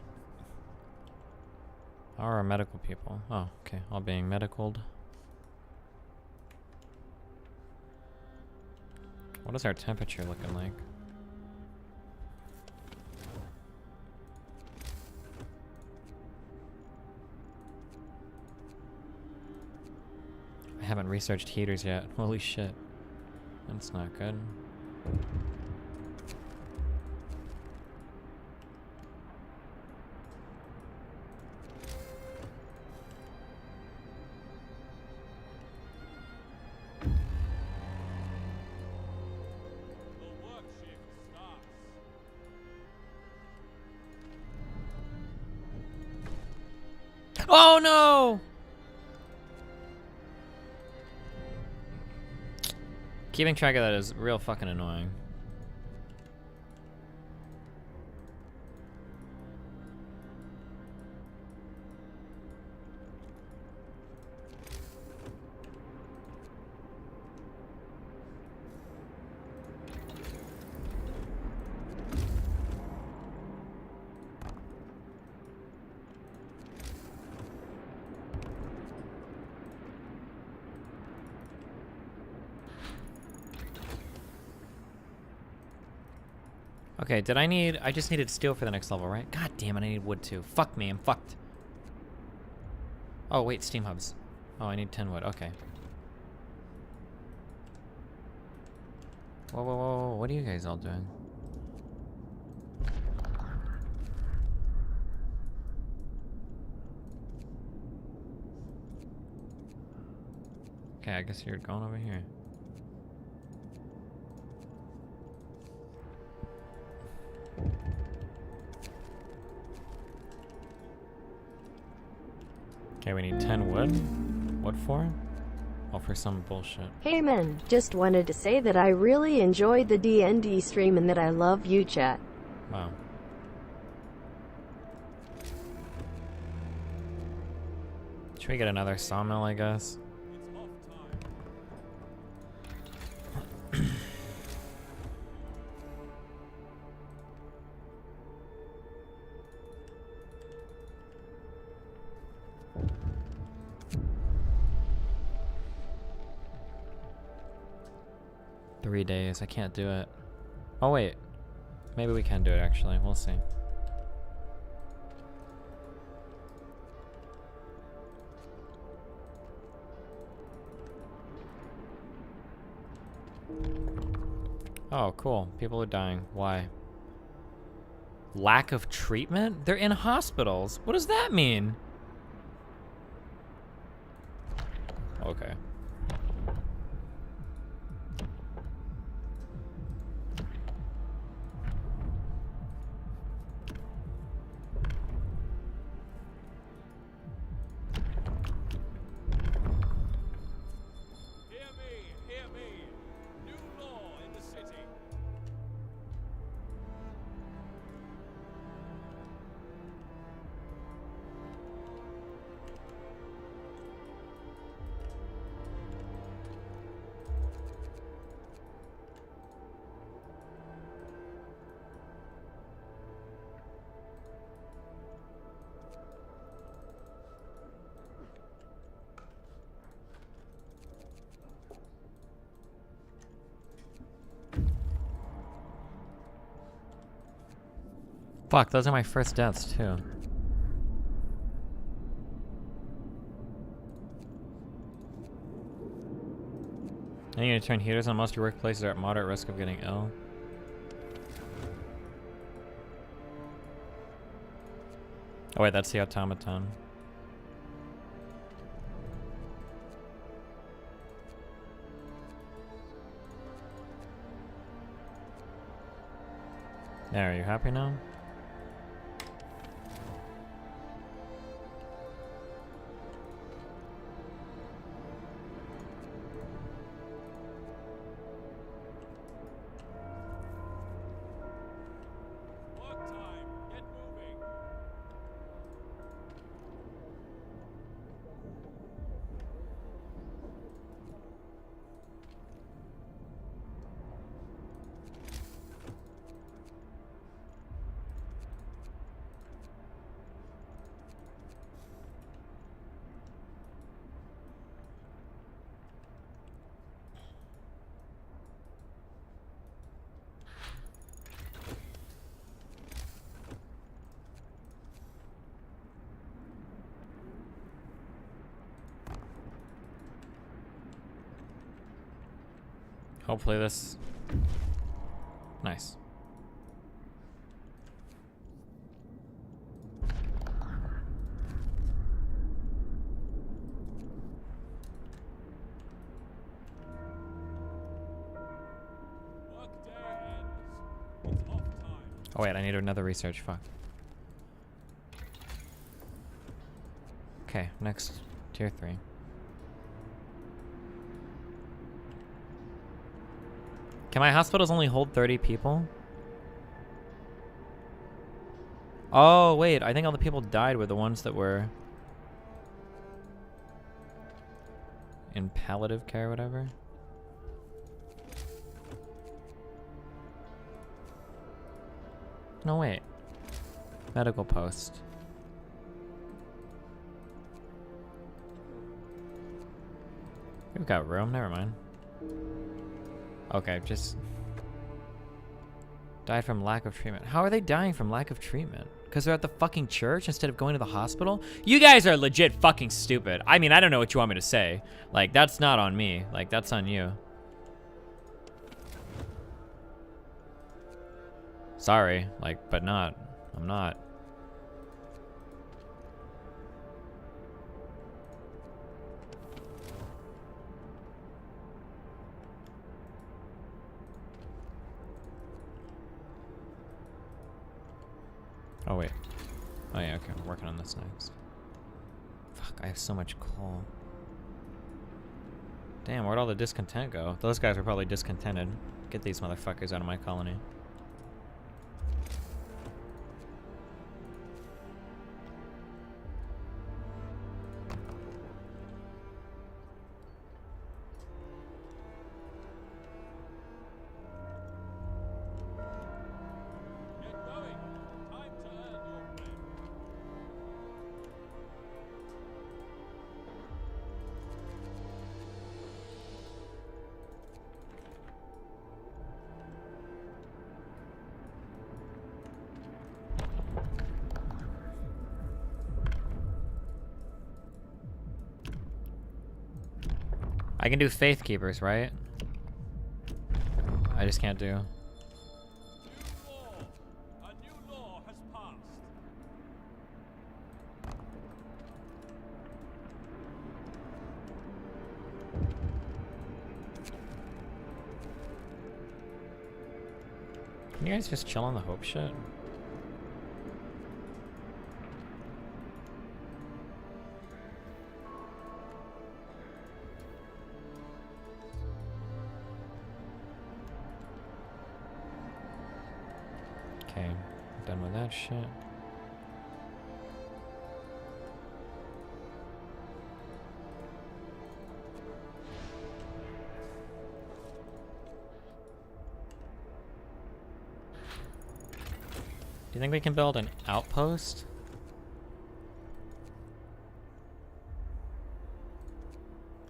B: How are our medical people? Oh, okay. All being medicaled. What is our temperature looking like? I haven't researched heaters yet. Holy shit. That's not good. Oh no! Keeping track of that is real fucking annoying. Okay, I just needed steel for the next level, right? God damn it, I need wood too. Fuck me, I'm fucked. Oh, wait, steam hubs. Oh, I need 10 wood, okay. Whoa, whoa, whoa, what are you guys all doing? Okay, I guess you're going over here. Okay, we need 10 wood. What for? Oh, for some bullshit.
L: Hey man, just wanted to say that I really enjoyed the D&D stream and that I love you, chat.
B: Wow. Should we get another sawmill, I guess? 3 days, I can't do it. Oh wait, maybe we can do it actually, we'll see. Oh, cool. People are dying. Why? Lack of treatment? They're in hospitals. What does that mean? Okay. Fuck, those are my first deaths, too. I need to turn heaters on. Most of your workplaces are at moderate risk of getting ill. Oh wait, that's the automaton. There, are you happy now? Hopefully this... Nice. Oh wait, I need another research, fuck. Okay, next, tier 3. Can my hospitals only hold 30 people? Oh wait, I think all the people died were the ones that were in palliative care or whatever. No, wait. Medical post. We've got room, never mind. Okay, just... Died from lack of treatment. How are they dying from lack of treatment? Because they're at the fucking church instead of going to the hospital? You guys are legit fucking stupid. I mean, I don't know what you want me to say. Like, that's not on me. Like, that's on you. Sorry, like, but not. I'm not. Oh, wait. Oh, yeah, okay, we're working on this next. Fuck, I have so much coal. Damn, where'd all the discontent go? Those guys are probably discontented. Get these motherfuckers out of my colony. I can do Faith Keepers, right? I just can't do. Can you guys just chill on the hope shit? Okay, done with that shit. Do you think we can build an outpost?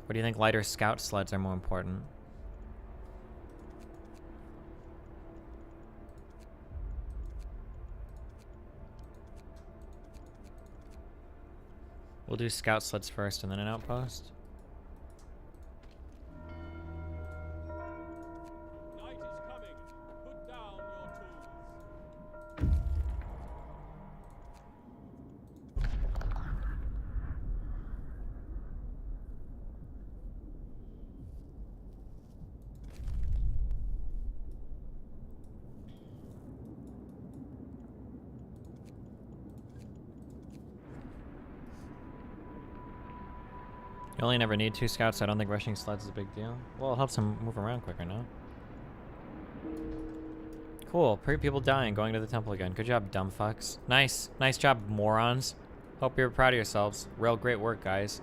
B: Or do you think lighter scout sleds are more important? We'll do scout sleds first and then an outpost. You only never need 2 scouts, so I don't think rushing sleds is a big deal. Well, it helps them move around quicker, no? Cool, people dying, going to the temple again. Good job, dumb fucks. Nice, nice job, morons. Hope you're proud of yourselves. Real great work, guys.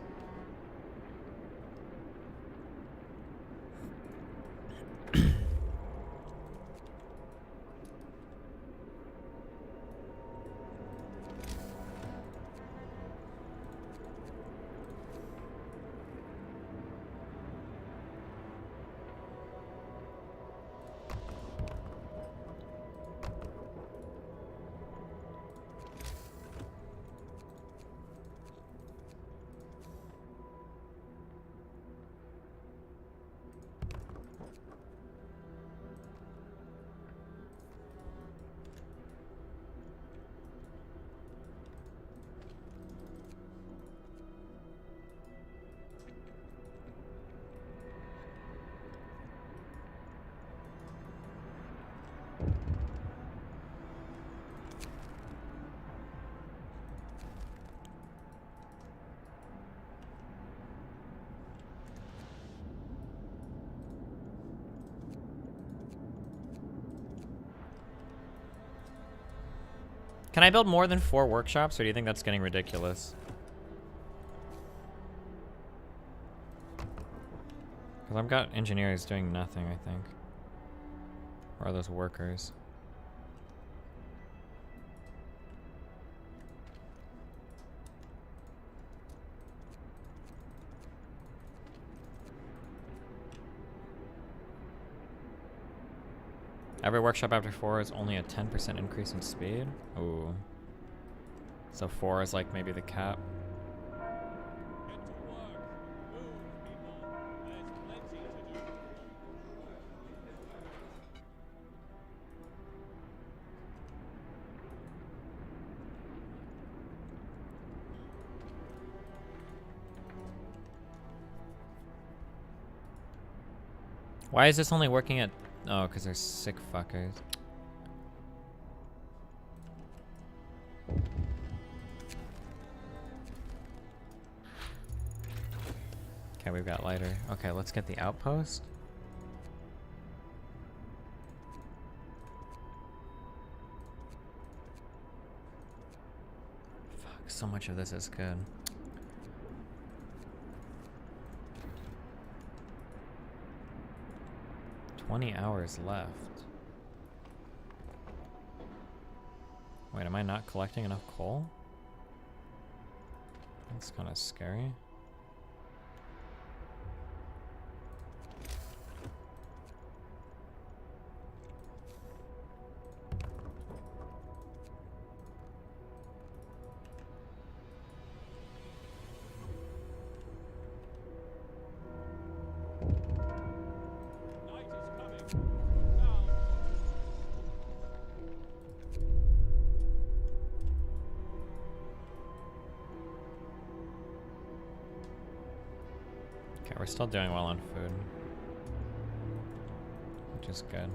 B: Can I build more than 4 workshops, or do you think that's getting ridiculous? Because I've got engineers doing nothing, I think. Or are those workers? Every workshop after 4 is only a 10% increase in speed? Ooh. So 4 is like maybe the cap. Why is this only working at... Oh, because they're sick fuckers. Okay, we've got lighter. Okay, let's get the outpost. Fuck, so much of this is good. $20 hours left. Wait, am I not collecting enough coal? That's kind of scary. Okay, we're still doing well on food, which is good.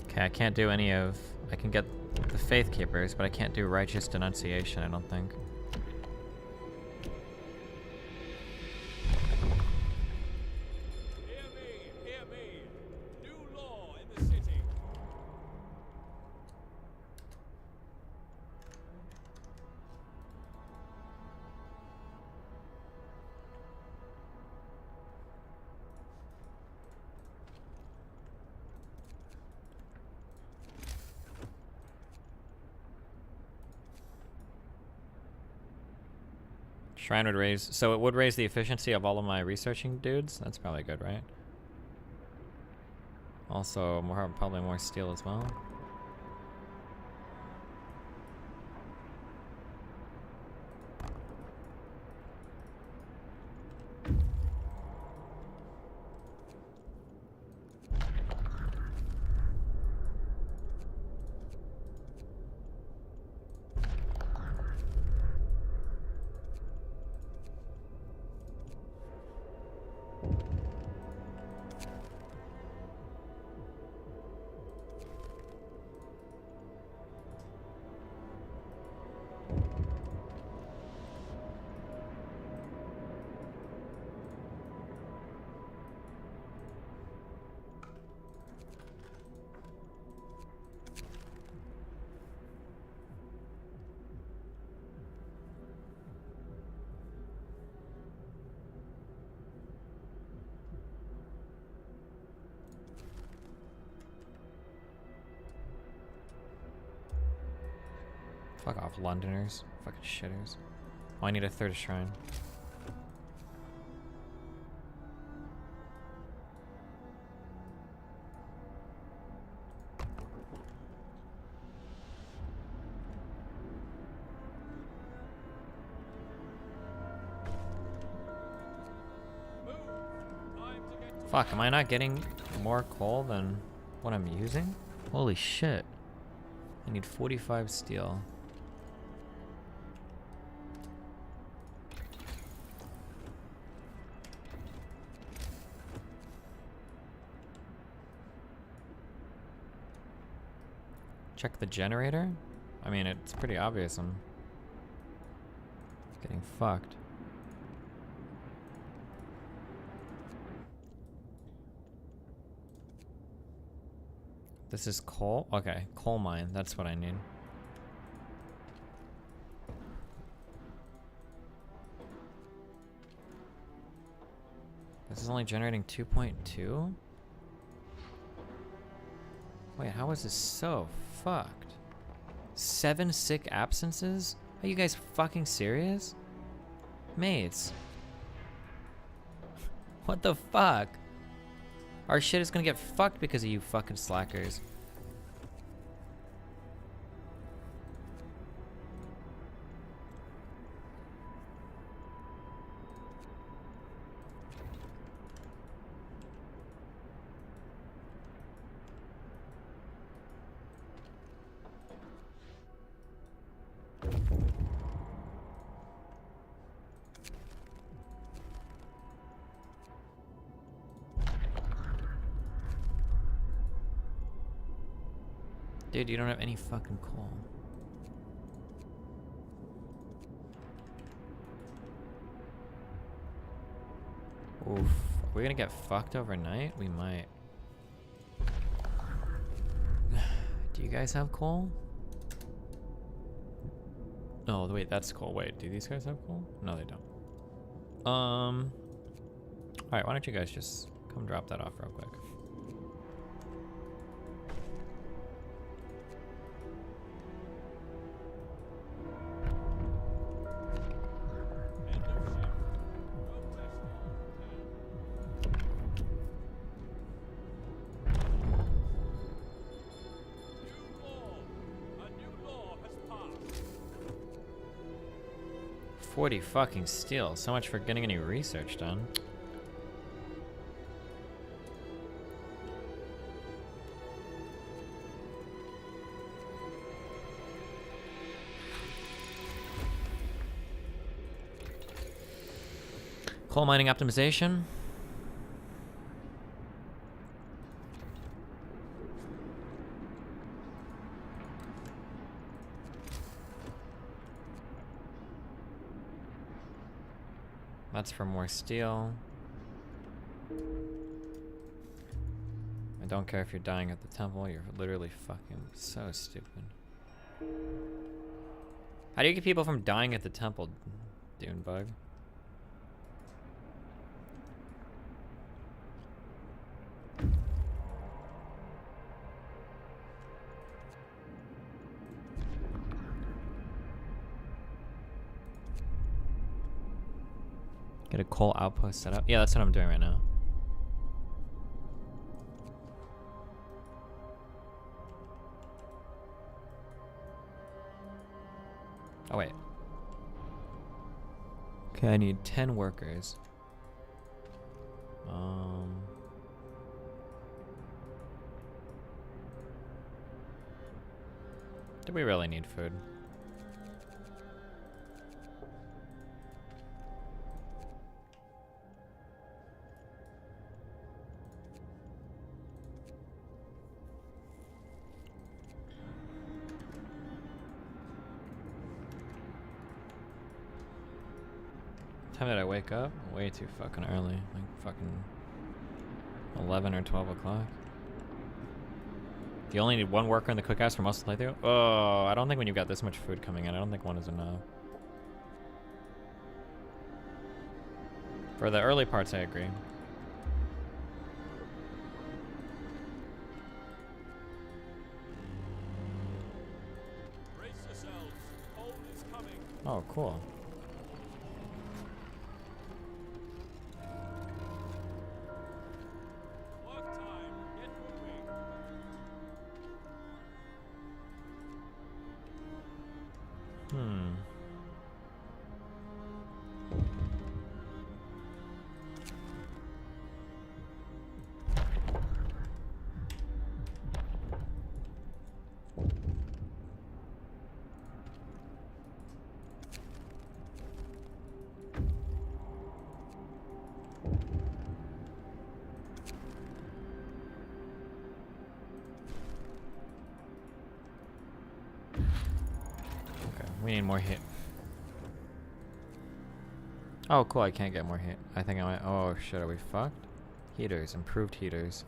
B: Okay, I can't do any of... I can get the Faith Keepers, but I can't do Righteous Denunciation, I don't think. Shrine would raise, so it would raise the efficiency of all of my researching dudes. That's probably good, right? Also, probably more steel as well. Fuck off, Londoners. Fucking shitters. Oh, I need a third shrine. Fuck, am I not getting more coal than what I'm using? Holy shit. I need 45 steel. Check the generator? I mean, it's pretty obvious I'm getting fucked. This is coal? Okay, coal mine. That's what I need. This is only generating 2.2? Wait, how is this so fucked? 7 sick absences? Are you guys fucking serious? Mates. What the fuck? Our shit is gonna get fucked because of you fucking slackers. Dude, you don't have any fucking coal. Oof. Are we gonna get fucked overnight? We might. Do you guys have coal? Oh, wait, that's coal. Wait, do these guys have coal? No, they don't. Alright, why don't you guys just come drop that off real quick? $40 fucking steel. So much for getting any research done. Coal mining optimization. That's for more steel. I don't care if you're dying at the temple, you're literally fucking so stupid. How do you get people from dying at the temple, Dunebug? Get a coal outpost set up. Yeah, that's what I'm doing right now. Oh, wait. Okay, I need 10 workers. Do we really need food? Time did I wake up? Way too fucking early. Like fucking 11 or 12 o'clock. You only need one worker in the cookhouse for most of the playthrough? Oh, I don't think when you've got this much food coming in, I don't think one is enough. For the early parts, I agree.
G: Brace yourselves. Coal is coming.
B: Oh, cool. We need more heat. Oh, cool, I can't get more heat. I think I might. Oh, shit, are we fucked? Heaters, improved heaters.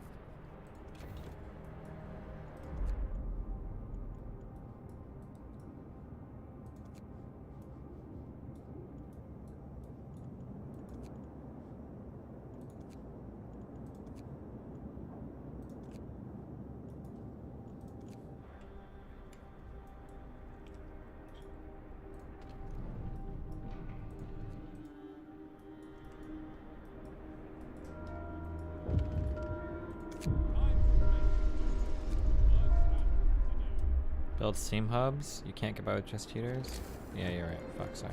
B: Build steam hubs? You can't get by with just heaters? Yeah, you're right. Fuck, sorry.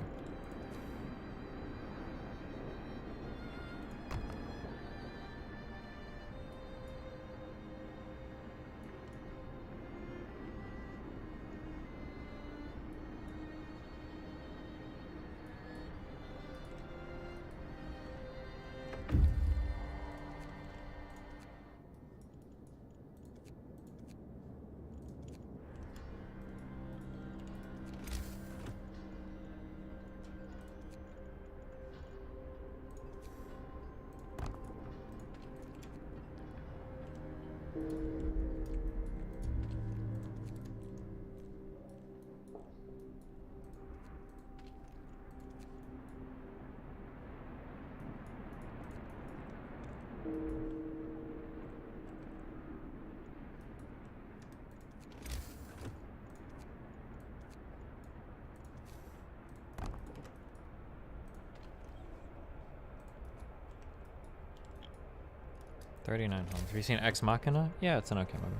B: $39 homes. Have you seen Ex Machina? Yeah, it's an okay movie.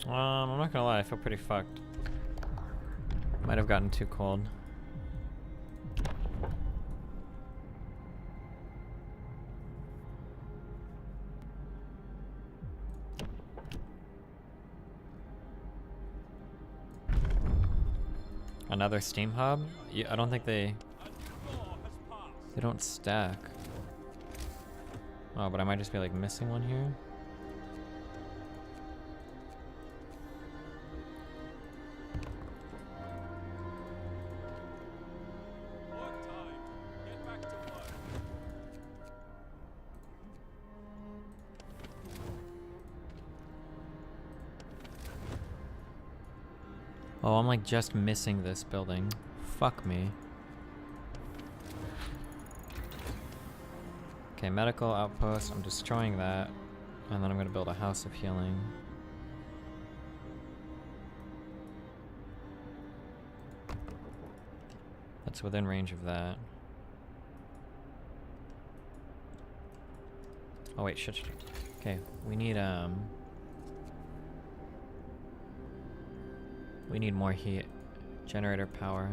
B: I'm not gonna lie, I feel pretty fucked. Might have gotten too cold. Another steam hub? Yeah, I don't think they don't stack. Oh, but I might just be like missing one here. Oh, I'm like just missing this building. Fuck me. Okay, medical outpost. I'm destroying that. And then I'm gonna build a house of healing. That's within range of that. Oh wait, shit. Okay, we need more heat. Generator power.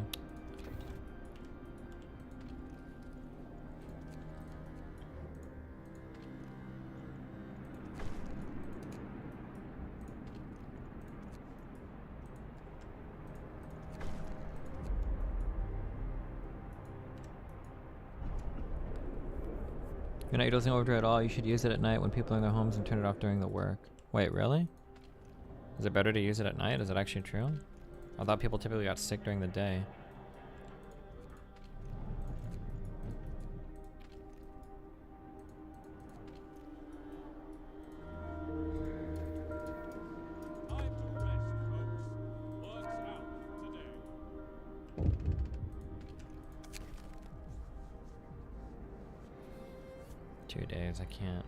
B: You're not utilizing overdrive at all. You should use it at night when people are in their homes and turn it off during the work. Wait, really? Is it better to use it at night? Is it actually true? I thought people typically got sick during the day. I can't.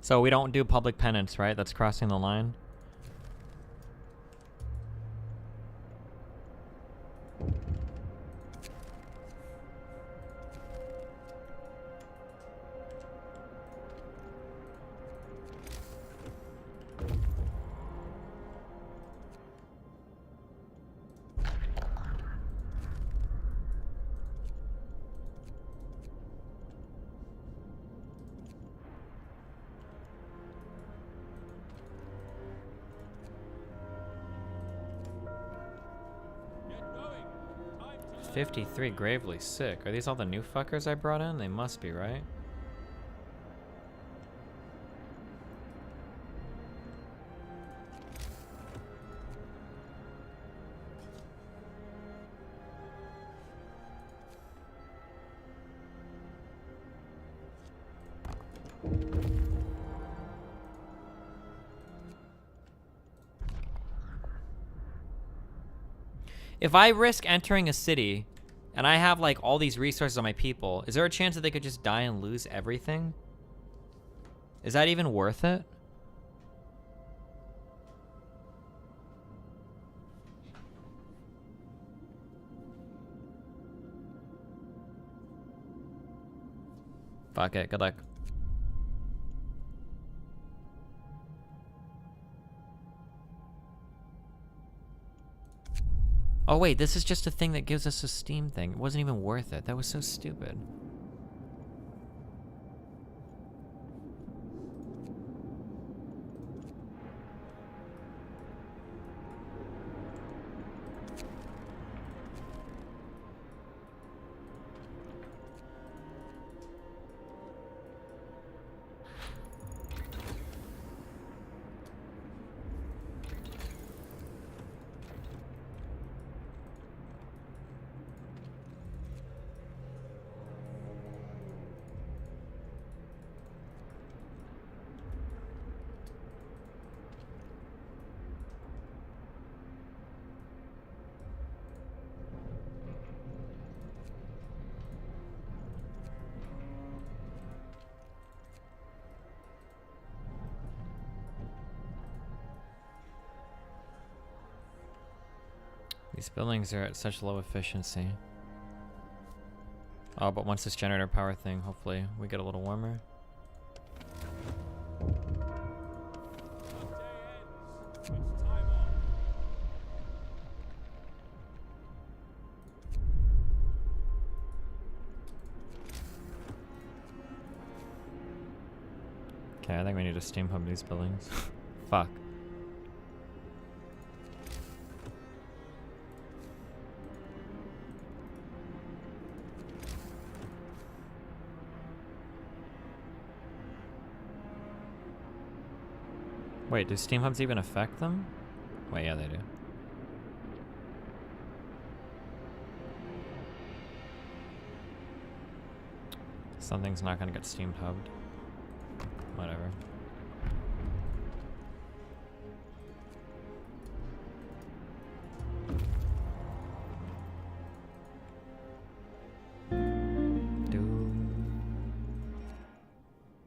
B: So we don't do public penance, right? That's crossing the line.
G: Get going.
B: 53 gravely sick. Are these all the new fuckers I brought in? They must be, right? If I risk entering a city and I have like all these resources on my people, is there a chance that they could just die and lose everything? Is that even worth it? Fuck it, good luck. Oh wait, this is just a thing that gives us a Steam thing. It wasn't even worth it. That was so stupid. These buildings are at such low efficiency. Oh, but once this generator power thing, hopefully we get a little warmer. Okay, I think we need to steam hub these buildings. Fuck. Wait, do steam hubs even affect them? Wait, yeah, they do. Something's not gonna get steam hubbed. Whatever.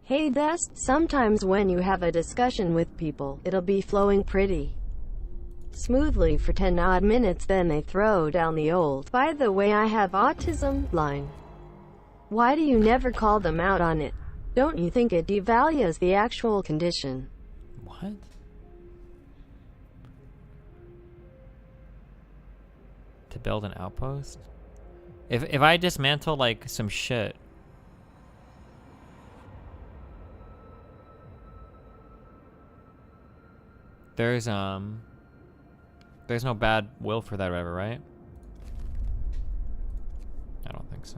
L: Hey Dust, sometimes when you have a discussion with people, it'll be flowing pretty smoothly for 10 odd minutes, then they throw down the old "by the way I have autism" line. Why do you never call them out on it? Don't you think it devalues the actual condition?
B: What? To build an outpost? If I dismantle like some shit, there's no bad will for that ever, right? I don't think so.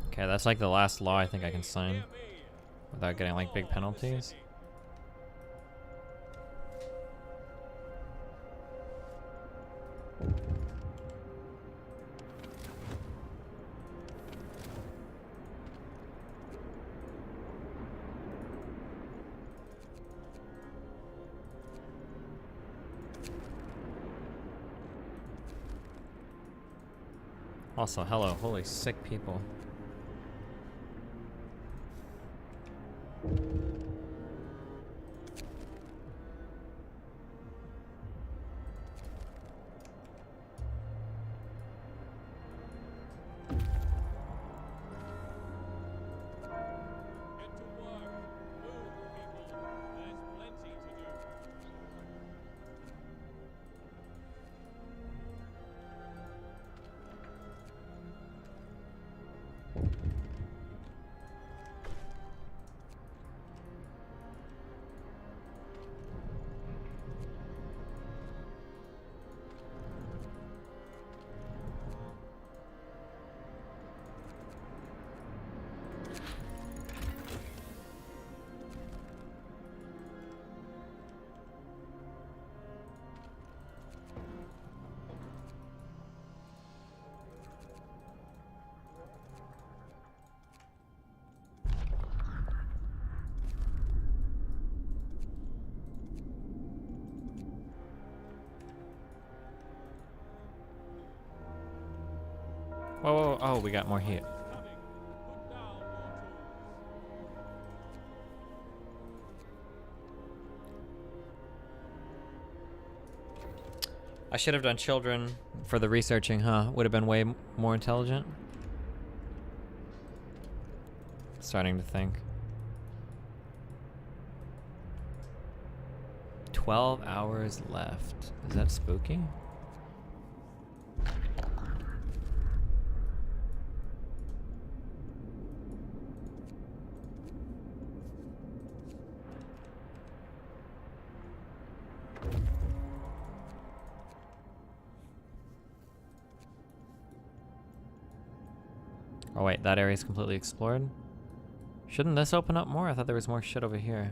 B: Okay, that's like the last law I think I can sign without getting like big penalties. Also, hello, holy sick people. Whoa, whoa, oh, we got more heat. I should have done children for the researching, huh? Would have been way more intelligent. Starting to think. 12 hours left. Is that spooky? Oh wait, that area's completely explored? Shouldn't this open up more? I thought there was more shit over here.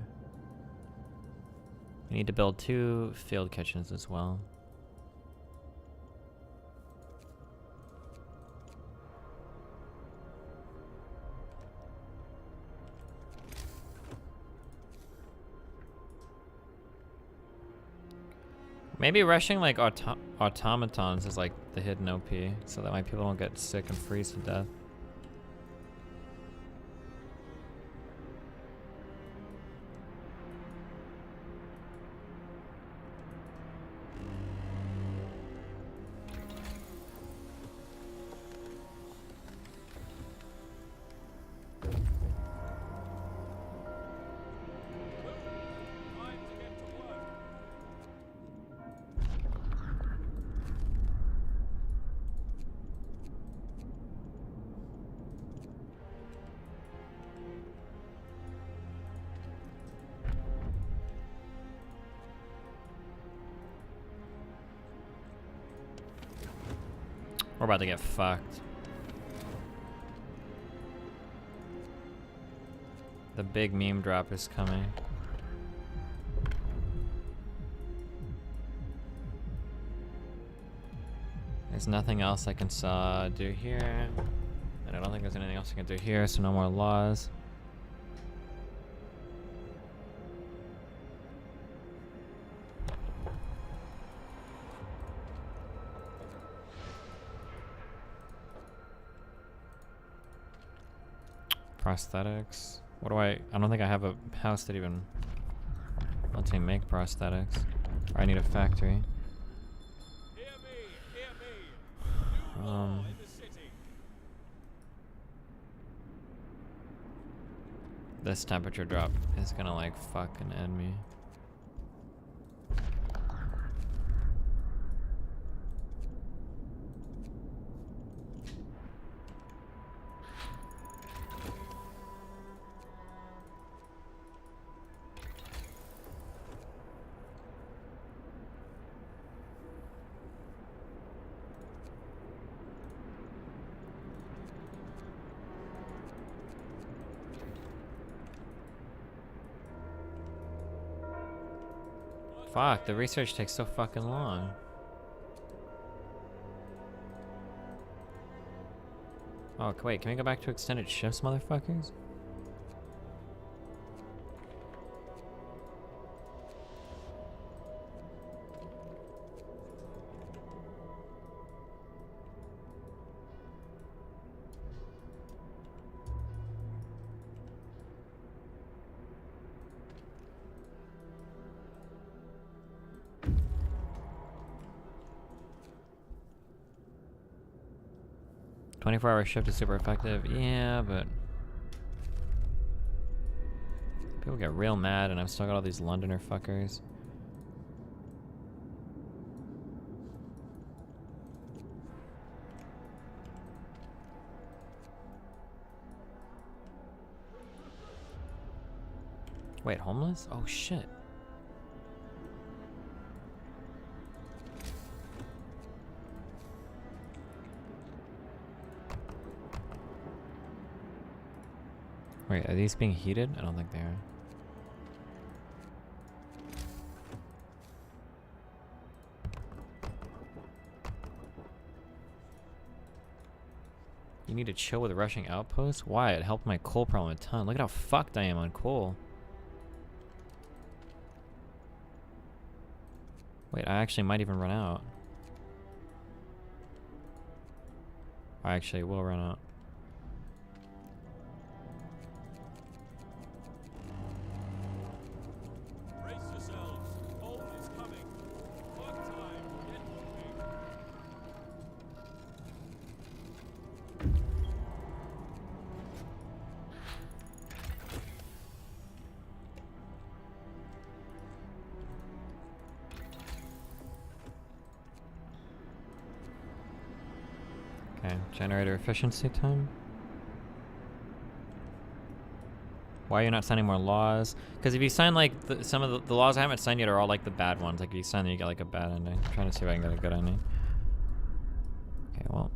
B: We need to build 2 field kitchens as well. Maybe rushing like automatons is like the hidden OP, so that my people don't get sick and freeze to death. We're about to get fucked. The big meme drop is coming. There's nothing else I can do here. And I don't think there's anything else I can do here, so no more laws. Prosthetics. What do I don't think I have a house that even lets me make prosthetics. Or I need a factory. This temperature drop is gonna like fucking end me. Fuck, the research takes so fucking long. Oh, wait, can we go back to extended shifts, motherfuckers? 24-hour shift is super effective. Yeah, but people get real mad, and I've still got all these Londoner fuckers. Wait, homeless? Oh shit. Wait, are these being heated? I don't think they are. You need to chill with rushing outposts? Why? It helped my coal problem a ton. Look at how fucked I am on coal. Wait, I actually might even run out. I actually will run out.
G: Brace yourselves. Cold is coming. Work time. Get moving.
B: Okay, generator efficiency time. Why are you not signing more laws? Because if you sign like some of the laws I haven't signed yet are all like the bad ones. Like if you sign them, you get like a bad ending. I'm trying to see if I can get a good ending. Okay, well.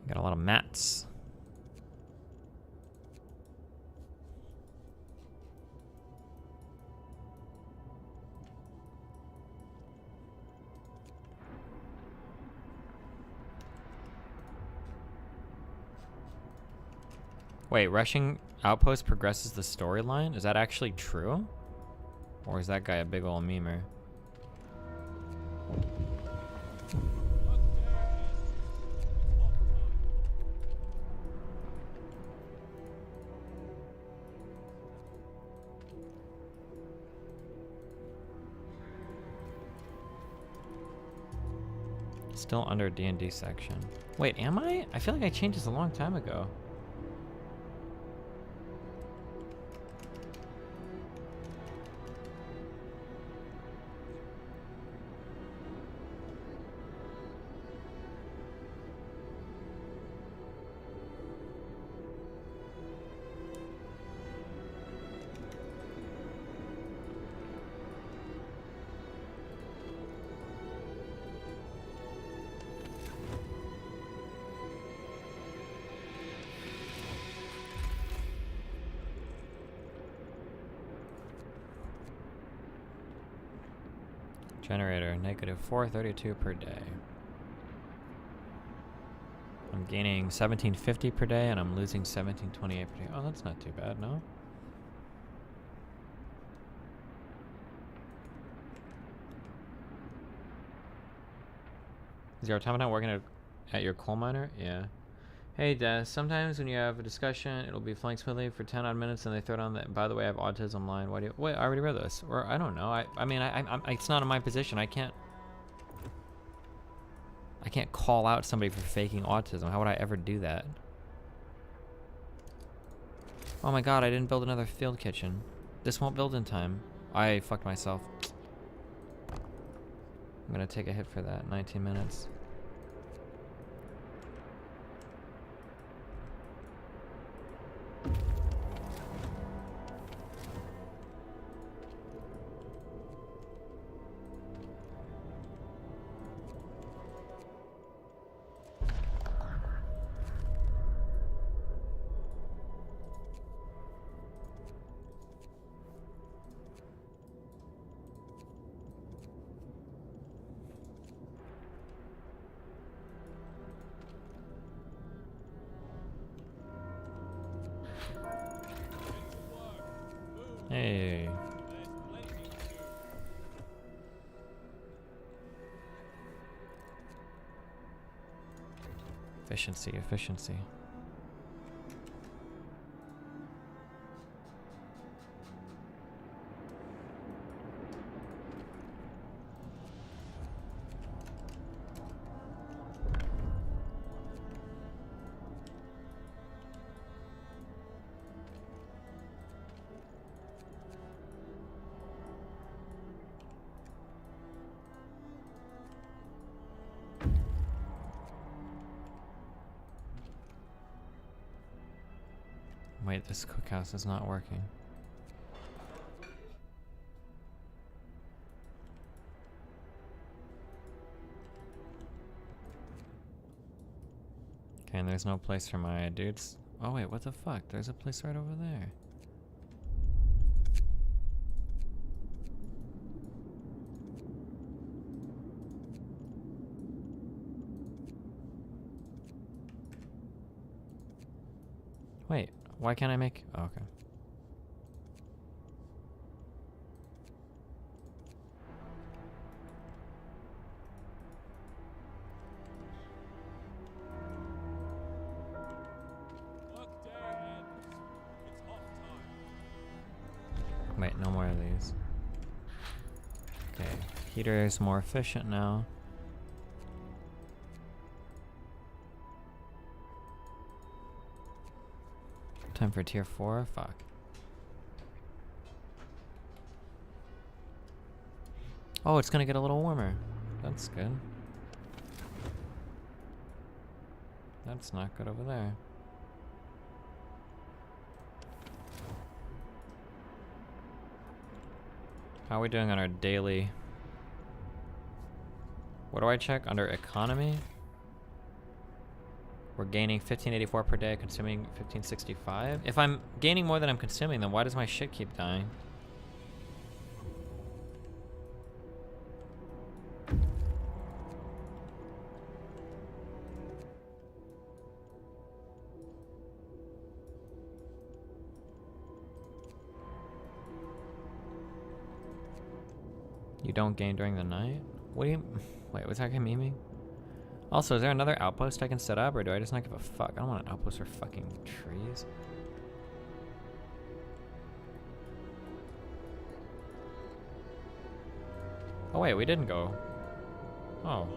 B: Got a lot of mats. Wait, rushing outpost progresses the storyline? Is that actually true? Or is that guy a big old memer? Still under D&D section. Wait, am I? I feel like I changed this a long time ago. Generator, negative 432 per day. I'm gaining 1750 per day and I'm losing 1728 per day. Oh, that's not too bad, no? Is your automaton working at your coal miner? Yeah. Hey, Des, sometimes when you have a discussion, it'll be flowing smoothly for 10 odd minutes and they throw down that, by the way, I have autism line. Why do you, wait, I already read this. Or, I don't know. I mean, it's not in my position. I can't call out somebody for faking autism. How would I ever do that? Oh my god, I didn't build another field kitchen. This won't build in time. I fucked myself. I'm gonna take a hit for that. 19 minutes. Hey. Efficiency, efficiency. Wait, this cookhouse is not working. Okay, and there's no place for my dudes. Oh wait, what the fuck? There's a place right over there. Wait, why can't I make... Oh, okay. Wait, no more of these. Okay, heater is more efficient now. Time for tier 4? Fuck. Oh, it's gonna get a little warmer. That's good. That's not good over there. How are we doing on our daily? What do I check? Under economy? We're gaining 1584 per day, consuming 1565. If I'm gaining more than I'm consuming, then why does my shit keep dying? You don't gain during the night? What do you... Wait, was that guy memeing? Also, is there another outpost I can set up, or do I just not give a fuck? I don't want an outpost for fucking trees. Oh wait, we didn't go. Oh.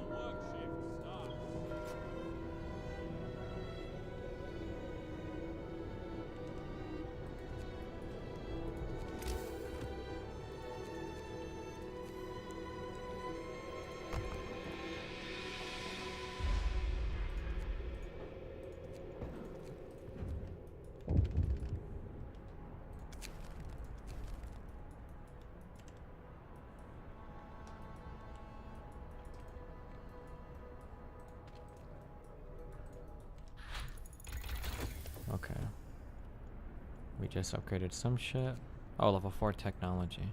B: Okay. We just upgraded some shit. Oh, level 4 technology.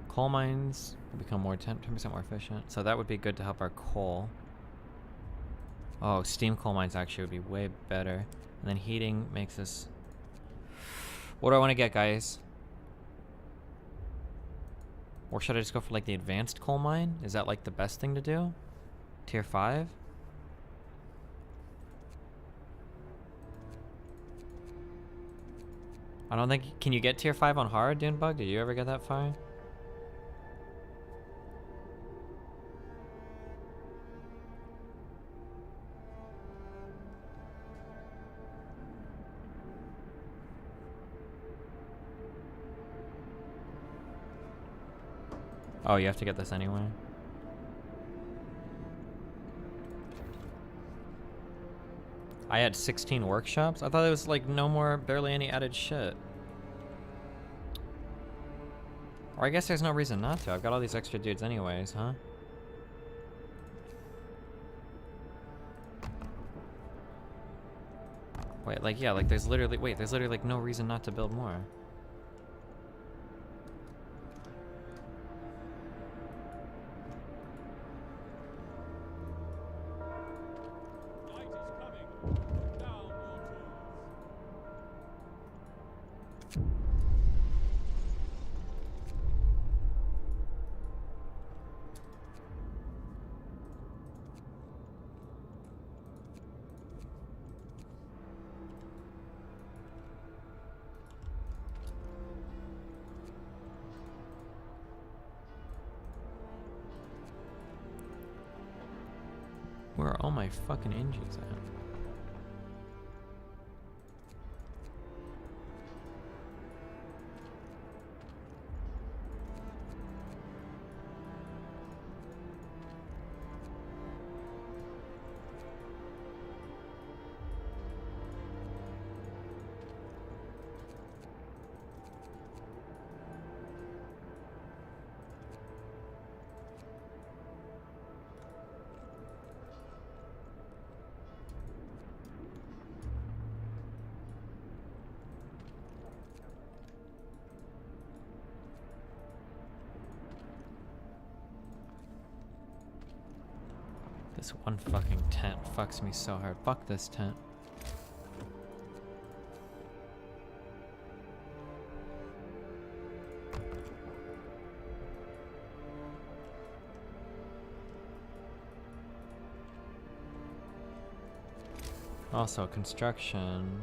B: Coal mines will become more 10% more efficient. So that would be good to help our coal. Oh, steam coal mines actually would be way better. And then heating makes us... What do I want to get, guys? Or should I just go for like the advanced coal mine? Is that like the best thing to do? Tier 5? I don't think... Can you get tier 5 on hard, Dunebug? Did you ever get that far? Oh, you have to get this anyway? I had 16 workshops? I thought it was like no more, barely any added shit. Or I guess there's no reason not to. I've got all these extra dudes anyways, huh? Wait, like, yeah, like there's literally, wait, there's literally like no reason not to build more. Where are all my fucking engines at? This one fucking tent fucks me so hard. Fuck this tent. Also, construction.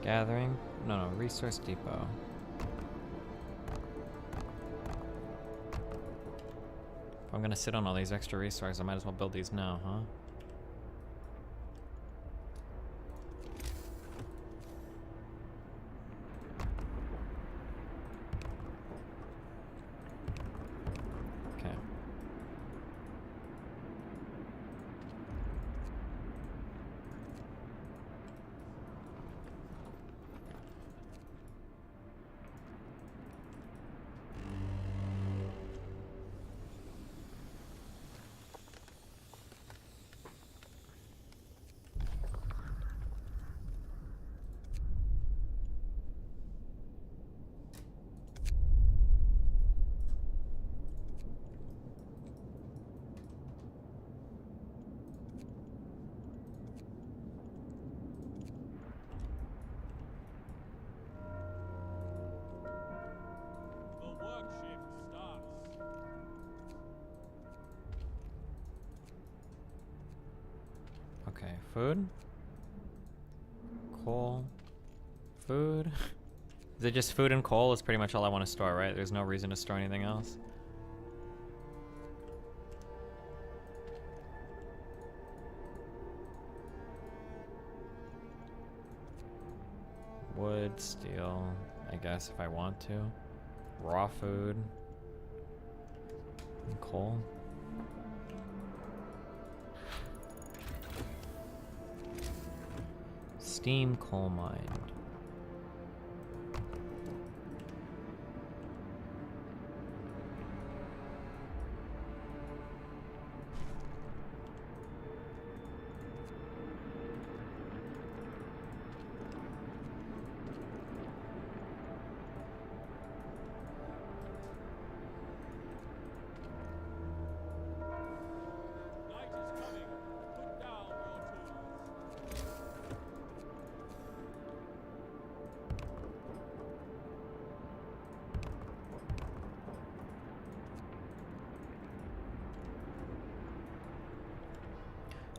B: Gathering? No, resource depot. If I'm gonna sit on all these extra resources, I might as well build these now, huh? Okay. Okay, food? Coal? Food? Is it just food and coal is pretty much all I want to store, right? There's no reason to store anything else. Wood, steel, I guess if I want to. Raw food. And coal. Steam coal mine.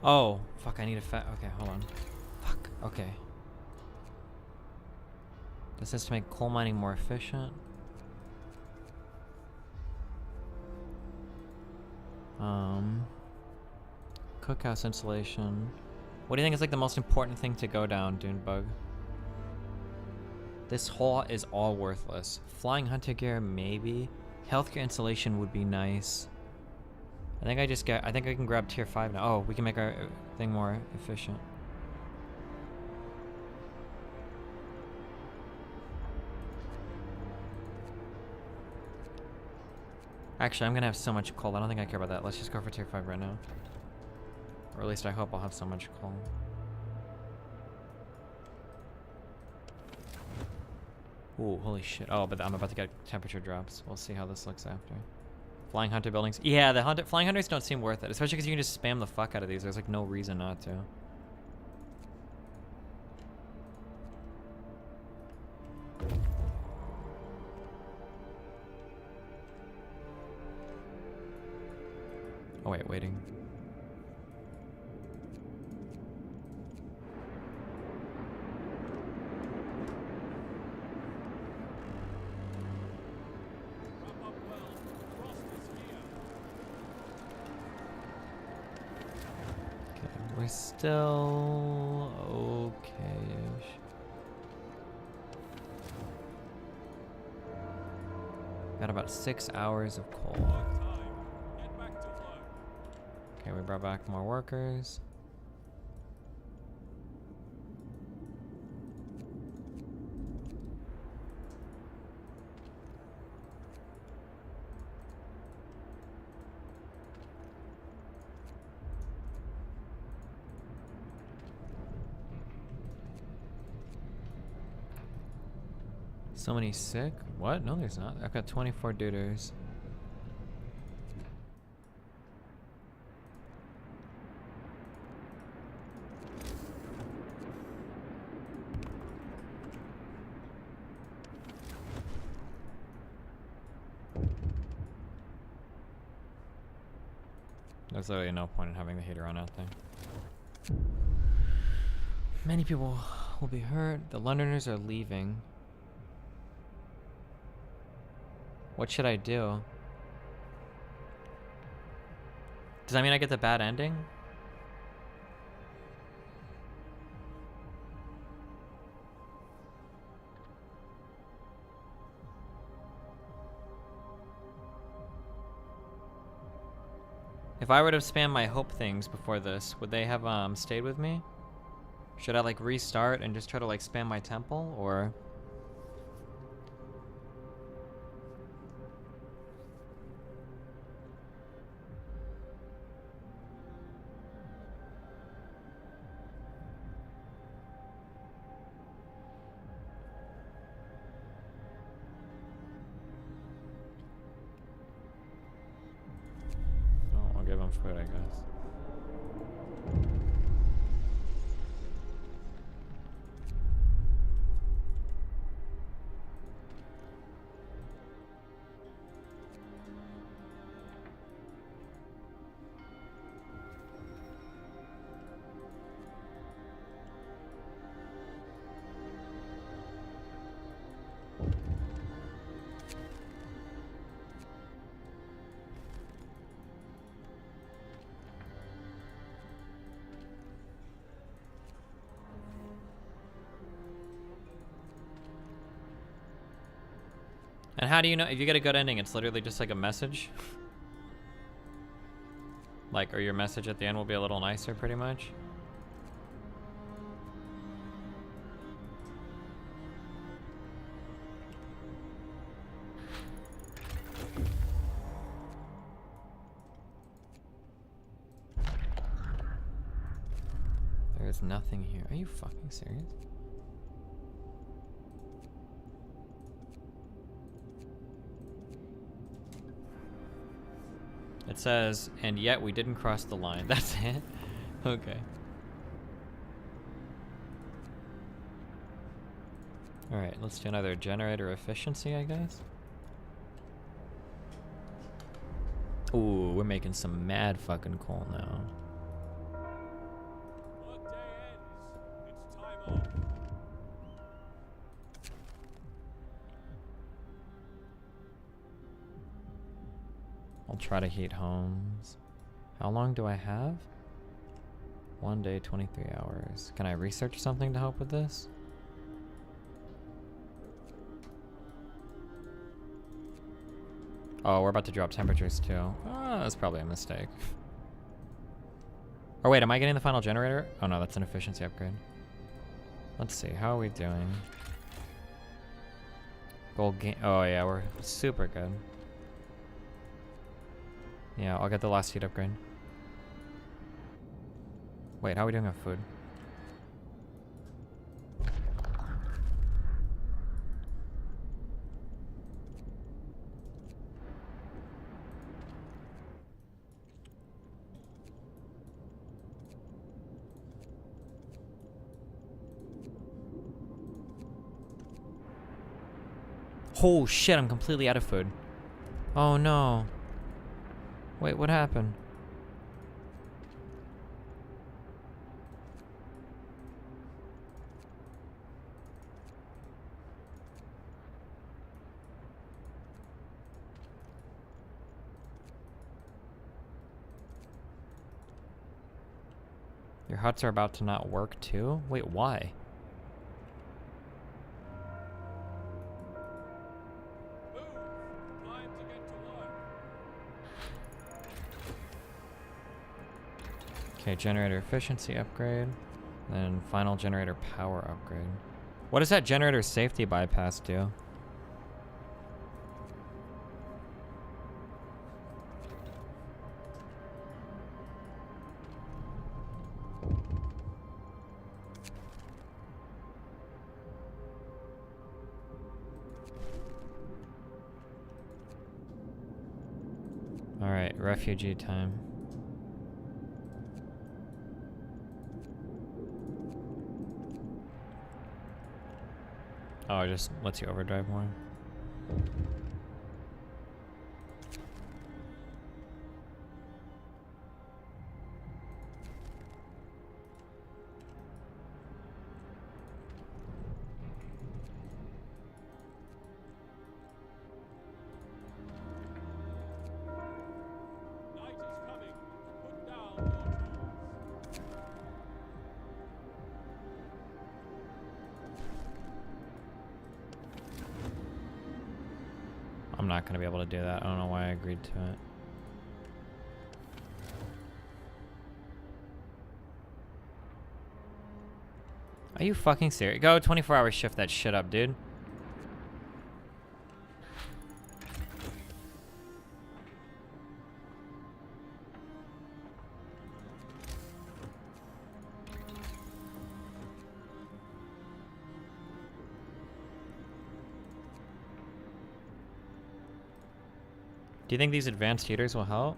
B: Oh, fuck, I need a okay, hold on. Fuck, okay. This is to make coal mining more efficient. Cookhouse insulation. What do you think is like the most important thing to go down, Dunebug? This hole is all worthless. Flying hunter gear, maybe. Healthcare insulation would be nice. I think I can grab tier 5 now. Oh, we can make our thing more efficient. Actually, I'm gonna have so much coal. I don't think I care about that. Let's just go for tier 5 right now. Or at least I hope I'll have so much coal. Ooh, holy shit. Oh, but I'm about to get temperature drops. We'll see how this looks after. Flying hunter buildings. Yeah, the flying hunters don't seem worth it, especially because you can just spam the fuck out of these. There's like no reason not to. Oh wait, waiting. We're still okay-ish. Got about 6 hours of coal. Okay, we brought back more workers. So many sick? What? No, there's not. I've got 24 duders. There's literally no point in having the heater on out there. Many people will be hurt. The Londoners are leaving. What should I do? Does that mean I get the bad ending? If I were to spam my hope things before this, would they have stayed with me? Should I like restart and just try to like spam my temple, or? Oh, I'll give them food, I guess. And how do you know if you get a good ending? It's literally just like a message. Like, or your message at the end will be a little nicer, pretty much. There is nothing here. Are you fucking serious? It says, and yet we didn't cross the line. That's it? Okay. Alright, let's do another generator efficiency, I guess. Ooh, we're making some mad fucking coal now. I'll try to heat homes. How long do I have? 1 day, 23 hours. Can I research something to help with this? Oh, we're about to drop temperatures too. Oh, that's probably a mistake. Or wait, am I getting the final generator? Oh no, that's an efficiency upgrade. Let's see, how are we doing? Gold gain. Oh yeah, we're super good. Yeah, I'll get the last heat upgrade. Wait, how are we doing on food? Oh shit, I'm completely out of food. Oh no. Wait, what happened? Your huts are about to not work too? Wait, why? Okay, generator efficiency upgrade. Then final generator power upgrade. What does that generator safety bypass do? refugee time. Oh, it just lets you overdrive more. I'm not gonna be able to do that. I don't know why I agreed to it. Are you fucking serious? Go 24-hour shift that shit up, dude. Do you think these advanced heaters will help?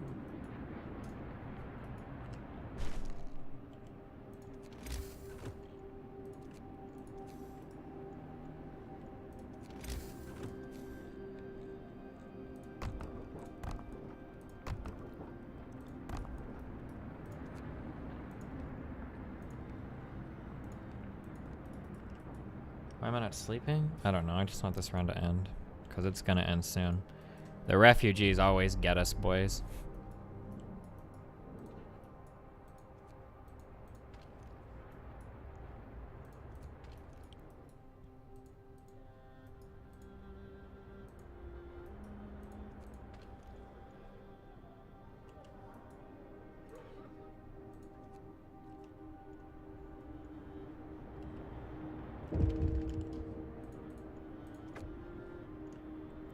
B: Why am I not sleeping? I don't know. I just want this round to end because it's gonna end soon. The refugees always get us, boys.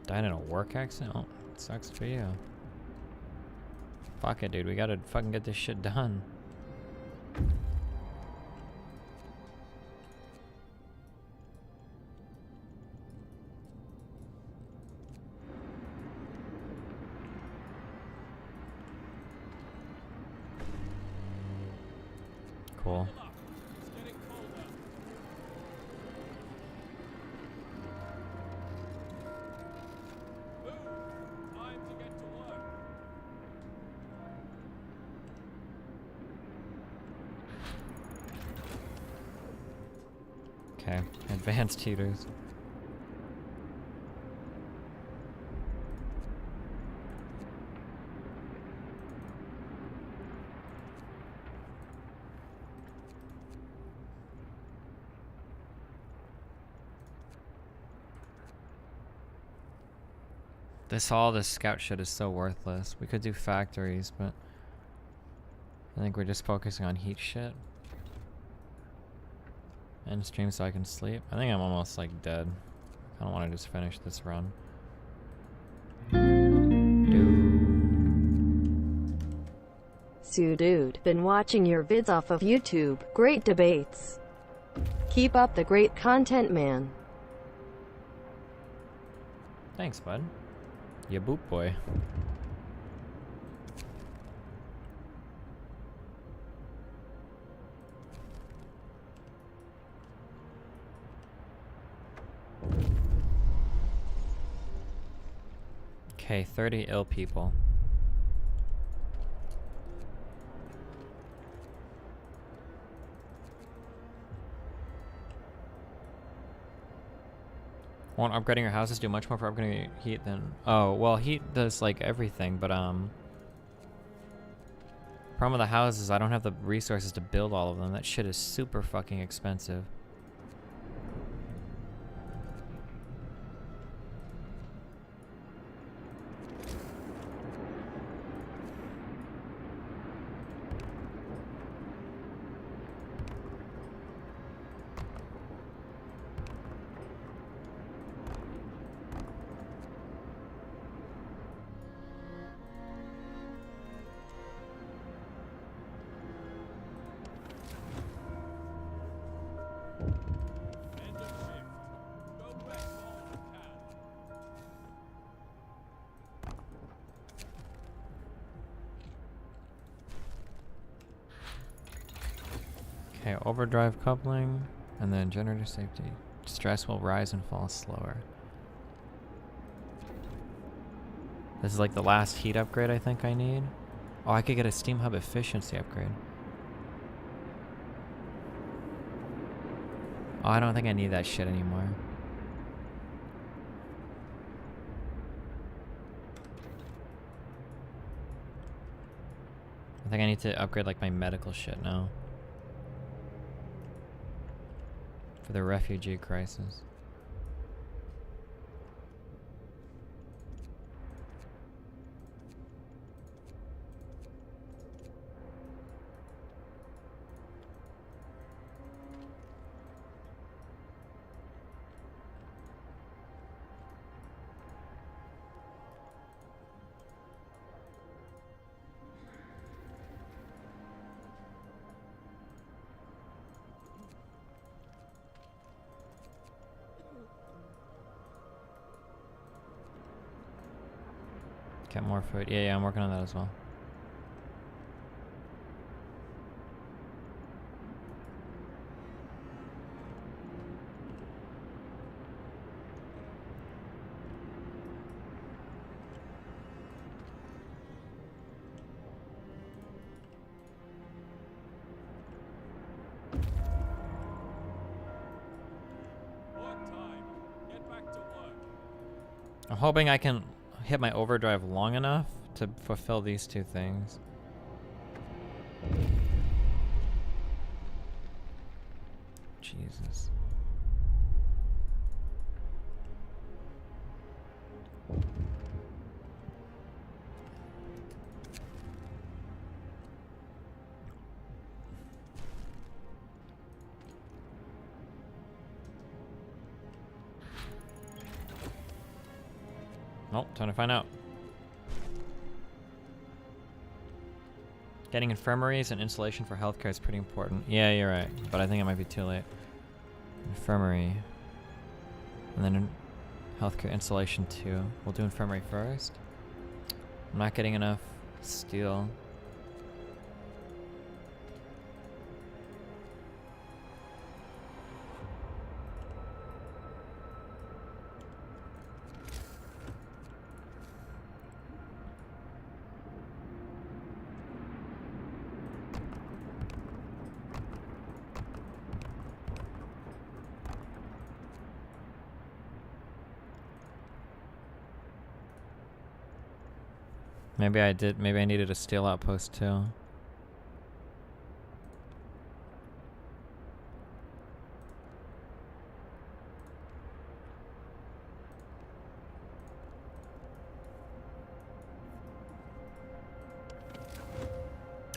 B: Died in a work accident? Oh, it sucks for you. Fuck it, dude. We gotta fucking get this shit done. Cool. Okay, advanced heaters. All this scout shit is so worthless. We could do factories, but I think we're just focusing on heat shit. End stream so I can sleep. I think I'm almost like dead. I don't want to just finish this run.
L: Dude, been watching your vids off of YouTube. Great debates. Keep up the great content, man.
B: Thanks, bud. Ya boop boy. Okay, 30 ill people. Won't upgrading your houses do much more for upgrading your heat than... Oh, well, heat does, like, everything, but, problem with the houses is I don't have the resources to build all of them. That shit is super fucking expensive. Okay, overdrive coupling, and then generator safety. Stress will rise and fall slower. This is like the last heat upgrade I think I need. Oh, I could get a steam hub efficiency upgrade. Oh, I don't think I need that shit anymore. I think I need to upgrade like my medical shit now. For the refugee crisis. Get more food. Yeah, I'm working on that as well. I'm hoping I can hit my overdrive long enough to fulfill these two things. Jesus. Nope, time to find out. Getting infirmaries and insulation for healthcare is pretty important. Yeah, you're right, but I think it might be too late. Infirmary. And then healthcare insulation too. We'll do infirmary first. I'm not getting enough steel. Maybe I did. Maybe I needed a steel outpost too.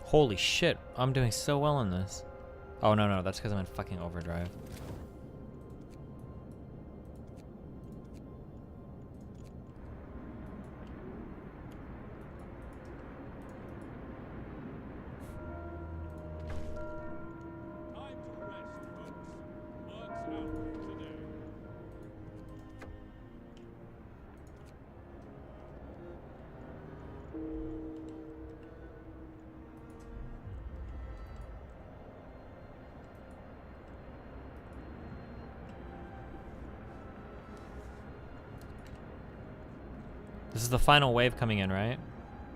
B: Holy shit, I'm doing so well in this. Oh no, that's because I'm in fucking overdrive. This is the final wave coming in, right?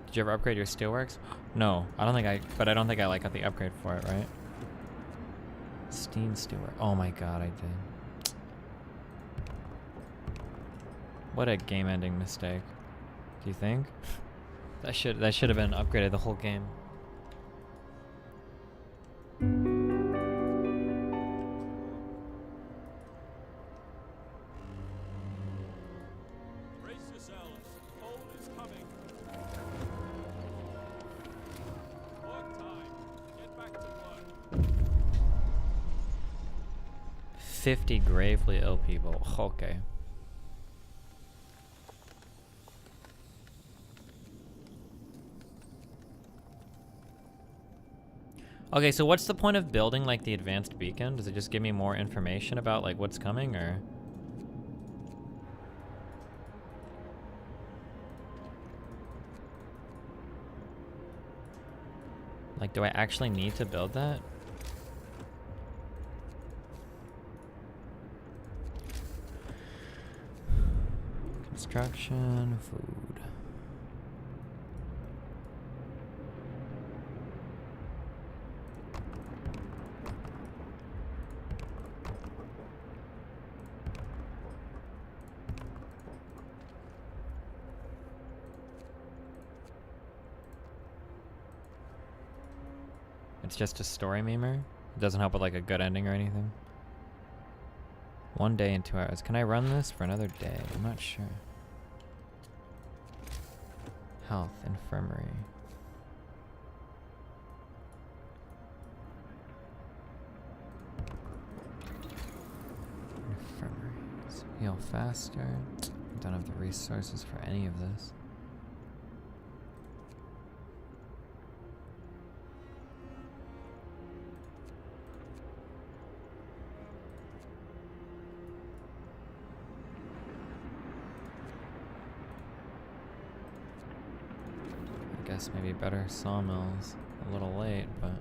B: Did you ever upgrade your steelworks? No, I don't think I like got the upgrade for it, right? Steam steelwork. Oh my god, I did. What a game-ending mistake. Do you think? That should have been upgraded the whole game.
G: Brace yourselves. Cold is coming. Work time. Get back to work.
B: 50 gravely ill people. Okay. Okay, so what's the point of building like the advanced beacon? Does it just give me more information about like what's coming, or? Like, do I actually need to build that? Construction, food. It's just a story memer. It doesn't help with like a good ending or anything. 1 day and 2 hours. Can I run this for another day? I'm not sure. Health, infirmary. Infirmaries. Heal faster. Don't have the resources for any of this. Guess maybe better sawmills. A little late, but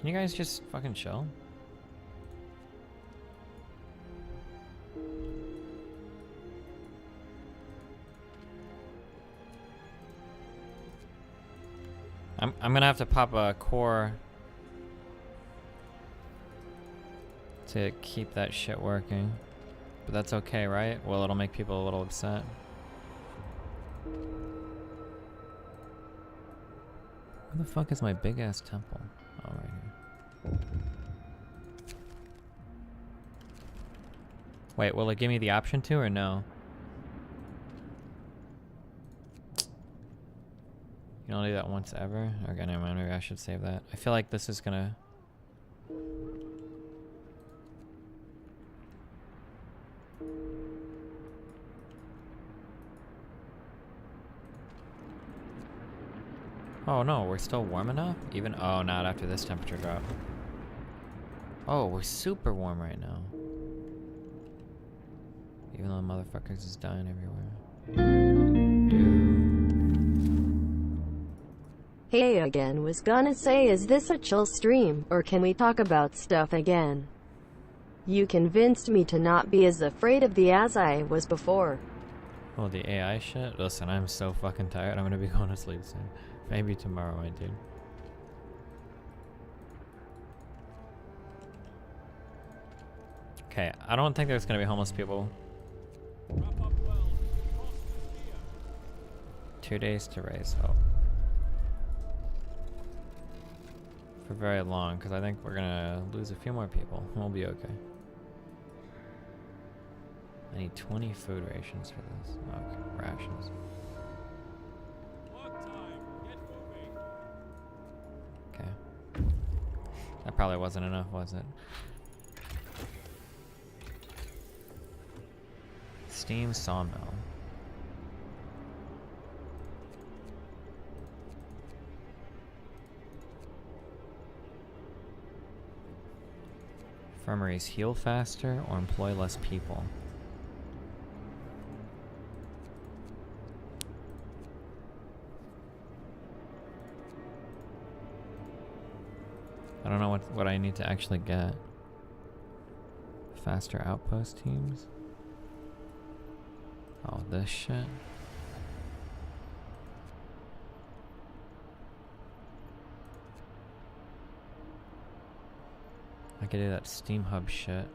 B: can you guys just fucking chill? I'm gonna have to pop a core to keep that shit working. But that's okay, right? Well, it'll make people a little upset. Where the fuck is my big ass temple? Oh, right here. Wait, will it give me the option to or no? You can only do that once ever? Okay, never mind, maybe I should save that. I feel like this is gonna... Oh no, we're still warm enough? Even, oh, not after this temperature drop. Oh, we're super warm right now. Even though motherfuckers is dying everywhere.
L: Hey again, was gonna say, is this a chill stream, or can we talk about stuff again? You convinced me to not be as afraid of the as I was before.
B: Oh, the AI shit? Listen, I'm so fucking tired. I'm gonna be going to sleep soon. Maybe tomorrow, my dude. Okay, I don't think there's gonna be homeless people. 2 days to raise hope. For very long, because I think we're gonna lose a few more people. We'll be okay. I need 20 food rations for this. Okay, rations. Okay. That probably wasn't enough, was it? Steam sawmill. Infirmaries heal faster or employ less people. I don't know what I need to actually get. Faster outpost teams? Oh, this shit? I could do that Steam Hub shit.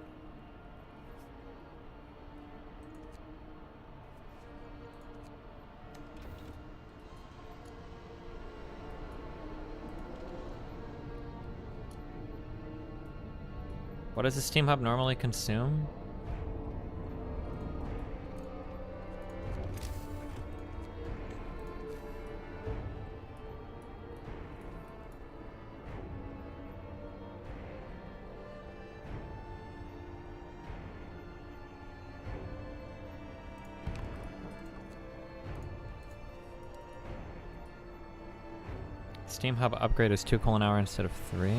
B: What does the Steam Hub normally consume? Steam Hub upgrade is 2 coal an hour instead of 3.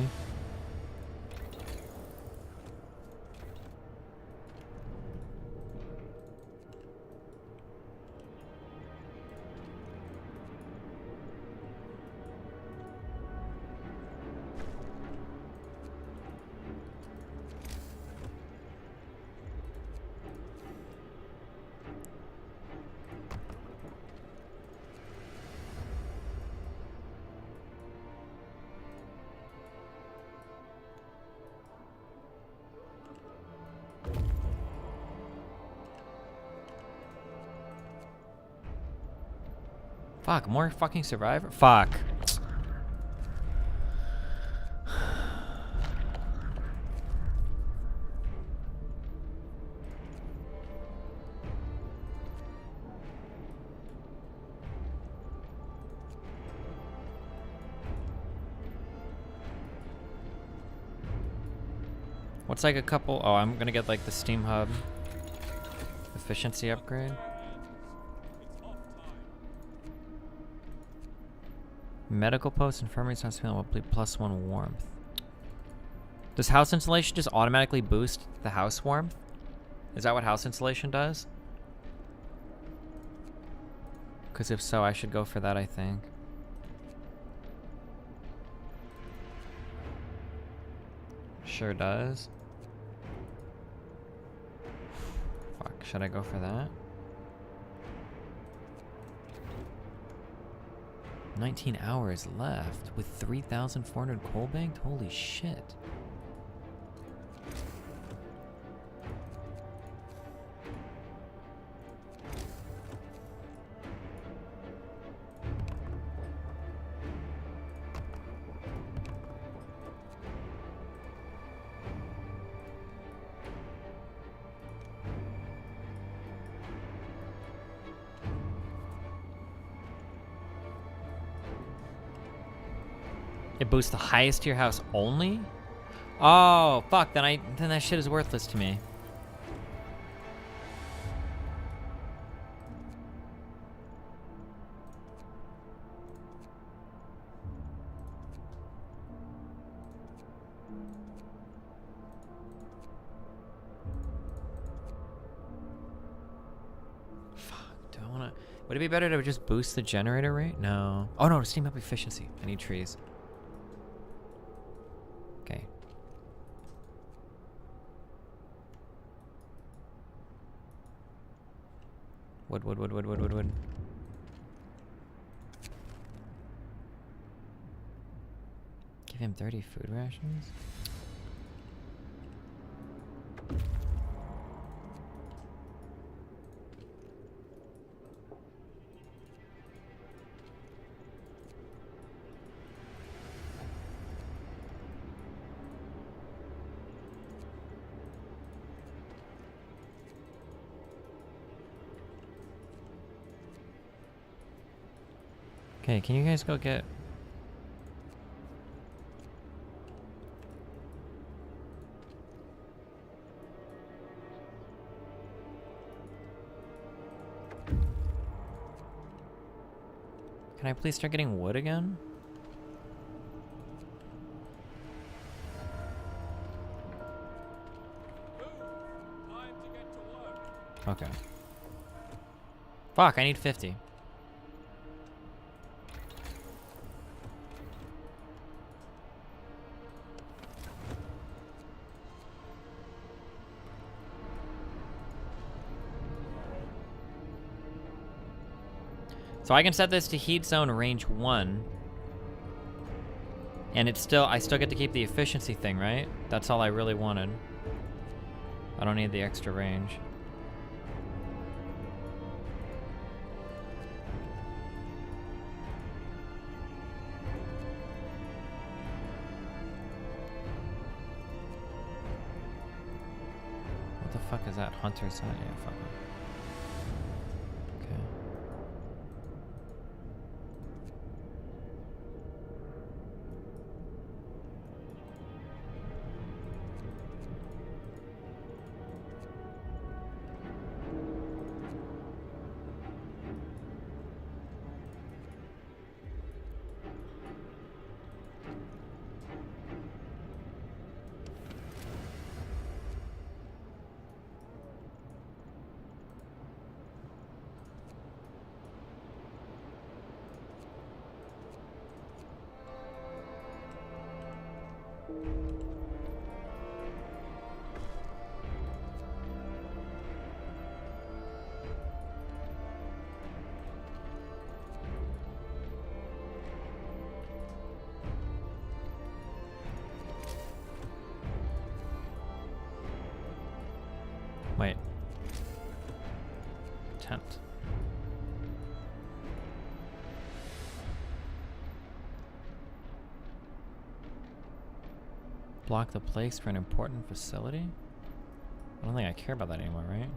B: Fuck, more fucking Survivor? Fuck. What's like a couple? Oh, I'm gonna get like the Steam Hub efficiency upgrade. Medical post, infirmary sounds feeling +1 warmth. Does house insulation just automatically boost the house warmth? Is that what house insulation does? Because if so, I should go for that, I think. Sure does. Fuck, should I go for that? 19 hours left with 3,400 coal banked? Holy shit. It boosts the highest tier house only? Oh, fuck, then that shit is worthless to me. Fuck, do I wanna... Would it be better to just boost the generator rate? No. Oh no, steam up efficiency. I need trees. Okay. Wood. Give him 30 food rations? Okay, can you guys go get... Can I please start getting wood again? Okay. Fuck, I need 50. So I can set this to heat zone range 1. And it's still, I still get to keep the efficiency thing, right? That's all I really wanted. I don't need the extra range. What the fuck is that? Hunter's side? Yeah, fuck it. tent. Block the place for an important facility? I don't think I care about that anymore, right?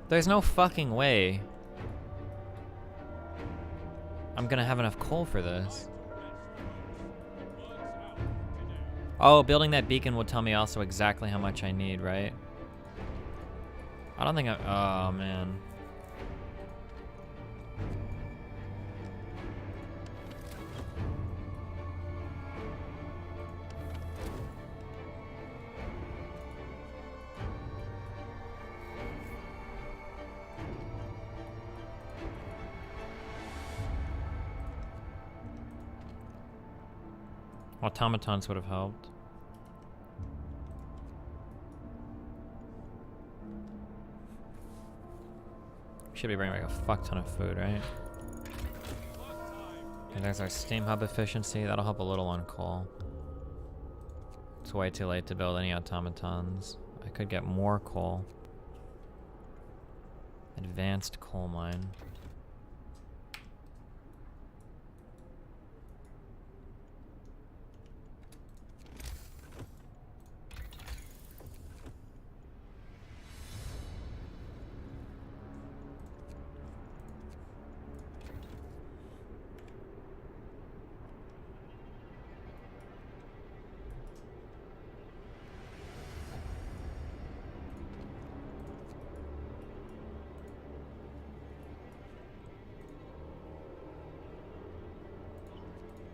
B: There's no fucking way I'm gonna have enough coal for this. Oh, building that beacon will tell me also exactly how much I need, right? I don't think I... Oh, man. Automatons would have helped. Should be bringing back a fuck ton of food, right? And there's our steam hub efficiency. That'll help a little on coal. It's way too late to build any automatons. I could get more coal. Advanced coal mine.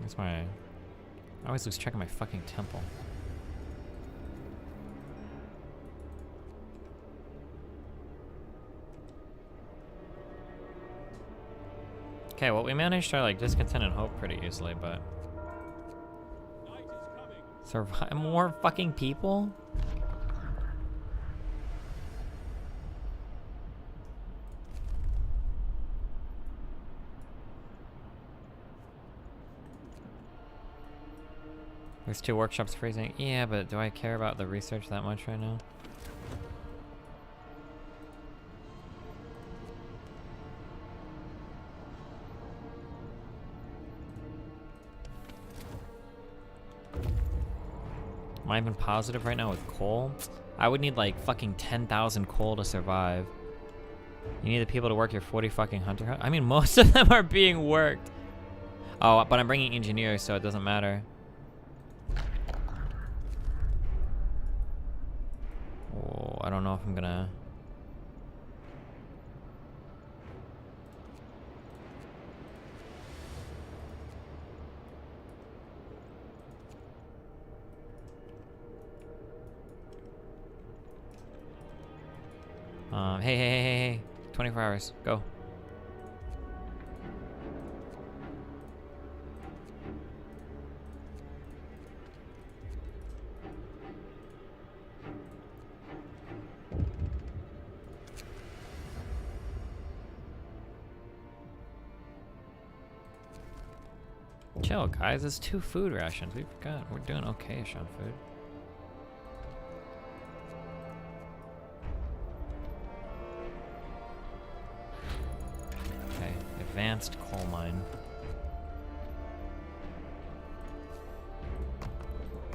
B: That's why I always lose track of my fucking temple. Okay, well, we managed to like discontent and hope pretty easily, but survive more fucking people? There's 2 workshops freezing. Yeah, but do I care about the research that much right now? Am I even positive right now with coal? I would need like fucking 10,000 coal to survive. You need the people to work your 40 fucking hunter. I mean, most of them are being worked. Oh, but I'm bringing engineers, so it doesn't matter. Oh, I don't know if I'm gonna... Hey. 24 hours. Go. Chill, guys. It's 2 food rations. We forgot. We're doing okay-ish on food. Okay, advanced coal mine.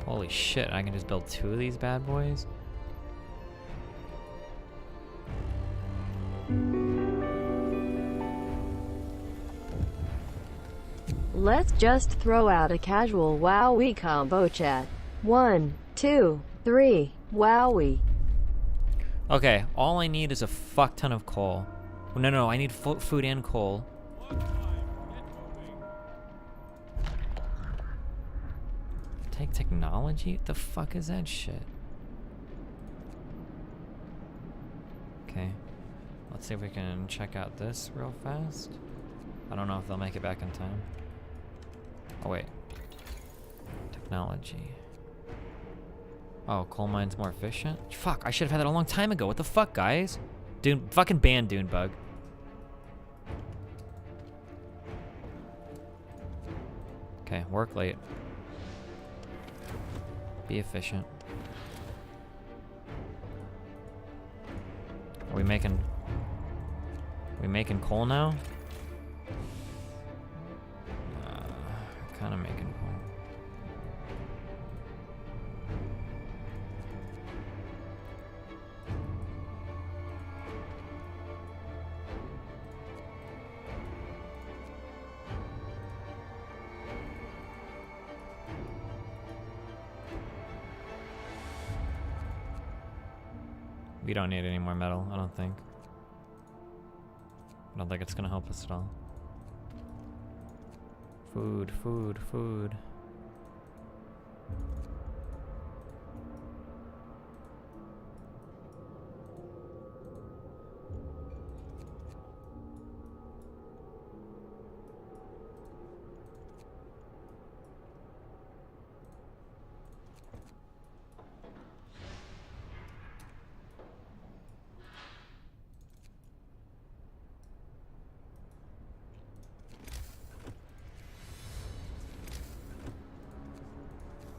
B: Holy shit, I can just build 2 of these bad boys?
L: Let's just throw out a casual wowee combo chat. 1, 2, 3, wowee.
B: Okay, all I need is a fuck ton of coal. No, I need food and coal. Take technology? What the fuck is that shit? Okay. Let's see if we can check out this real fast. I don't know if they'll make it back in time. Oh, wait. Technology. Oh, coal mine's more efficient? Fuck, I should have had that a long time ago. What the fuck, guys? Dune, fucking ban Dune Bug. Okay, work late. Be efficient. Are we making coal now? Kind of making coal. We don't need any more metal, I don't think. I don't think it's gonna help us at all. Food, food, food.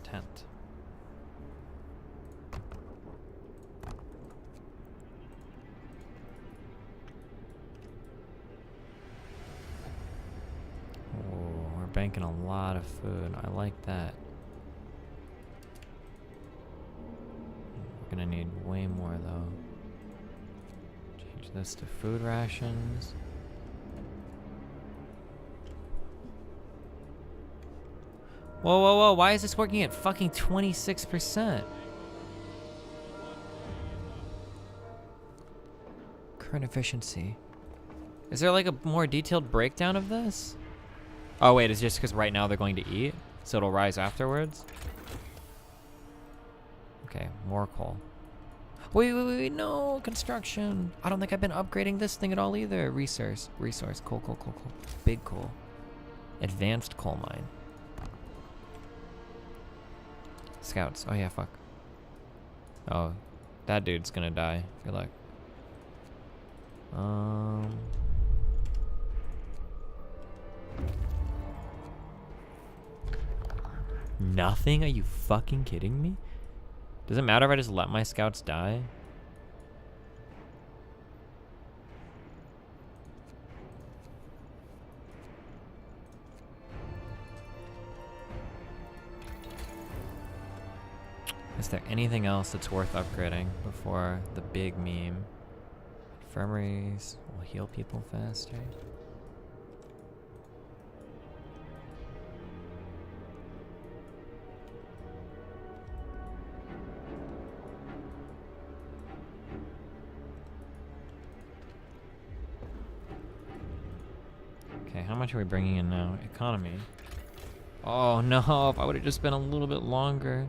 B: Tent. Oh, we're banking a lot of food. I like that. We're gonna need way more though. Change this to food rations. Whoa, whoa, whoa, why is this working at fucking 26%? Current efficiency. Is there like a more detailed breakdown of this? Oh wait, it's just because right now they're going to eat, so it'll rise afterwards? Okay, more coal. Wait, wait, wait, no, construction. I don't think I've been upgrading this thing at all either. Resource, coal, coal, coal, coal. Big coal. Advanced coal mine. Scouts. Oh yeah, fuck. Oh, that dude's gonna die. Good luck. Nothing? Are you fucking kidding me? Does it matter if I just let my scouts die? Is there anything else that's worth upgrading before the big meme? Infirmaries will heal people faster. Okay, how much are we bringing in now? Economy. Oh no, if I would have just been a little bit longer.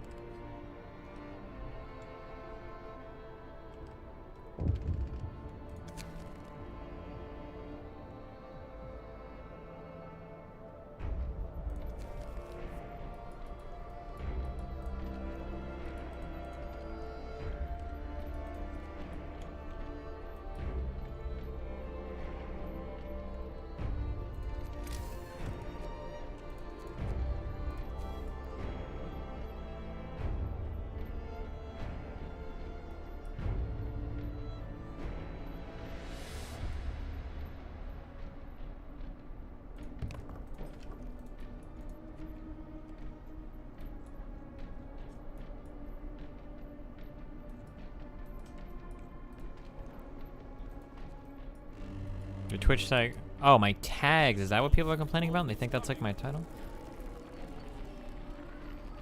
B: Your Twitch tag. Oh, my tags. Is that what people are complaining about? They think that's like my title?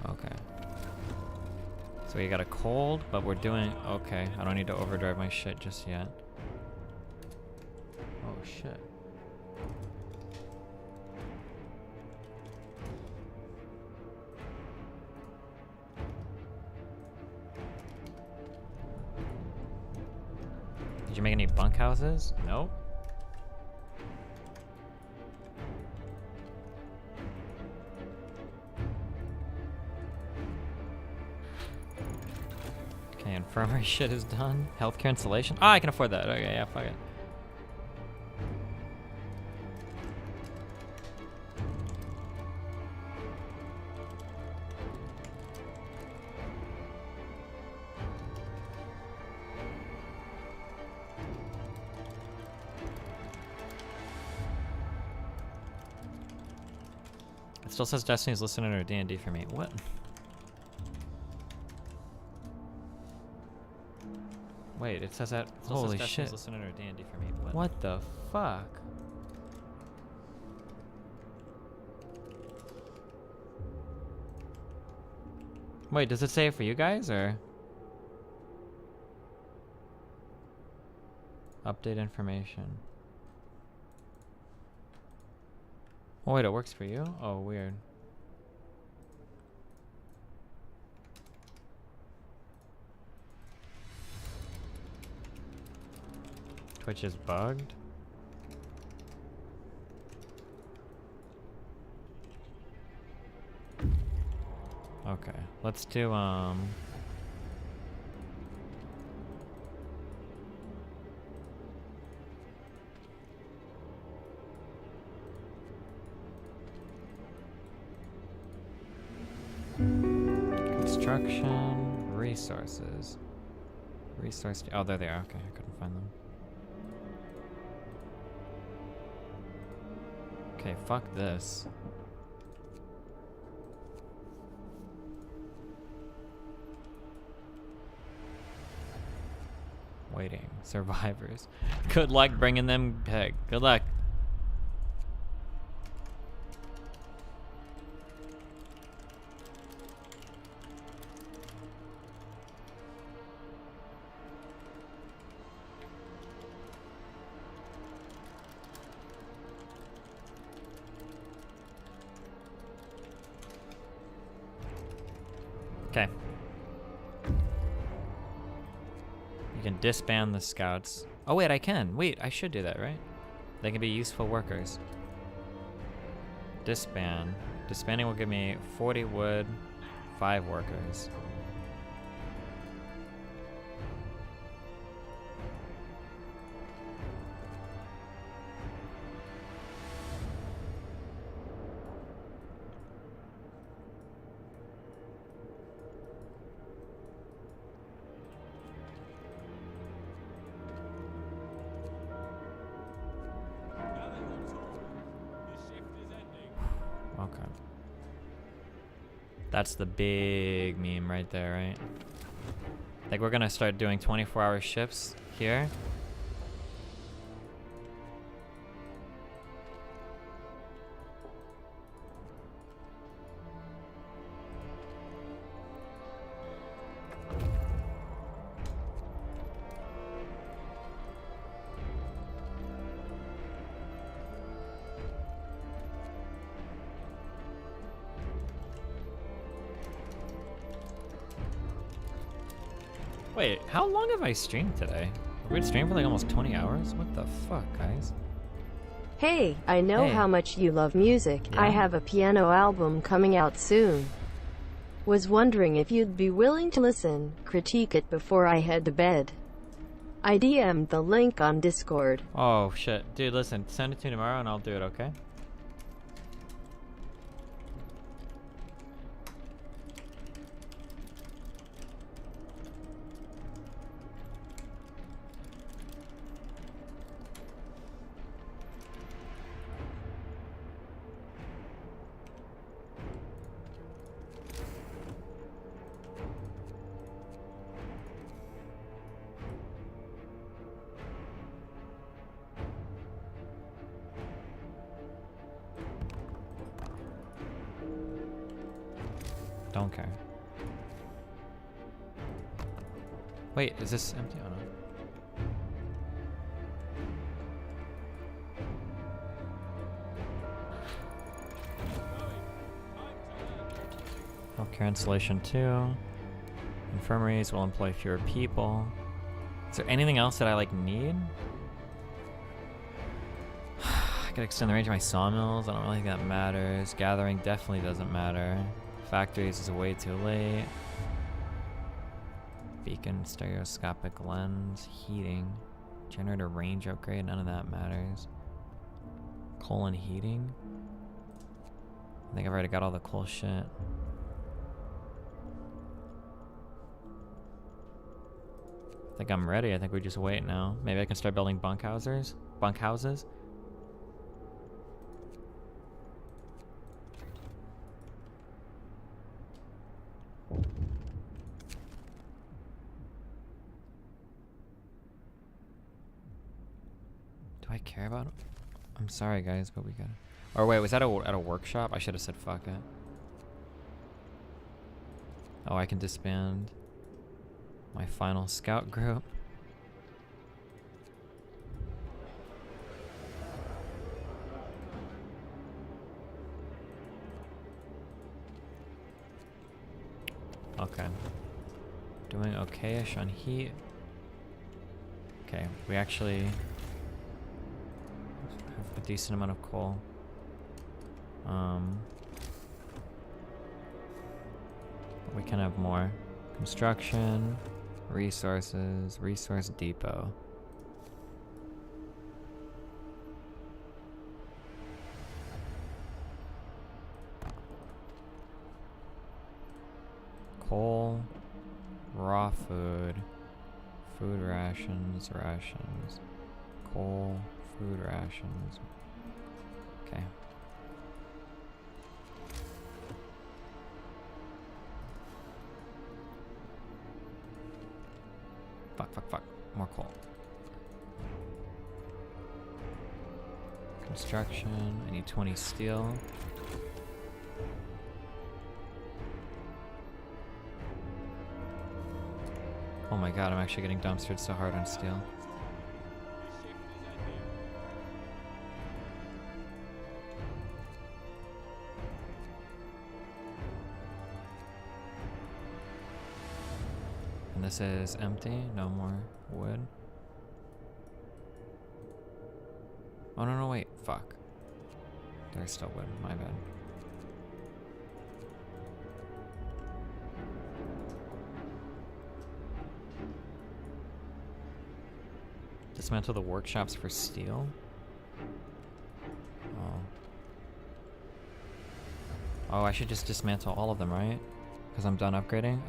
B: Okay. So we got a cold, but we're doing... Okay, I don't need to overdrive my shit just yet. Oh, shit. Did you make any bunkhouses? Nope. Okay, infirmary shit is done. Healthcare installation. Ah, I can afford that. Okay, yeah, fuck it. It still says Destiny's listening to D&D for me. What? Wait, it says that. Holy shit! Listening to D&D for me. What the fuck? Wait, does it say it for you guys or? Update information. Oh wait, it works for you? Oh, weird. Twitch is bugged? Okay, let's do, construction, resources. Oh, there they are. Okay, I couldn't find them. Okay, fuck this. Waiting. Survivors. Good luck bringing them back. Good luck. Okay. You can disband the scouts. Oh wait, I can. Wait, I should do that, right? They can be useful workers. Disband. Disbanding will give me 40 wood, 5 workers. Okay. That's the big meme right there, right? Like we're gonna start doing 24-hour shifts here. Wait, how long have I streamed today? We've been streaming for like almost 20 hours? What the fuck, guys?
L: Hey, I know how much you love music. I have a piano album coming out soon. Was wondering if you'd be willing to listen, critique it before I head to bed. I DM'd the link on Discord.
B: Oh shit. Dude, listen, send it to me tomorrow and I'll do it, okay? Don't care. Wait, is this empty? Oh no. Healthcare installation 2. Infirmaries will employ fewer people. Is there anything else that I like need? I could extend the range of my sawmills. I don't really think that matters. Gathering definitely doesn't matter. Factories is way too late. Beacon, stereoscopic lens, heating, generator range upgrade, none of that matters. Coal and heating. I think I've already got all the cool shit. I think I'm ready. I think we just wait now. Maybe I can start building bunkhouses. Bunkhouses. Do I care about it? I'm sorry, guys, but we got. Or wait, was that at a workshop? I should have said fuck it. Oh, I can disband my final scout group. Okay. Doing okay-ish on heat. Okay, we actually have a decent amount of coal. We can have more. Construction, resources, resource depot. Coal, raw food, food rations, coal, food rations. Okay. Fuck. More coal. Construction. I need 20 steel. Oh my god, I'm actually getting dumpstered so hard on steel. This is empty, no more wood. Oh no, wait, fuck. There's still wood, my bad. Dismantle the workshops for steel? Oh, I should just dismantle all of them, right? Because I'm done upgrading?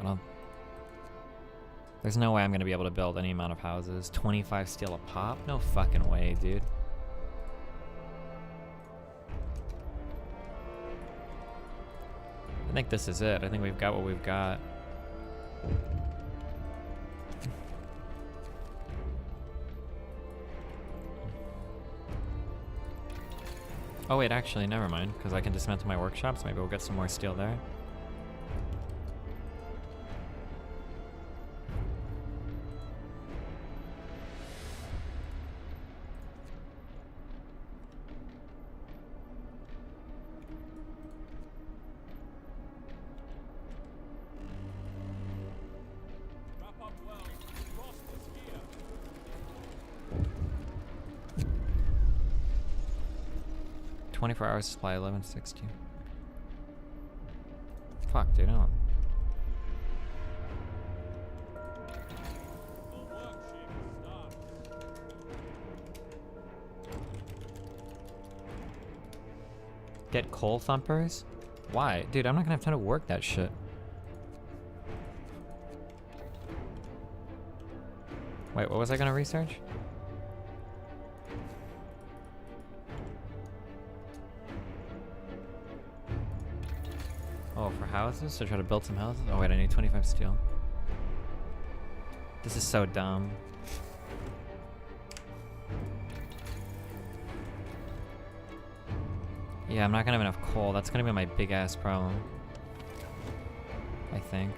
B: There's no way I'm gonna be able to build any amount of houses. 25 steel a pop? No fucking way, dude. I think this is it. I think we've got what we've got. Oh wait, actually, never mind, because I can dismantle my workshops. Maybe we'll get some more steel there.
G: Wrap up well. Frost is here.
B: $24 hours supply, 1160. Fuck, dude, no. Get coal thumpers? Why? Dude, I'm not gonna have time to work that shit. Wait, what was I gonna research? Oh, for houses? To try to build some houses? Oh wait, I need 25 steel. This is so dumb. Yeah, I'm not gonna have enough coal. That's gonna be my big ass problem. I think.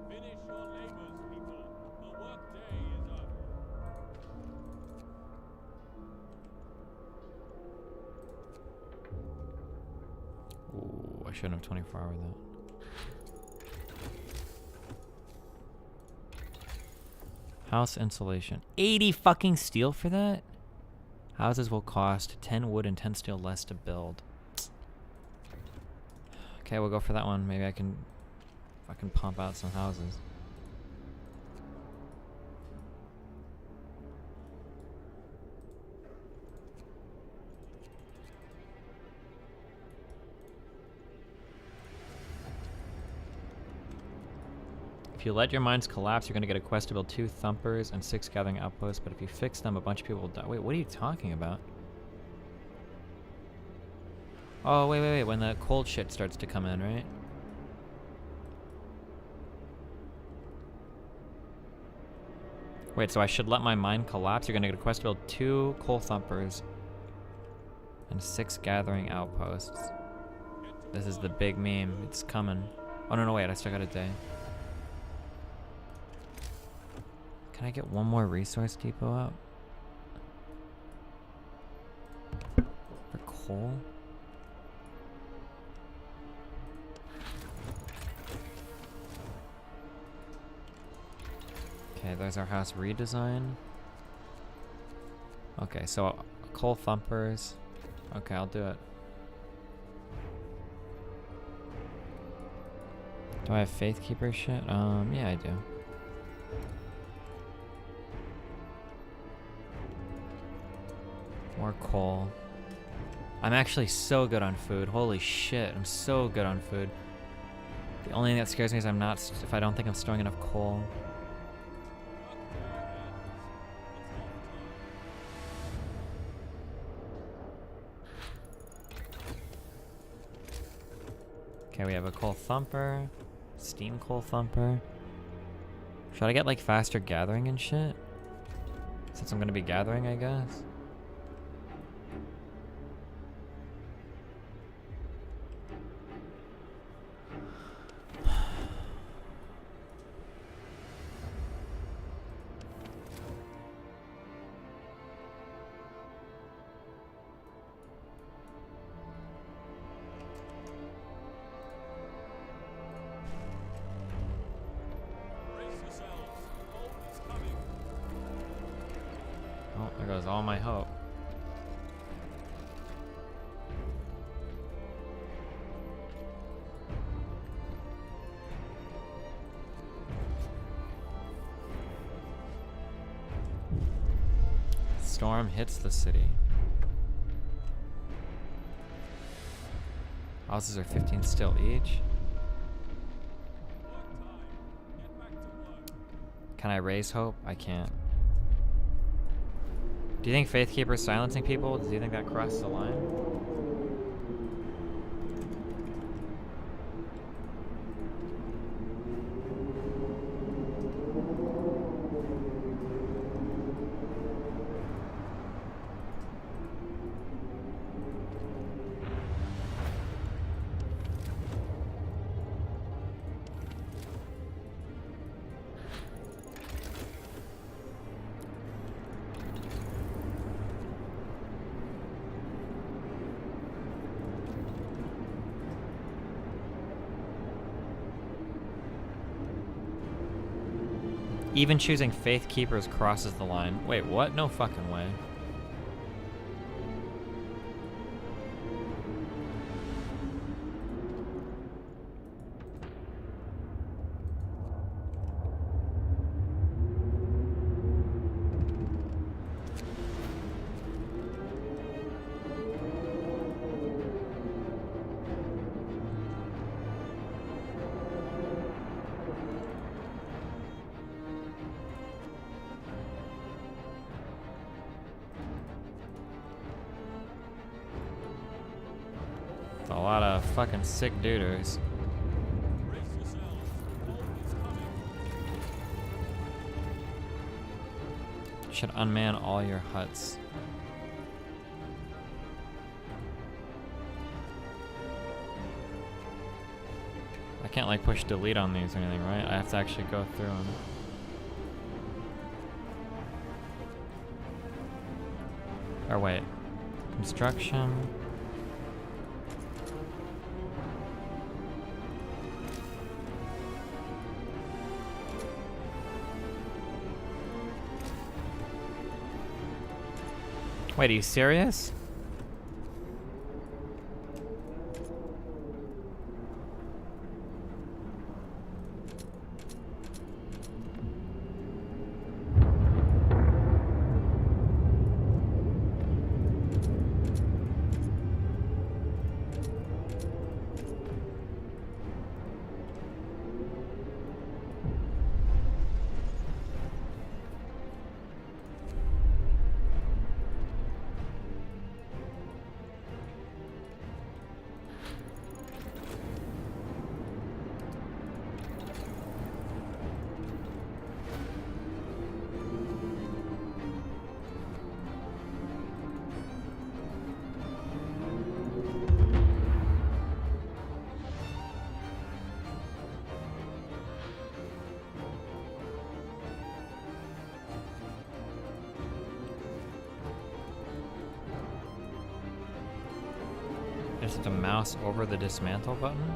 G: Finish your labors, people.
B: shouldn't have 24 hour that. House insulation. 80 fucking steel for that? Houses will cost 10 wood and 10 steel less to build. Okay, we'll go for that one. Maybe I can fucking pump out some houses. If you let your mines collapse, you're going to get a quest to build 2 thumpers and 6 gathering outposts, but if you fix them, a bunch of people will die. Wait, what are you talking about? Oh, wait, when the cold shit starts to come in, right? Wait, so I should let my mine collapse? You're going to get a quest to build 2 coal thumpers and 6 gathering outposts. This is the big meme. It's coming. Oh, no, wait, I still got a day. Can I get one more resource depot up? For coal? Okay, there's our house redesign. Okay, so coal thumpers. Okay, I'll do it. Do I have Faith Keeper shit? Yeah, I do. More coal. I'm actually so good on food. Holy shit, I'm so good on food. The only thing that scares me is if I don't think I'm storing enough coal. Okay, we have a coal thumper. Steam coal thumper. Should I get like faster gathering and shit? Since I'm gonna be gathering, I guess. Oh, there goes all my hope. Storm hits the city. Houses are 15 still each. Can I raise hope? I can't. Do you think Faith Keeper is silencing people? Do you think that crosses the line? Even choosing Faith Keepers crosses the line. Wait, what? No fucking way. A lot of fucking sick duders. Should unman all your huts. I can't like push delete on these or anything, right? I have to actually go through them. Or wait. Construction. Wait, are you serious? Just to mouse over the dismantle button?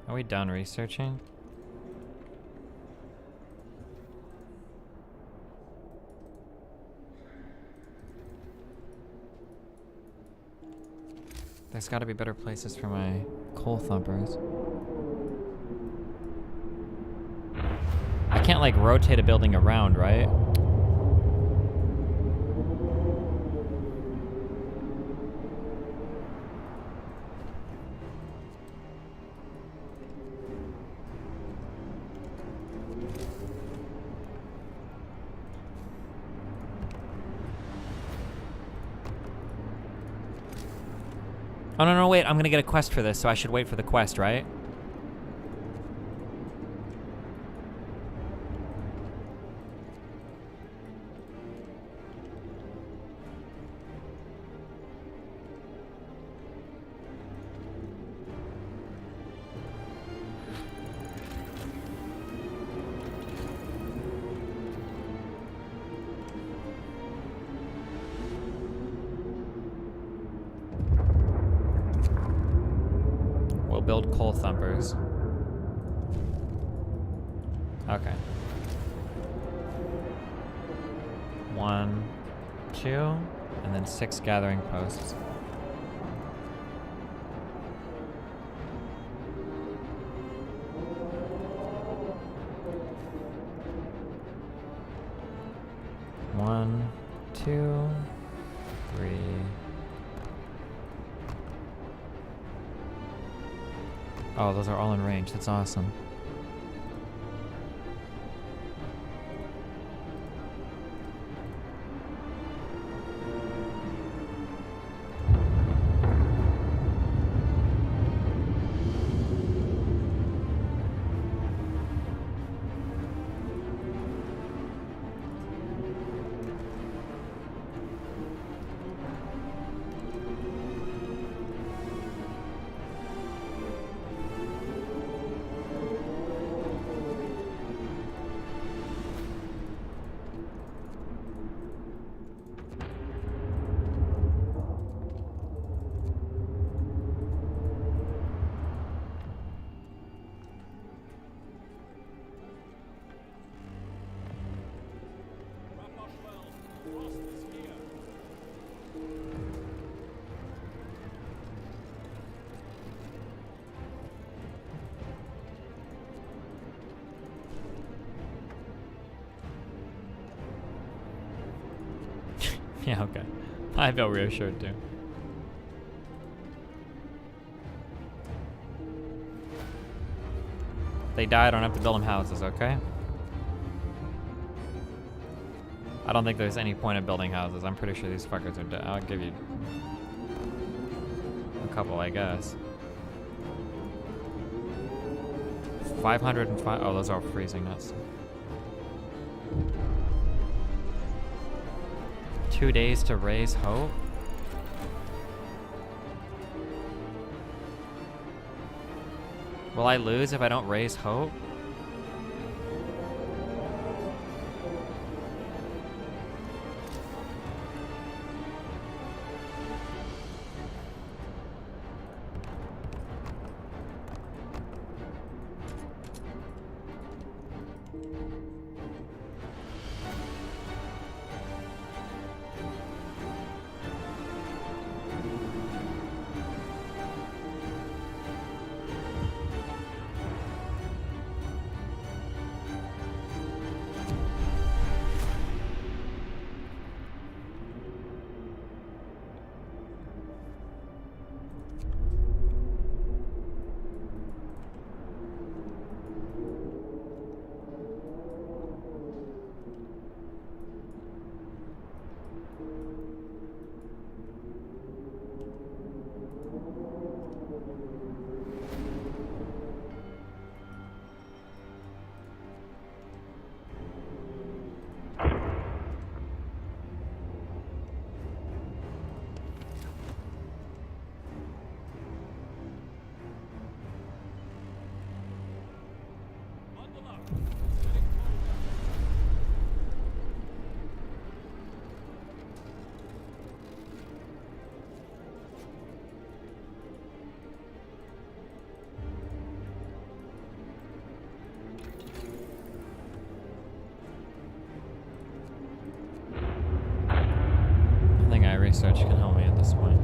B: Are we done researching? There's gotta be better places for my coal thumpers. I can't like rotate a building around, right? Oh, no, wait, I'm gonna get a quest for this, so I should wait for the quest, right? Build coal thumpers. Okay. 1, 2, and then 6 gathering posts. One, 2, 3. Oh, those are all in range. That's awesome. Yeah, okay. I feel reassured too. If they die, I don't have to build them houses, okay? I don't think there's any point in building houses. I'm pretty sure these fuckers are dead. I'll give you a couple, I guess. 505. Oh, those are all freezing nuts. 2 days to raise hope. Will I lose if I don't raise hope? Research can help me at this point.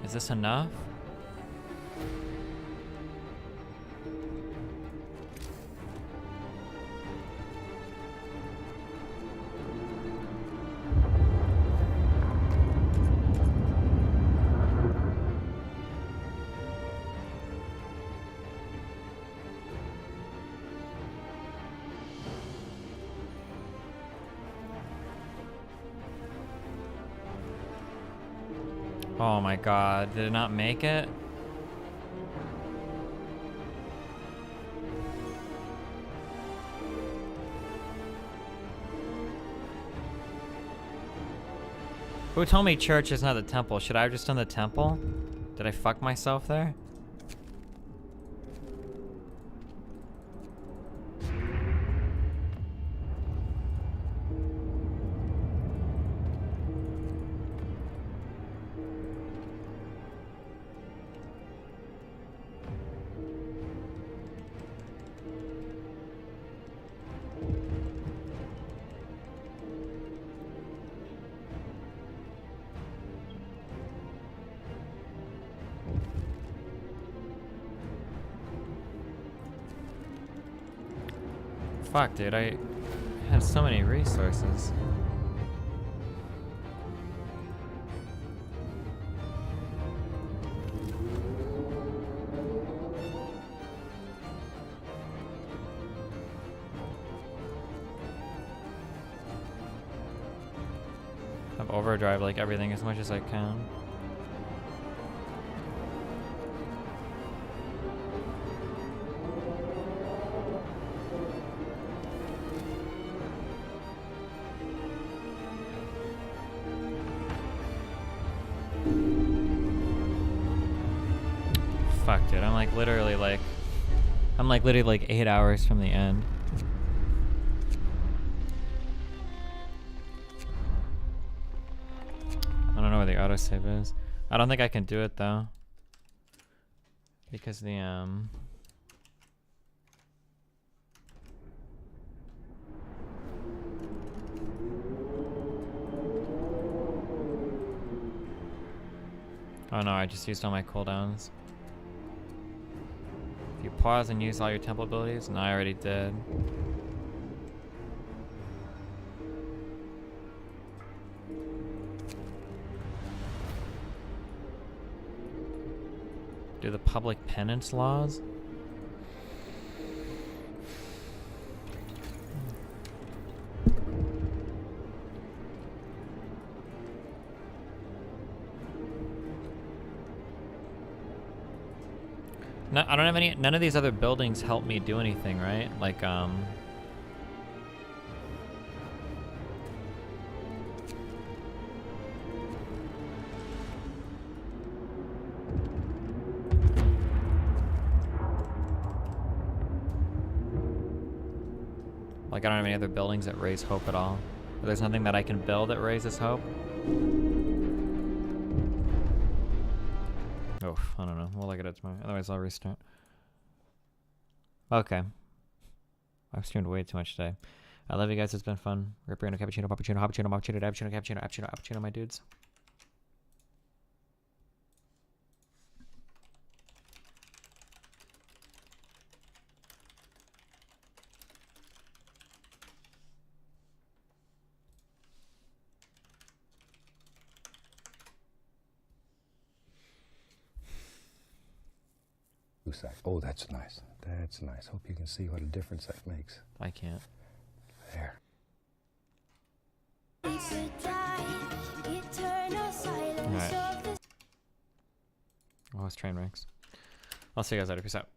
B: Is this enough? Oh my god, did it not make it? Who told me church is not the temple? Should I have just done the temple? Did I fuck myself there? Fuck, dude, I had so many resources. Have overdrive like everything as much as I can. Fuck, dude, I'm like literally like 8 hours from the end. I don't know where the autosave is. I don't think I can do it though. Because the oh no, I just used all my cooldowns. If you pause and use all your temple abilities, and I already did. Do the public penance laws? No, I don't have any. None of these other buildings help me do anything, right? Like, like I don't have any other buildings that raise hope at all. There's nothing that I can build that raises hope. Oh, I don't know. We'll look at it tomorrow. Otherwise, I'll restart. Okay. I've streamed way too much today. I love you guys. It's been fun. Ripperino, cappuccino, puppuccino, hoppuccino, mopuccino, dabpuccino, cappuccino, appuccino, appuccino, my dudes.
I: Oh, that's nice. That's nice. Hope you can see what a difference that makes.
B: I can't.
I: There.
B: Alright. Oh, it's train wrecks. I'll see you guys later. Peace out.